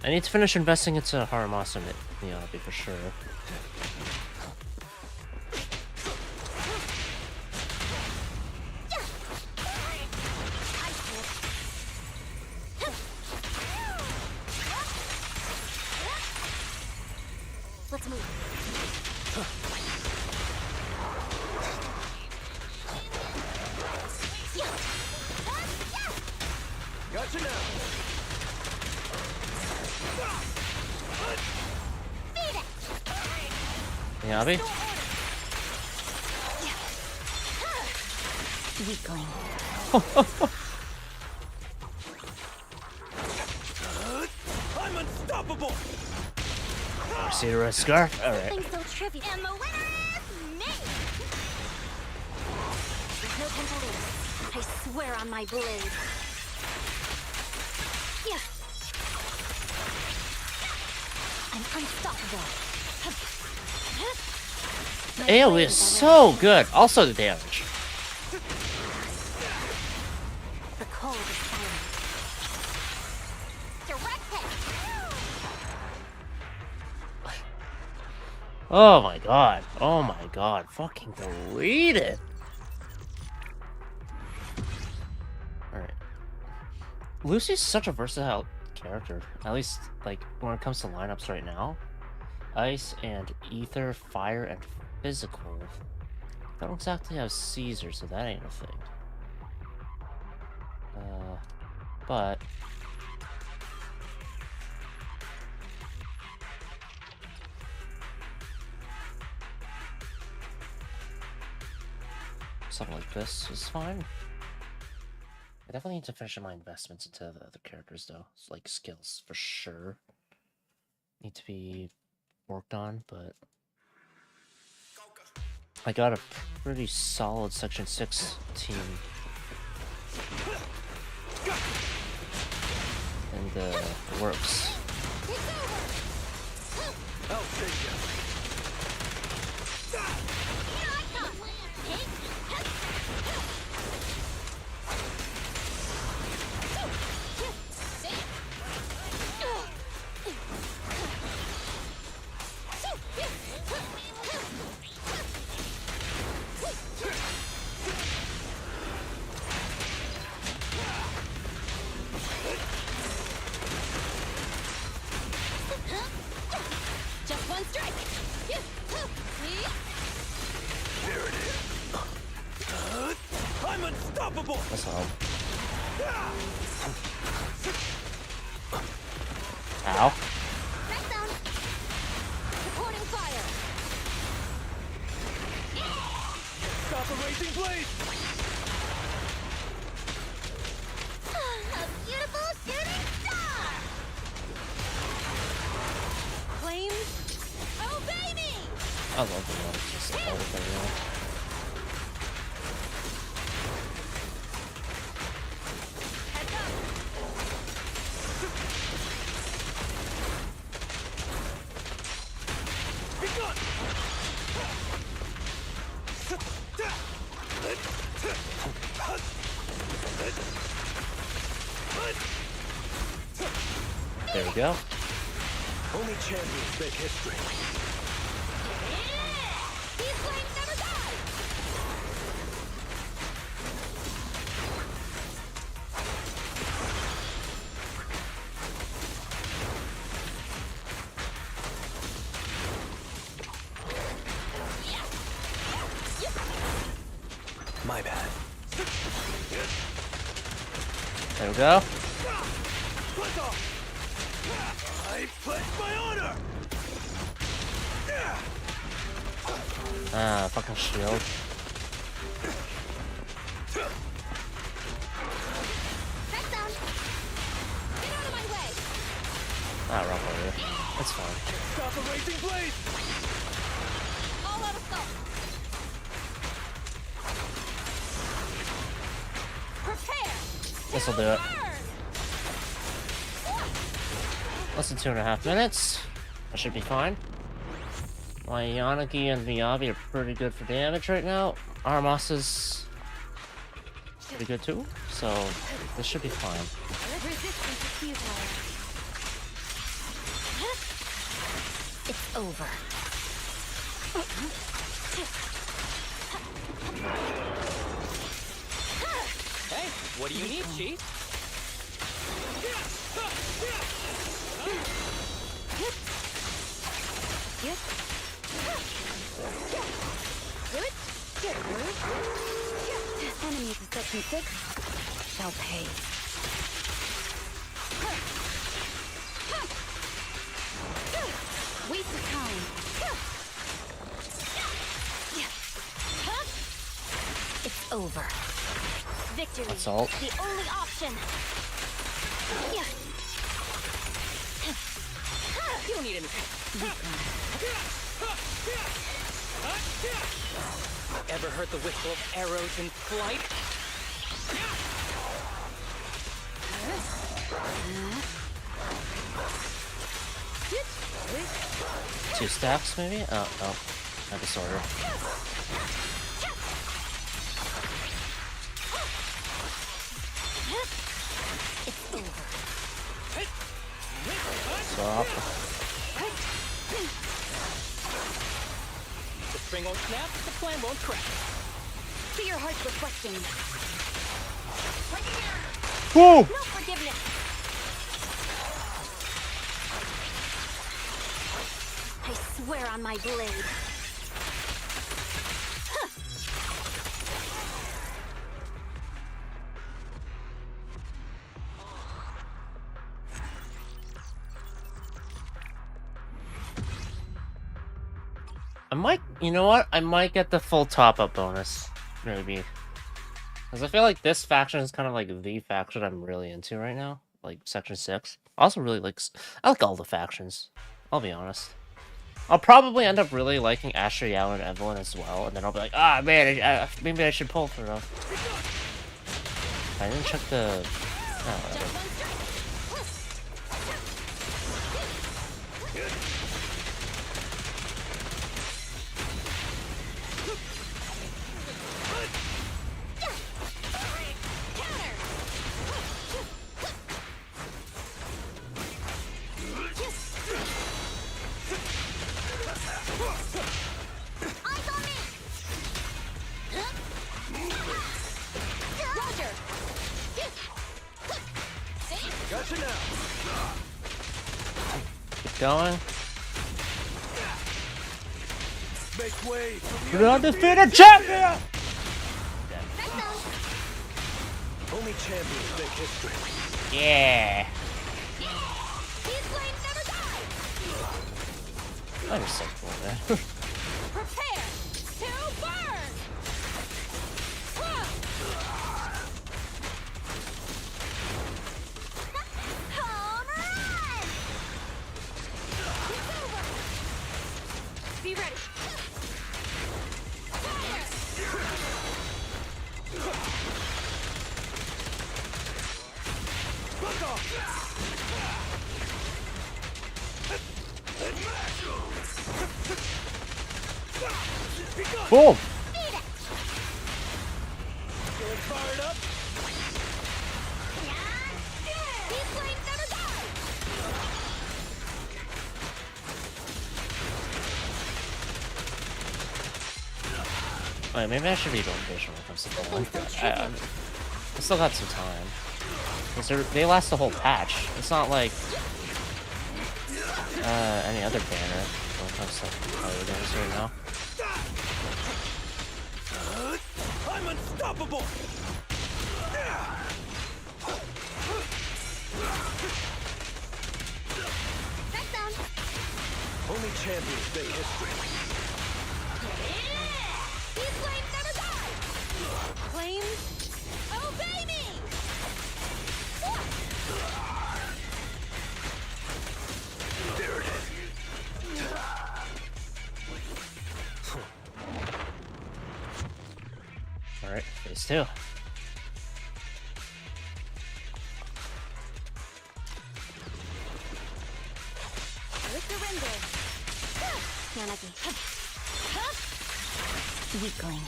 I need to finish investing into Haramasa Miyabi for sure. Let's move. Gotcha now. Miyabi? Weakling. I'm unstoppable. See the red scarf? Alright. Something so trivial. And the winner is me! There's no time to lose. I swear on my blade. Yeah. I'm unstoppable. My AoE blade is is so good. Also the damage. the cold is silent. Direct hit! Oh my god. Oh my god. Fucking delete it. Alright. Lucy's such a versatile character. At least, like, when it comes to lineups right now. Ice and Ether, Fire and Physical. I don't exactly have Caesar, so that ain't a thing. But... something like this is fine. I definitely need to finish my investments into the other characters, though. It's like skills, for sure. Need to be worked on, but... I got a pretty solid Section 6 team. And, it works. I'll save you. Just one strike! Here it is. I'm unstoppable. That's all. Ow. Red zone! Supporting fire! Stop the racing blade. A beautiful shooting star! Flames, obey me! I love the one. Just all the thing, yeah. Heads up! Be gone. There we go. Only champions make history. These flames never die! My bad. There we go. I pledge my honor. Ah, fucking shield. Back down. Get out of my way. Ah, wrong order. That's fine. Stop the racing blade. All out of salt. Prepare. This'll do it. Less than 2.5 minutes. I should be fine. My Yanagi and Miyabi are pretty good for damage right now. Armas is pretty good too, so this should be fine. Resistance is futile. It's over. Hey, what do you need, Chief? Enemy to section 6 shall pay. Waste of time. It's over. Victory. Assault. The only option. You don't need anything. Ever heard the whistle of arrows in flight? 2 stacks maybe? Oh, I disorder. Swap. The string won't snap, the plan won't crack. To your heart's reflection. Whoa! No forgiveness. I swear on my blade. I might, you know what? I might get the full top-up bonus, maybe. Because I feel like this faction is kind of like the faction I'm really into right now, like Section 6. I also really like, I like all the factions, I'll be honest. I'll probably end up really liking Asher, Yao, and Evelyn as well, and then I'll be like, ah, man, maybe I should pull for them. I didn't check the... Oh, whatever. Gotcha now. Keep going. Make way for The undefeated champion! only champions make history. Yeah. These flames never die. That was so cool, man. Prepare to burn. Home run! It's over. Be ready. Boom! Feeling fired up? These flames never die. Wait, maybe I should be going patient when it comes to pulling. I still got some time. 'Cause they last the whole patch. It's not like any other banner when it comes to other games right now. I'm unstoppable! unstoppable! That sounds. Only champions make history. These flames never die! Flames? Obey me! There it is. Alright, phase 2. Surrender. Yanagi. Weakling.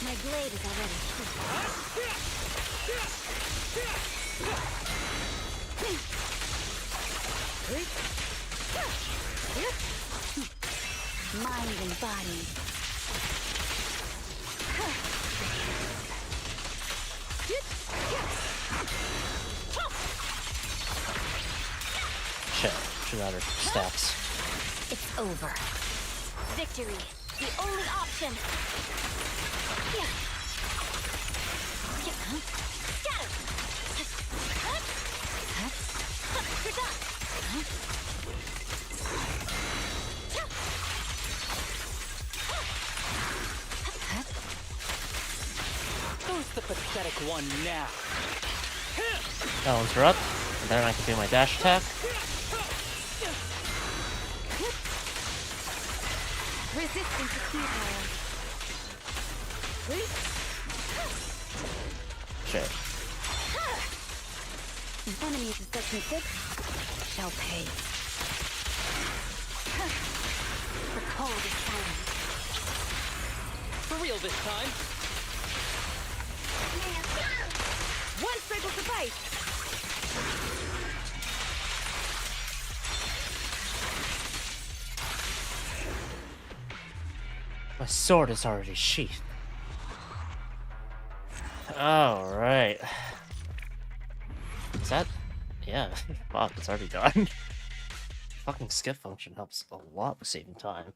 My blade is already. Mind and body. Shit, should have her stats. It's over. Victory, the only option. Who's the pathetic one now? That'll interrupt, and then I can do my dash attack. Resistance is futile. Shit. Enemies of Section 6 shall pay. The cold is silent. For real this time? One strike will suffice. My sword is already sheathed. Alright. Is that... Yeah, fuck, it's already done. Fucking skip function helps a lot with saving time.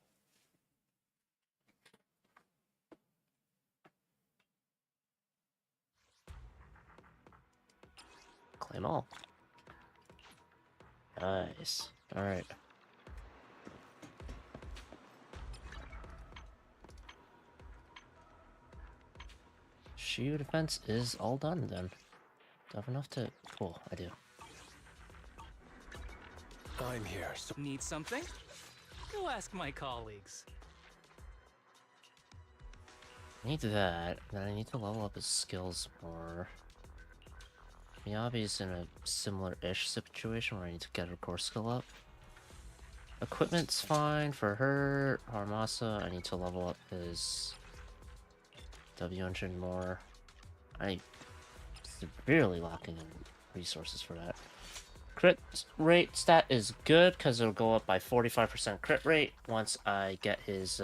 Claim all. Nice. Alright. Shield defense is all done then. Do I have enough to... Cool, I do. I'm here, so Need something? Go ask my colleagues. I need that, then I need to level up his skills more. Miyabi's in a similar-ish situation where I need to get her core skill up. Equipment's fine for her. Harmasa, I need to level up his W engine more. I'm severely lacking in resources for that. Crit rate stat is good because it'll go up by 45% crit rate once I get his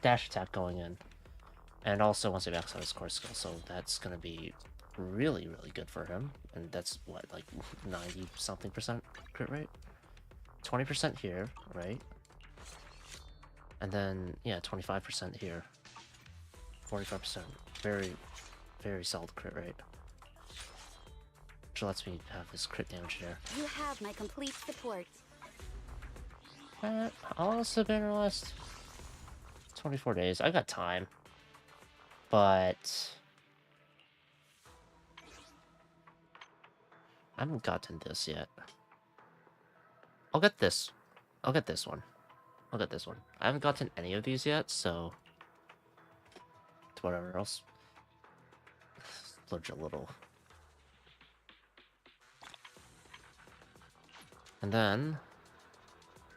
dash attack going in. And also once I max out his core skill, so that's gonna be really, really good for him. And that's what, like 90-something% crit rate? 20% here, right? And then, yeah, 25% here. 45%. Very, very solid crit rate. Which lets me have this crit damage there. You have my complete support. I'll also been in the last 24 days. I got time. But I haven't gotten this yet. I'll get this. I'll get this one. I'll get this one. I haven't gotten any of these yet, so it's whatever else. Splurge a little. And then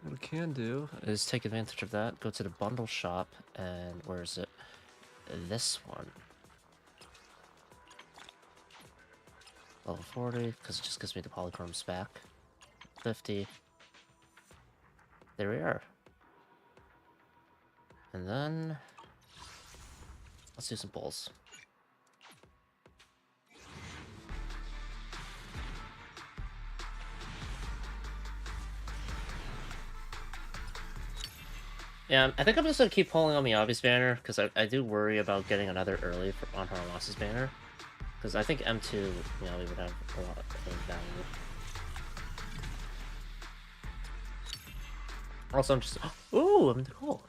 what we can do is take advantage of that, go to the bundle shop, and where is it? This one. Level 40, because it just gives me the polychromes back. 50. There we are. And then let's do some pulls. Yeah, I think I'm just gonna keep pulling on Miyabi's banner, because I do worry about getting another early on Haramasa's banner. Because I think M2 Miyabi would have a lot of value. Also, I'm just... Ooh, I'm cool.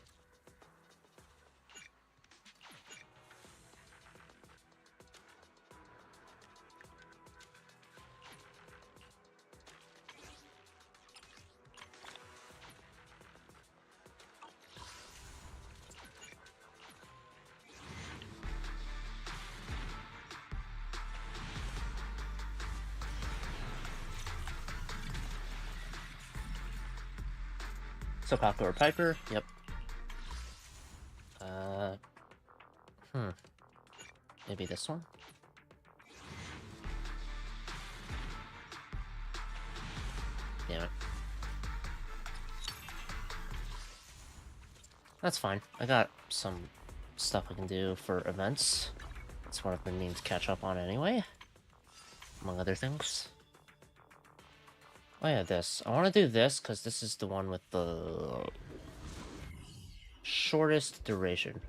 So Paco or Piper, yep. Hmm. Maybe this one? Damn it. That's fine. I got some stuff I can do for events. That's what I've been needing to catch up on anyway. Among other things. Oh yeah, this. I want to do this because this is the one with the shortest duration.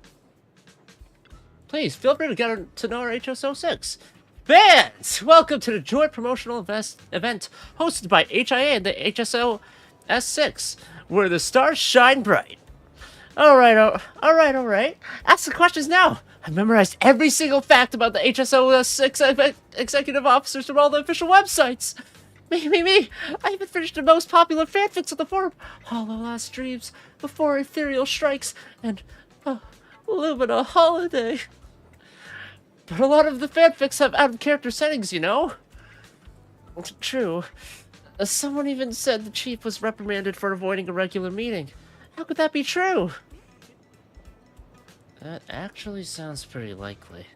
Please, feel free to get to know our HSO6. Fans! Welcome to the joint promotional event hosted by HIA and the HSO S6, where the stars shine bright. Alright. Ask the questions now. I've memorized every single fact about the HSO S6 executive officers from all the official websites. Me. I even finished the most popular fanfics on the forum. Hollow Last Dreams, Before Ethereal Strikes, and Lumina Holiday. But a lot of the fanfics have out-of-character settings, you know? True. Someone even said the chief was reprimanded for avoiding a regular meeting. How could that be true? That actually sounds pretty likely.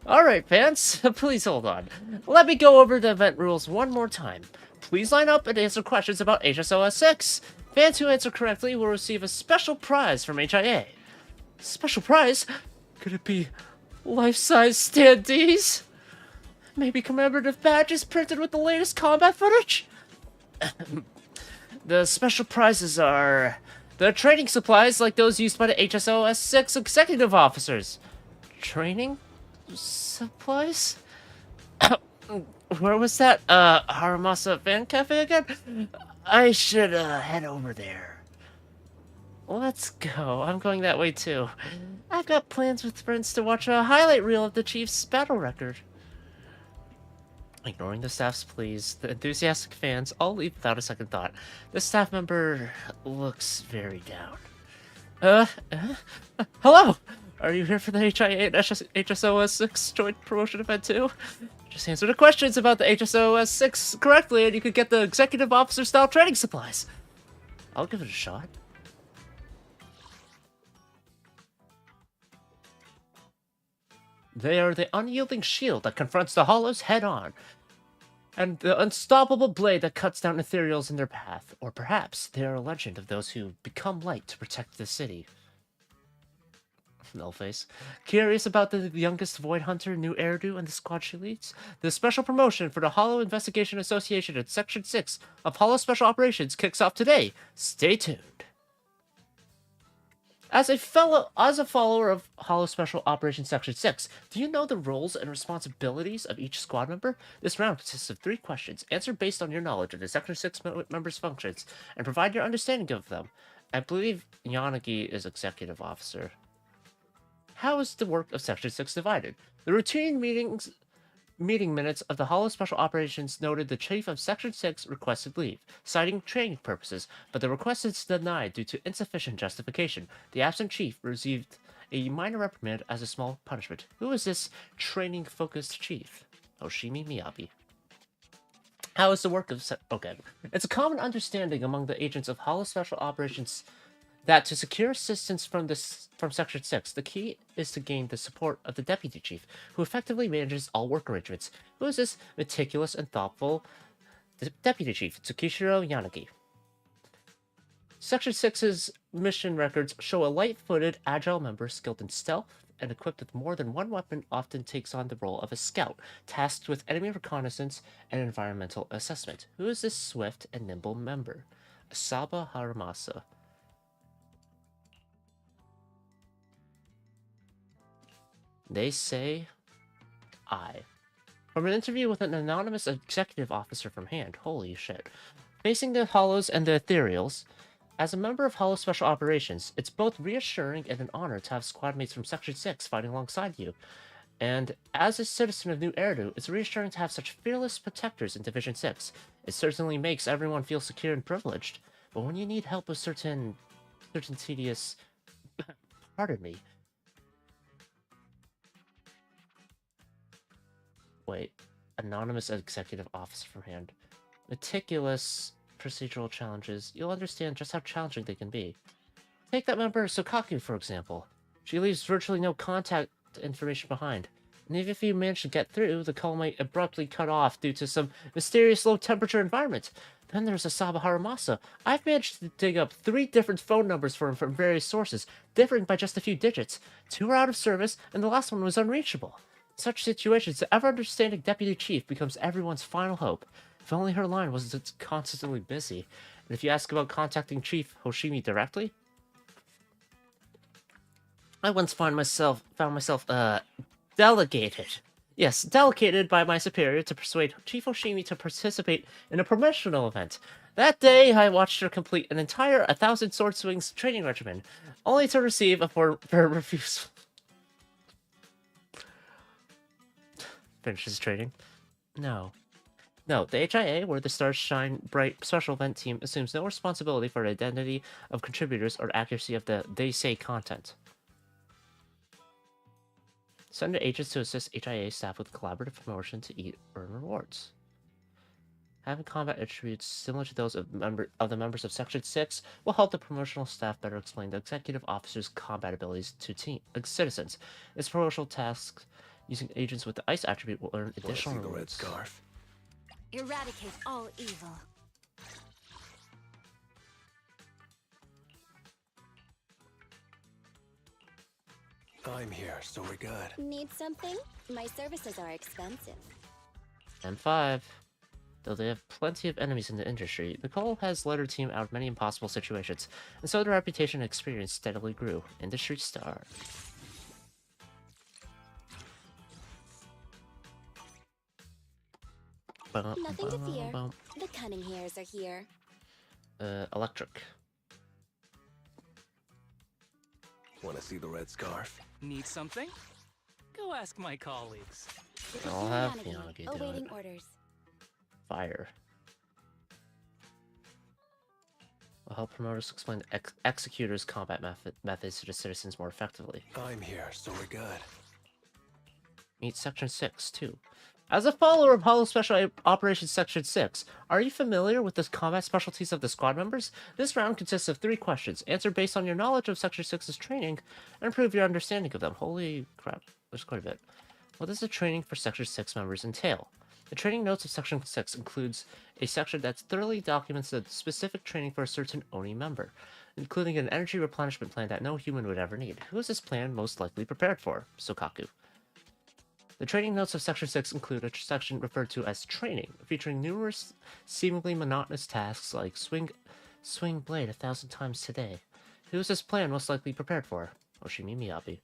Alright, fans, please hold on. Let me go over the event rules one more time. Please line up and answer questions about HSOS 6. Fans who answer correctly will receive a special prize from HIA. Special prize? Could it be life-size standees? Maybe commemorative badges printed with the latest combat footage? The special prizes are the training supplies like those used by the HSOS 6 executive officers. Training supplies? Where was that, Haramasa Fan Cafe again? I should, head over there. Let's go. I'm going that way, too. I've got plans with friends to watch a highlight reel of the Chief's battle record. Ignoring the staff's pleas, the enthusiastic fans all leave without a second thought. The staff member looks very down. Hello! Are you here for the HIA and HSOS 6 joint promotion event too? Just answer the questions about the HSOS 6 correctly and you could get the executive officer style training supplies. I'll give it a shot. They are the unyielding shield that confronts the Hollows head-on, and the unstoppable blade that cuts down ethereals in their path. Or perhaps they are a legend of those who become light to protect the city. Nullface. Curious about the youngest Void Hunter, new Eridu, and the squad she leads? The special promotion for the Hollow Investigation Association at Section 6 of Hollow Special Operations kicks off today. Stay tuned. As a follower of Hollow Special Operations Section 6, do you know the roles and responsibilities of each squad member? This round consists of 3 questions. Answer based on your knowledge of the Section 6 members' functions, and provide your understanding of them. I believe Yanagi is Executive Officer. How is the work of Section 6 divided? The routine meeting minutes of the Hollow Special Operations noted the Chief of Section 6 requested leave, citing training purposes, but the request is denied due to insufficient justification. The absent Chief received a minor reprimand as a small punishment. Who is this training-focused Chief? Oshimi Miyabi. How is the work of okay. It's a common understanding among the agents of Hollow Special Operations that to secure assistance from Section 6, the key is to gain the support of the Deputy Chief, who effectively manages all work arrangements. Who is this meticulous and thoughtful Deputy Chief? Tsukishiro Yanagi. Section 6's mission records show a light-footed, agile member skilled in stealth and equipped with more than one weapon often takes on the role of a scout, tasked with enemy reconnaissance and environmental assessment. Who is this swift and nimble member? Asaba Haramasa. They say I. From an interview with an anonymous executive officer from Hand. Holy shit. Facing the Hollows and the Ethereals, as a member of Hollow Special Operations, it's both reassuring and an honor to have squad mates from Section 6 fighting alongside you. And as a citizen of New Eridu, it's reassuring to have such fearless protectors in Division 6. It certainly makes everyone feel secure and privileged. But when you need help with certain tedious... Pardon me. Wait. Anonymous executive officer from Hand. Meticulous procedural challenges. You'll understand just how challenging they can be. Take that member Sokaku, for example. She leaves virtually no contact information behind. And even if you manage to get through, the call might abruptly cut off due to some mysterious low-temperature environment. Then there's Asaba Haramasa. I've managed to dig up 3 different phone numbers for him from various sources, differing by just a few digits. 2 are out of service, and the last one was unreachable. In such situations, the ever-understanding deputy chief becomes everyone's final hope. If only her line wasn't constantly busy. And if you ask about contacting Chief Hoshimi directly, I once found myself delegated. Yes, delegated by my superior to persuade Chief Hoshimi to participate in a promotional event. That day, I watched her complete an entire 1,000 Sword Swings training regimen, only to receive a for refusal. Finishes training? No. No, the HIA, where the Stars Shine Bright special event team, assumes no responsibility for the identity of contributors or accuracy of the they say content. Send agents to assist HIA staff with collaborative promotion to earn rewards. Having combat attributes similar to those of the members of Section 6 will help the promotional staff better explain the executive officer's combat abilities to citizens. Its promotional tasks using agents with the ice attribute will earn additional rewards. Scarf. Eradicate all evil. I'm here, so we're good. Need something? My services are expensive. M5. Though they have plenty of enemies in the industry, Nicole has led her team out of many impossible situations, and so their reputation and experience steadily grew. Industry star. Nothing to fear. The cunning hairs are here. Electric. Want to see the red scarf? Need something? Go ask my colleagues. I'll have Yanagi do Awaiting it. orders. Fire. Will help promoters explain the executors' combat methods to the citizens more effectively. I'm here, so we're good. Meet Section 6, too. As a follower of Hollow Special Operations Section 6, are you familiar with the combat specialties of the squad members? This round consists of 3 questions, answered based on your knowledge of Section 6's training, and improve your understanding of them. Holy crap, there's quite a bit. What does the training for Section 6 members entail? The training notes of Section 6 includes a section that thoroughly documents the specific training for a certain ONI member, including an energy replenishment plan that no human would ever need. Who is this plan most likely prepared for? Sokaku. The training notes of Section 6 include a section referred to as Training, featuring numerous seemingly monotonous tasks like swing blade 1,000 times today. Who is this plan most likely prepared for? Oshimi Miyabi.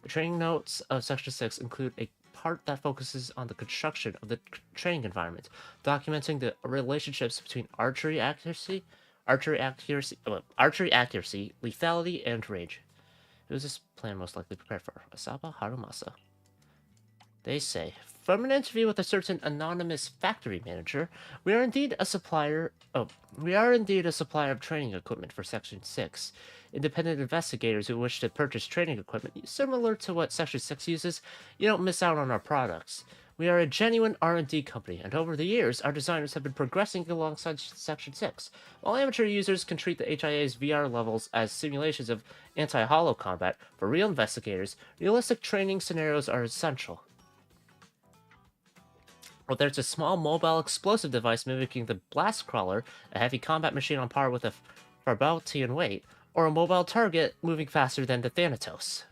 The training notes of Section 6 include a part that focuses on the construction of the training environment, documenting the relationships between archery accuracy, lethality, and range. Who is this plan most likely prepared for? Asaba Harumasa. They say, from an interview with a certain anonymous factory manager, we are indeed a supplier of training equipment for Section 6. Independent investigators who wish to purchase training equipment similar to what Section 6 uses, you don't miss out on our products. We are a genuine R&D company, and over the years, our designers have been progressing alongside Section 6. While amateur users can treat the HIA's VR levels as simulations of anti-hollow combat, for real investigators, realistic training scenarios are essential. Whether it's a small mobile explosive device mimicking the blast crawler, a heavy combat machine on par with a Farbaltian weight, or a mobile target moving faster than the Thanatos.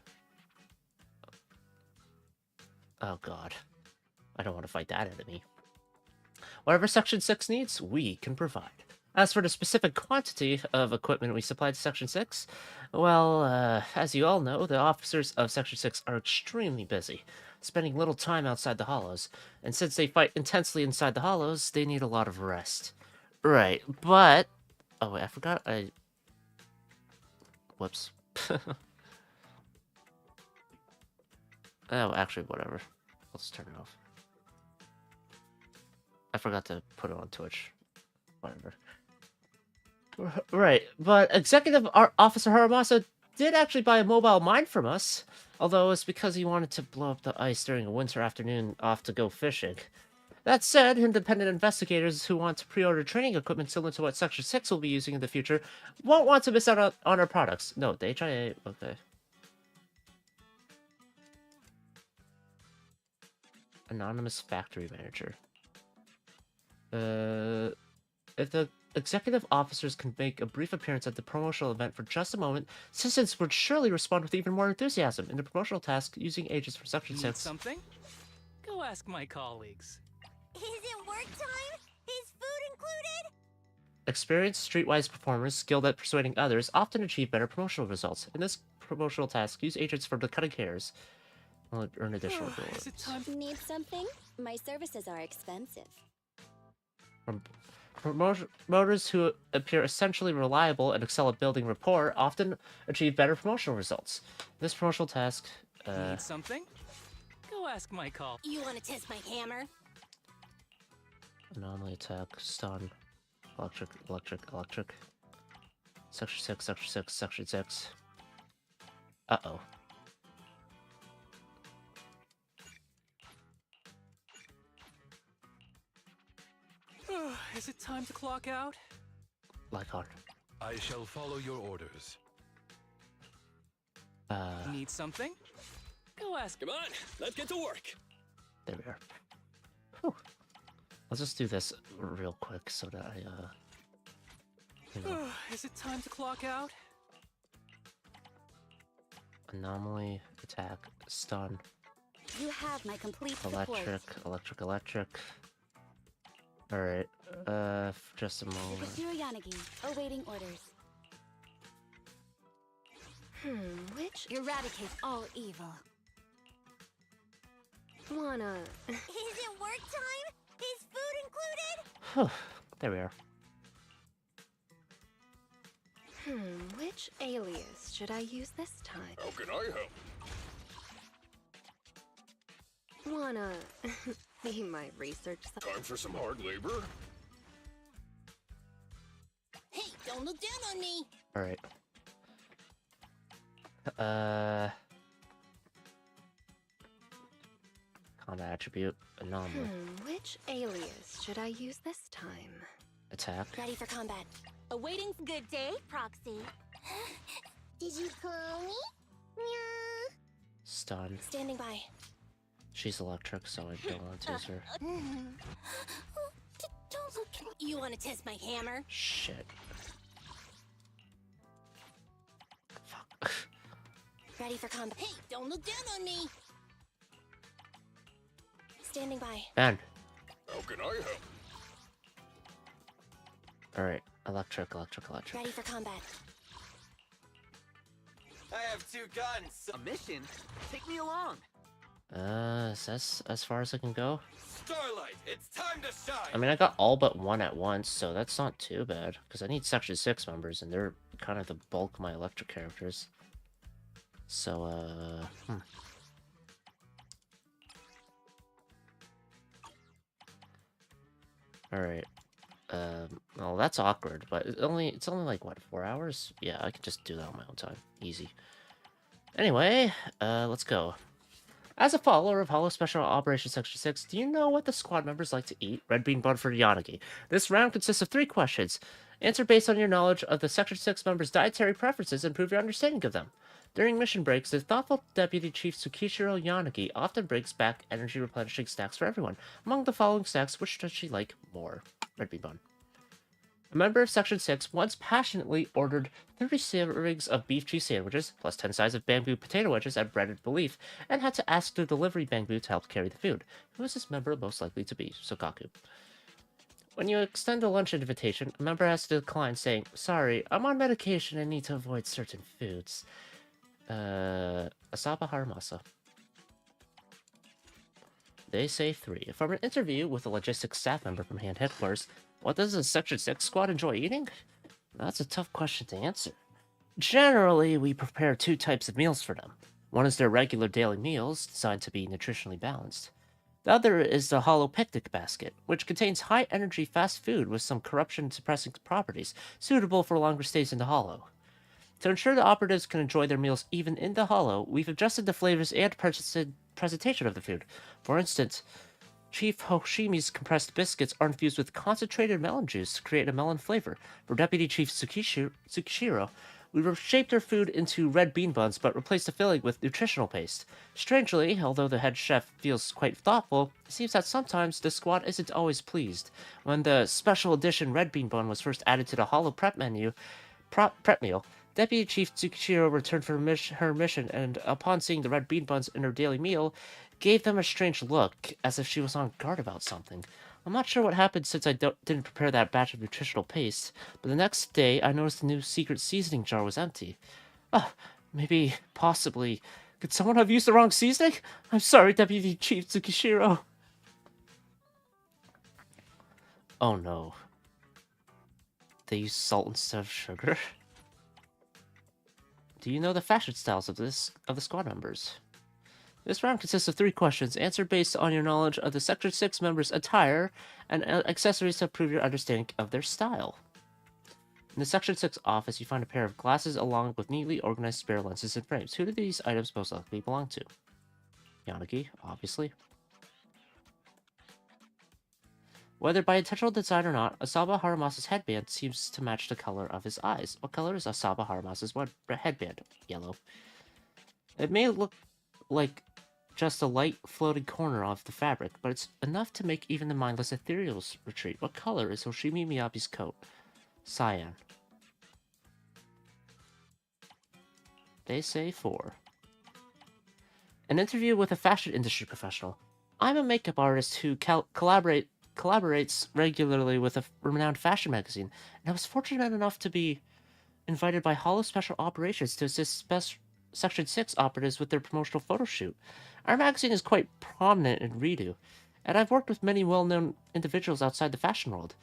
Oh god. I don't want to fight that enemy. Whatever Section 6 needs, we can provide. As for the specific quantity of equipment we supplied to Section 6, well, as you all know, the officers of Section 6 are extremely busy, spending little time outside the hollows, and since they fight intensely inside the hollows, they need a lot of rest. Right, but... Oh, wait, I forgot Whoops. Oh, actually, whatever. Let's turn it off. I forgot to put it on Twitch. Whatever. Right, but Executive Officer Haramasa did actually buy a mobile mine from us, although it's because he wanted to blow up the ice during a winter afternoon off to go fishing. That said, independent investigators who want to pre-order training equipment similar to what Section 6 will be using in the future won't want to miss out on our products. No, the HIA, okay. Anonymous factory manager. If the executive officers can make a brief appearance at the promotional event for just a moment, citizens would surely respond with even more enthusiasm in the promotional task using agents from Section 6. Need something? Go ask my colleagues. Is it work time? Is food included? Experienced streetwise performers skilled at persuading others often achieve better promotional results. In this promotional task, use agents for the cutting hairs. Will earn additional rewards. Need something? My services are expensive. Promoters who appear essentially reliable and excel at building rapport often achieve better promotional results. This promotional task... Need something? Go ask my call. You want to test my hammer? Anomaly attack, stun, electric. Section 6, Section 6, Section 6. Uh-oh. Is it time to clock out? Lycon. I shall follow your orders. Need something? Go ask. Come on, let's get to work. There we are. Whew. Let's just do this real quick so that I, you know. Is it time to clock out? Anomaly, attack, stun, You have my complete support. electric. Alright, just a moment. Zero Yanagi, awaiting orders. Which? Eradicate all evil. Wanna... Is it work time? Is food included? Whew. There we are. Which alias should I use this time? How can I help? Wanna... be my research... Time for some hard labor? Hey, don't look down on me! Alright. Combat attribute, anomaly. Which alias should I use this time? Attack. Ready for combat. Awaiting good day, Proxy. Did you call me? Meow. Stun. Standing by. She's electric, so I don't want to use her. Don't look at me. You want to test my hammer? Shit. Fuck. Ready for combat. Hey, don't look down on me! Standing by. Ben. How can I help? Alright. Electric. Ready for combat. I have 2 guns. A mission? Take me along. Is that as far as I can go? Starlight, it's time to shine. I mean, I got all but one at once, so that's not too bad. Because I need Section 6 members, and they're kind of the bulk of my electric characters. So, Alright. Well, that's awkward, but it's only like, what, 4 hours? Yeah, I can just do that on my own time. Easy. Anyway, let's go. As a follower of Hollow Special Operations Section 6, do you know what the squad members like to eat? Red bean bun for Yanagi. This round consists of 3 questions. Answer based on your knowledge of the Section 6 members' dietary preferences and prove your understanding of them. During mission breaks, the thoughtful Deputy Chief Tsukishiro Yanagi often brings back energy replenishing snacks for everyone. Among the following snacks, which does she like more? Red bean bun. A member of Section 6 once passionately ordered 30 servings of beef cheese sandwiches, plus 10 sides of bamboo potato wedges at breaded belief, and had to ask the delivery bamboo to help carry the food. Who is this member most likely to be? Sokaku. When you extend a lunch invitation, a member has to decline, saying, "Sorry, I'm on medication and need to avoid certain foods." Asaba Haramasa. They say 3. From an interview with a logistics staff member from Hand Headquarters, what does the Section 6 squad enjoy eating? That's a tough question to answer. Generally, we prepare 2 types of meals for them. One is their regular daily meals, designed to be nutritionally balanced. The other is the hollow picnic basket, which contains high-energy fast food with some corruption-suppressing properties, suitable for longer stays in the hollow. To ensure the operatives can enjoy their meals even in the hollow, we've adjusted the flavors and presentation of the food. For instance, Chief Hoshimi's compressed biscuits are infused with concentrated melon juice to create a melon flavor. For Deputy Chief Tsukishiro, we reshaped their food into red bean buns but replaced the filling with nutritional paste. Strangely, although the head chef feels quite thoughtful, it seems that sometimes the squad isn't always pleased. When the special edition red bean bun was first added to the hollow prep meal, Deputy Chief Tsukishiro returned from her mission and, upon seeing the red bean buns in her daily meal, gave them a strange look, as if she was on guard about something. I'm not sure what happened since I didn't prepare that batch of nutritional paste, but the next day I noticed the new secret seasoning jar was empty. Oh, maybe, possibly. Could someone have used the wrong seasoning? I'm sorry, Deputy Chief Tsukishiro. Oh no. They used salt instead of sugar? Do you know the fashion styles of the squad members? This round consists of 3 questions, answered based on your knowledge of the Sector 6 members' attire and accessories to prove your understanding of their style. In the Section 6 office, you find a pair of glasses along with neatly organized spare lenses and frames. Who do these items most likely belong to? Yanagi, obviously. Whether by intentional design or not, Asaba Haramasa's headband seems to match the color of his eyes. What color is Asaba Haramasa's headband? Yellow. It may look like just a light floating corner of the fabric, but it's enough to make even the mindless ethereals retreat. What color is Hoshimi Miyabi's coat? Cyan. They say 4. An interview with a fashion industry professional. I'm a makeup artist who collaborates regularly with a renowned fashion magazine, and I was fortunate enough to be invited by Hollow Special Operations to assist Section 6 operatives with their promotional photo shoot. Our magazine is quite prominent in Redo, and I've worked with many well-known individuals outside the fashion world,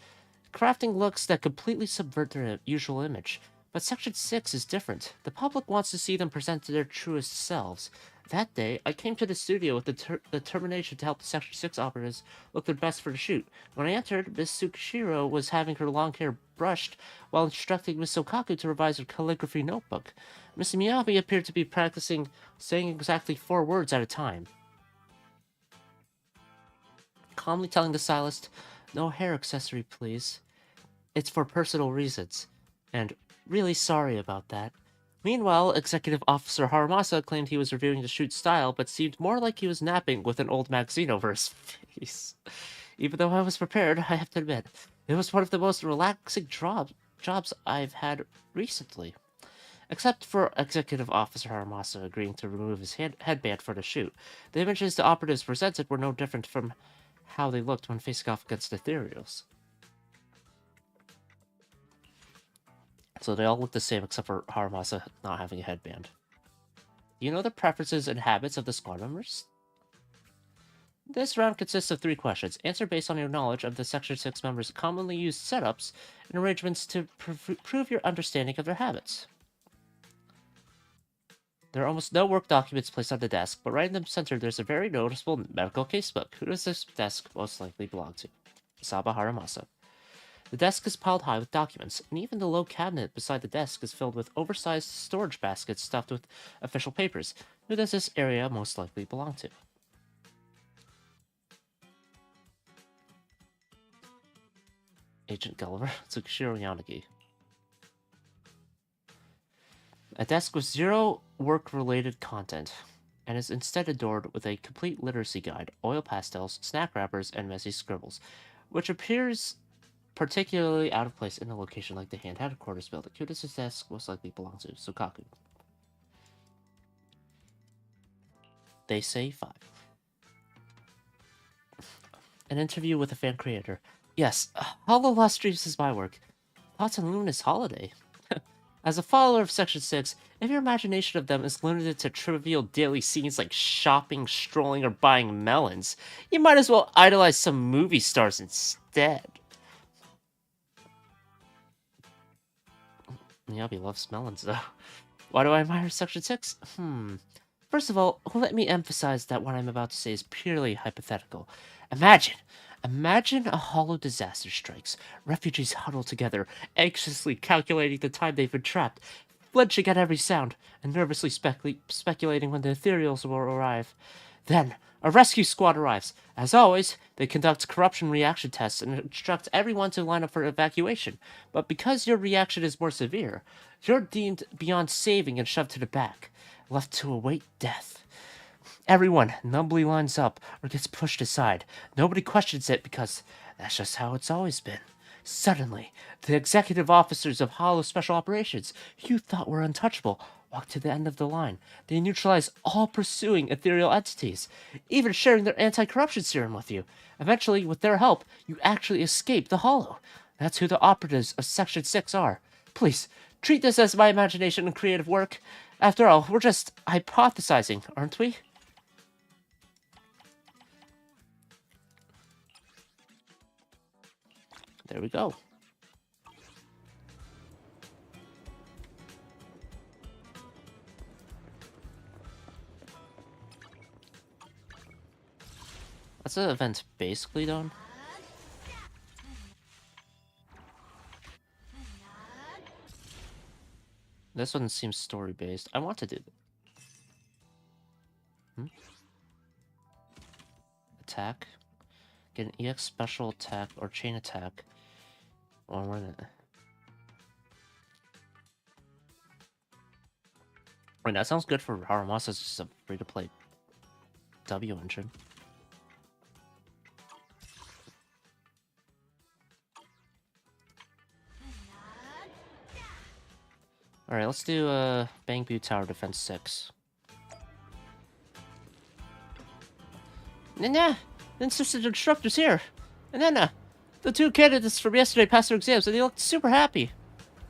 crafting looks that completely subvert their usual image. But Section 6 is different. The public wants to see them present to their truest selves. That day, I came to the studio with the determination to help the Section 6 operatives look their best for the shoot. When I entered, Miss Tsukishiro was having her long hair brushed while instructing Miss Sokaku to revise her calligraphy notebook. Miss Miyabi appeared to be practicing saying exactly 4 words at a time, calmly telling the stylist, "No hair accessory, please. It's for personal reasons." And really sorry about that. Meanwhile, Executive Officer Haramasa claimed he was reviewing the shoot's style, but seemed more like he was napping with an old magazine over his face. Even though I was prepared, I have to admit, it was one of the most relaxing jobs I've had recently. Except for Executive Officer Haramasa agreeing to remove his headband for the shoot, the images the operatives presented were no different from how they looked when facing off against ethereals. So they all look the same except for Haramasa not having a headband. Do you know the preferences and habits of the squad members? This round consists of 3 questions, answered based on your knowledge of the Section 6 members' commonly used setups and arrangements to prove your understanding of their habits. There are almost no work documents placed on the desk, but right in the center there's a very noticeable medical casebook. Who does this desk most likely belong to? Saba Haramasa. The desk is piled high with documents, and even the low cabinet beside the desk is filled with oversized storage baskets stuffed with official papers. Who does this area most likely belong to? Agent Gulliver, Tsukishiro Yanagi. A desk with 0 work-related content, and is instead adored with a complete literacy guide, oil pastels, snack wrappers, and messy scribbles, which appears particularly out of place in a location like the Hand Headquarters building. Who does this desk most likely belong to? Sokaku. They say 5. An interview with a fan creator. Yes, Hollow Lost Dreams is my work. Thoughts on Luminous Holiday? As a follower of Section 6, if your imagination of them is limited to trivial daily scenes like shopping, strolling, or buying melons, you might as well idolize some movie stars instead. Miyabi loves melons, though. Why do I admire Section 6? First of all, let me emphasize that what I'm about to say is purely hypothetical. Imagine a hollow disaster strikes. Refugees huddle together, anxiously calculating the time they've been trapped, flinching at every sound, and nervously speculating when the ethereals will arrive. Then, a rescue squad arrives. As always, they conduct corruption reaction tests and instruct everyone to line up for evacuation. But because your reaction is more severe, you're deemed beyond saving and shoved to the back, left to await death. Everyone numbly lines up or gets pushed aside. Nobody questions it because that's just how it's always been. Suddenly, the executive officers of Hollow Special Operations you thought were untouchable walk to the end of the line. They neutralize all pursuing ethereal entities, even sharing their anti-corruption serum with you. Eventually, with their help, you actually escape the Hollow. That's who the operatives of Section 6 are. Please, treat this as my imagination and creative work. After all, we're just hypothesizing, aren't we? There we go. That's the event basically done. This one seems story-based. I want to do that. Attack. Get an EX special attack or chain attack. Or win it. I mean, that sounds good for Haramasa. It's just a free-to-play W engine. Alright, let's do Bangbu Tower Defense 6. Nana! The insistent instructor's here! Nana! The two candidates from yesterday passed their exams and they looked super happy.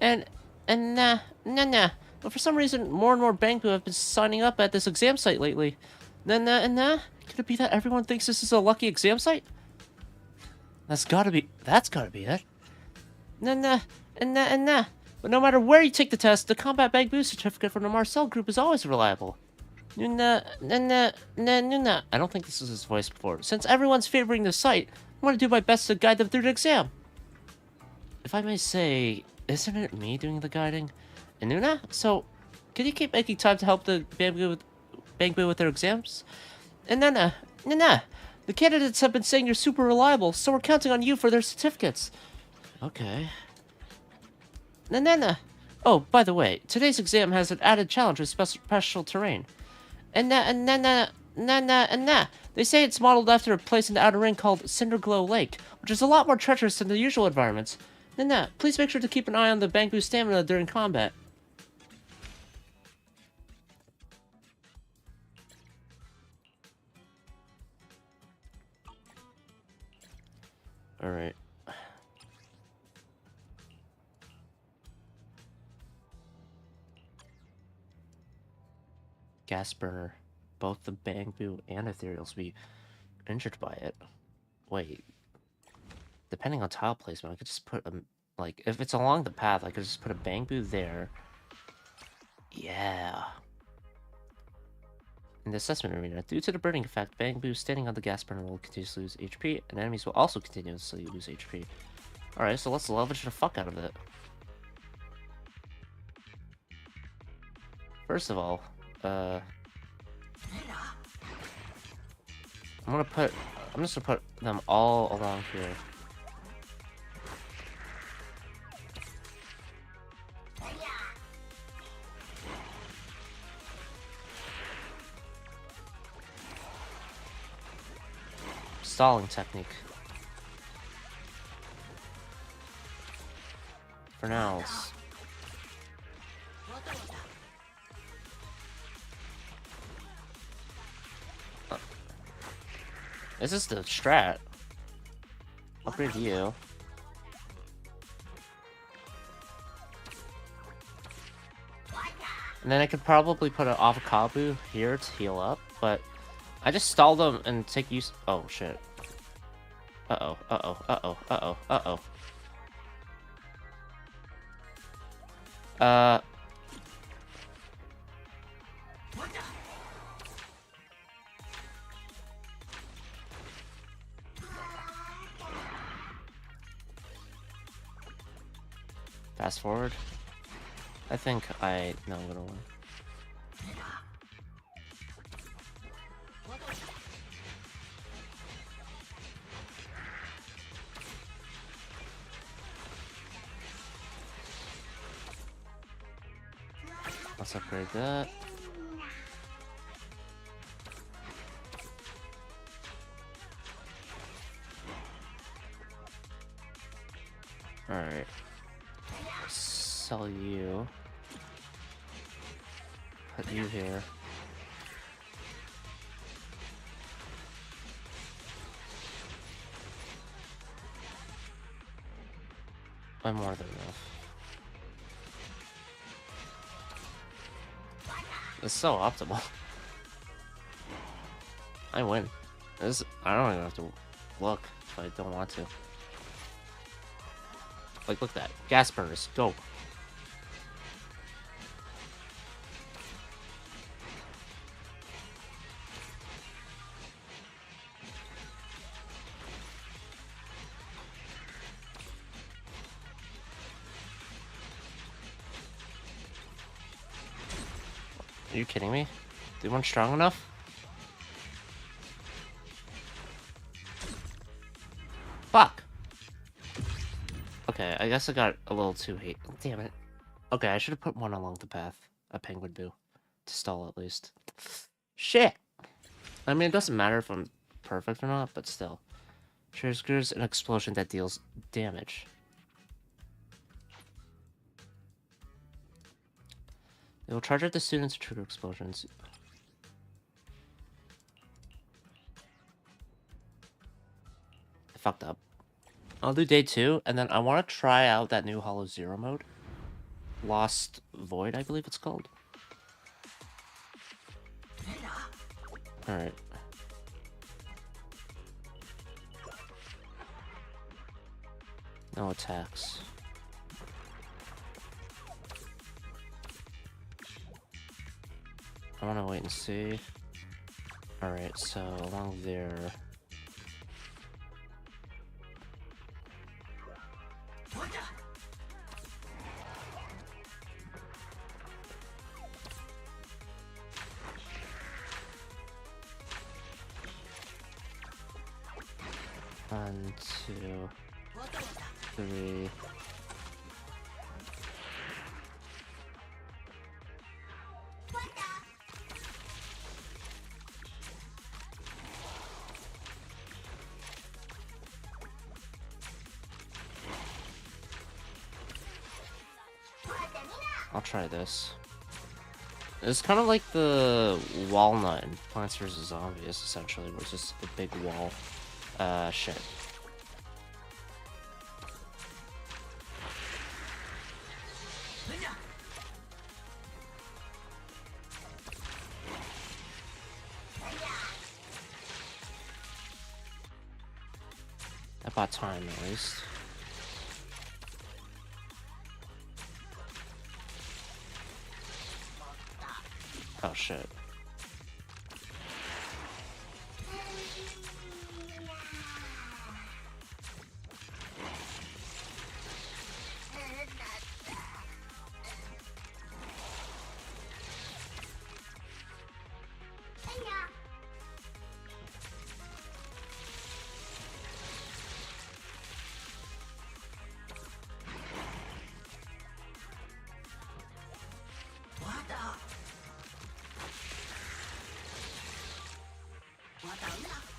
Nana! But for some reason, more and more Bangbu have been signing up at this exam site lately. Nana? Could it be that everyone thinks this is a lucky exam site? That's gotta be it. Nana! But no matter where you take the test, the Combat Bangbu certificate from the Marcel group is always reliable. I don't think this was his voice before. Since everyone's favoring the site, I want to do my best to guide them through the exam. If I may say, isn't it me doing the guiding? Inuna? So, can you keep making time to help the Bangbu with their exams? Nana, the candidates have been saying you're super reliable, so we're counting on you for their certificates. Okay. Nana. Oh, by the way, today's exam has an added challenge with special terrain. They say it's modeled after a place in the outer ring called Cinderglow Lake, which is a lot more treacherous than the usual environments. Nana, please make sure to keep an eye on the Bangbu stamina during combat. Alright. Gas burner. Both the Bangbu and Ethereals will be injured by it. Wait. Depending on tile placement, I could just put a... Like, if it's along the path, I could just put a Bangbu there. Yeah. In the assessment arena, due to the burning effect, Bangbu standing on the gas burner will continuously lose HP, and enemies will also continuously lose HP. Alright, so let's leverage the fuck out of it. First of all, I'm just gonna put them all along here. Stalling technique. For now. Is this the strat? Upgrade you. And then I could probably put an avocado here to heal up, but I just stall them and take use. Oh shit. Uh-oh, uh-oh, uh-oh, uh-oh, uh-oh. Fast forward. I think I know I'm gonna win. Let's upgrade that. Alright. Sell you. Put you here. I'm more than enough. It's so optimal. I win. I don't even have to look if I don't want to. Like, look at that. Gas burners, go. Are you kidding me? They weren't strong enough? Fuck! Okay, I guess I got a little too hate. Damn it. Okay, I should have put one along the path. A penguin boo. To stall at least. Shit! I mean, it doesn't matter if I'm perfect or not, but still. Triggers an explosion that deals damage. It will charge at the students to trigger explosions. I fucked up. I'll do day 2, and then I want to try out that new Hollow Zero mode. Lost Void, I believe it's called. Alright. No attacks. I want to wait and see. Alright, so along there... One, two, three... I'll try this. It's kind of like the walnut in Plants vs. Zombies, essentially, where it's just a big wall. Shit. I bought time, at least. Oh shit.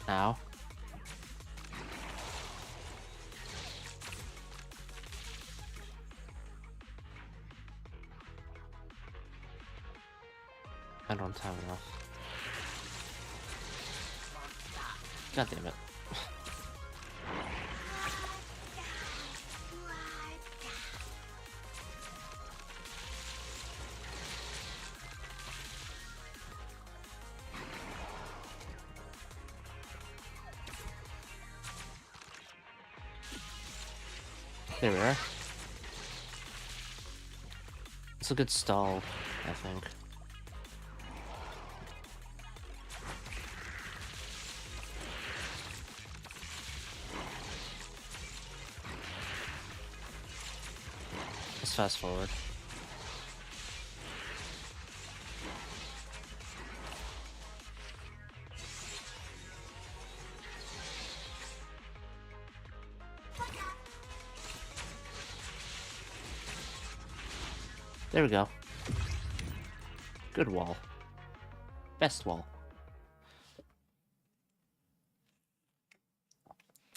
Ow. I don't have enough. God damn it. There we are. It's a good stall, I think. Let's fast forward. There we go. Good wall. Best wall.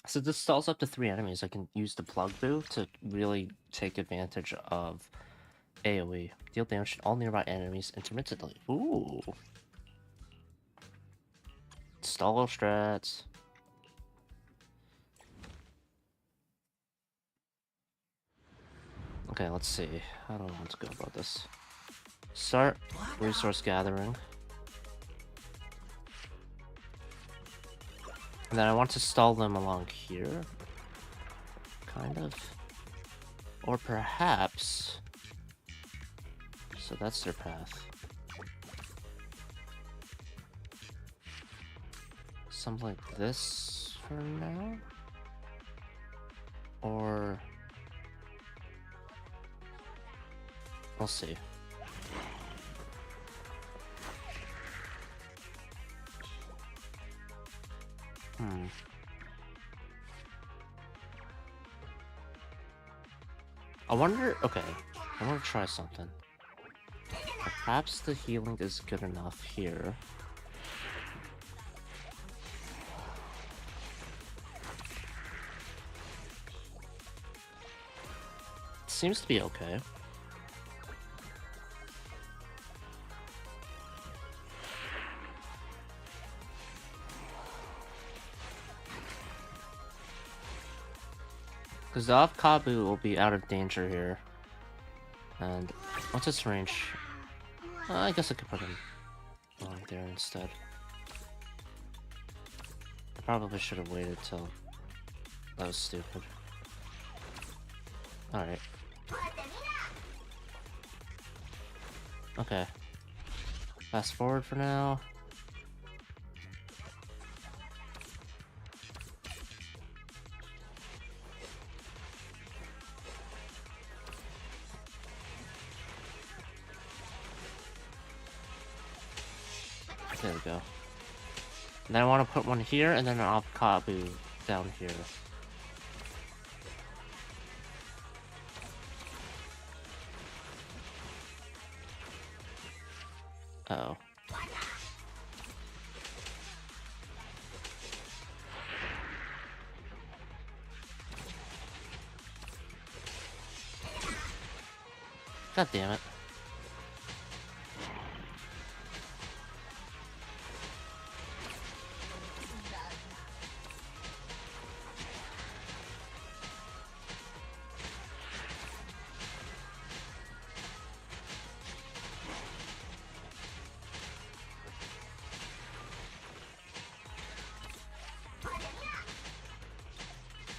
So this stalls up to 3 enemies. I can use the plug boo to really take advantage of AoE. Deal damage to all nearby enemies intermittently. Ooh. Stall strats. Okay, let's see. How do I want to go about this? Start resource gathering. And then I want to stall them along here. Kind of. Or perhaps... So that's their path. Something like this for now? Or... We'll see. I wonder... Okay. I want to try something. Perhaps the healing is good enough here. It seems to be okay. Because the Kabu will be out of danger here. And what's its range? I guess I could put him along there instead. I probably should have waited till... That was stupid. Alright. Okay. Fast forward for now. There we go. And then I want to put one here, and then an Kabu down here. Uh-oh. God damn it.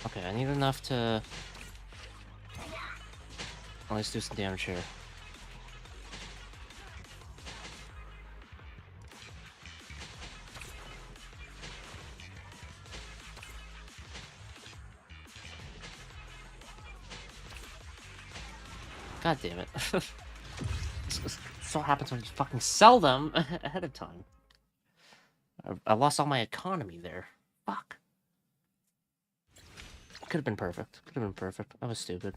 Okay, I need enough to at least do some damage here. God damn it. This so happens when you fucking sell them ahead of time. I lost all my economy there. Fuck. Could have been perfect. Could have been perfect. I was stupid.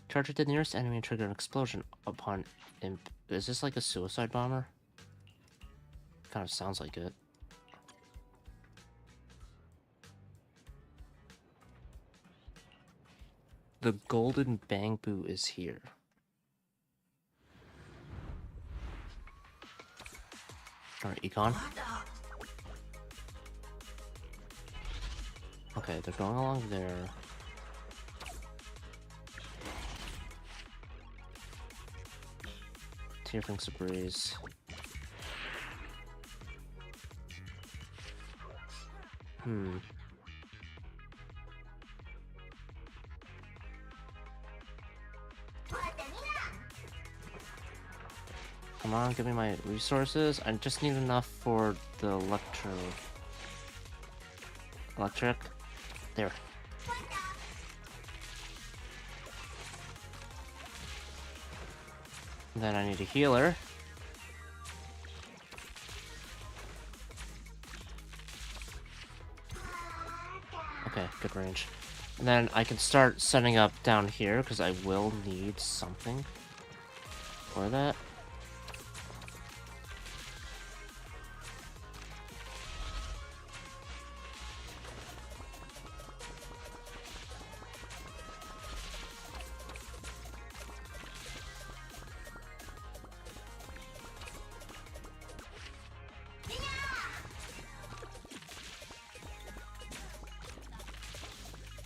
Charge at the nearest enemy and trigger an explosion upon imp. Is this like a suicide bomber? Kind of sounds like it. The golden bamboo is here. Alright, econ. Okay, they're going along there. Tearfing's a breeze. Come on, give me my resources. I just need enough for the electric. There. Then I need a healer. Okay, good range. And then I can start setting up down here, because I will need something for that.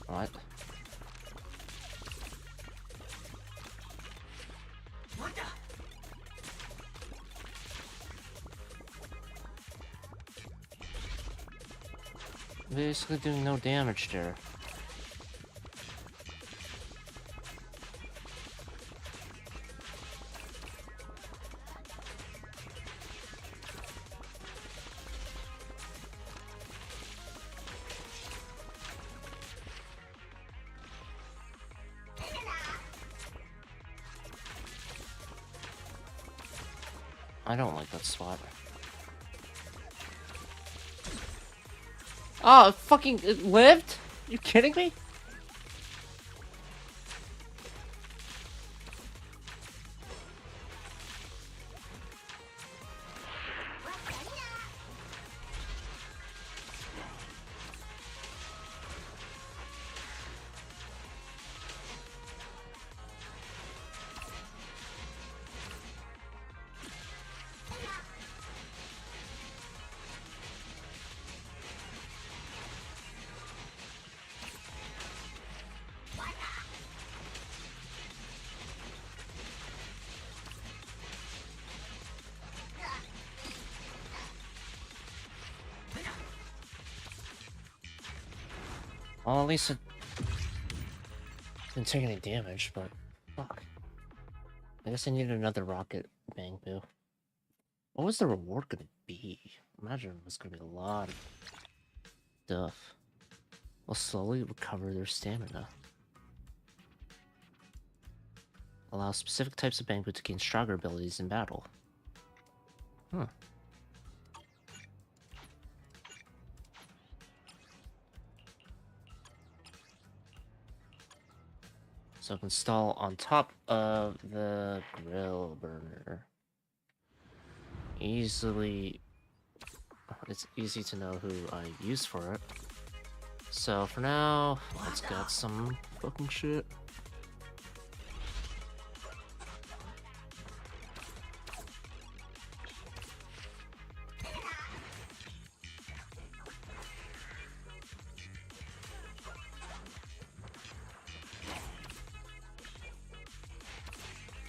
What? Basically doing no damage there. I don't like that spot. Oh, it lived? You kidding me? Well, at least it didn't take any damage, but fuck. I guess I needed another rocket bamboo. What was the reward gonna be? Imagine it was gonna be a lot of stuff. Will slowly recover their stamina. Allow specific types of bamboo to gain stronger abilities in battle. Huh. So install on top of the grill burner. It's easy to know who I use for it. So for now, let's get some fucking shit.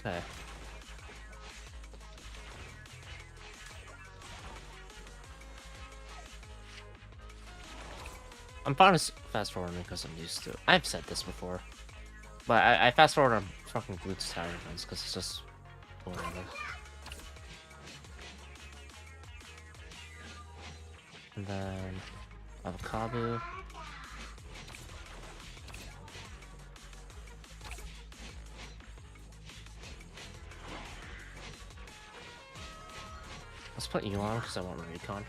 Okay. I'm fast forwarding because I'm used to it. I've said this before, but I fast forward on fucking Glutes Tower runs because it's just whatever. And then avocado. Let's put you on because I want recon.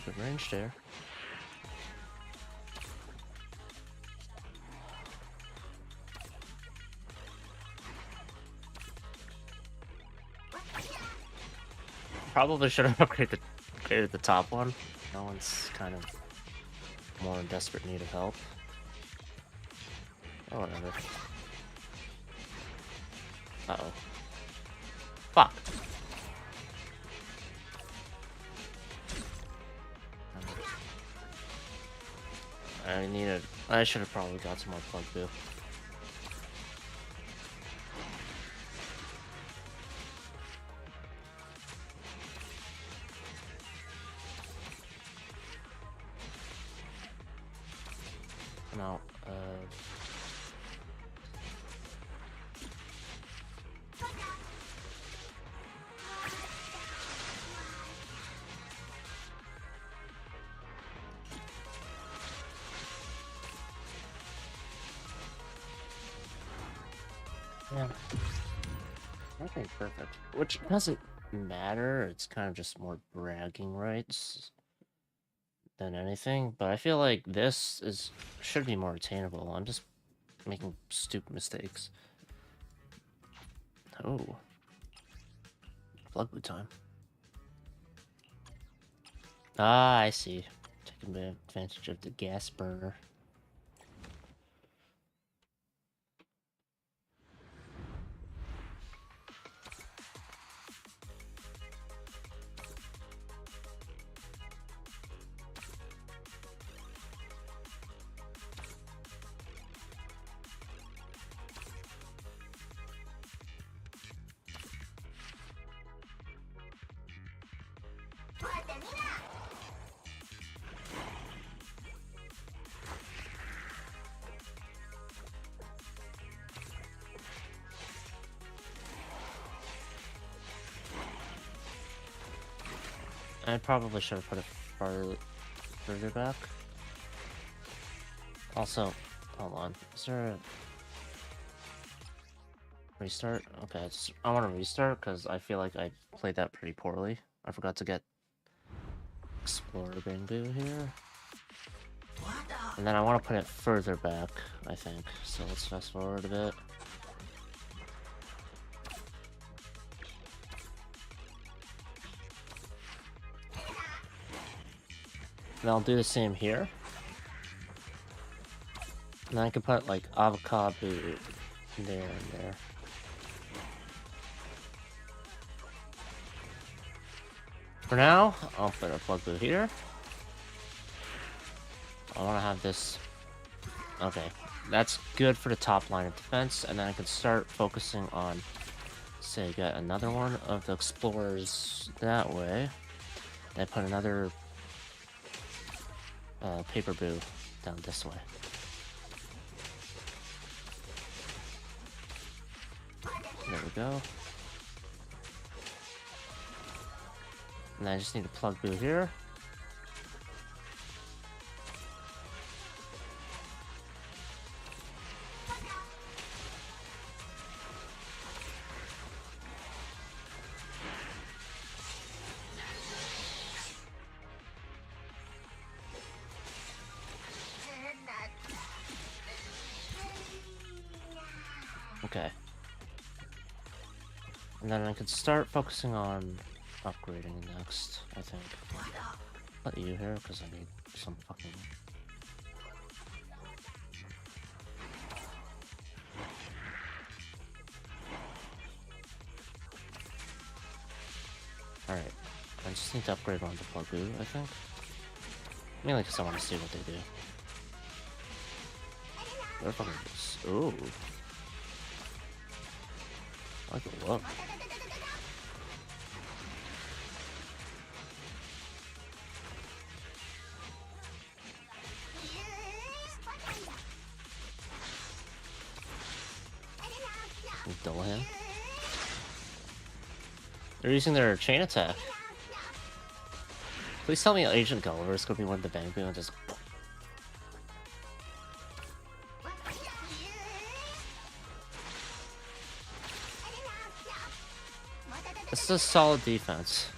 Good range there. Probably should have upgraded the top one. That one's kind of more in desperate need of help. Or whatever. Uh-oh. Fuck. I should have probably got some more plug boo. No. Yeah. Okay, perfect. Which doesn't matter. It's kind of just more bragging rights than anything. But I feel like this should be more attainable. I'm just making stupid mistakes. Oh. Plug boot time. Ah, I see. Taking advantage of the gas burner. I probably should have put it further back. Also, hold on. Is there a restart? Okay, I want to restart because I feel like I played that pretty poorly. I forgot to get Explorer Bamboo here. And then I want to put it further back, I think. So let's fast forward a bit. And I'll do the same here. And then I can put like avocado there and there. For now, I'll put a plug boot here. I want to have this. Okay, that's good for the top line of defense, and then I can start focusing on, say, get another one of the explorers that way. Then put another paper boo down this way. There we go. And then I just need to plug boo here. Okay. And then I could start focusing on upgrading next, I think. Put you here, because I need some fucking... Alright. I just need to upgrade on the Plugoo, I think. Mainly because I want to see what they do. They're fucking... Ooh. I like the look. Dullahan. They're using their chain attack. Please tell me Agent Gulliver is gonna be one of the Bamboo and just... This is a solid defense.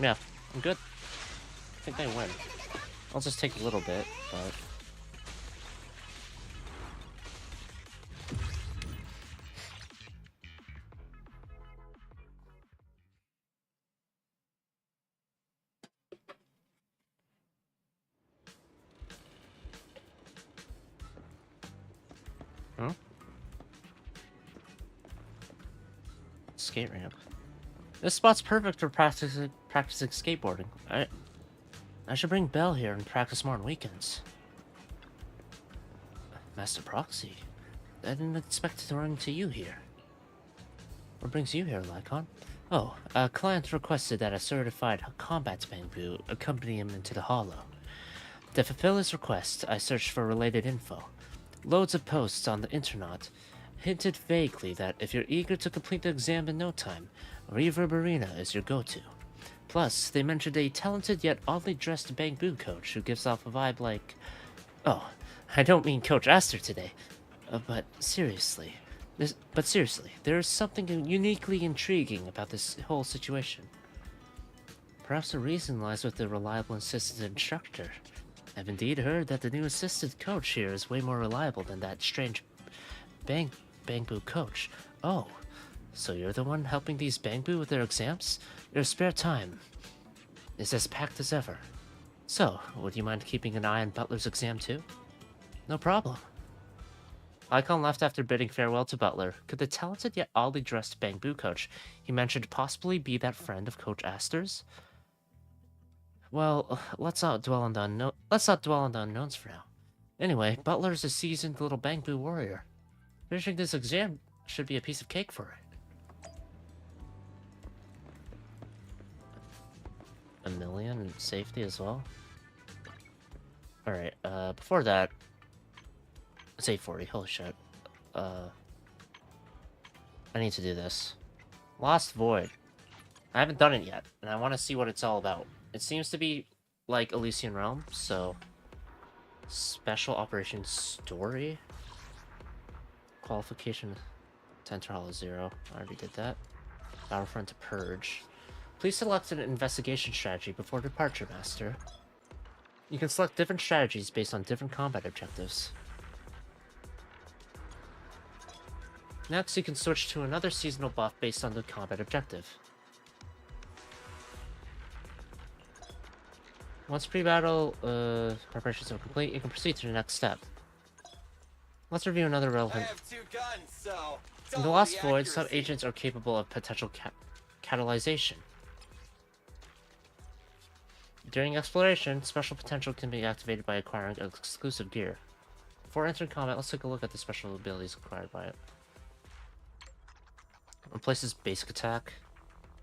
Yeah, I'm good. I think they win. I'll just take a little bit, but... Hmm? Skate ramp. This spot's perfect for practicing skateboarding. I should bring Belle here and practice more on weekends. Master Proxy? I didn't expect to run into you here. What brings you here, Lycon? Oh, a client requested that a certified combat bamboo accompany him into the hollow. To fulfill his request, I searched for related info. Loads of posts on the internet hinted vaguely that if you're eager to complete the exam in no time, Reverberina is your go-to. Plus, they mentioned a talented yet oddly dressed bamboo coach who gives off a vibe like... Oh, I don't mean Coach Aster today. But seriously, there is something uniquely intriguing about this whole situation. Perhaps the reason lies with the reliable assistant instructor. I've indeed heard that the new assistant coach here is way more reliable than that strange Bangbu coach. Oh, so you're the one helping these Bangbu with their exams? Your spare time is as packed as ever. So, would you mind keeping an eye on Butler's exam too? No problem. Icon left after bidding farewell to Butler. Could the talented yet oddly dressed Bangbu coach he mentioned possibly be that friend of Coach Aster's? Well, let's not dwell on the unknowns for now. Anyway, Butler's a seasoned little Bangbu warrior. Finishing this exam should be a piece of cake for it. A million in safety as well. Alright, before that... It's 8:40, holy shit. I need to do this. Lost Void. I haven't done it yet, and I want to see what it's all about. It seems to be like Elysian Realm, so... Special Operations Story? Qualification to enter Hollow 0. I already did that. Battlefront to Purge. Please select an investigation strategy before departure, Master. You can select different strategies based on different combat objectives. Next, you can switch to another seasonal buff based on the combat objective. Once pre-battle preparations are complete, you can proceed to the next step. Let's review another relevant... I have 2 guns, so In the Lost Void, some agents are capable of potential catalyzation. During exploration, special potential can be activated by acquiring exclusive gear. Before entering combat, let's take a look at the special abilities acquired by it. Replaces basic attack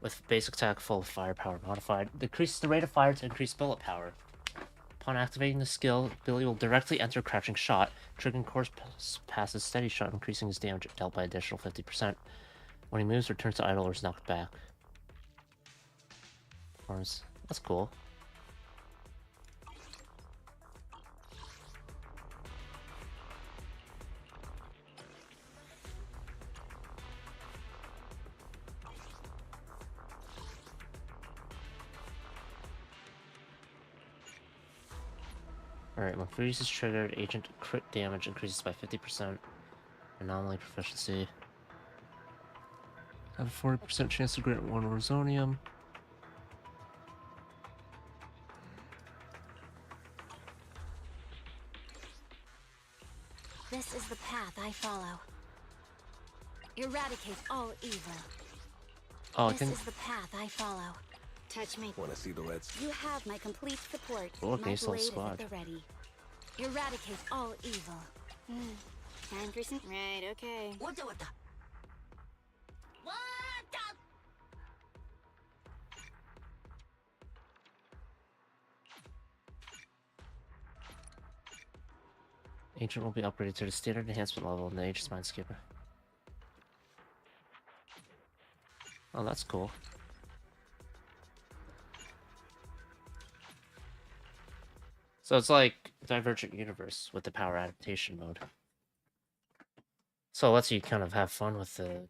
with basic attack full firepower modified. Decreases the rate of fire to increase bullet power. Upon activating the skill, Billy will directly enter crouching shot, triggering course passes steady shot, increasing his damage dealt by additional 50%. When he moves, returns to idle or is knocked back. That's cool. Alright, when freeze is triggered, agent crit damage increases by 50%. Anomaly proficiency. Have a 40% chance to grant 1 Rosonium. This is the path I follow. Eradicate all evil. Oh, This is the path I follow. Touch me. Wanna see the Reds? You have my complete support. Oh, okay, My so blade is squad. at the ready. Eradicate all evil. 10%. Right, okay. What the? Agent will be upgraded to the standard enhancement level in the Agent's Mindskipper. Oh, that's cool. So it's like Divergent Universe with the power adaptation mode. So it lets you kind of have fun with the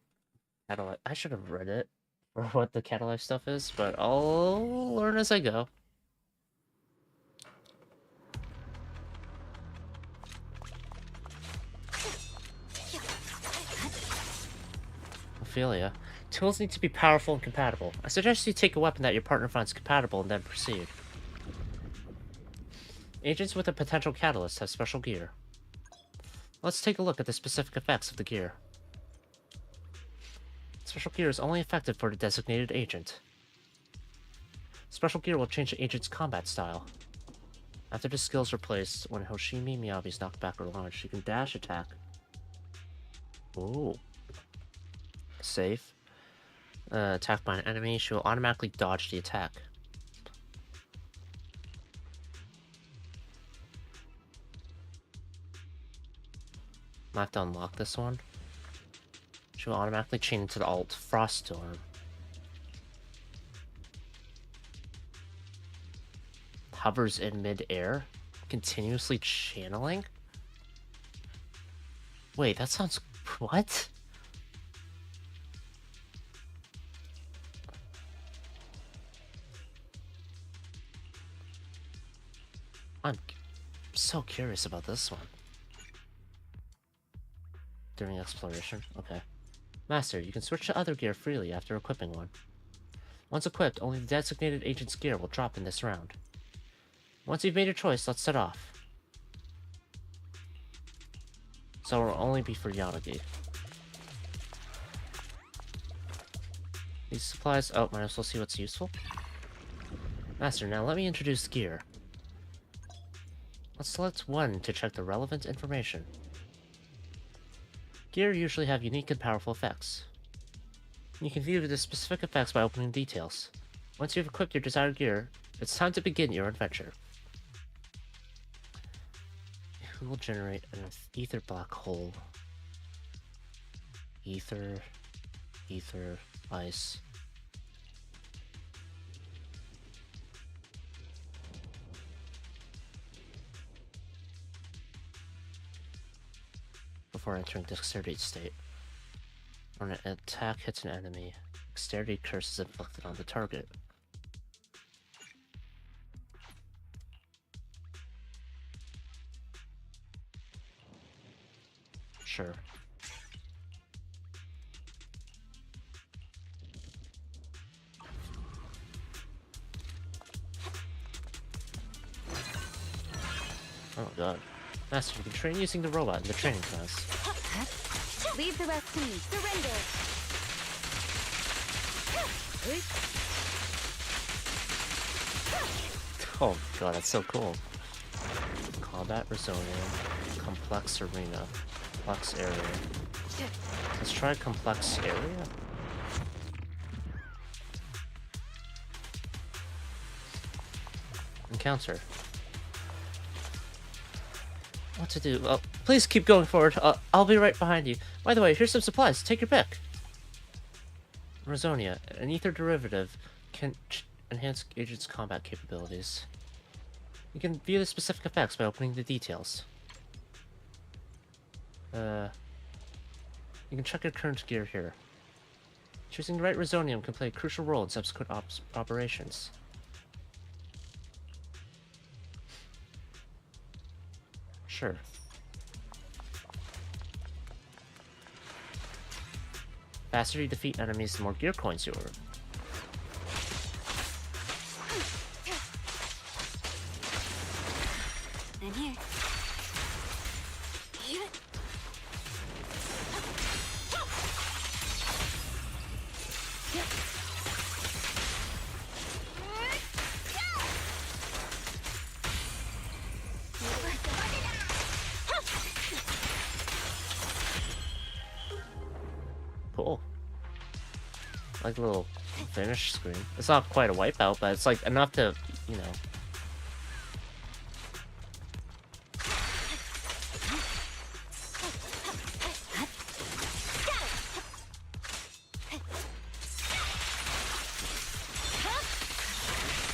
catalyze. I should have read it for what the catalyze stuff is, but I'll learn as I go. Ophelia. Tools need to be powerful and compatible. I suggest you take a weapon that your partner finds compatible and then proceed. Agents with a potential catalyst have special gear. Let's take a look at the specific effects of the gear. Special gear is only effective for the designated agent. Special gear will change the agent's combat style. After the skills are placed, when Hoshimi Miyabi is knocked back or launched, she can dash attack. Ooh. Safe. attacked by an enemy, she will automatically dodge the attack. I have to unlock this one. She will automatically chain into the alt Froststorm. Hovers in mid-air, continuously channeling? Wait, that sounds... what? I'm so curious about this one. During exploration, okay. Master, you can switch to other gear freely after equipping one. Once equipped, only the designated agent's gear will drop in this round. Once you've made your choice, let's set off. So it'll only be for Yanagi. These supplies... oh, might as well see what's useful. Master, now let me introduce gear. Let's select one to check the relevant information. Gear usually have unique and powerful effects. You can view the specific effects by opening details. Once you've equipped your desired gear, it's time to begin your adventure. Who will generate an ether black hole? Ether, ice. Before entering dexterity state. When an attack hits an enemy, dexterity curse is inflicted on the target. Sure. Oh god. Master, you can train using the robot in the training class. Leave the rest to me. Surrender. Oh god, that's so cool. Combat Resonium. Complex Arena. Complex Area. Let's try Complex Area? Encounter. What to do? Oh, please keep going forward. I'll be right behind you. By the way, here's some supplies. Take your pick. Rosonia, an ether derivative, can enhance agents' combat capabilities. You can view the specific effects by opening the details. You can check your current gear here. Choosing the right Resonium can play a crucial role in subsequent operations. Sure. Faster you defeat enemies, the more gear coins you earn. I'm here. Cool. Like a little finish screen. It's not quite a wipeout, but it's like enough to, you know.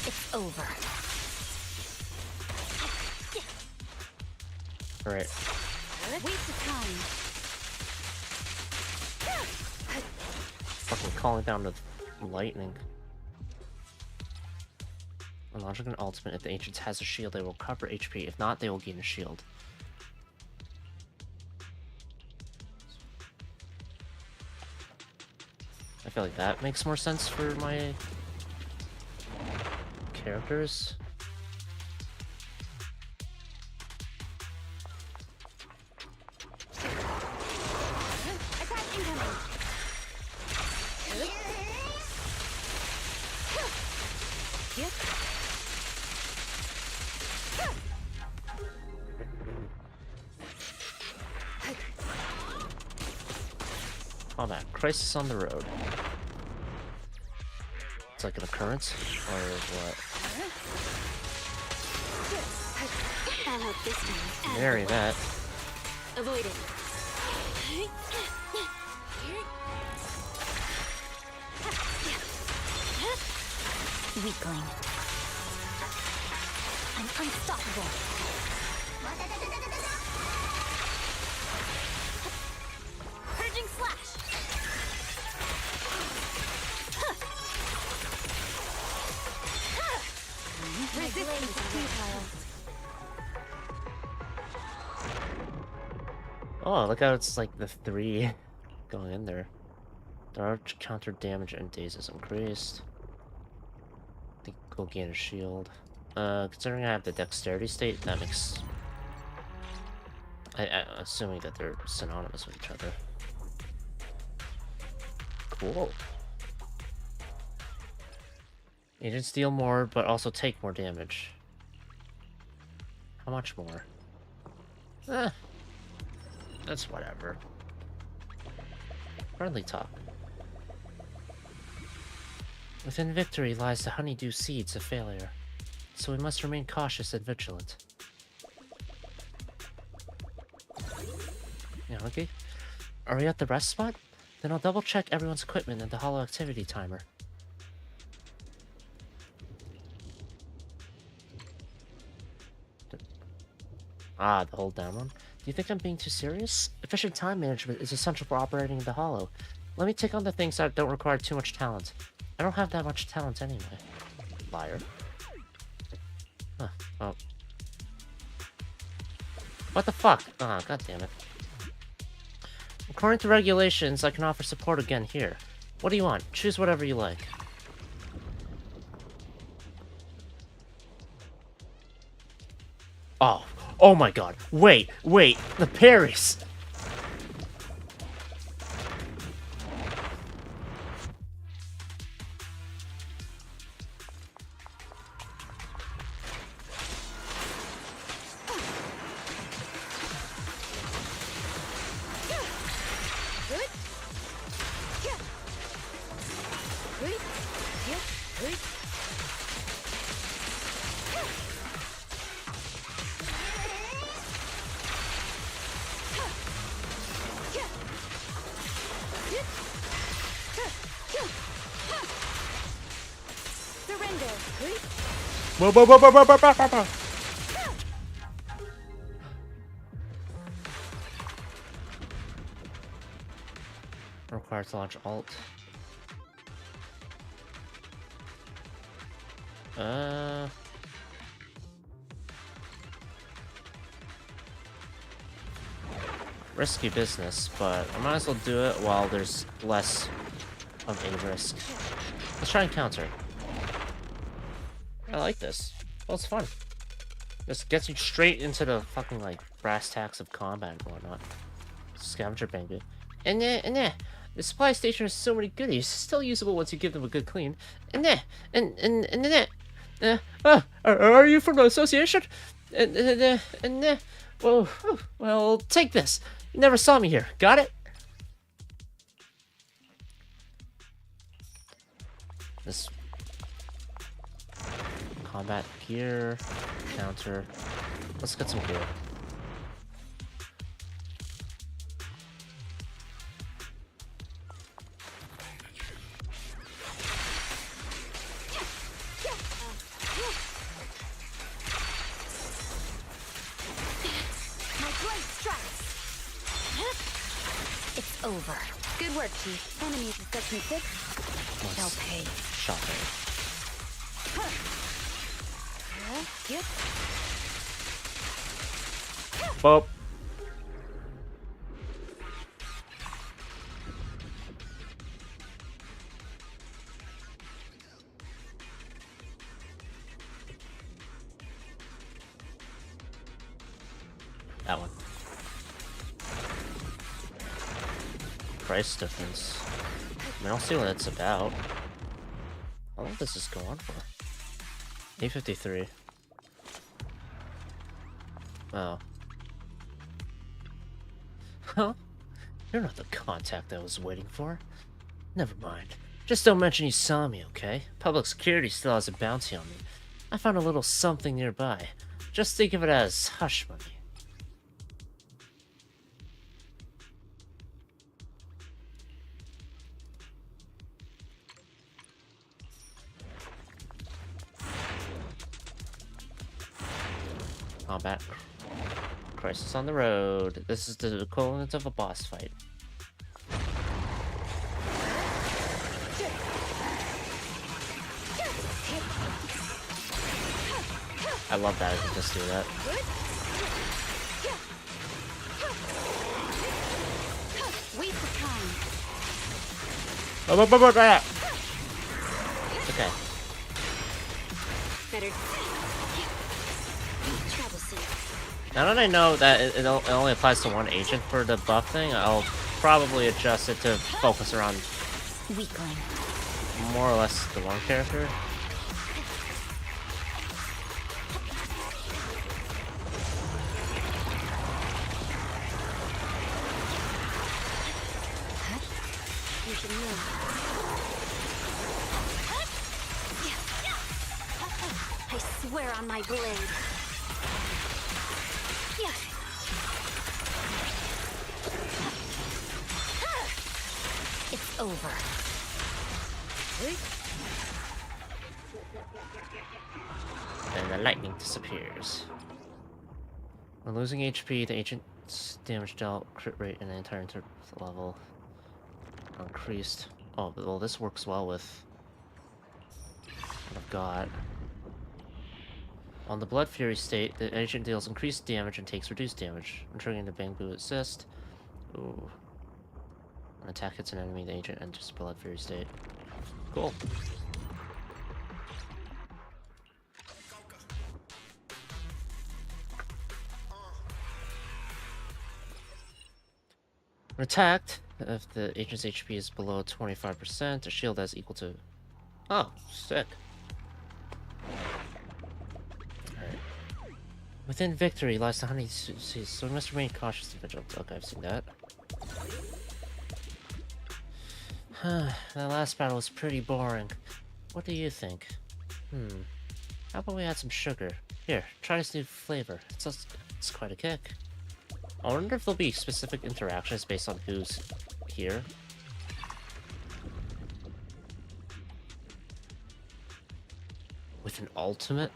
It's over. Alright. Waste of time. Fucking calling down the lightning. When launching an ultimate, if the agent has a shield, they will recover HP. If not, they will gain a shield. I feel like that makes more sense for my characters. Combat. Crisis on the road. It's like an occurrence, or what? I'll help this time. Marry that. Avoid it. Weakling. I'm unstoppable. Purging slash. Resistance futile. Oh, look how it's like the 3 going in there. Dodge, counter damage, and daze is increased. I think we'll gain a shield. Considering I have the dexterity state, that makes... assuming that they're synonymous with each other. Cool. Agents deal more, but also take more damage. How much more? That's whatever. Friendly talk. Within victory lies the honeydew seeds of failure, so we must remain cautious and vigilant. Yeah, okay. Are we at the rest spot? Then I'll double check everyone's equipment and the holo activity timer. Ah, the hold down one. Do you think I'm being too serious? Efficient time management is essential for operating the holo. Let me take on the things that don't require too much talent. I don't have that much talent anyway. Liar. Huh. Oh. What the fuck? Ah, god damn it. According to regulations, I can offer support again here. What do you want? Choose whatever you like. Oh. Oh my god. Wait. The parries. Required to launch alt. Risky business, but I might as well do it while there's less of a risk. Let's try and counter. I like this. Well, it's fun. This gets you straight into the fucking, like, brass tacks of combat and whatnot. Scavenger baby. And the supply station has so many goodies. Still usable once you give them a good clean. Are you from the association? Well, take this. You never saw me here. Got it? This combat gear, counter. Let's get some gear. It's over. Good work, Chief. Enemies assessment 6. Shall pay. Shall pay. Boop. That one. Price difference. I mean, I'll see what it's about. How long does this go on for? 853. Oh. Huh? You're not the contact I was waiting for. Never mind. Just don't mention you saw me, okay? Public security still has a bounty on me. I found a little something nearby. Just think of it as hush money. Combat. Crisis on the road. This is the equivalent of a boss fight. I love that I can just do that. Okay. Now that I know that it only applies to one agent for the buff thing, I'll probably adjust it to focus around more or less the one character. I swear on my blade. It's over. And the lightning disappears. When losing HP, the agent's damage dealt, crit rate, and the entire level increased. Oh, well, this works well with what I've got. On the Blood Fury state, the agent deals increased damage and takes reduced damage. When triggering the Bamboo Assist. Ooh. When attack hits an enemy, the agent enters Blood Fury state. Cool. When attacked, if the agent's HP is below 25%, a shield that's equal to... Oh, sick. Alright. Within victory lies the honey seas, so we must remain cautious and vigilant. Okay, I've seen that. That last battle was pretty boring. What do you think? How about we add some sugar? Here, try this new flavor. It's quite a kick. I wonder if there'll be specific interactions based on who's here. With an ultimate?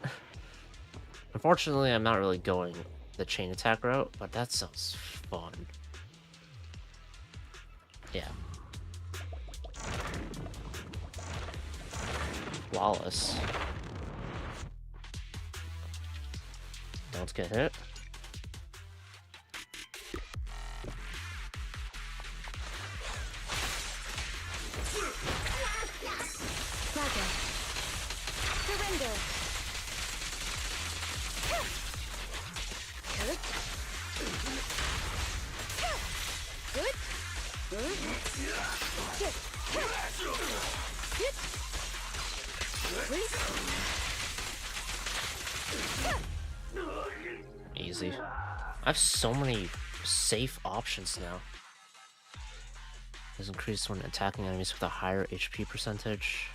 Unfortunately, I'm not really going the chain attack route, but that sounds fun. Yeah. Wallace. Don't get hit. Surrender. Easy. I have so many safe options now. Is increased when attacking enemies with a higher HP percentage.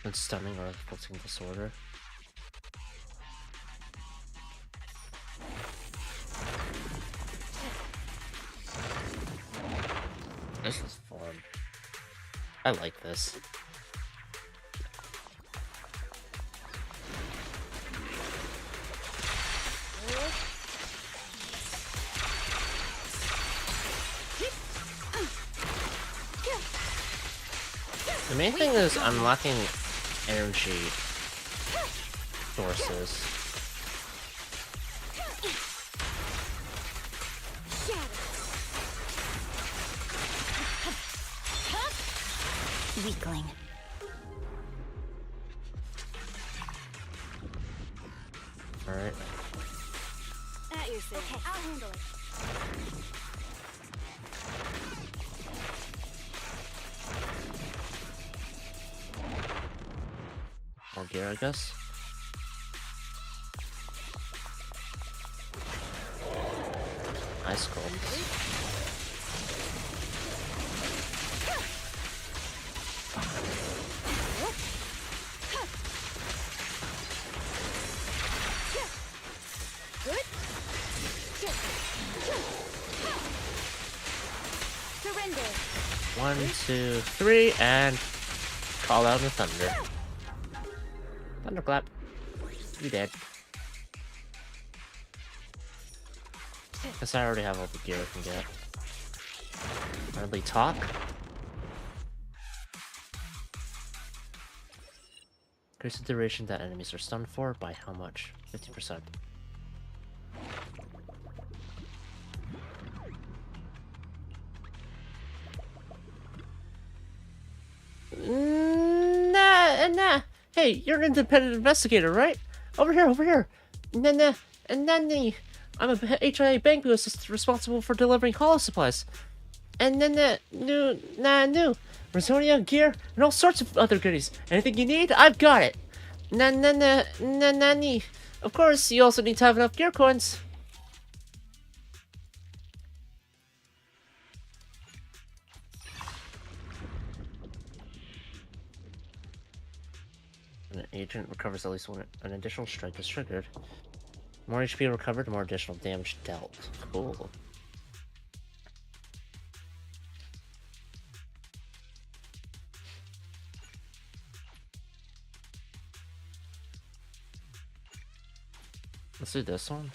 When stunning or inflicting disorder. This is fun. I like this. The main thing is I'm lacking energy sources. Weakling. Alright. At your service. Okay, I'll handle it. More gear, I guess. ice sculpts. Surrender. 1, 2, 3, and call out the thunder. Thunderclap. You dead. Guess I already have all the gear I can get. Hardly talk. Increase the duration that enemies are stunned for by how much? 50%. Nah. Hey, you're an independent investigator, right? Over here. Nah. I'm a HIA bank assistant responsible for delivering hollow supplies. And new. Resonia, gear, and all sorts of other goodies. Anything you need, I've got it. Nani. Of course, you also need to have enough gear coins. An agent recovers at least one. An additional strike is triggered. More HP recovered, more additional damage dealt. Cool. Let's do this one.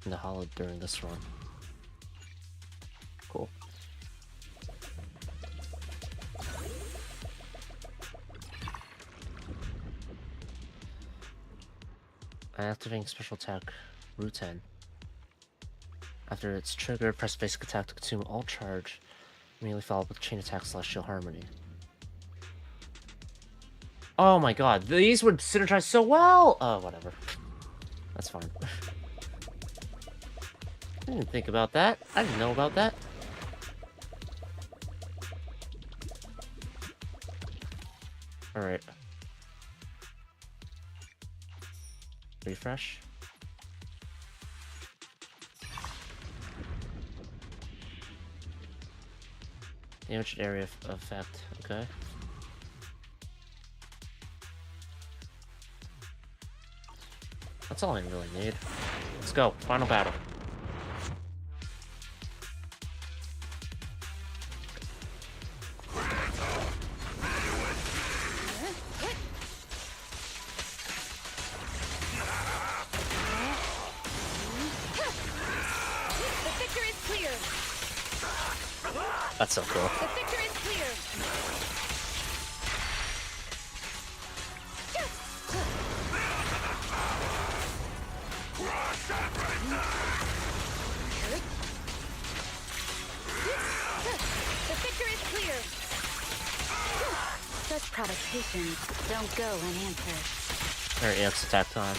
And the hollow during this run. Cool. Activating special attack routine. After it's triggered, press basic attack to consume all charge. Immediately followed with chain attack celestial harmony. Oh my god, these would synergize so well! Oh, whatever. That's fine. I didn't think about that. I didn't know about that. Alright. Refresh. Damaged area effect, okay. That's all I really need. Let's go, final battle. That's so cool. The victor is clear. The victor is clear. Such provocations don't go unanswered. Alright, EX attack time.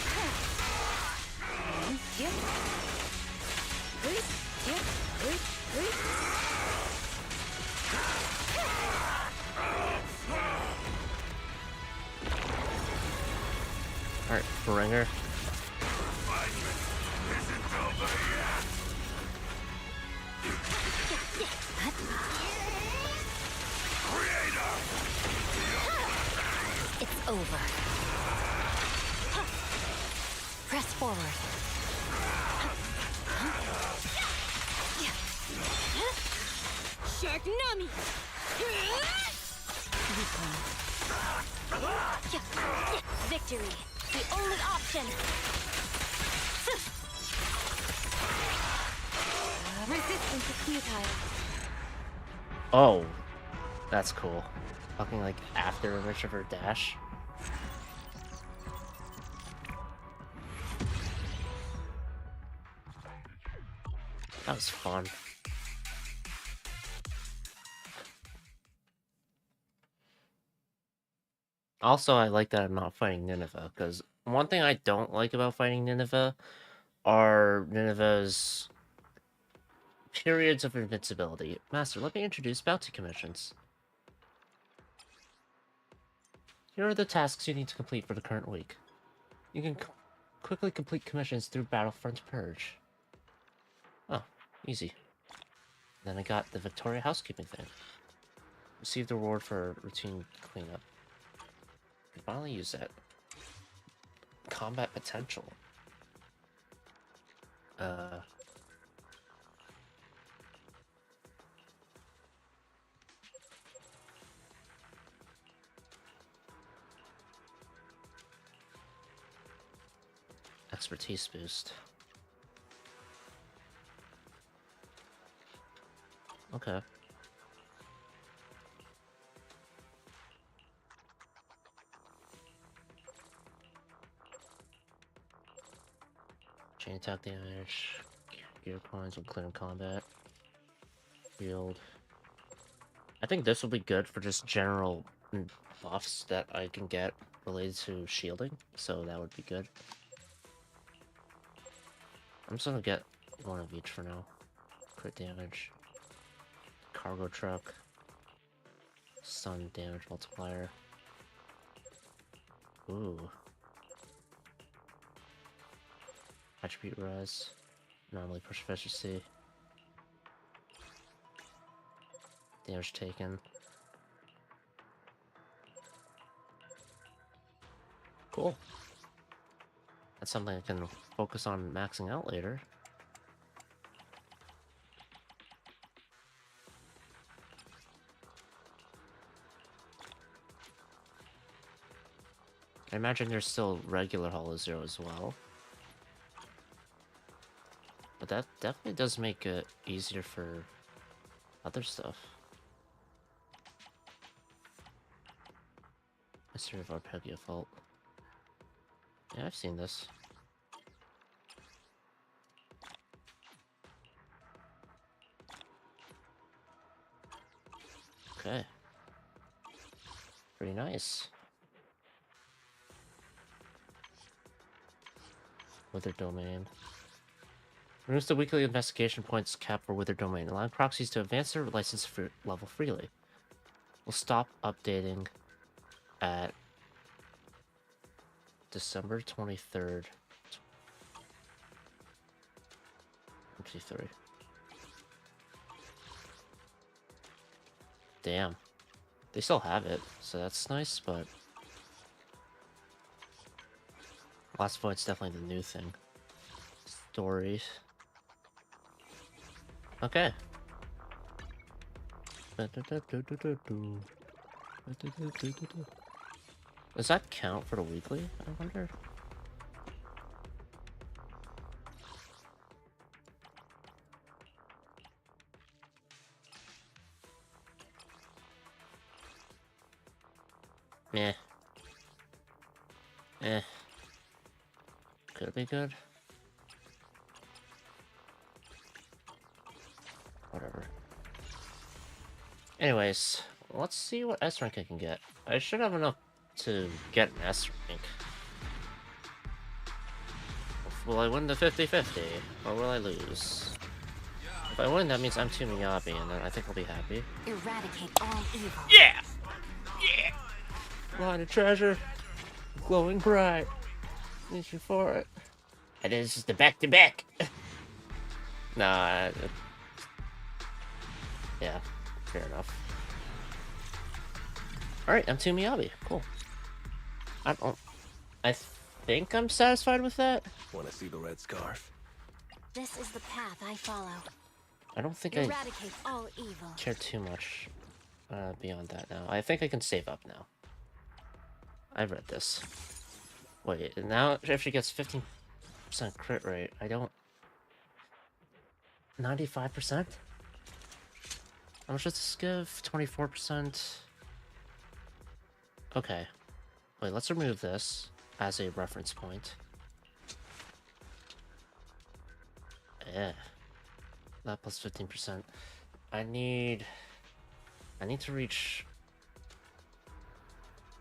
Alright, Bringer. It's over. Press forward. Shark Nami! Victory! The only option! Resistance is futile. Oh, that's cool. Fucking like after image of her dash. That was fun. Also, I like that I'm not fighting Nineveh, because one thing I don't like about fighting Nineveh are Nineveh's periods of invincibility. Master, let me introduce bounty commissions. Here are the tasks you need to complete for the current week. You can quickly complete commissions through Battlefront Purge. Oh, easy. Then I got the Victoria housekeeping thing. Received the reward for routine cleanup. Can finally use that. Combat potential. Expertise boost. Okay. Chain attack damage. Gear coins when clearing combat. Field. I think this will be good for just general buffs that I can get related to shielding, so that would be good. I'm just gonna get one of each for now. Crit damage. Cargo truck. Stun damage multiplier. Ooh. Attribute res. Normally proficiency. Damage taken. Cool. That's something I can focus on maxing out later. I imagine there's still regular Hollow Zero as well. But that definitely does make it easier for other stuff. Mystery of Arpeggio Fault. Yeah, I've seen this. Okay. Pretty nice. Wither Domain. Removes the weekly investigation points cap for Wither Domain, allowing proxies to advance their license level freely. We'll stop updating at December 23rd. 23. Damn. They still have it, so that's nice, but Last Void's definitely the new thing. Stories. Okay. Does that count for the weekly, I wonder? Meh. Eh. Could it be good? Whatever. Anyways, let's see what S rank I can get. I should have enough to get an S rank. Will I win the 50-50, or will I lose? If I win, that means I'm Team Miyabi, and then I think I'll be happy. Eradicate all evil. Yeah! Yeah! Line of treasure. Glowing bright. Need you for it. It is the back-to-back. Nah. Yeah, fair enough. Alright, I'm Team Miyabi. Cool. I think I'm satisfied with that. Want to see the red scarf? This is the path I follow. I don't think Eradicate all evil. I care too much beyond that now. I think I can save up now. I read this. Wait, now if she gets 15% crit rate, I don't... 95%? How much does this give? 24%? Okay. Wait, let's remove this as a reference point. Yeah. That plus 15%. I need to reach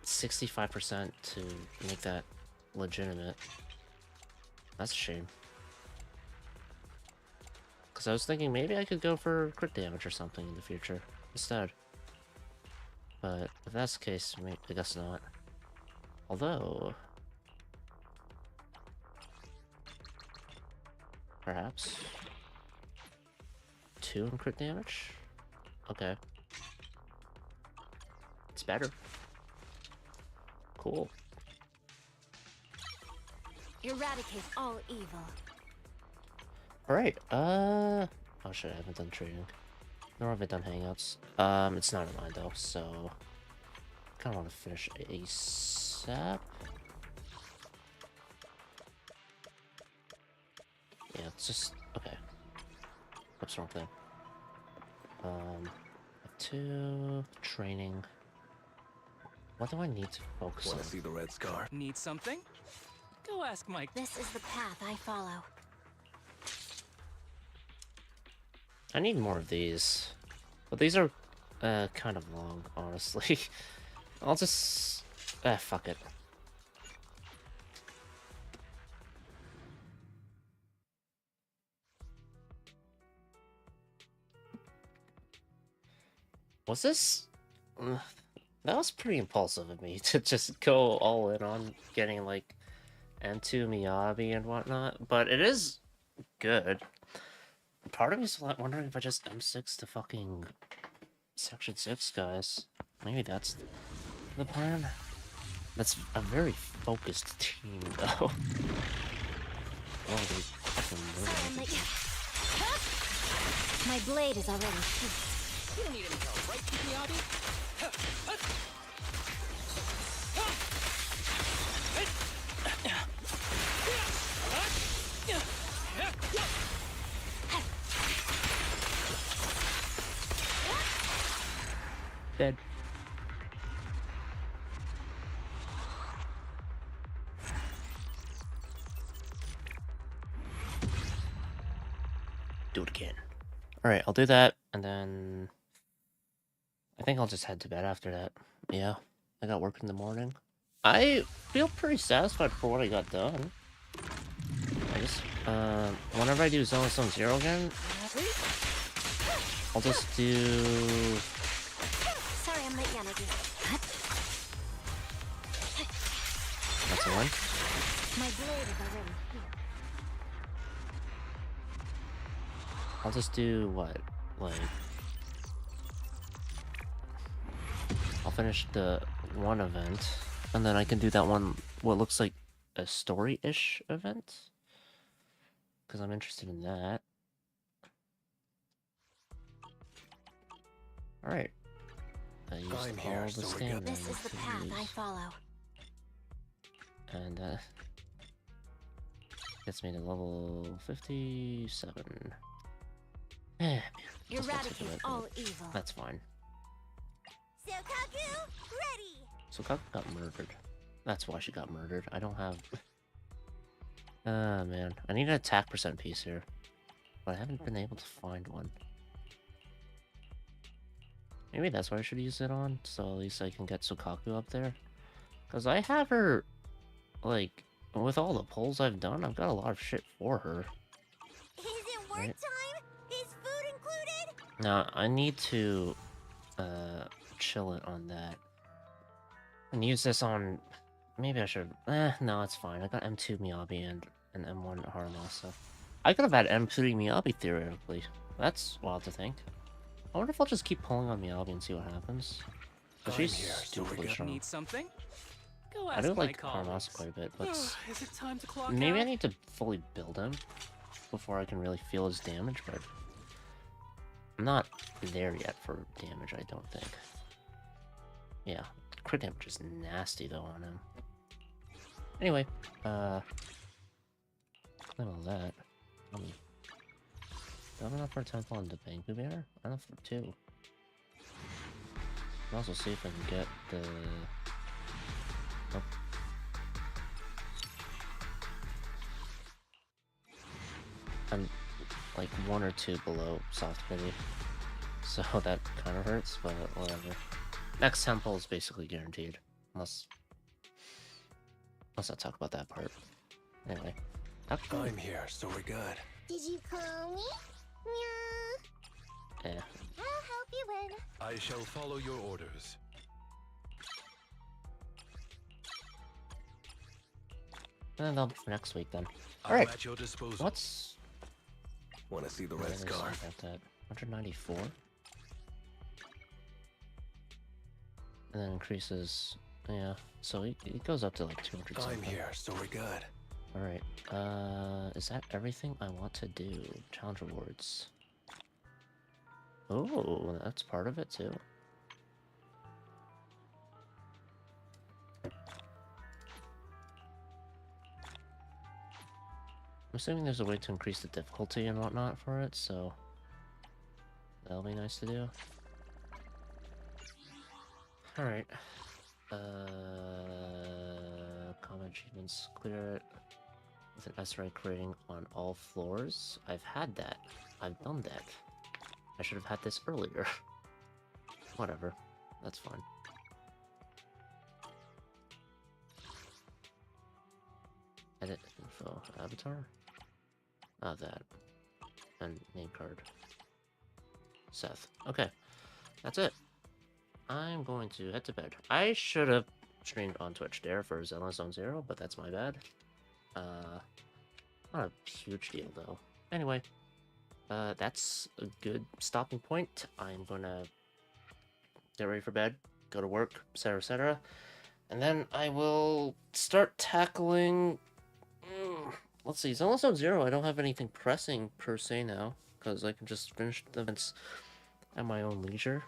65% to make that legitimate. That's a shame. Because I was thinking maybe I could go for crit damage or something in the future instead. But if that's the case, I guess not. Although... Perhaps. 2 in crit damage? Okay. It's better. Cool. Eradicate all evil. Alright, oh shit, I haven't done trading. Nor have I done hangouts. It's not in mine though, so... kinda wanna finish ASAP. Yeah, it's just... okay. What's wrong with that? 2... training... What do I need to focus on? Wanna see the red scar? Need something? Go ask Mike. This is the path I follow. I need more of these. But these are, kind of long, honestly. I'll just... fuck it. Was this... that was pretty impulsive of me to just go all in on getting, like, M2 Miyabi and whatnot. But it is good. Part of me is wondering if I just M6 to fucking Section 6, guys. Maybe that's the plan. That's a very focused team, though. Oh, they fucking murdered me. My blade is already sheathed. You don't need any help, right, Miyabi? Dead. Do it again. Alright, I'll do that, and then... I think I'll just head to bed after that. Yeah, I got work in the morning. I feel pretty satisfied for what I got done. I just, whenever I do Zenless on 0 again, I'll just do... Sorry, I'm late, Yanagi. That's one. My blade is already healed. I'll just do what? Like... I'll finish the one event, and then I can do that one, what looks like a story-ish event. Because I'm interested in that. Alright. I used I'm all here, the so we're stamina good. This is the to path I use. follow. And, gets me to level 57. Man, just gonna take a Eradicate bit, all but evil. that's fine. Sokaku, ready! So Kaku got murdered. That's why she got murdered. I don't have... Ah, man. I need an attack percent piece here. But I haven't been able to find one. Maybe that's what I should use it on, so at least I can get Sokaku up there. Because I have her, like, with all the pulls I've done, I've got a lot of shit for her. Is it work Right. time? Is food included? Now, I need to, chill it on that. And use this on... Maybe I should... no, it's fine. I got M2 Miyabi and an M1 Haramasa. I could have had M3 Miyabi, theoretically. That's wild to think. I wonder if I'll just keep pulling on Miyabi and see what happens. But she's I'm here, so stupidly we got- strong. Need something? Go I ask do my like colleagues. Haramasa quite a bit, but Is it time to clock maybe I out? need to fully build him before I can really feel his damage, but I'm not there yet for damage, I don't think. Yeah, crit damage is nasty though on him. Anyway, clean all that. Do I have enough for a temple on the Bangu Bear? Enough for 2. I'll also see if I can get the... Nope. I'm like 1 or 2 below soft pity, so that kind of hurts, but whatever. Next temple is basically guaranteed, unless I talk about that part. Anyway, I'm here, so we're good. Did you call me? Meow. yeah. I'll help you win. I shall follow your orders. And that'll be for next week then. I'm Alright, at your disposal. let's Want to see the What red is it scarf? about that? 194? And then increases, yeah, so it goes up to like 200 I'm something. here, so we're good. Alright, is that everything I want to do? Challenge rewards. Oh, that's part of it too. I'm assuming there's a way to increase the difficulty and whatnot for it, so that'll be nice to do. Alright. Common achievements, clear it with an S rank rating on all floors. I've had that. I've done that. I should have had this earlier. Whatever. That's fine. Edit info. Avatar? Ah, that. And name card. Seth. Okay. That's it. I'm going to head to bed. I should have streamed on Twitch there for Zenless Zone Zero, but that's my bad. Not a huge deal though. Anyway, that's a good stopping point. I'm gonna get ready for bed, go to work, etc., etc., and then I will start tackling. Let's see, Zenless Zone Zero. I don't have anything pressing per se now because I can just finish the events at my own leisure,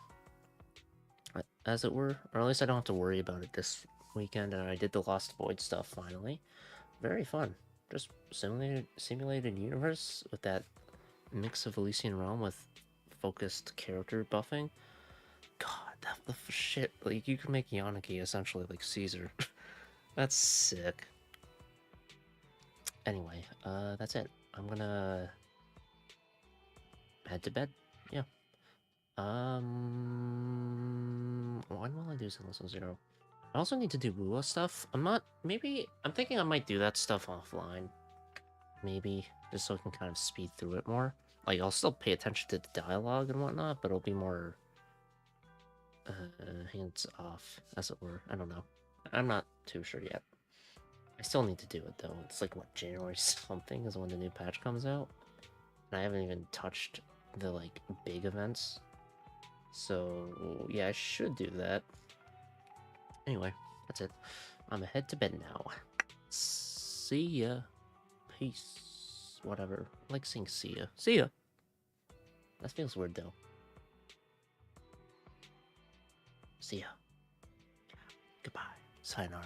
as it were, or at least I don't have to worry about it this weekend. And I did the Lost Void stuff finally. Very fun. Just simulated universe with that mix of Elysian Realm with focused character buffing. God, the shit. Like, you can make Yaniki essentially like Caesar. That's sick. Anyway, that's it. I'm gonna head to bed. Yeah. When will I do Zenless Zero? I also need to do Lua stuff. I'm thinking I might do that stuff offline. Maybe, just so I can kind of speed through it more. Like, I'll still pay attention to the dialogue and whatnot, but it'll be more hands off, as it were. I don't know. I'm not too sure yet. I still need to do it though. It's like, what, January something is when the new patch comes out? And I haven't even touched the, like, big events. So, yeah, I should do that. Anyway, that's it. I'm gonna head to bed now. See ya. Peace. Whatever. I like saying see ya. See ya. That feels weird though. See ya. Goodbye. Sayonara.